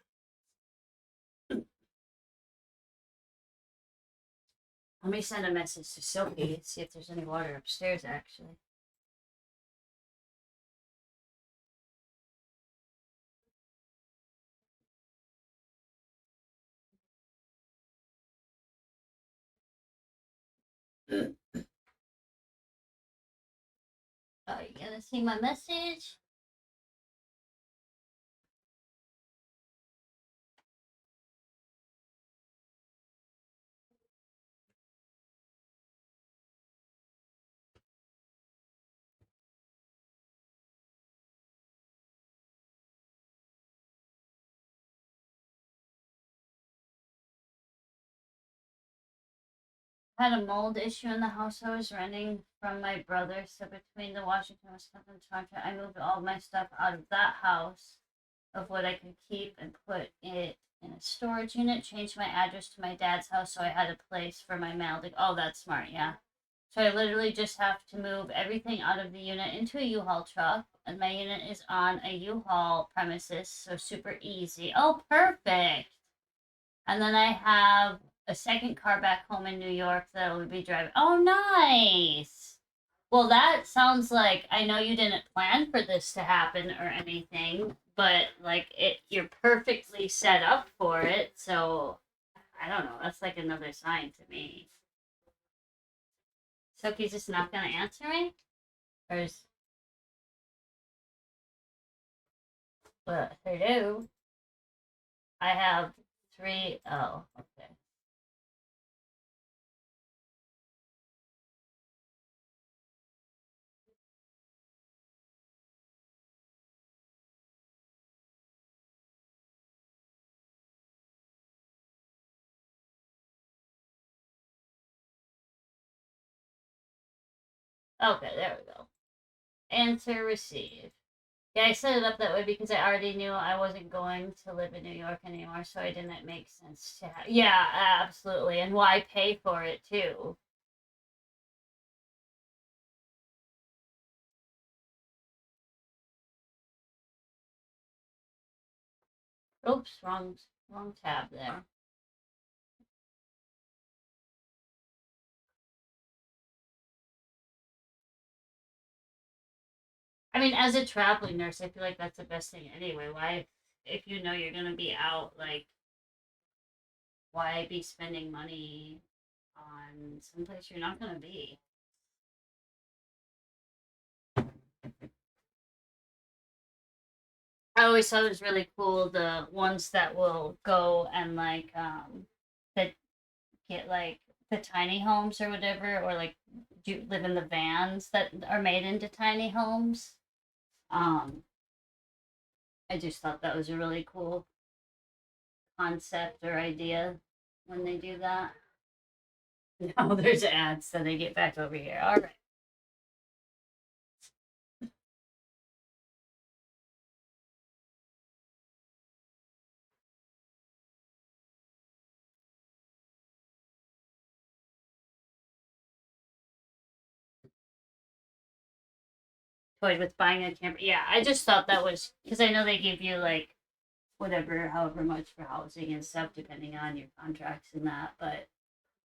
Let me send a message to Sophie and see if there's any water upstairs. Actually, you gonna see my message? Had a mold issue in the house I was renting from my brother. So between the Washington, Wisconsin contract, I moved all my stuff out of that house of what I could keep and put it in a storage unit. Changed my address to my dad's house so I had a place for my mail to. Oh, that's smart. Yeah. So I literally just have to move everything out of the unit into a U-Haul truck, and my unit is on a U-Haul premises, so super easy. Oh, perfect. And then I have a second car back home in New York that I will be driving. Oh, nice. Well, that sounds like I know you didn't plan for this to happen or anything, but like you're perfectly set up for it. So I don't know. That's like another sign to me. Soki's just not gonna answer me, or is hello? I have three. Oh, okay. Okay, there we go. Answer received. Yeah, I set it up that way because I already knew I wasn't going to live in New York anymore, so it didn't make sense to have. Yeah, absolutely. And why pay for it too? Oops, wrong tab there. I mean, as a traveling nurse, I feel like that's the best thing anyway. Why, if you know you're gonna be out, like, why be spending money on someplace you're not gonna be? I always thought it was really cool the ones that will go and like that get like the tiny homes or whatever, or like do live in the vans that are made into tiny homes. Um, I just thought that was a really cool concept or idea when they do that. No, there's ads, so they get back over here. All right. Toyed with buying a camper. Yeah, I just thought that was because I know they give you like whatever, however much for housing and stuff, depending on your contracts and that. But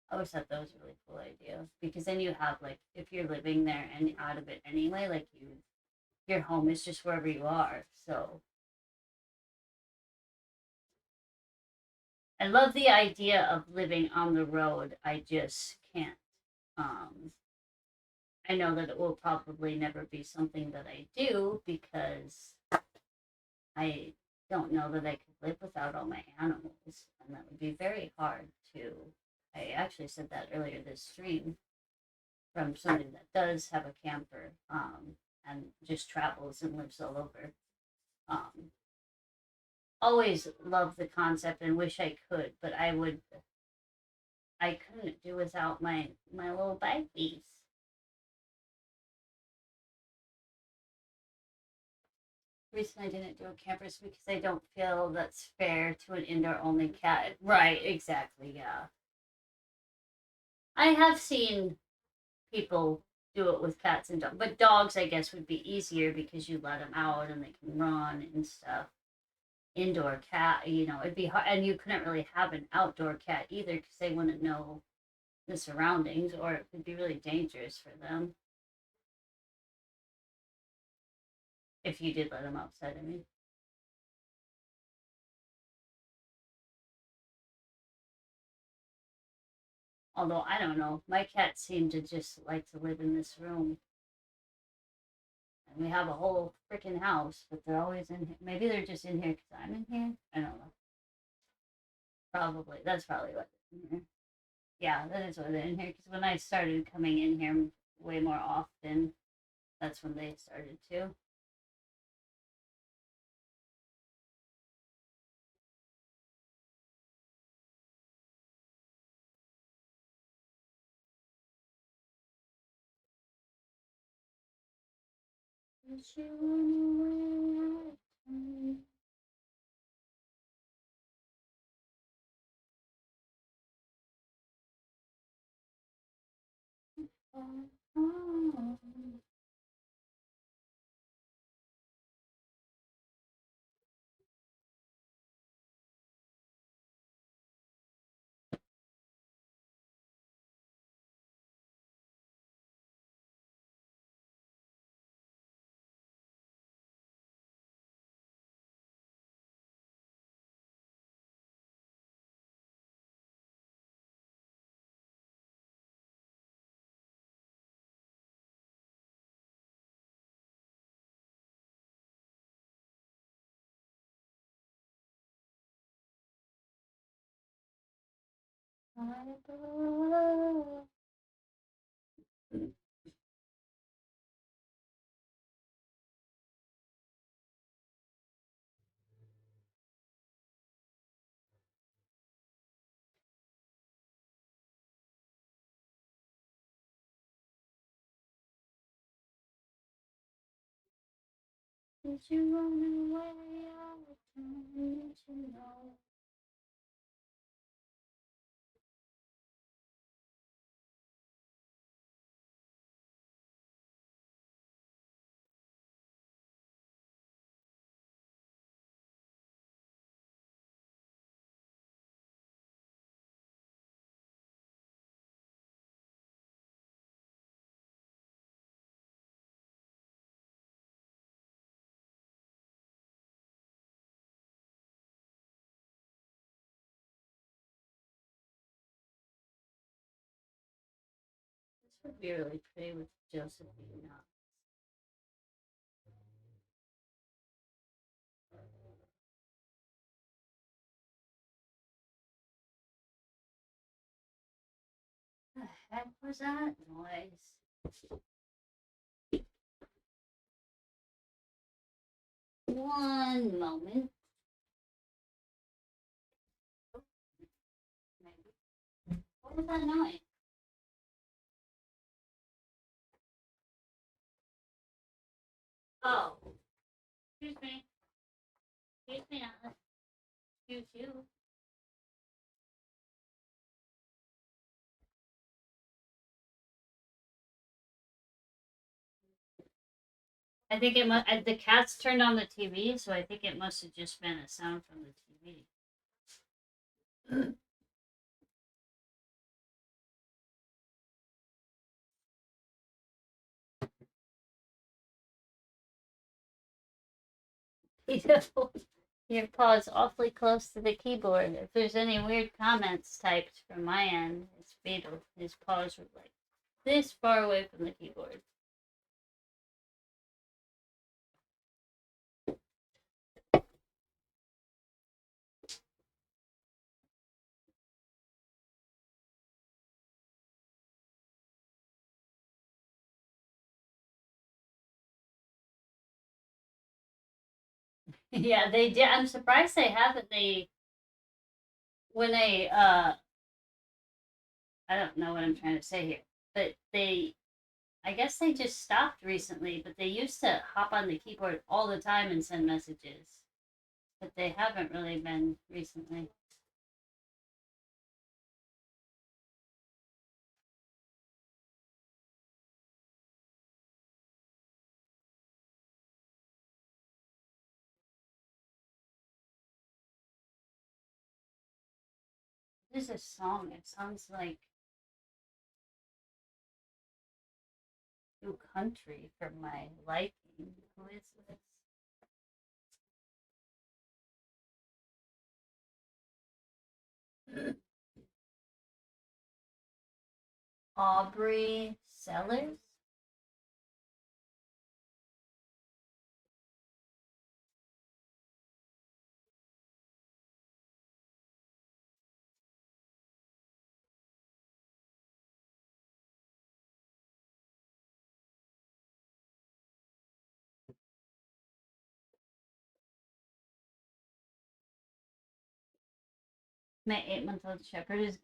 I always thought that was a really cool idea because then you have like if you're living there and out of it anyway, like your home is just wherever you are. So I love the idea of living on the road. I just can't. Um, I know that it will probably never be something that I do because I don't know that I could live without all my animals, and that would be very hard to. I actually said that earlier this stream from somebody that does have a camper and just travels and lives all over. Um, always love the concept and wish I could, but I couldn't do without my little babies. The reason I didn't do a camper is because I don't feel that's fair to an indoor only cat. Right, exactly, yeah. I have seen people do it with cats and dogs, but dogs, I guess, would be easier because you let them out and they can run and stuff. Indoor cat, it'd be hard, and you couldn't really have an outdoor cat either because they wouldn't know the surroundings, or it could be really dangerous for them if you did let them outside. I mean, although I don't know, my cats seem to just like to live in this room, and we have a whole freaking house, but they're always in here. Maybe they're just in here because I'm in here. I don't know. Probably that's probably what they're in here. Yeah, that is why they're in here. Because when I started coming in here way more often, that's when they started to. Did you run away all the time? Did you know? would be really pretty with Josephine. What the heck was that noise? One moment. Maybe. What was that noise? Oh, excuse me. Excuse me, Alice. Excuse you. I think it must. The cats turned on the TV, so I think it must have just been a sound from the TV. Your paw's awfully close to the keyboard. If there's any weird comments typed from my end, it's fatal. His paws are like this far away from the keyboard. Yeah, they did. I'm surprised they haven't. When they I don't know what I'm trying to say here, but I guess they just stopped recently, but they used to hop on the keyboard all the time and send messages. But they haven't really been recently. This is a song. It sounds like new country for my liking. Who is this? Aubrey Sellers? My 8-month-old shepherd is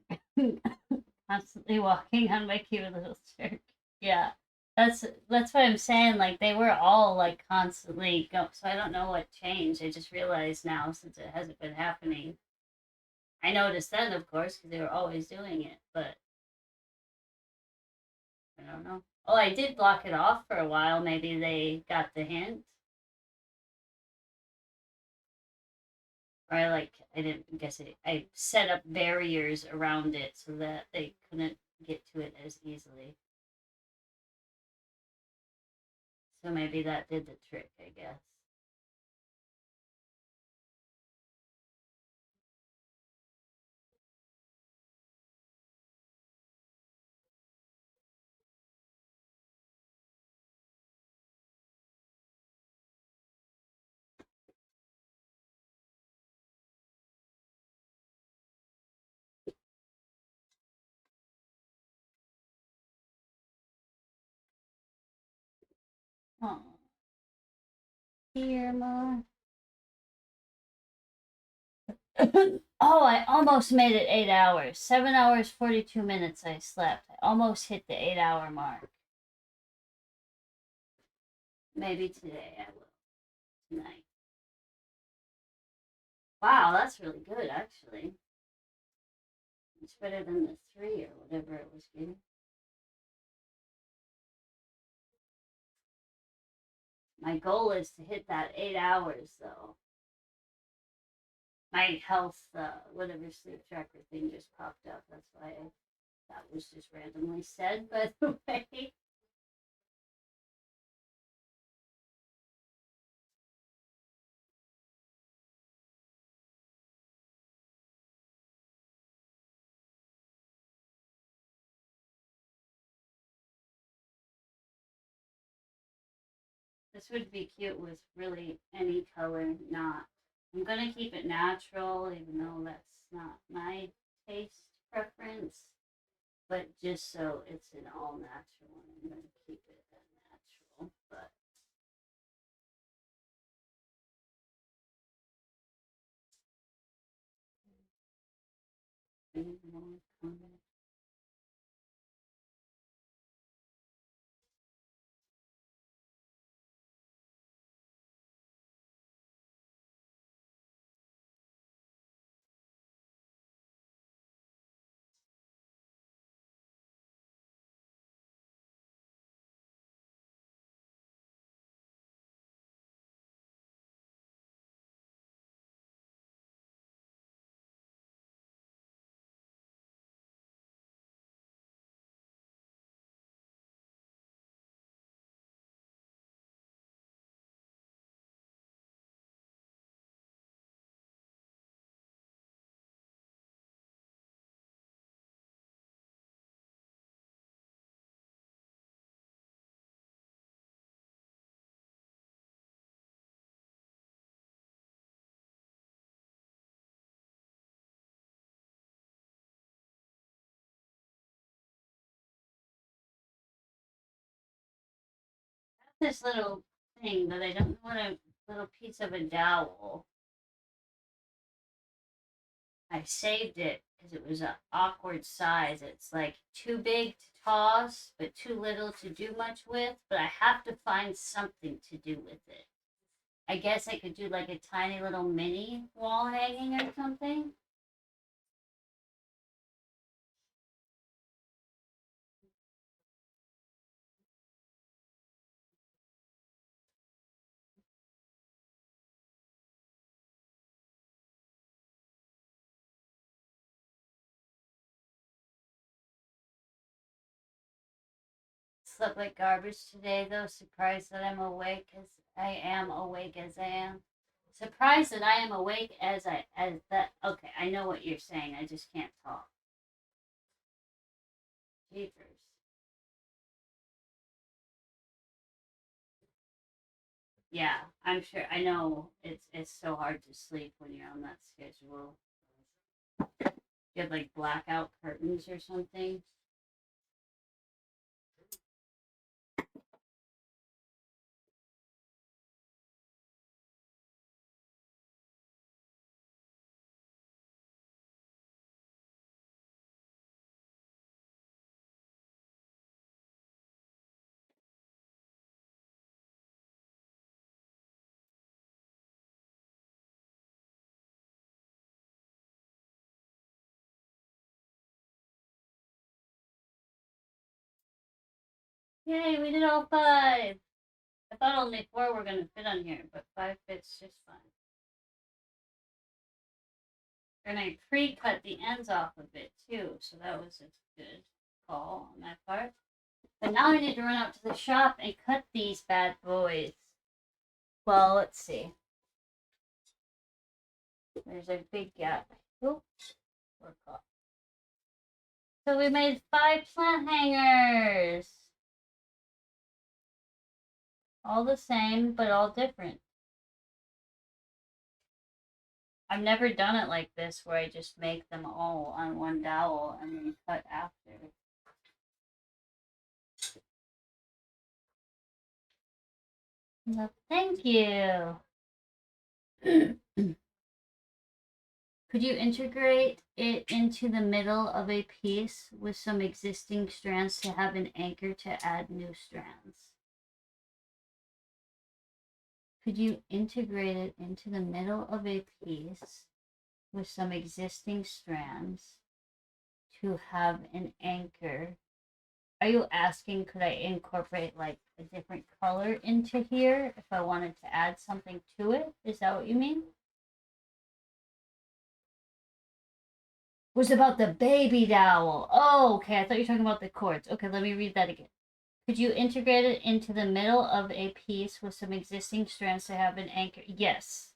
constantly walking on my cute little shirt. Yeah, that's what I'm saying. Like they were all like constantly go. So I don't know what changed. I just realized now since it hasn't been happening. I noticed then, of course, because they were always doing it. But I don't know. Oh, I did block it off for a while. Maybe they got the hint. Or I didn't guess it. I set up barriers around it so that they couldn't get to it as easily. So maybe that did the trick, I guess. Oh, here, Ma. Oh, I almost made it 8 hours. 7 hours, 42 minutes I slept. I almost hit the 8 hour mark. Maybe today I will. Tonight. Wow, that's really good, actually. It's better than the 3 or whatever it was getting. My goal is to hit that 8 hours, though. My health, whatever sleep tracker thing just popped up. That's why that was just randomly said, by the way. This would be cute with really any color, not. I'm gonna keep it natural, even though that's not my taste preference. But just so it's an all natural one, I'm gonna keep it natural. But this little thing, but I don't know what a little piece of a dowel. I saved it because it was an awkward size. It's like too big to toss, but too little to do much with. But I have to find something to do with it. I guess I could do like a tiny little mini wall hanging or something. Slept like garbage today, though. Surprised that I'm awake as I am awake as I am. Surprised that I am awake as that. Okay, I know what you're saying. I just can't talk. Jeepers. Yeah, I'm sure. I know it's so hard to sleep when you're on that schedule. You have like blackout curtains or something. Yay, we did all five. I thought only four were gonna fit on here, but five fits just fine. And I pre-cut the ends off of it too, so that was a good call on my part. But now I need to run out to the shop and cut these bad boys. Well, let's see. There's a big gap. Oops, we're caught. So we made 5 plant hangers. All the same, but all different. I've never done it like this where I just make them all on one dowel and then cut after. Well, thank you. Could you integrate it into the middle of a piece with some existing strands to have an anchor to add new strands? Could you integrate it into the middle of a piece with some existing strands to have an anchor? Are you asking, could I incorporate like a different color into here if I wanted to add something to it? Is that what you mean? Was about the baby dowel. Oh, okay. I thought you were talking about the cords. Okay, let me read that again. Could you integrate it into the middle of a piece with some existing strands to have an anchor? Yes.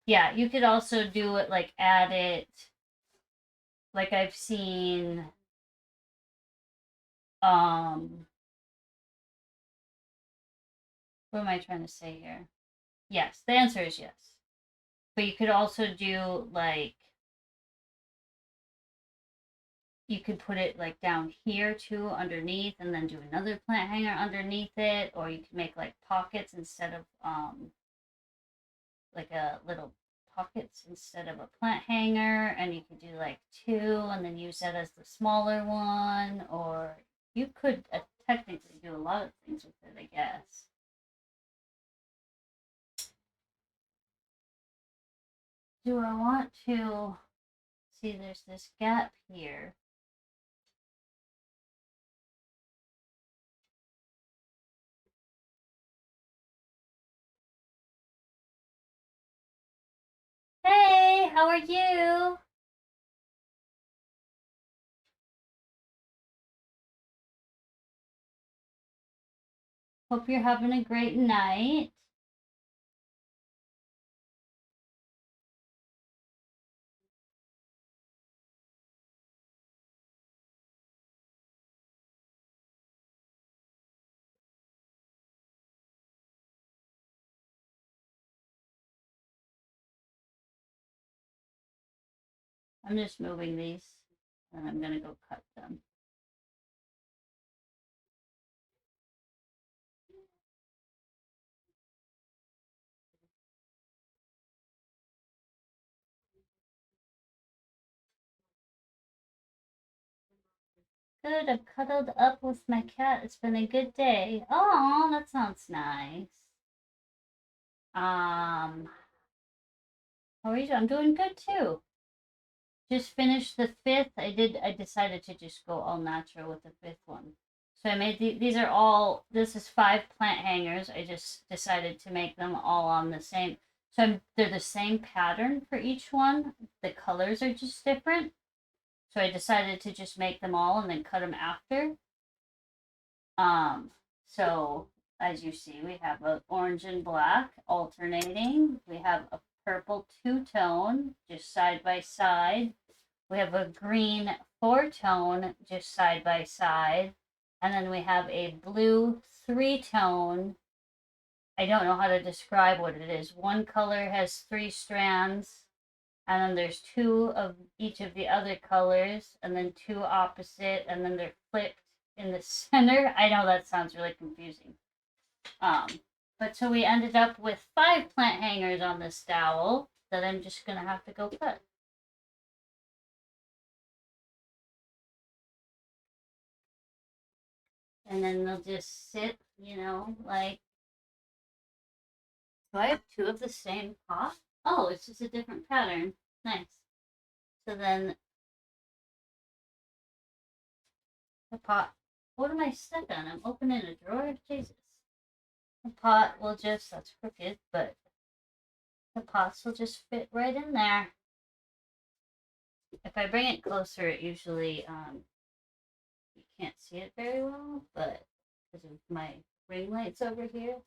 Yeah, you could also do it like add it like I've seen um What am I trying to say here? Yes, the answer is yes. But you could also do like, you could put it like down here too, underneath, and then do another plant hanger underneath it, or you could make like pockets instead of like a little pockets instead of a plant hanger, and you could do like two and then use that as the smaller one, or you could technically do a lot of things with it, I guess. Do I want to see? There's this gap here. Hey, how are you? Hope you're having a great night. I'm just moving these and I'm gonna go cut them. Good, I've cuddled up with my cat. It's been a good day. Oh, that sounds nice. How are you doing? I'm doing good too. Just finished the fifth. I decided to just go all natural with the fifth one. So I made these are all, this is 5 plant hangers. I just decided to make them all on the same. So they're the same pattern for each one. The colors are just different. So I decided to just make them all and then cut them after. So as you see, we have an orange and black alternating. We have a purple two-tone just side by side. We have a green 4-tone just side by side. And then we have a blue 3-tone. I don't know how to describe what it is. One color has 3 strands, and then there's 2 of each of the other colors, and then 2 opposite, and then they're flipped in the center. I know that sounds really confusing. But so we ended up with 5 plant hangers on this dowel that I'm just gonna have to go cut. And then they'll just sit, like. Do I have 2 of the same pot? Oh, it's just a different pattern. Nice. So then the pot. What am I stuck on? I'm opening a drawer? Jesus. The pot will just, that's crooked, but the pots will just fit right in there. If I bring it closer, it usually, you can't see it very well, but because of my ring lights over here.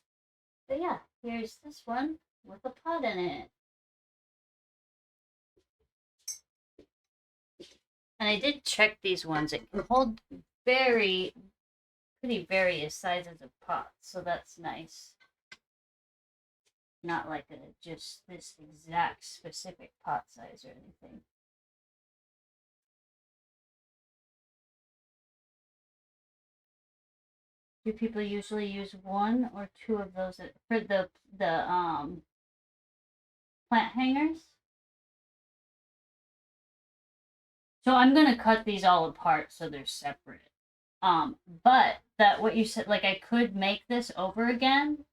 But yeah, here's this one with a pot in it. And I did check these ones. It can hold pretty various sizes of pots, so that's nice. Not like just this exact specific pot size or anything. Do people usually use 1 or 2 of those for the plant hangers? So I'm gonna cut these all apart so they're separate. But that what you said, like I could make this over again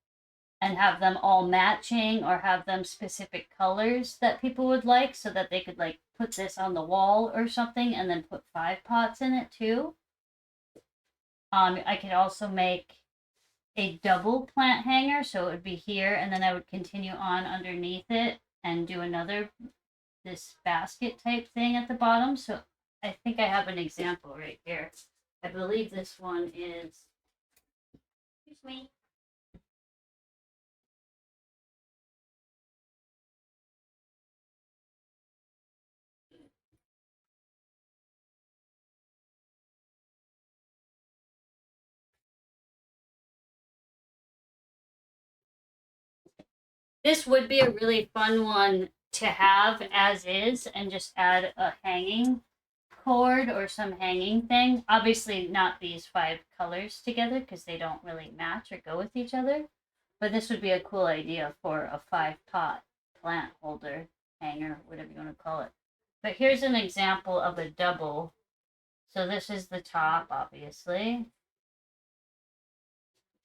and have them all matching or have them specific colors that people would like so that they could like put this on the wall or something and then put 5 pots in it too. I could also make a double plant hanger, so it would be here and then I would continue on underneath it and do another this basket type thing at the bottom. So I think I have an example right here. I believe this one is, excuse me. This would be a really fun one to have as is and just add a hanging cord or some hanging thing. Obviously, not these 5 colors together because they don't really match or go with each other. But this would be a cool idea for a 5-pot plant holder, hanger, whatever you want to call it. But here's an example of a double. So this is the top, obviously.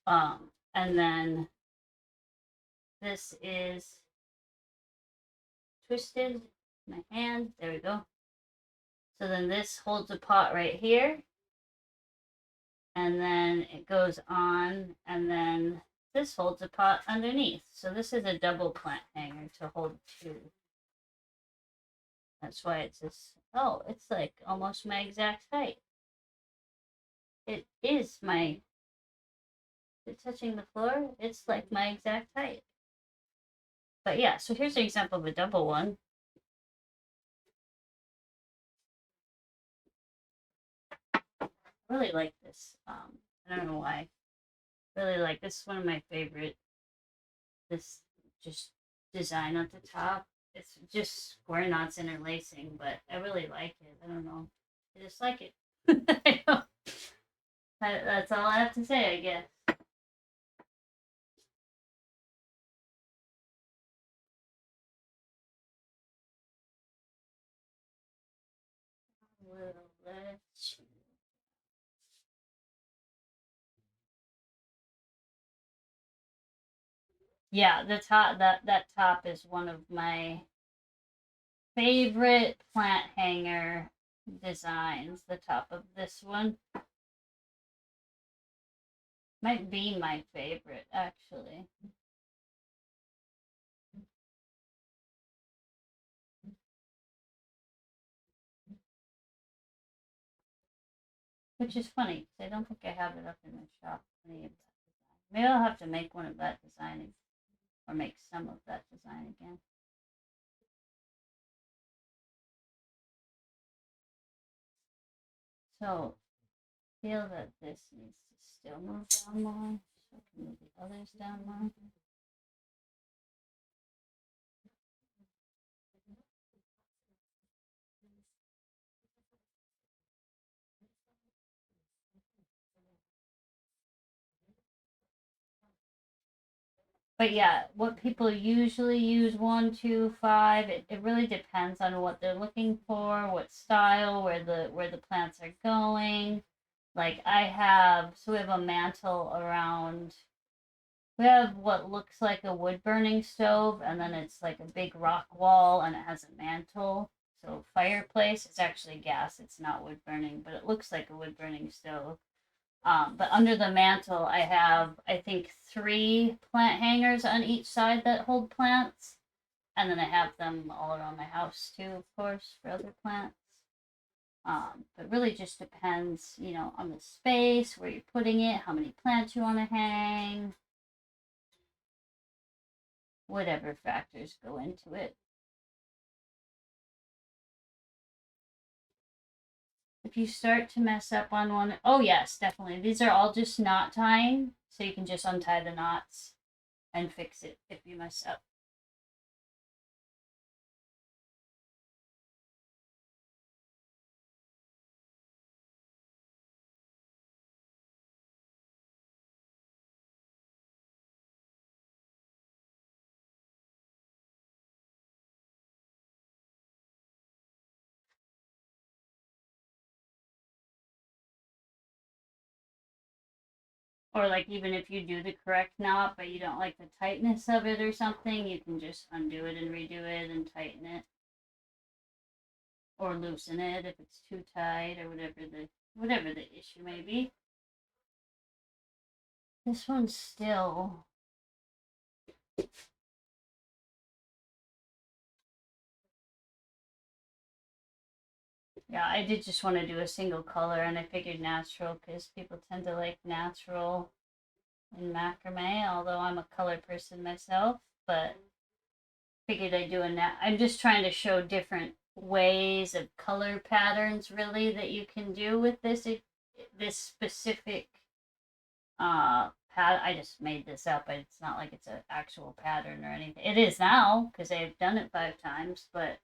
And then this is twisted. My hand, there we go. So then this holds a pot right here. And then it goes on, and then this holds a pot underneath. So this is a double plant hanger to hold 2. That's why it's this. Oh, it's like almost my exact height. It is my. Is it touching the floor? It's like my exact height. But yeah, so here's an example of a double one. I really like this. I don't know why. Really like this. Is one of my favorite. This just design at the top. It's just square knots interlacing, but I really like it. I don't know. I just like it. That's all I have to say, I guess. Little let's. Yeah, the top that top is one of my favorite plant hanger designs. The top of this one might be my favorite, actually. Which is funny because I don't think I have it up in the shop. Any of that design. Maybe I'll have to make one of that design or make some of that design again. So feel that this needs to still move down more, so I can move the others down more. But yeah, what people usually use 1, 2, 5. It really depends on what they're looking for, what style, where the plants are going. Like I have, so we have a mantle around. We have what looks like a wood burning stove, and then it's like a big rock wall, and it has a mantle. So fireplace. It's actually gas. It's not wood burning, but it looks like a wood burning stove. But under the mantle, I have, I think, 3 plant hangers on each side that hold plants. And then I have them all around my house too, of course, for other plants. But really just depends, on the space, where you're putting it, how many plants you want to hang, whatever factors go into it. If you start to mess up on one, oh yes, definitely. These are all just knot tying, so you can just untie the knots and fix it if you mess up. Or like even if you do the correct knot but you don't like the tightness of it or something, you can just undo it and redo it and tighten it. Or loosen it if it's too tight or whatever the issue may be. This one's still. Yeah, I did just want to do a single color, and I figured natural because people tend to like natural in macrame, although I'm a color person myself, but figured I'd do I'm just trying to show different ways of color patterns really that you can do with this specific pattern. I just made this up. It's not like it's an actual pattern or anything. It is now because I've done it 5 times, but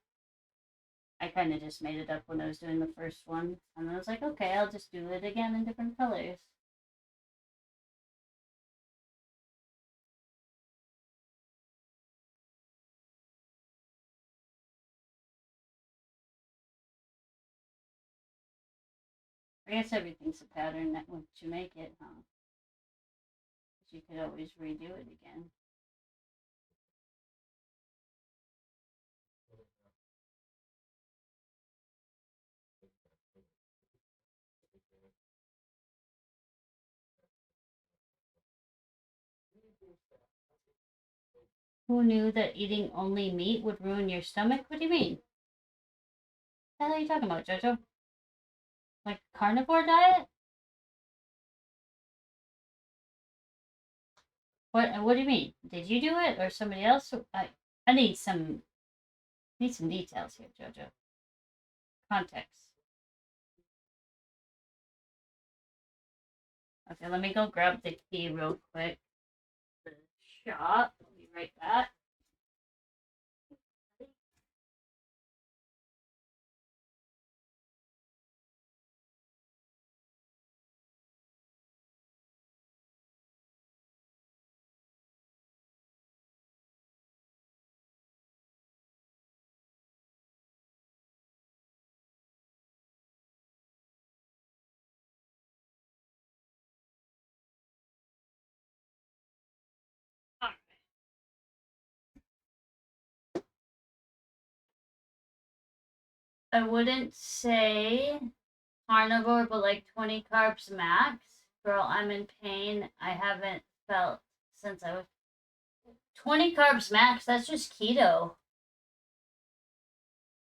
I kind of just made it up when I was doing the first one. And I was like, okay, I'll just do it again in different colors. I guess everything's a pattern that once you make it, huh? But you could always redo it again. Who knew that eating only meat would ruin your stomach? What do you mean? What the hell are you talking about, Jojo? Like carnivore diet? What do you mean? Did you do it or somebody else? I need some details here, Jojo. Context. Okay, let me go grab the key real quick. The shop. I'll be right back. I wouldn't say carnivore, but like 20 carbs max. Girl, I'm in pain. I haven't felt since I was 20 carbs max. That's just keto.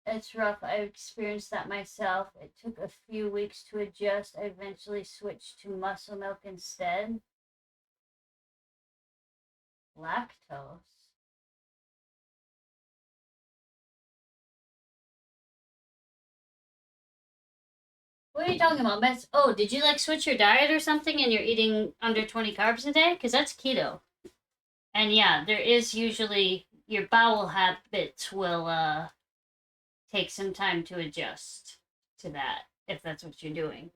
It's rough. I experienced that myself. It took a few weeks to adjust. I eventually switched to muscle milk instead. Lactose. What are you talking about, Bess? Oh, did you like switch your diet or something and you're eating under 20 carbs a day? Because that's keto. And yeah, there is usually your bowel habits will take some time to adjust to that if that's what you're doing.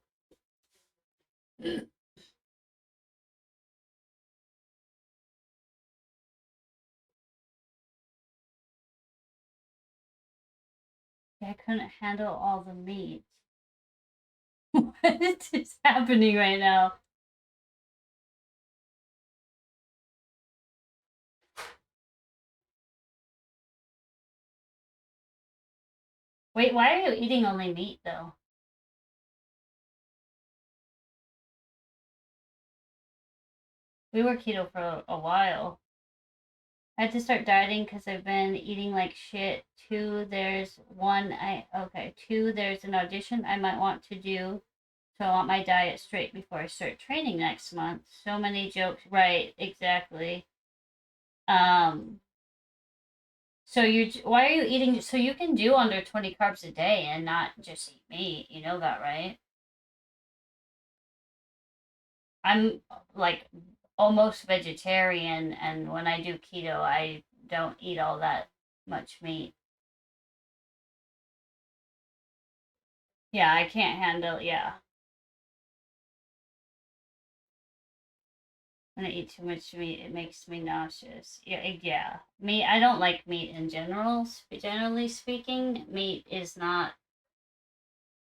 I couldn't handle all the meat. What is happening right now? Wait, why are you eating only meat though? We were keto for a while. I had to start dieting because I've been eating like shit. Two, there's an audition I might want to do. So I want my diet straight before I start training next month. So many jokes. Right, exactly. Um, so why are you eating? So you can do under 20 carbs a day and not just eat meat. You know that, right? I'm like almost vegetarian, and when I do keto, I don't eat all that much meat. Yeah, I can't handle. Yeah, when I eat too much meat, it makes me nauseous. Yeah, yeah. Meat. I don't like meat in general. Generally speaking, meat is not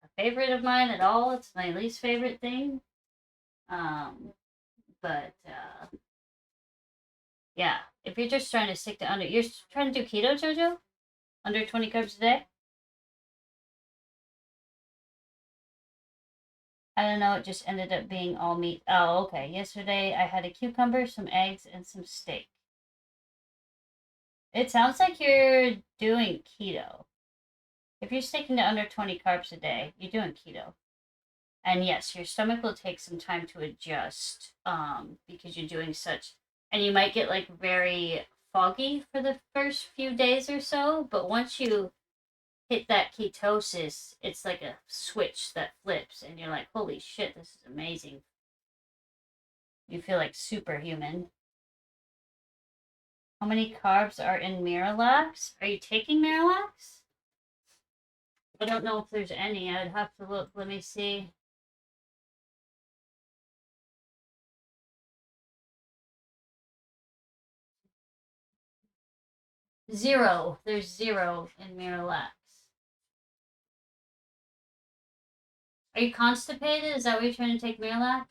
a favorite of mine at all. It's my least favorite thing. Um, but yeah, if you're just trying to stick to you're trying to do keto, Jojo, under 20 carbs a day. I don't know. It just ended up being all meat. Oh, okay. Yesterday I had a cucumber, some eggs, and some steak. It sounds like you're doing keto. If you're sticking to under 20 carbs a day, you're doing keto. And yes, your stomach will take some time to adjust because you're doing such, and you might get like very foggy for the first few days or so. But once you hit that ketosis, it's like a switch that flips, and you're like, holy shit, this is amazing. You feel like superhuman. How many carbs are in Miralax? Are you taking Miralax? I don't know if there's any. I'd have to look. Let me see. Zero. There's zero in Miralax. Are you constipated? Is that why you're trying to take Miralax?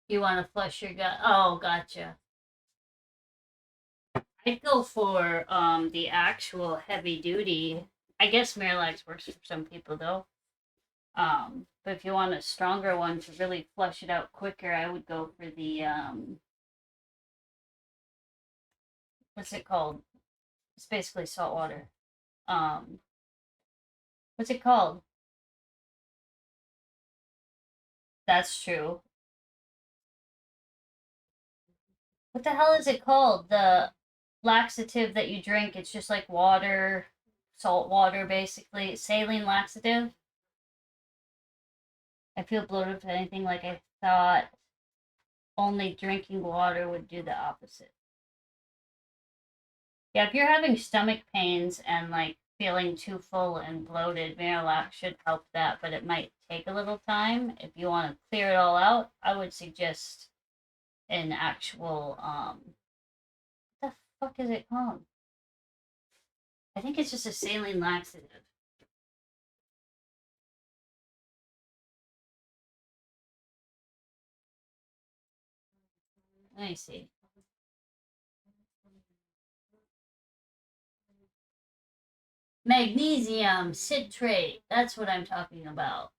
You want to flush your gut? Oh, gotcha. I'd go for the actual heavy duty. I guess Miralax works for some people though. But if you want a stronger one to really flush it out quicker, I would go for the what's it called? It's basically salt water. Um, what's it called? That's true. What the hell is it called? The laxative that you drink. It's just like water, salt water, basically. Saline laxative. I feel bloated with anything like I thought only drinking water would do the opposite. Yeah, if you're having stomach pains and like feeling too full and bloated, Miralax should help that, but it might take a little time. If you want to clear it all out, I would suggest an actual what the fuck is it called? I think it's just a saline laxative. Let me see. Magnesium citrate. That's what I'm talking about.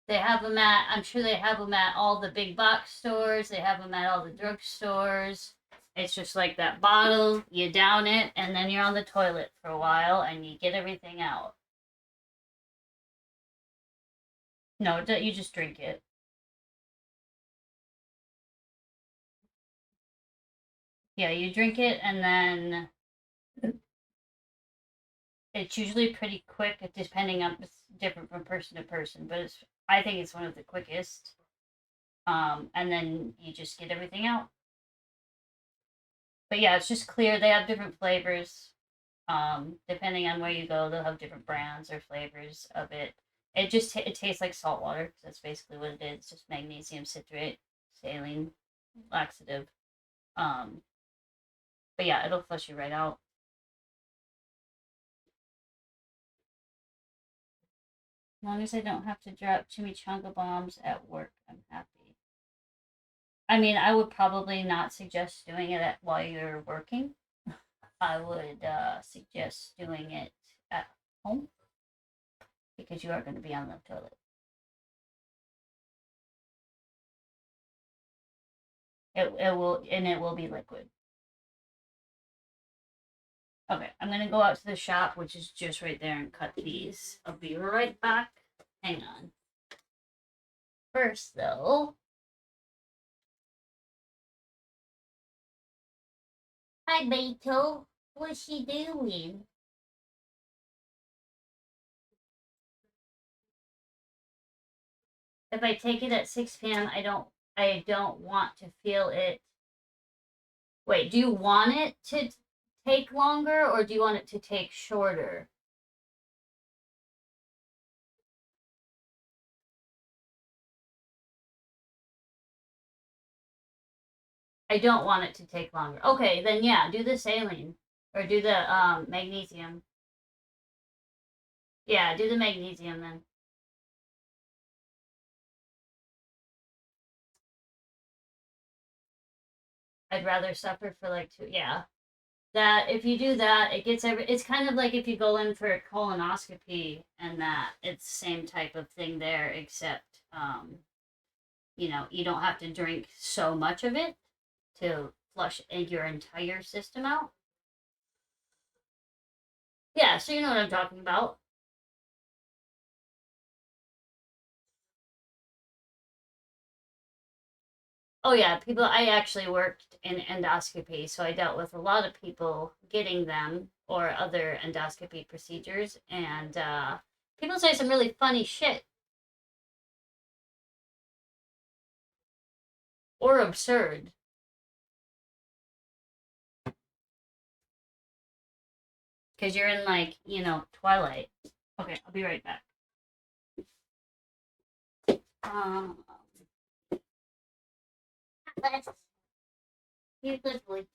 They have them at, I'm sure they have them at all the big box stores. They have them at all the drugstores. It's just like that bottle, you down it, and then you're on the toilet for a while and you get everything out. No, you just drink it. Yeah, you drink it and then it's usually pretty quick, depending on it's different from person to person, but it's I think it's one of the quickest. And then you just get everything out. But yeah, it's just clear. They have different flavors. Depending on where you go, they'll have different brands or flavors of it. It just it tastes like salt water because that's basically what it is. It's just magnesium citrate, saline laxative. Um, but yeah, it'll flush you right out. As long as I don't have to drop chimichanga bombs at work, I'm happy. I mean, I would probably not suggest doing it while you're working. I would suggest doing it at home because you are going to be on the toilet. It will be liquid. Okay, I'm gonna go out to the shop, which is just right there, and cut these. I'll be right back. Hang on. First, though, hi Beto. What's she doing? If I take it at 6 p.m., I don't want to feel it. Wait, do you want it to take longer or do you want it to take shorter? I don't want it to take longer. Okay, then yeah, do the saline or do the magnesium. Yeah, do the magnesium then. I'd rather suffer for like two. Yeah, that if you do that, it gets it's kind of like if you go in for a colonoscopy and that it's the same type of thing there, except you don't have to drink so much of it to flush your entire system out. Yeah, so you know what I'm talking about. Oh yeah, people. I actually worked in endoscopy, so I dealt with a lot of people getting them or other endoscopy procedures, and people say some really funny shit or absurd. Because you're in, like, Twilight. Okay, I'll be right back. Um, let's beautifully.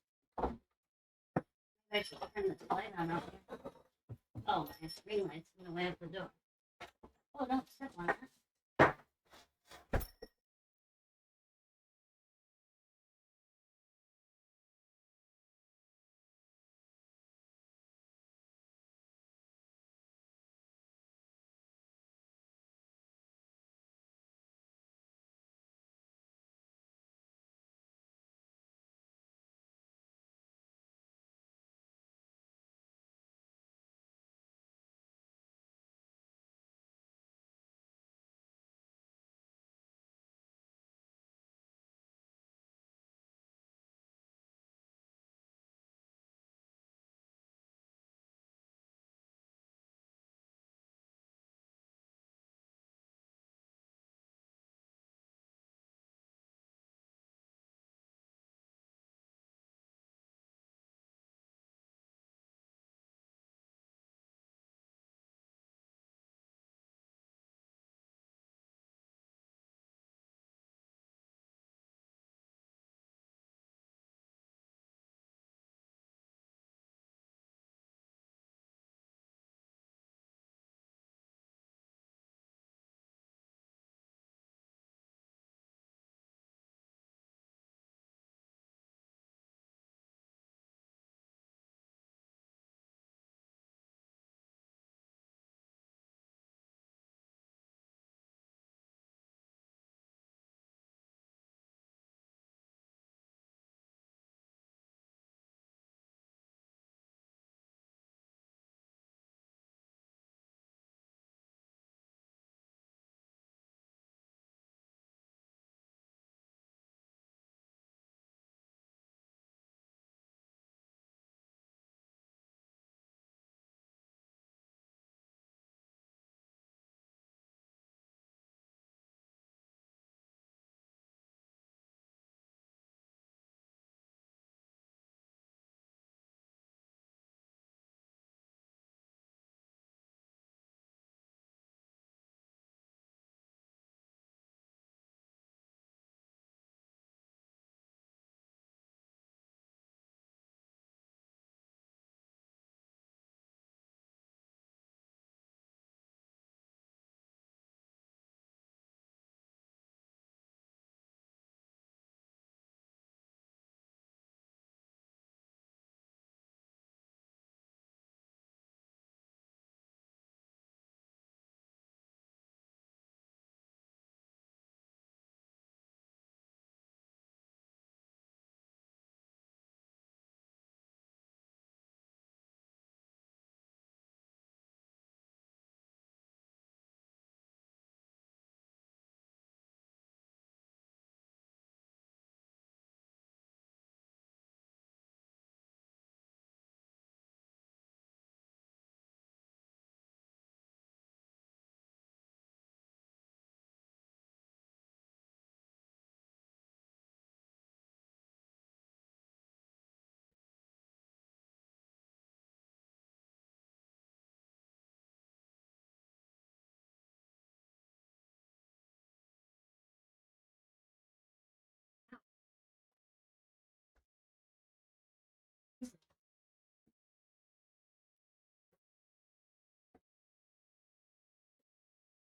I should turn this light on up here. Oh, my screen light's in the way of the door. Oh, don't step on that.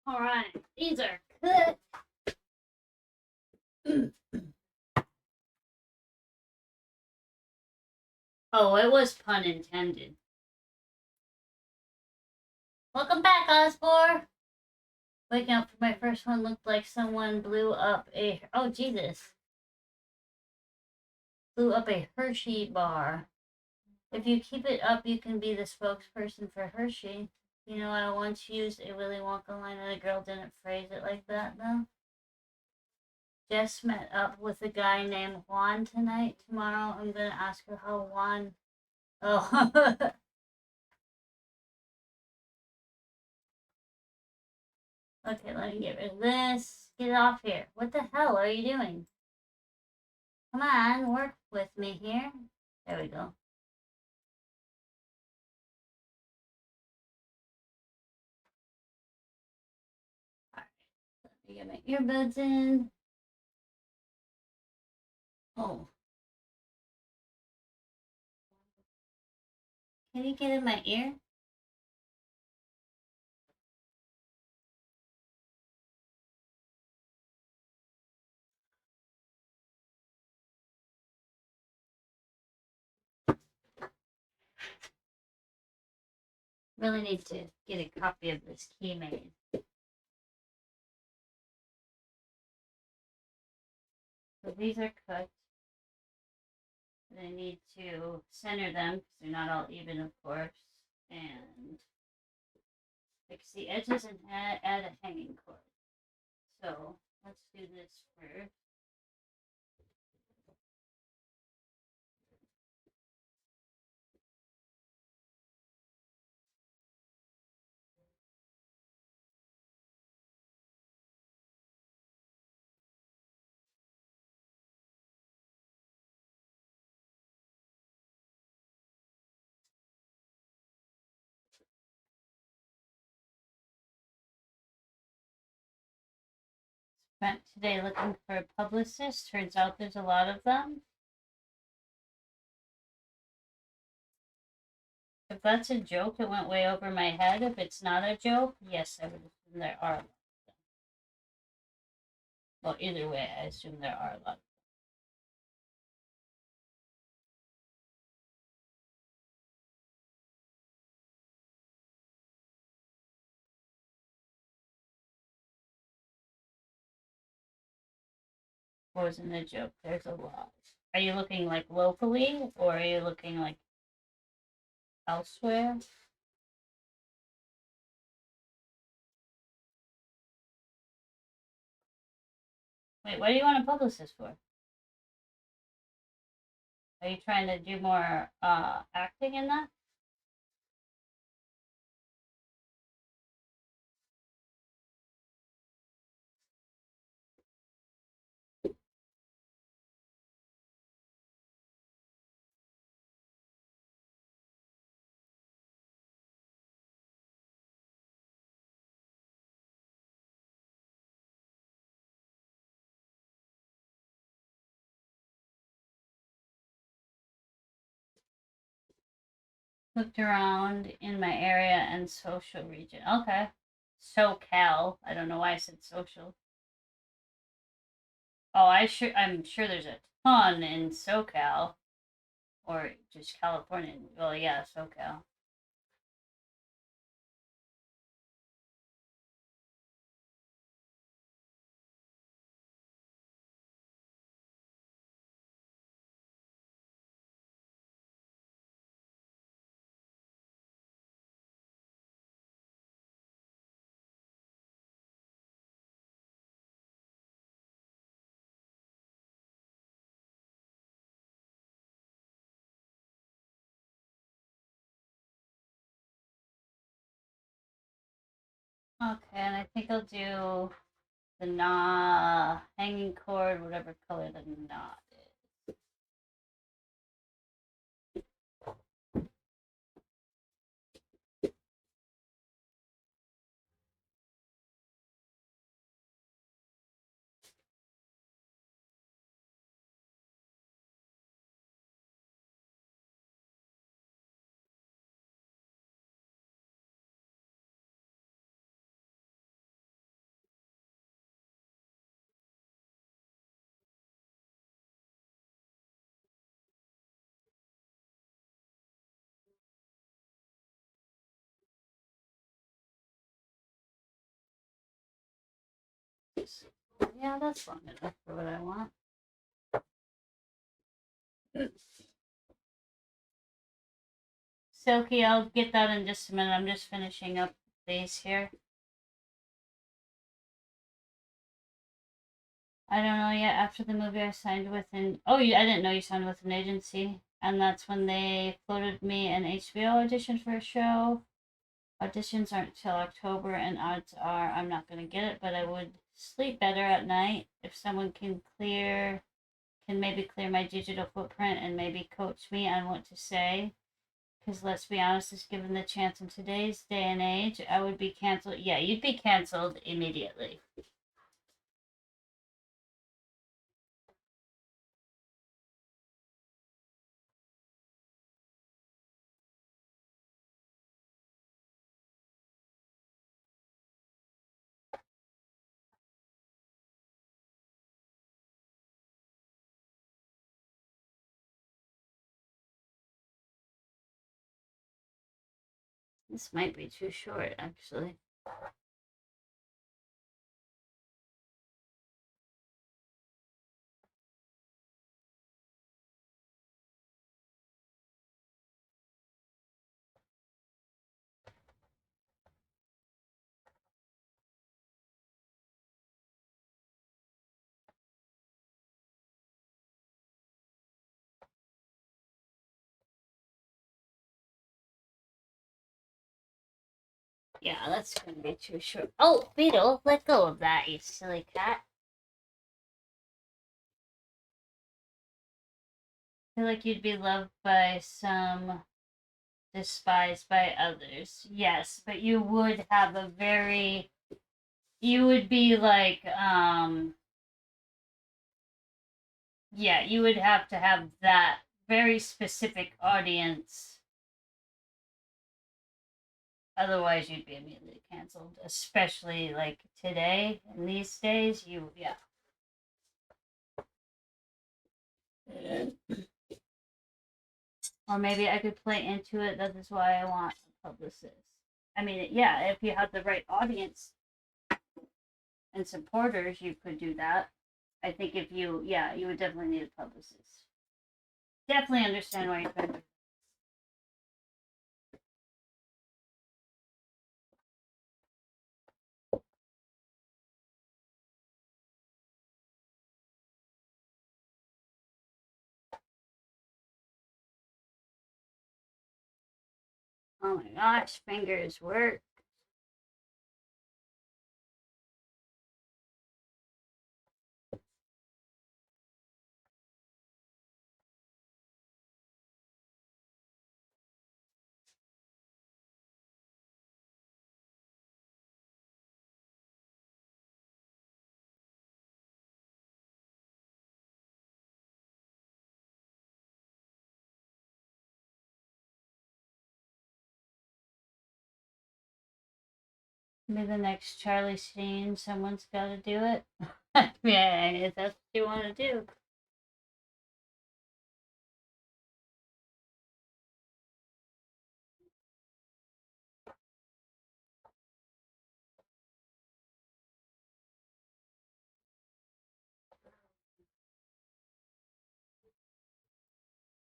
All right, these are good. Oh, it was pun intended. Welcome back, Osborne. Waking up for my first one looked like someone blew up a. Oh, Jesus. Blew up a Hershey bar. If you keep it up, you can be the spokesperson for Hershey. I once used a Willy Wonka line and a girl didn't phrase it like that, though. just met up with a guy named Juan tonight. Tomorrow I'm gonna ask her how Juan. Oh. Okay, let me get rid of this. Get off here. What the hell are you doing? Come on, work with me here. There we go. Alright, let me get my earbuds in. Oh. Can you get in my ear? Really need to get a copy of this key made. So these are cooked. I need to center them because they're not all even, of course. And fix the edges and add a hanging cord. So let's do this first. Spent today looking for a publicist. Turns out there's a lot of them. If that's a joke, it went way over my head. If it's not a joke, yes, I would assume there are a lot of them. Well, either way, I assume there are a lot. Wasn't a joke. There's a lot. Are you looking like locally or are you looking like elsewhere? Wait, what do you want a publicist for? Are you trying to do more acting in that? Looked around in my area and social region. Okay. SoCal. I don't know why I said social. Oh, I'm sure there's a ton in SoCal. Or just California. Well, yeah, SoCal. Okay, and I think I'll do the knot, hanging cord, whatever color the knot is. Yeah, that's long enough for what I want. Silky, I'll get that in just a minute. I'm just finishing up these here. I don't know yet. After the movie, I signed with an. Oh, I didn't know you signed with an agency, and that's when they floated me an HBO audition for a show. Auditions aren't till October, and odds are I'm not gonna get it. But I would sleep better at night if someone can maybe clear my digital footprint and maybe coach me on what to say. Because let's be honest, just given the chance in today's day and age, I would be canceled. Yeah, you'd be canceled immediately. This might be too short, actually. Yeah, that's gonna be too short. Oh, Beetle, let go of that, you silly cat. I feel like you'd be loved by some, despised by others. Yes, but you would have a very. You would be like, yeah, you would have to have that very specific audience. Otherwise, you'd be immediately canceled. Especially like today, in these days, yeah. Or maybe I could play into it. That is why I want a publicist. I mean, yeah, if you have the right audience and supporters, you could do that. I think if you, yeah, you would definitely need a publicist. Definitely understand why you're trying to. Oh my gosh, fingers work. Maybe the next Charlie Sheen, someone's got to do it. Yeah, if that's what you want to do.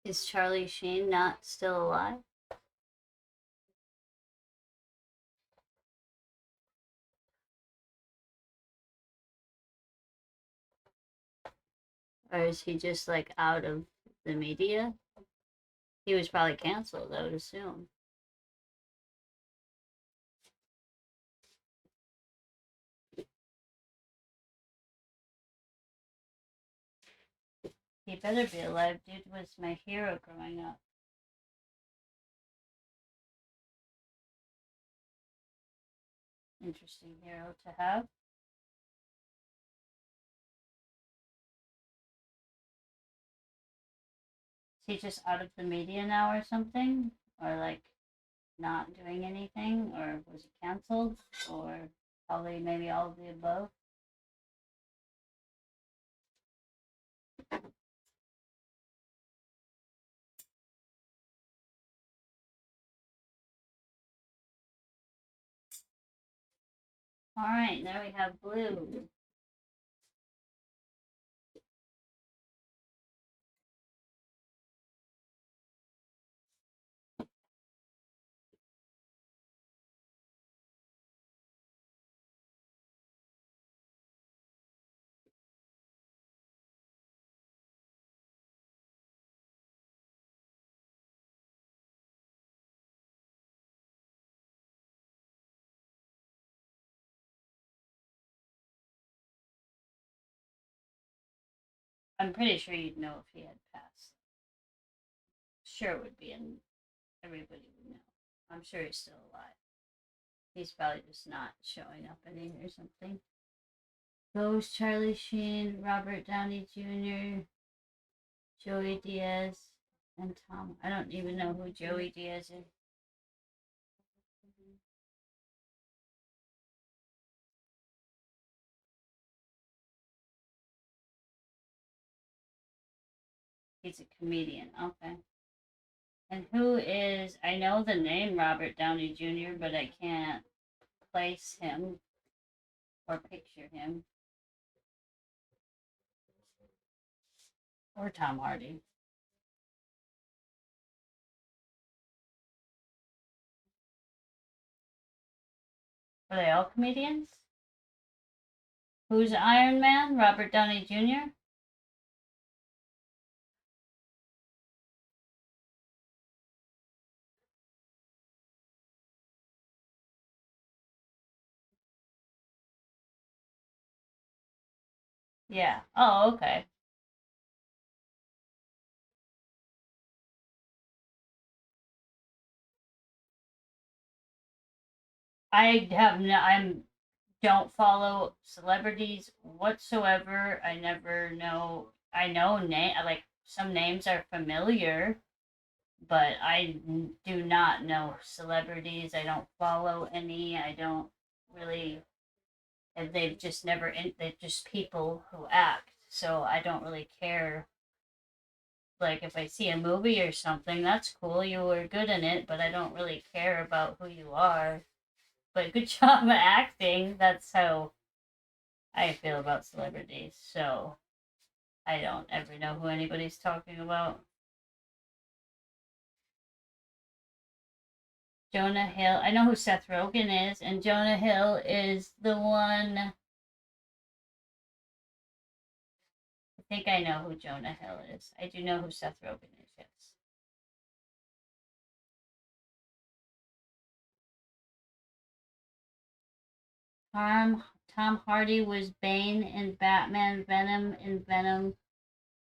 Is Charlie Sheen not still alive? Or is he just like out of the media? He was probably canceled, I would assume. He better be alive. Dude was my hero growing up. Interesting hero to have. Is he just out of the media now or something? Or like not doing anything? Or was he canceled? Or probably maybe all of the above? Alright, there we have blue. I'm pretty sure you'd know if he had passed. Sure it would be, and everybody would know. I'm sure he's still alive. He's probably just not showing up in here or something. Ghost, Charlie Sheen, Robert Downey Jr., Joey Diaz, and Tom. I don't even know who Joey Diaz is. He's a comedian. Okay. And who is, I know the name Robert Downey Jr., but I can't place him or picture him. Or Tom Hardy. Are they all comedians? Who's Iron Man? Robert Downey Jr.? Yeah. Oh, okay. I don't follow celebrities whatsoever. I never know. I know like some names are familiar, but I do not know celebrities. I don't follow any. I don't really. And they've just never. They're just people who act. So I don't really care. Like if I see a movie or something, that's cool. You were good in it, but I don't really care about who you are. But good job at acting. That's how I feel about celebrities. So I don't ever know who anybody's talking about. Jonah Hill. I know who Seth Rogen is, and Jonah Hill is the one. I think I know who Jonah Hill is. I do know who Seth Rogen is, yes. Tom Hardy was Bane in Batman, Venom in Venom,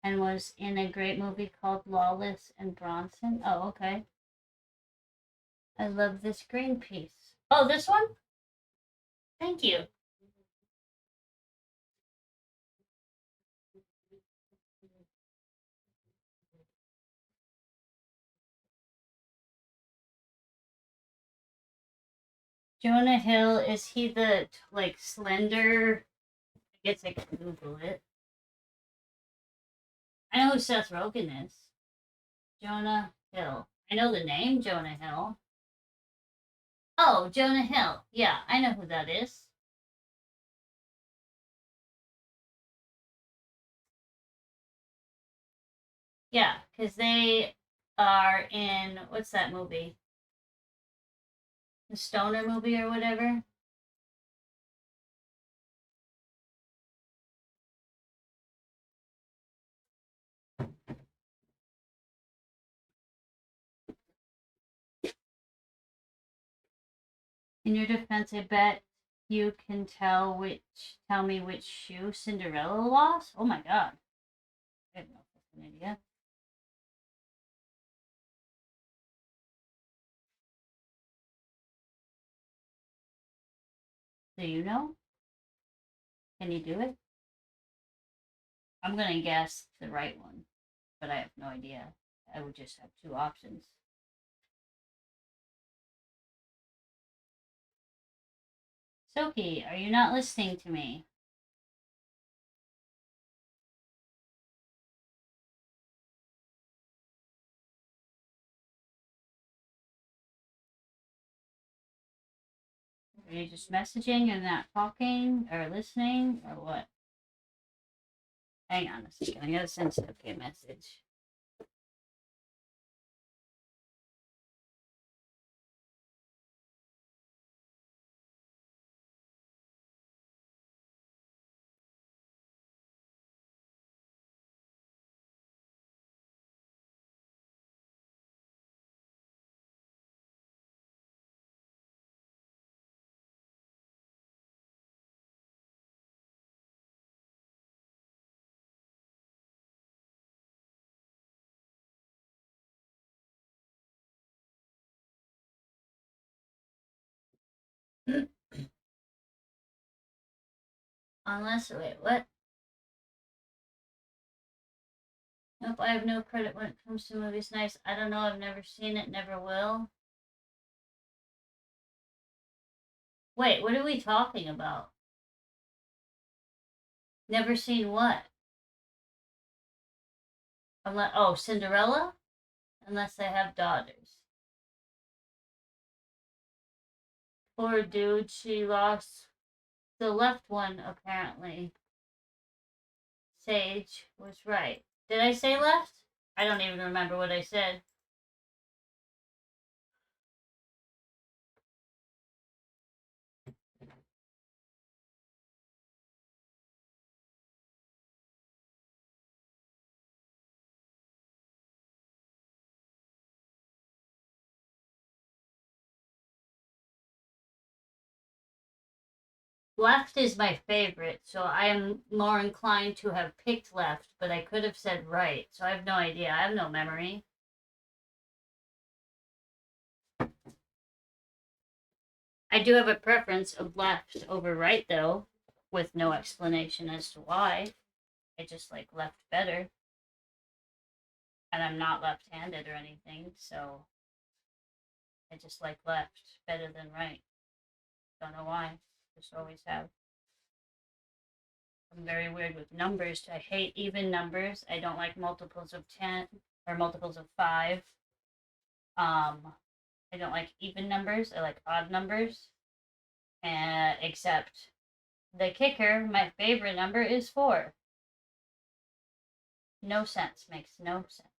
and was in a great movie called Lawless and Bronson. Oh, okay. I love this green piece. Oh, this one? Thank you. Jonah Hill, is he the like slender? I guess I could Google it. I know who Seth Rogen is. Jonah Hill. I know the name Jonah Hill. Oh, Jonah Hill. Yeah, I know who that is. Yeah, because they are in what's that movie? The Stoner movie or whatever. In your defense, I bet you can tell me which shoe Cinderella lost. Oh my god. I have no fucking idea. Do you know? Can you do it? I'm gonna guess the right one, but I have no idea. I would just have two options. Soki, are you not listening to me? Are you just messaging and not talking or listening or what? Hang on a second. I gotta send Soki a message. Unless, wait, what? Nope, I have no credit when it comes to movies. Nice. I don't know. I've never seen it. Never will. Wait, what are we talking about? Never seen what? Oh, Cinderella? Unless I have daughters. Poor dude, she lost the left one, apparently. Sage was right. Did I say left? I don't even remember what I said. Left is my favorite, so I am more inclined to have picked left, but I could have said right, so I have no idea. I have no memory. I do have a preference of left over right, though, with no explanation as to why. I just like left better. And I'm not left handed or anything, so I just like left better than right. Don't know why. Just always have. I'm very weird with numbers. I hate even numbers. I don't like multiples of 10 or multiples of 5. I don't like even numbers. I like odd numbers. Except the kicker, my favorite number is 4. No sense. Makes no sense.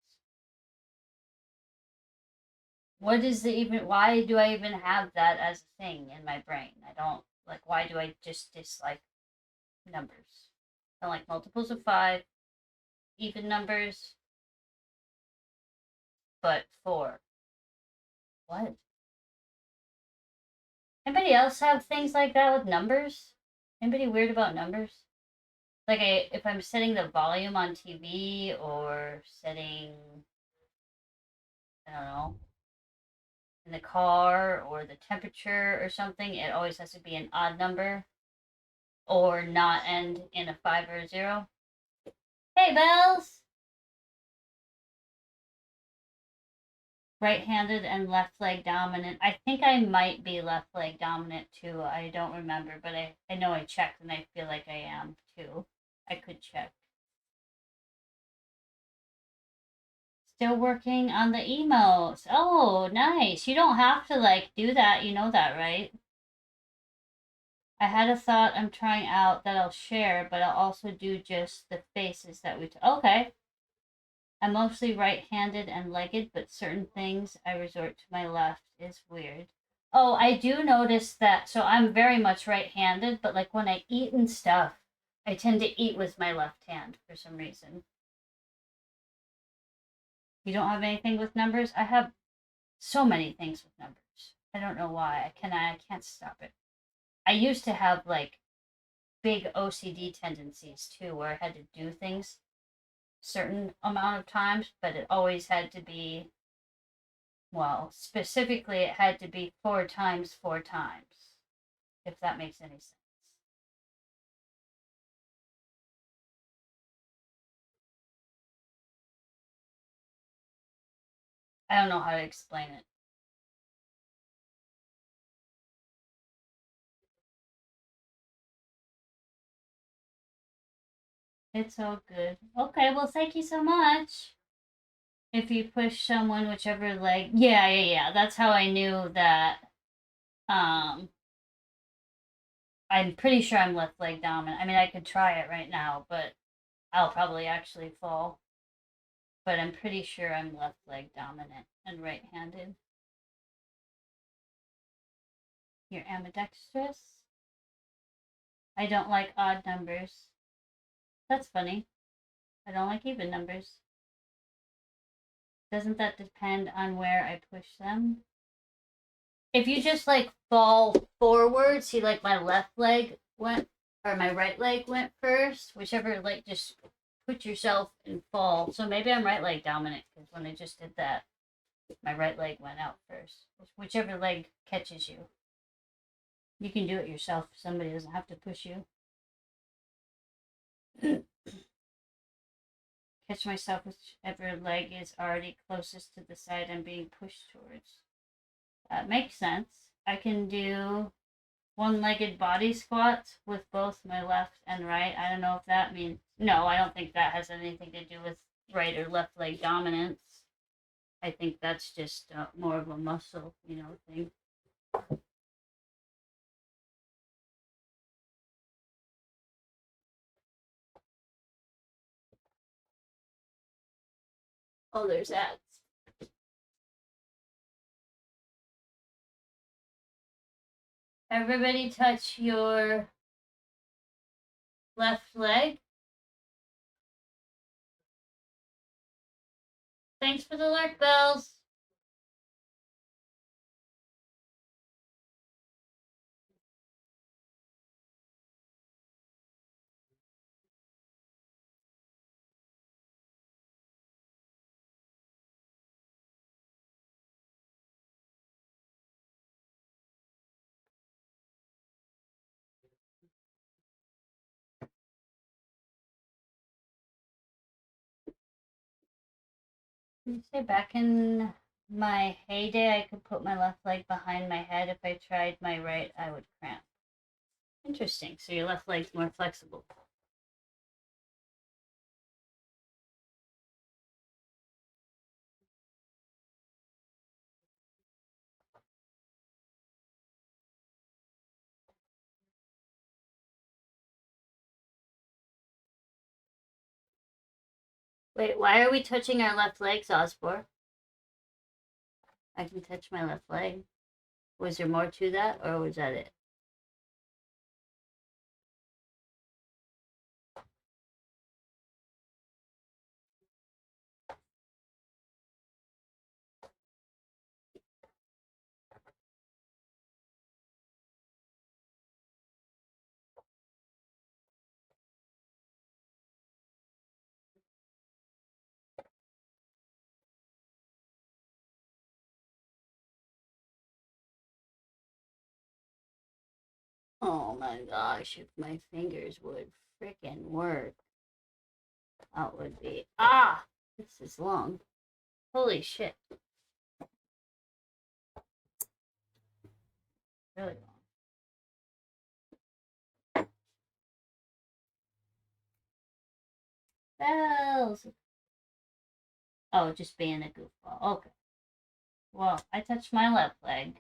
What is the even, why do I even have that as a thing in my brain? I don't, like, why do I just dislike numbers? I don't like multiples of 5, even numbers, but 4. What? Anybody else have things like that with numbers? Anybody weird about numbers? Like, if I'm setting the volume on TV or setting, I don't know, in the car or the temperature or something, it always has to be an odd number or not end in a 5 or a 0. Hey, Bells! Right-handed and left leg dominant. I think I might be left leg dominant too. I don't remember, but I know I checked and I feel like I am too. I could check. Still working on the emotes. Oh, nice. You don't have to like do that. You know that, right? I had a thought I'm trying out that I'll share, but I'll also do just the faces that okay. I'm mostly right-handed and legged, but certain things I resort to my left is weird. Oh, I do notice that. So I'm very much right-handed, but like when I eat and stuff, I tend to eat with my left hand for some reason. You don't have anything with numbers? I have so many things with numbers. I don't know why. I can't stop it. I used to have like big OCD tendencies too, where I had to do things certain amount of times, but it always had to be, well, specifically it had to be 4 times 4 times, if that makes any sense. I don't know how to explain it. It's all good. Okay, well, thank you so much. If you push someone, whichever leg. Yeah. That's how I knew that. Um, I'm pretty sure I'm left leg dominant. I mean, I could try it right now, but I'll probably actually fall. But I'm pretty sure I'm left leg dominant and right handed. You're ambidextrous? I don't like odd numbers. That's funny. I don't like even numbers. Doesn't that depend on where I push them? If you just like fall forward, see like my left leg went or my right leg went first, whichever, like just put yourself and fall. So maybe I'm right leg dominant because when I just did that, my right leg went out first. Whichever leg catches you. You can do it yourself. Somebody doesn't have to push you. Catch myself whichever leg is already closest to the side I'm being pushed towards. That makes sense. I can do one-legged body squats with both my left and right. I don't know if that means... No, I don't think that has anything to do with right or left leg dominance. I think that's just more of a muscle, thing. Oh, there's ads. Everybody touch your left leg. Thanks for the alert bells. You say back in my heyday, I could put my left leg behind my head. If I tried my right, I would cramp. Interesting. So your left leg's more flexible. Wait, why are we touching our left legs, Osborne? I can touch my left leg. Was there more to that, or was that it? Oh my gosh, if my fingers would frickin' work, that would be... Ah! This is long. Holy shit. Really long. Bells! Oh, just being a goofball. Okay. Well, I touched my left leg.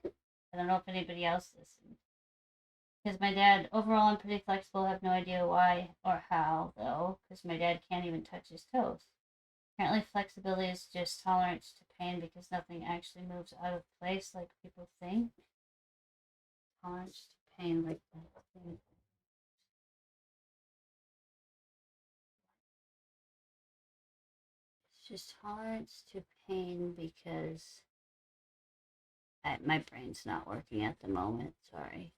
I don't know if anybody else listened. Because my dad, overall, I'm pretty flexible. I have no idea why or how, though, because my dad can't even touch his toes. Apparently, flexibility is just tolerance to pain because nothing actually moves out of place like people think. Tolerance to pain, like nothing. It's just tolerance to pain because my brain's not working at the moment. Sorry.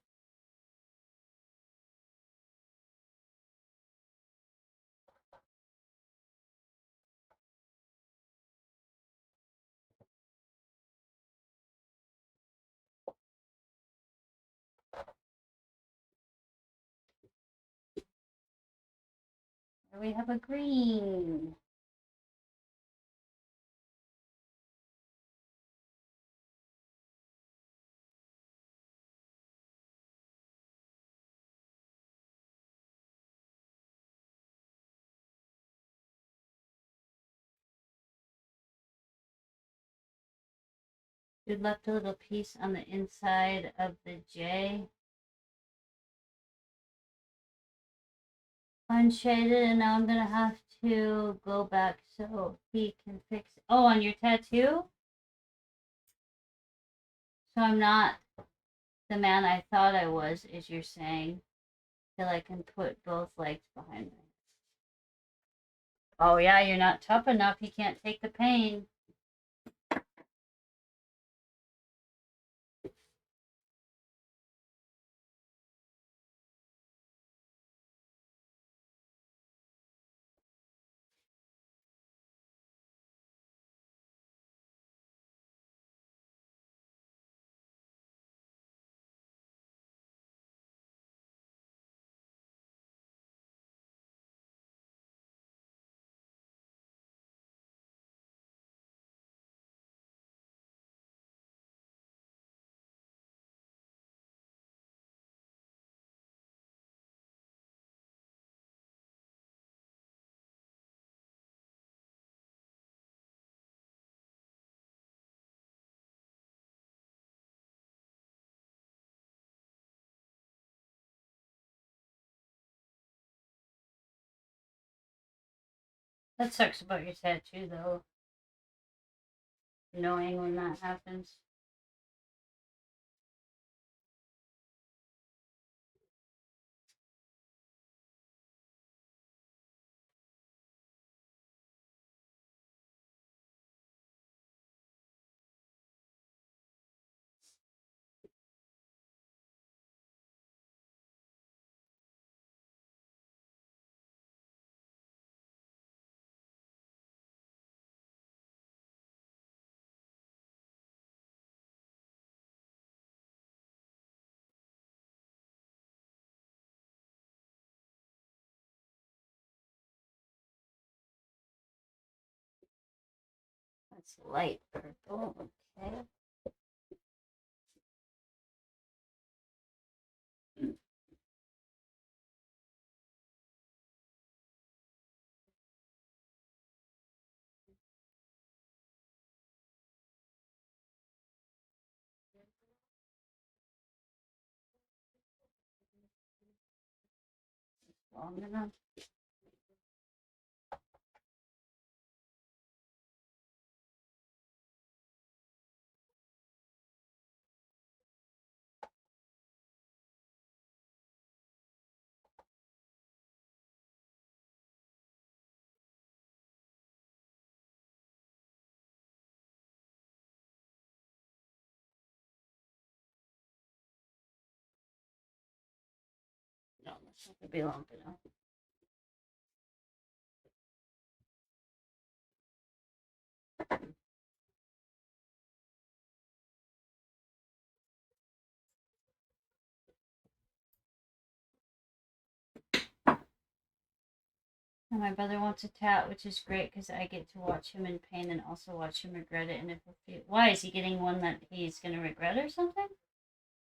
Here we have a green. You left a little piece on the inside of the J. Unshaded, and now I'm gonna have to go back so he can fix it. Oh, on your tattoo? So I'm not the man I thought I was, as you're saying, till I can put both legs behind me. Oh yeah, you're not tough enough. He can't take the pain. That sucks about your tattoo, though. Knowing when that happens. That's light purple. Okay. Long enough. No, that's not gonna be long enough. And my brother wants a tat, which is great because I get to watch him in pain and also watch him regret it. And if why is he getting one that he's gonna regret or something?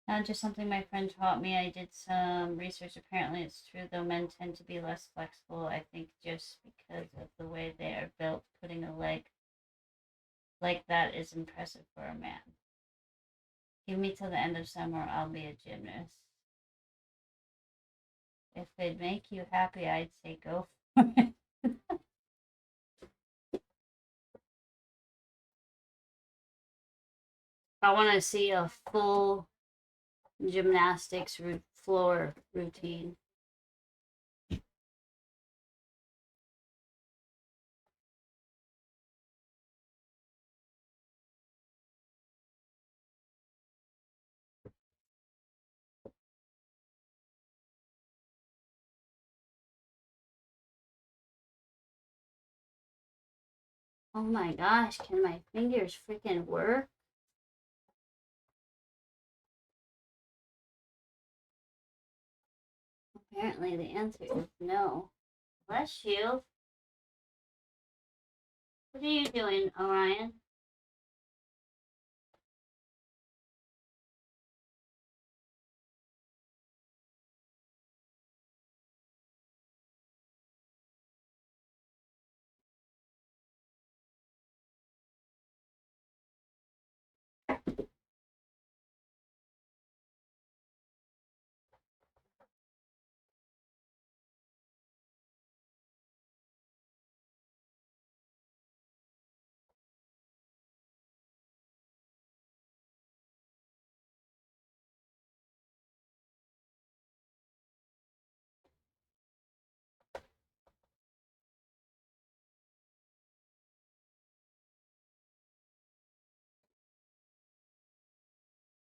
Not just something my friend taught me. I did some research. Apparently, it's true, though men tend to be less flexible. I think just because of the way they are built, putting a leg like that is impressive for a man. Give me till the end of summer, I'll be a gymnast. If they'd make you happy, I'd say go for it. I want to see a full gymnastics floor routine. Oh my gosh, can my fingers freaking work? Apparently, the answer is no. Bless you. What are you doing, Orion?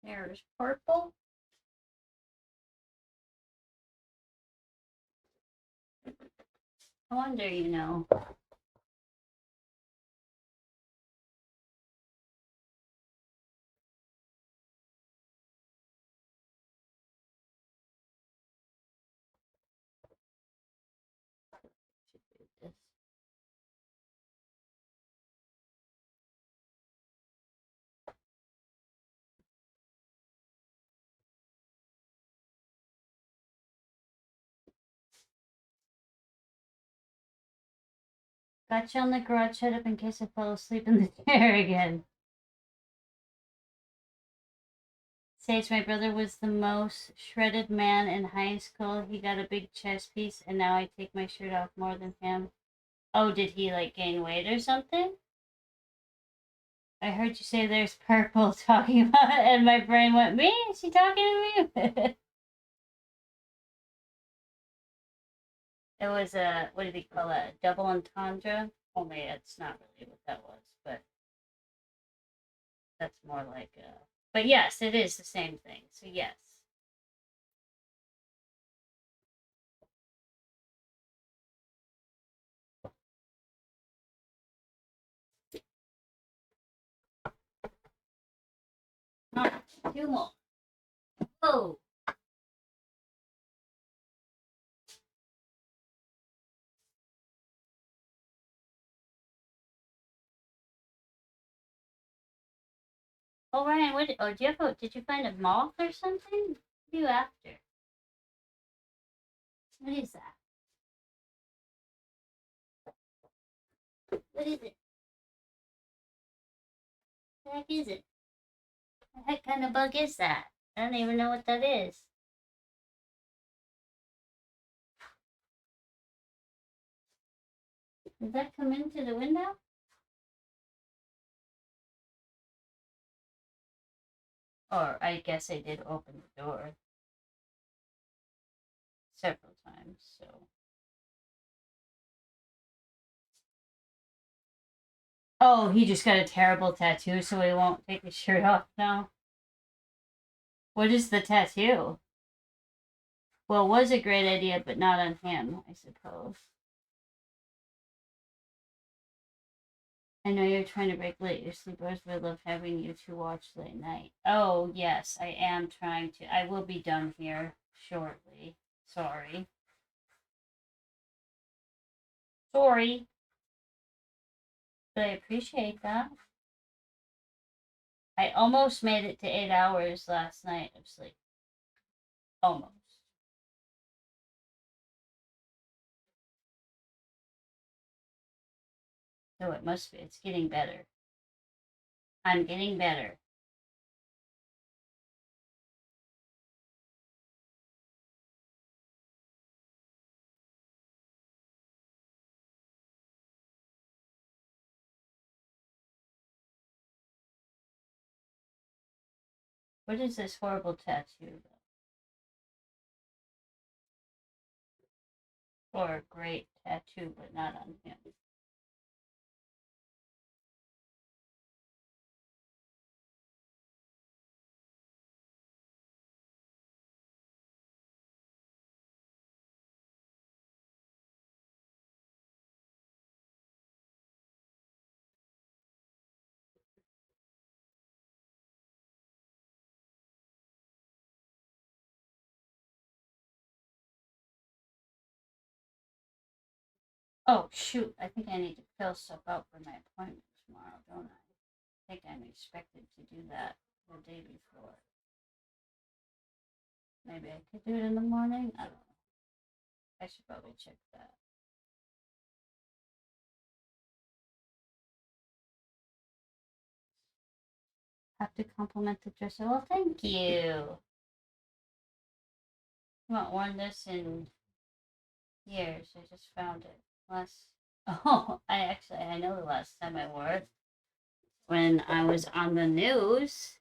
There's purple. I wonder, you know. Should do this. Got you on the garage shut up in case I fell asleep in the chair again. Sage, my brother was the most shredded man in high school. He got a big chest piece, and now I take my shirt off more than him. Oh, did he like gain weight or something? I heard you say there's purple talking about it, and my brain went, me? Is she talking to me? It was a, what did he call it? A double entendre? Only it's not really what that was, but that's more like a. But yes, it is the same thing. So yes. Two more. Oh. Oh, Ryan, what? Oh, do you have a, did you find a moth or something? What are you after? What is that? What is it? What the heck is it? What heck kind of bug is that? I don't even know what that is. Did that come into the window? Or I guess I did open the door several times, so. Oh, he just got a terrible tattoo, so he won't take his shirt off now. What is the tattoo? Well, it was a great idea, but not on him, I suppose. I know you're trying to break late. Your sleepers would love having you to watch late night. Oh, yes, I am trying to. I will be done here shortly. Sorry. Sorry. But I appreciate that. I almost made it to 8 hours last night of sleep. Almost. So it must be. It's getting better. I'm getting better. What is this horrible tattoo, though? Or a great tattoo, but not on him. Oh, shoot. I think I need to fill stuff out for my appointment tomorrow, don't I? I think I'm expected to do that the day before. Maybe I could do it in the morning. I don't know. I should probably check that. Have to compliment the dresser. Well, thank you. I haven't worn this in years. I just found it last. Oh, I know the last time I wore it when I was on the news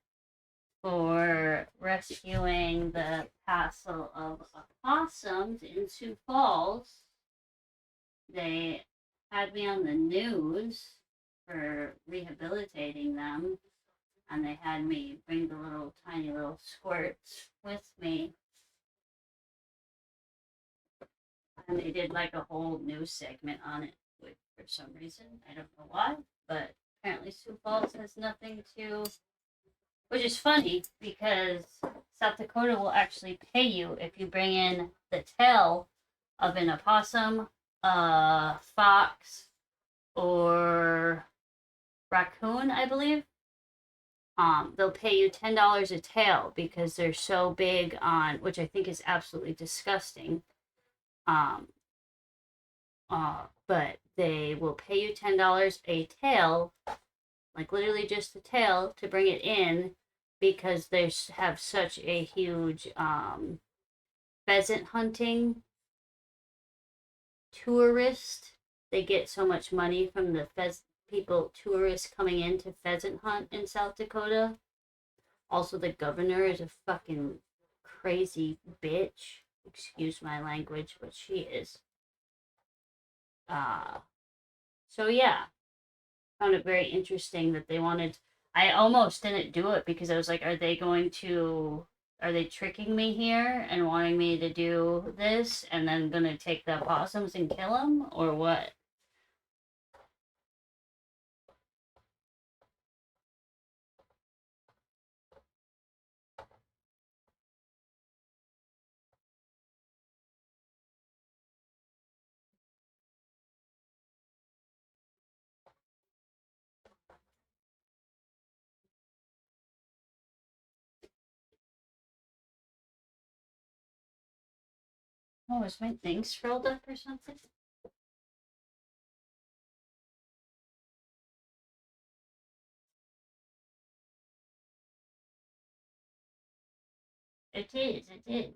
for rescuing the passel of opossums in Sioux Falls. They had me on the news for rehabilitating them, and they had me bring the little tiny little squirts with me. And they did like a whole news segment on it, which for some reason, I don't know why, but apparently Sioux Falls has nothing to, which is funny because South Dakota will actually pay you if you bring in the tail of an opossum, a fox, or raccoon, I believe. They'll pay you $10 a tail because they're so big on, which I think is absolutely disgusting. Um, but they will pay you $10 a tail, like literally just a tail, to bring it in because they have such a huge pheasant hunting tourist they get so much money from the tourists coming in to pheasant hunt in South Dakota. Also, the governor is a fucking crazy bitch. Excuse my language, but she is. Uh, so yeah, found it very interesting that they wanted. I almost didn't do it because I was like, are they tricking me here and wanting me to do this and then gonna take the opossums and kill them or what? Oh, is my thing scrolled up or something? It is, it is.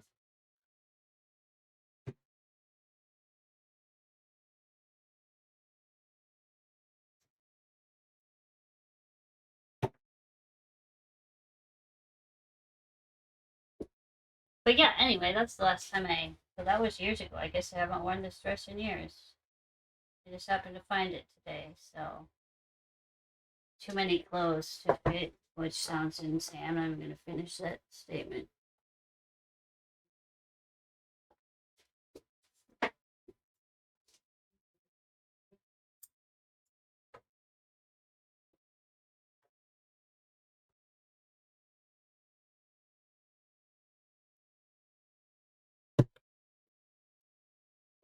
But yeah, anyway, that's the last time so that was years ago. I guess I haven't worn this dress in years. I just happened to find it today, so. Too many clothes to fit, which sounds insane. I'm not even going to finish that statement.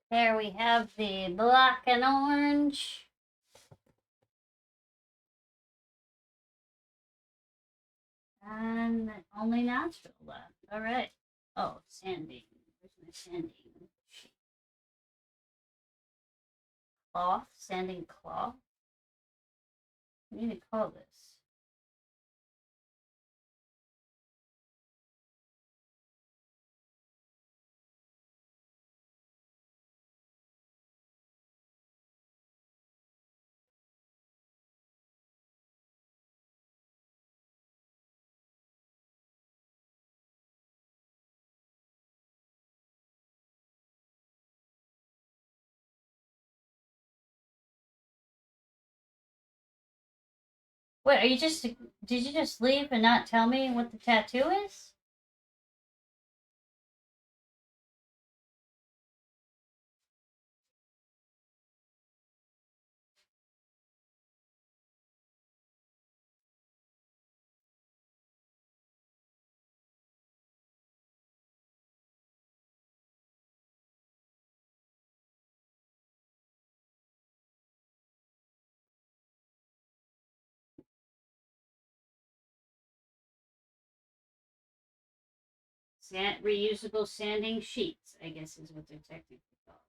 There we have the black and orange. And only natural left. All right. Oh, sanding. Where's my sanding sheet? Cloth? Sanding cloth? What do you call this? Wait, did you just leave and not tell me what the tattoo is? Reusable sanding sheets, I guess is what they're technically called.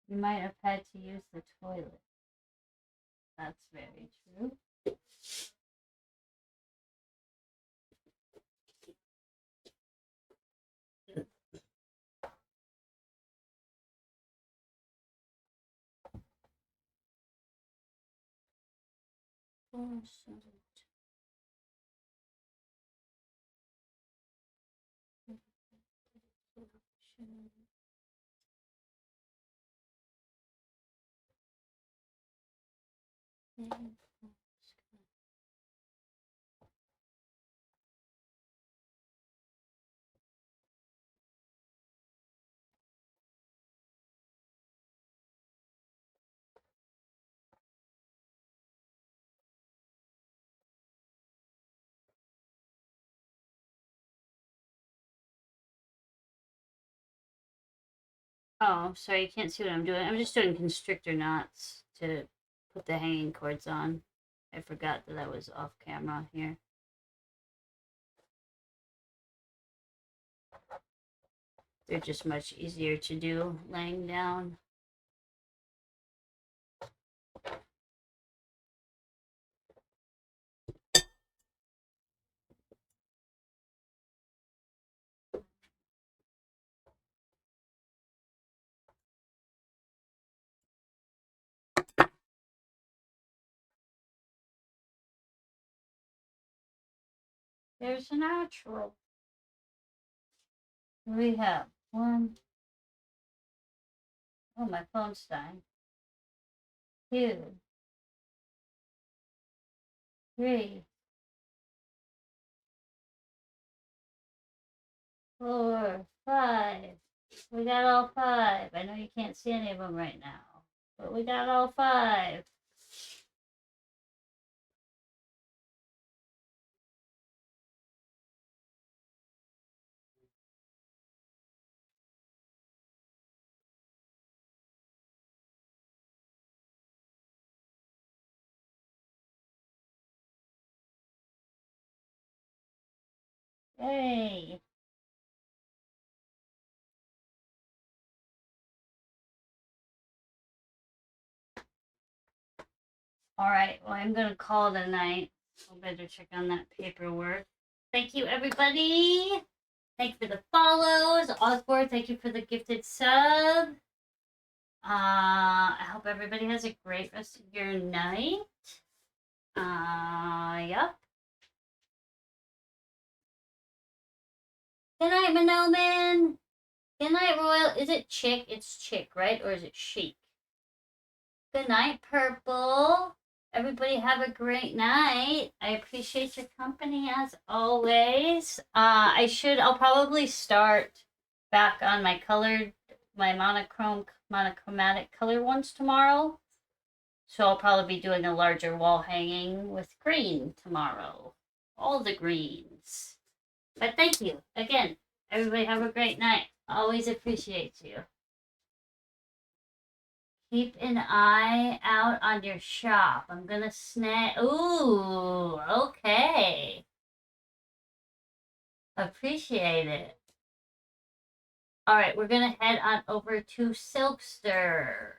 You might have had to use the toilet. That's very true. Oh, sorry, you can't see what I'm doing. I'm just doing constrictor knots to put the hanging cords on. I forgot that I was off camera here. They're just much easier to do laying down. There's a natural. We have one. Oh, my phone's dying. 2, 3, 4, 5. We got all 5. I know you can't see any of them right now, but we got all 5. Yay. All right, well, I'm going to call it a night. I better check on that paperwork. Thank you, everybody. Thank you for the follows. Osborne, thank you for the gifted sub. I hope everybody has a great rest of your night. Yep. Good night, Manoman. Good night, Royal. Is it Chick? It's Chick, right? Or is it Chic? Good night, Purple. Everybody have a great night. I appreciate your company as always. I'll probably start back on my monochromatic color ones tomorrow. So I'll probably be doing a larger wall hanging with green tomorrow. All the greens. But thank you. Again, everybody have a great night. Always appreciate you. Keep an eye out on your shop. I'm gonna snag. Ooh, okay. Appreciate it. All right, we're gonna head on over to Silkster.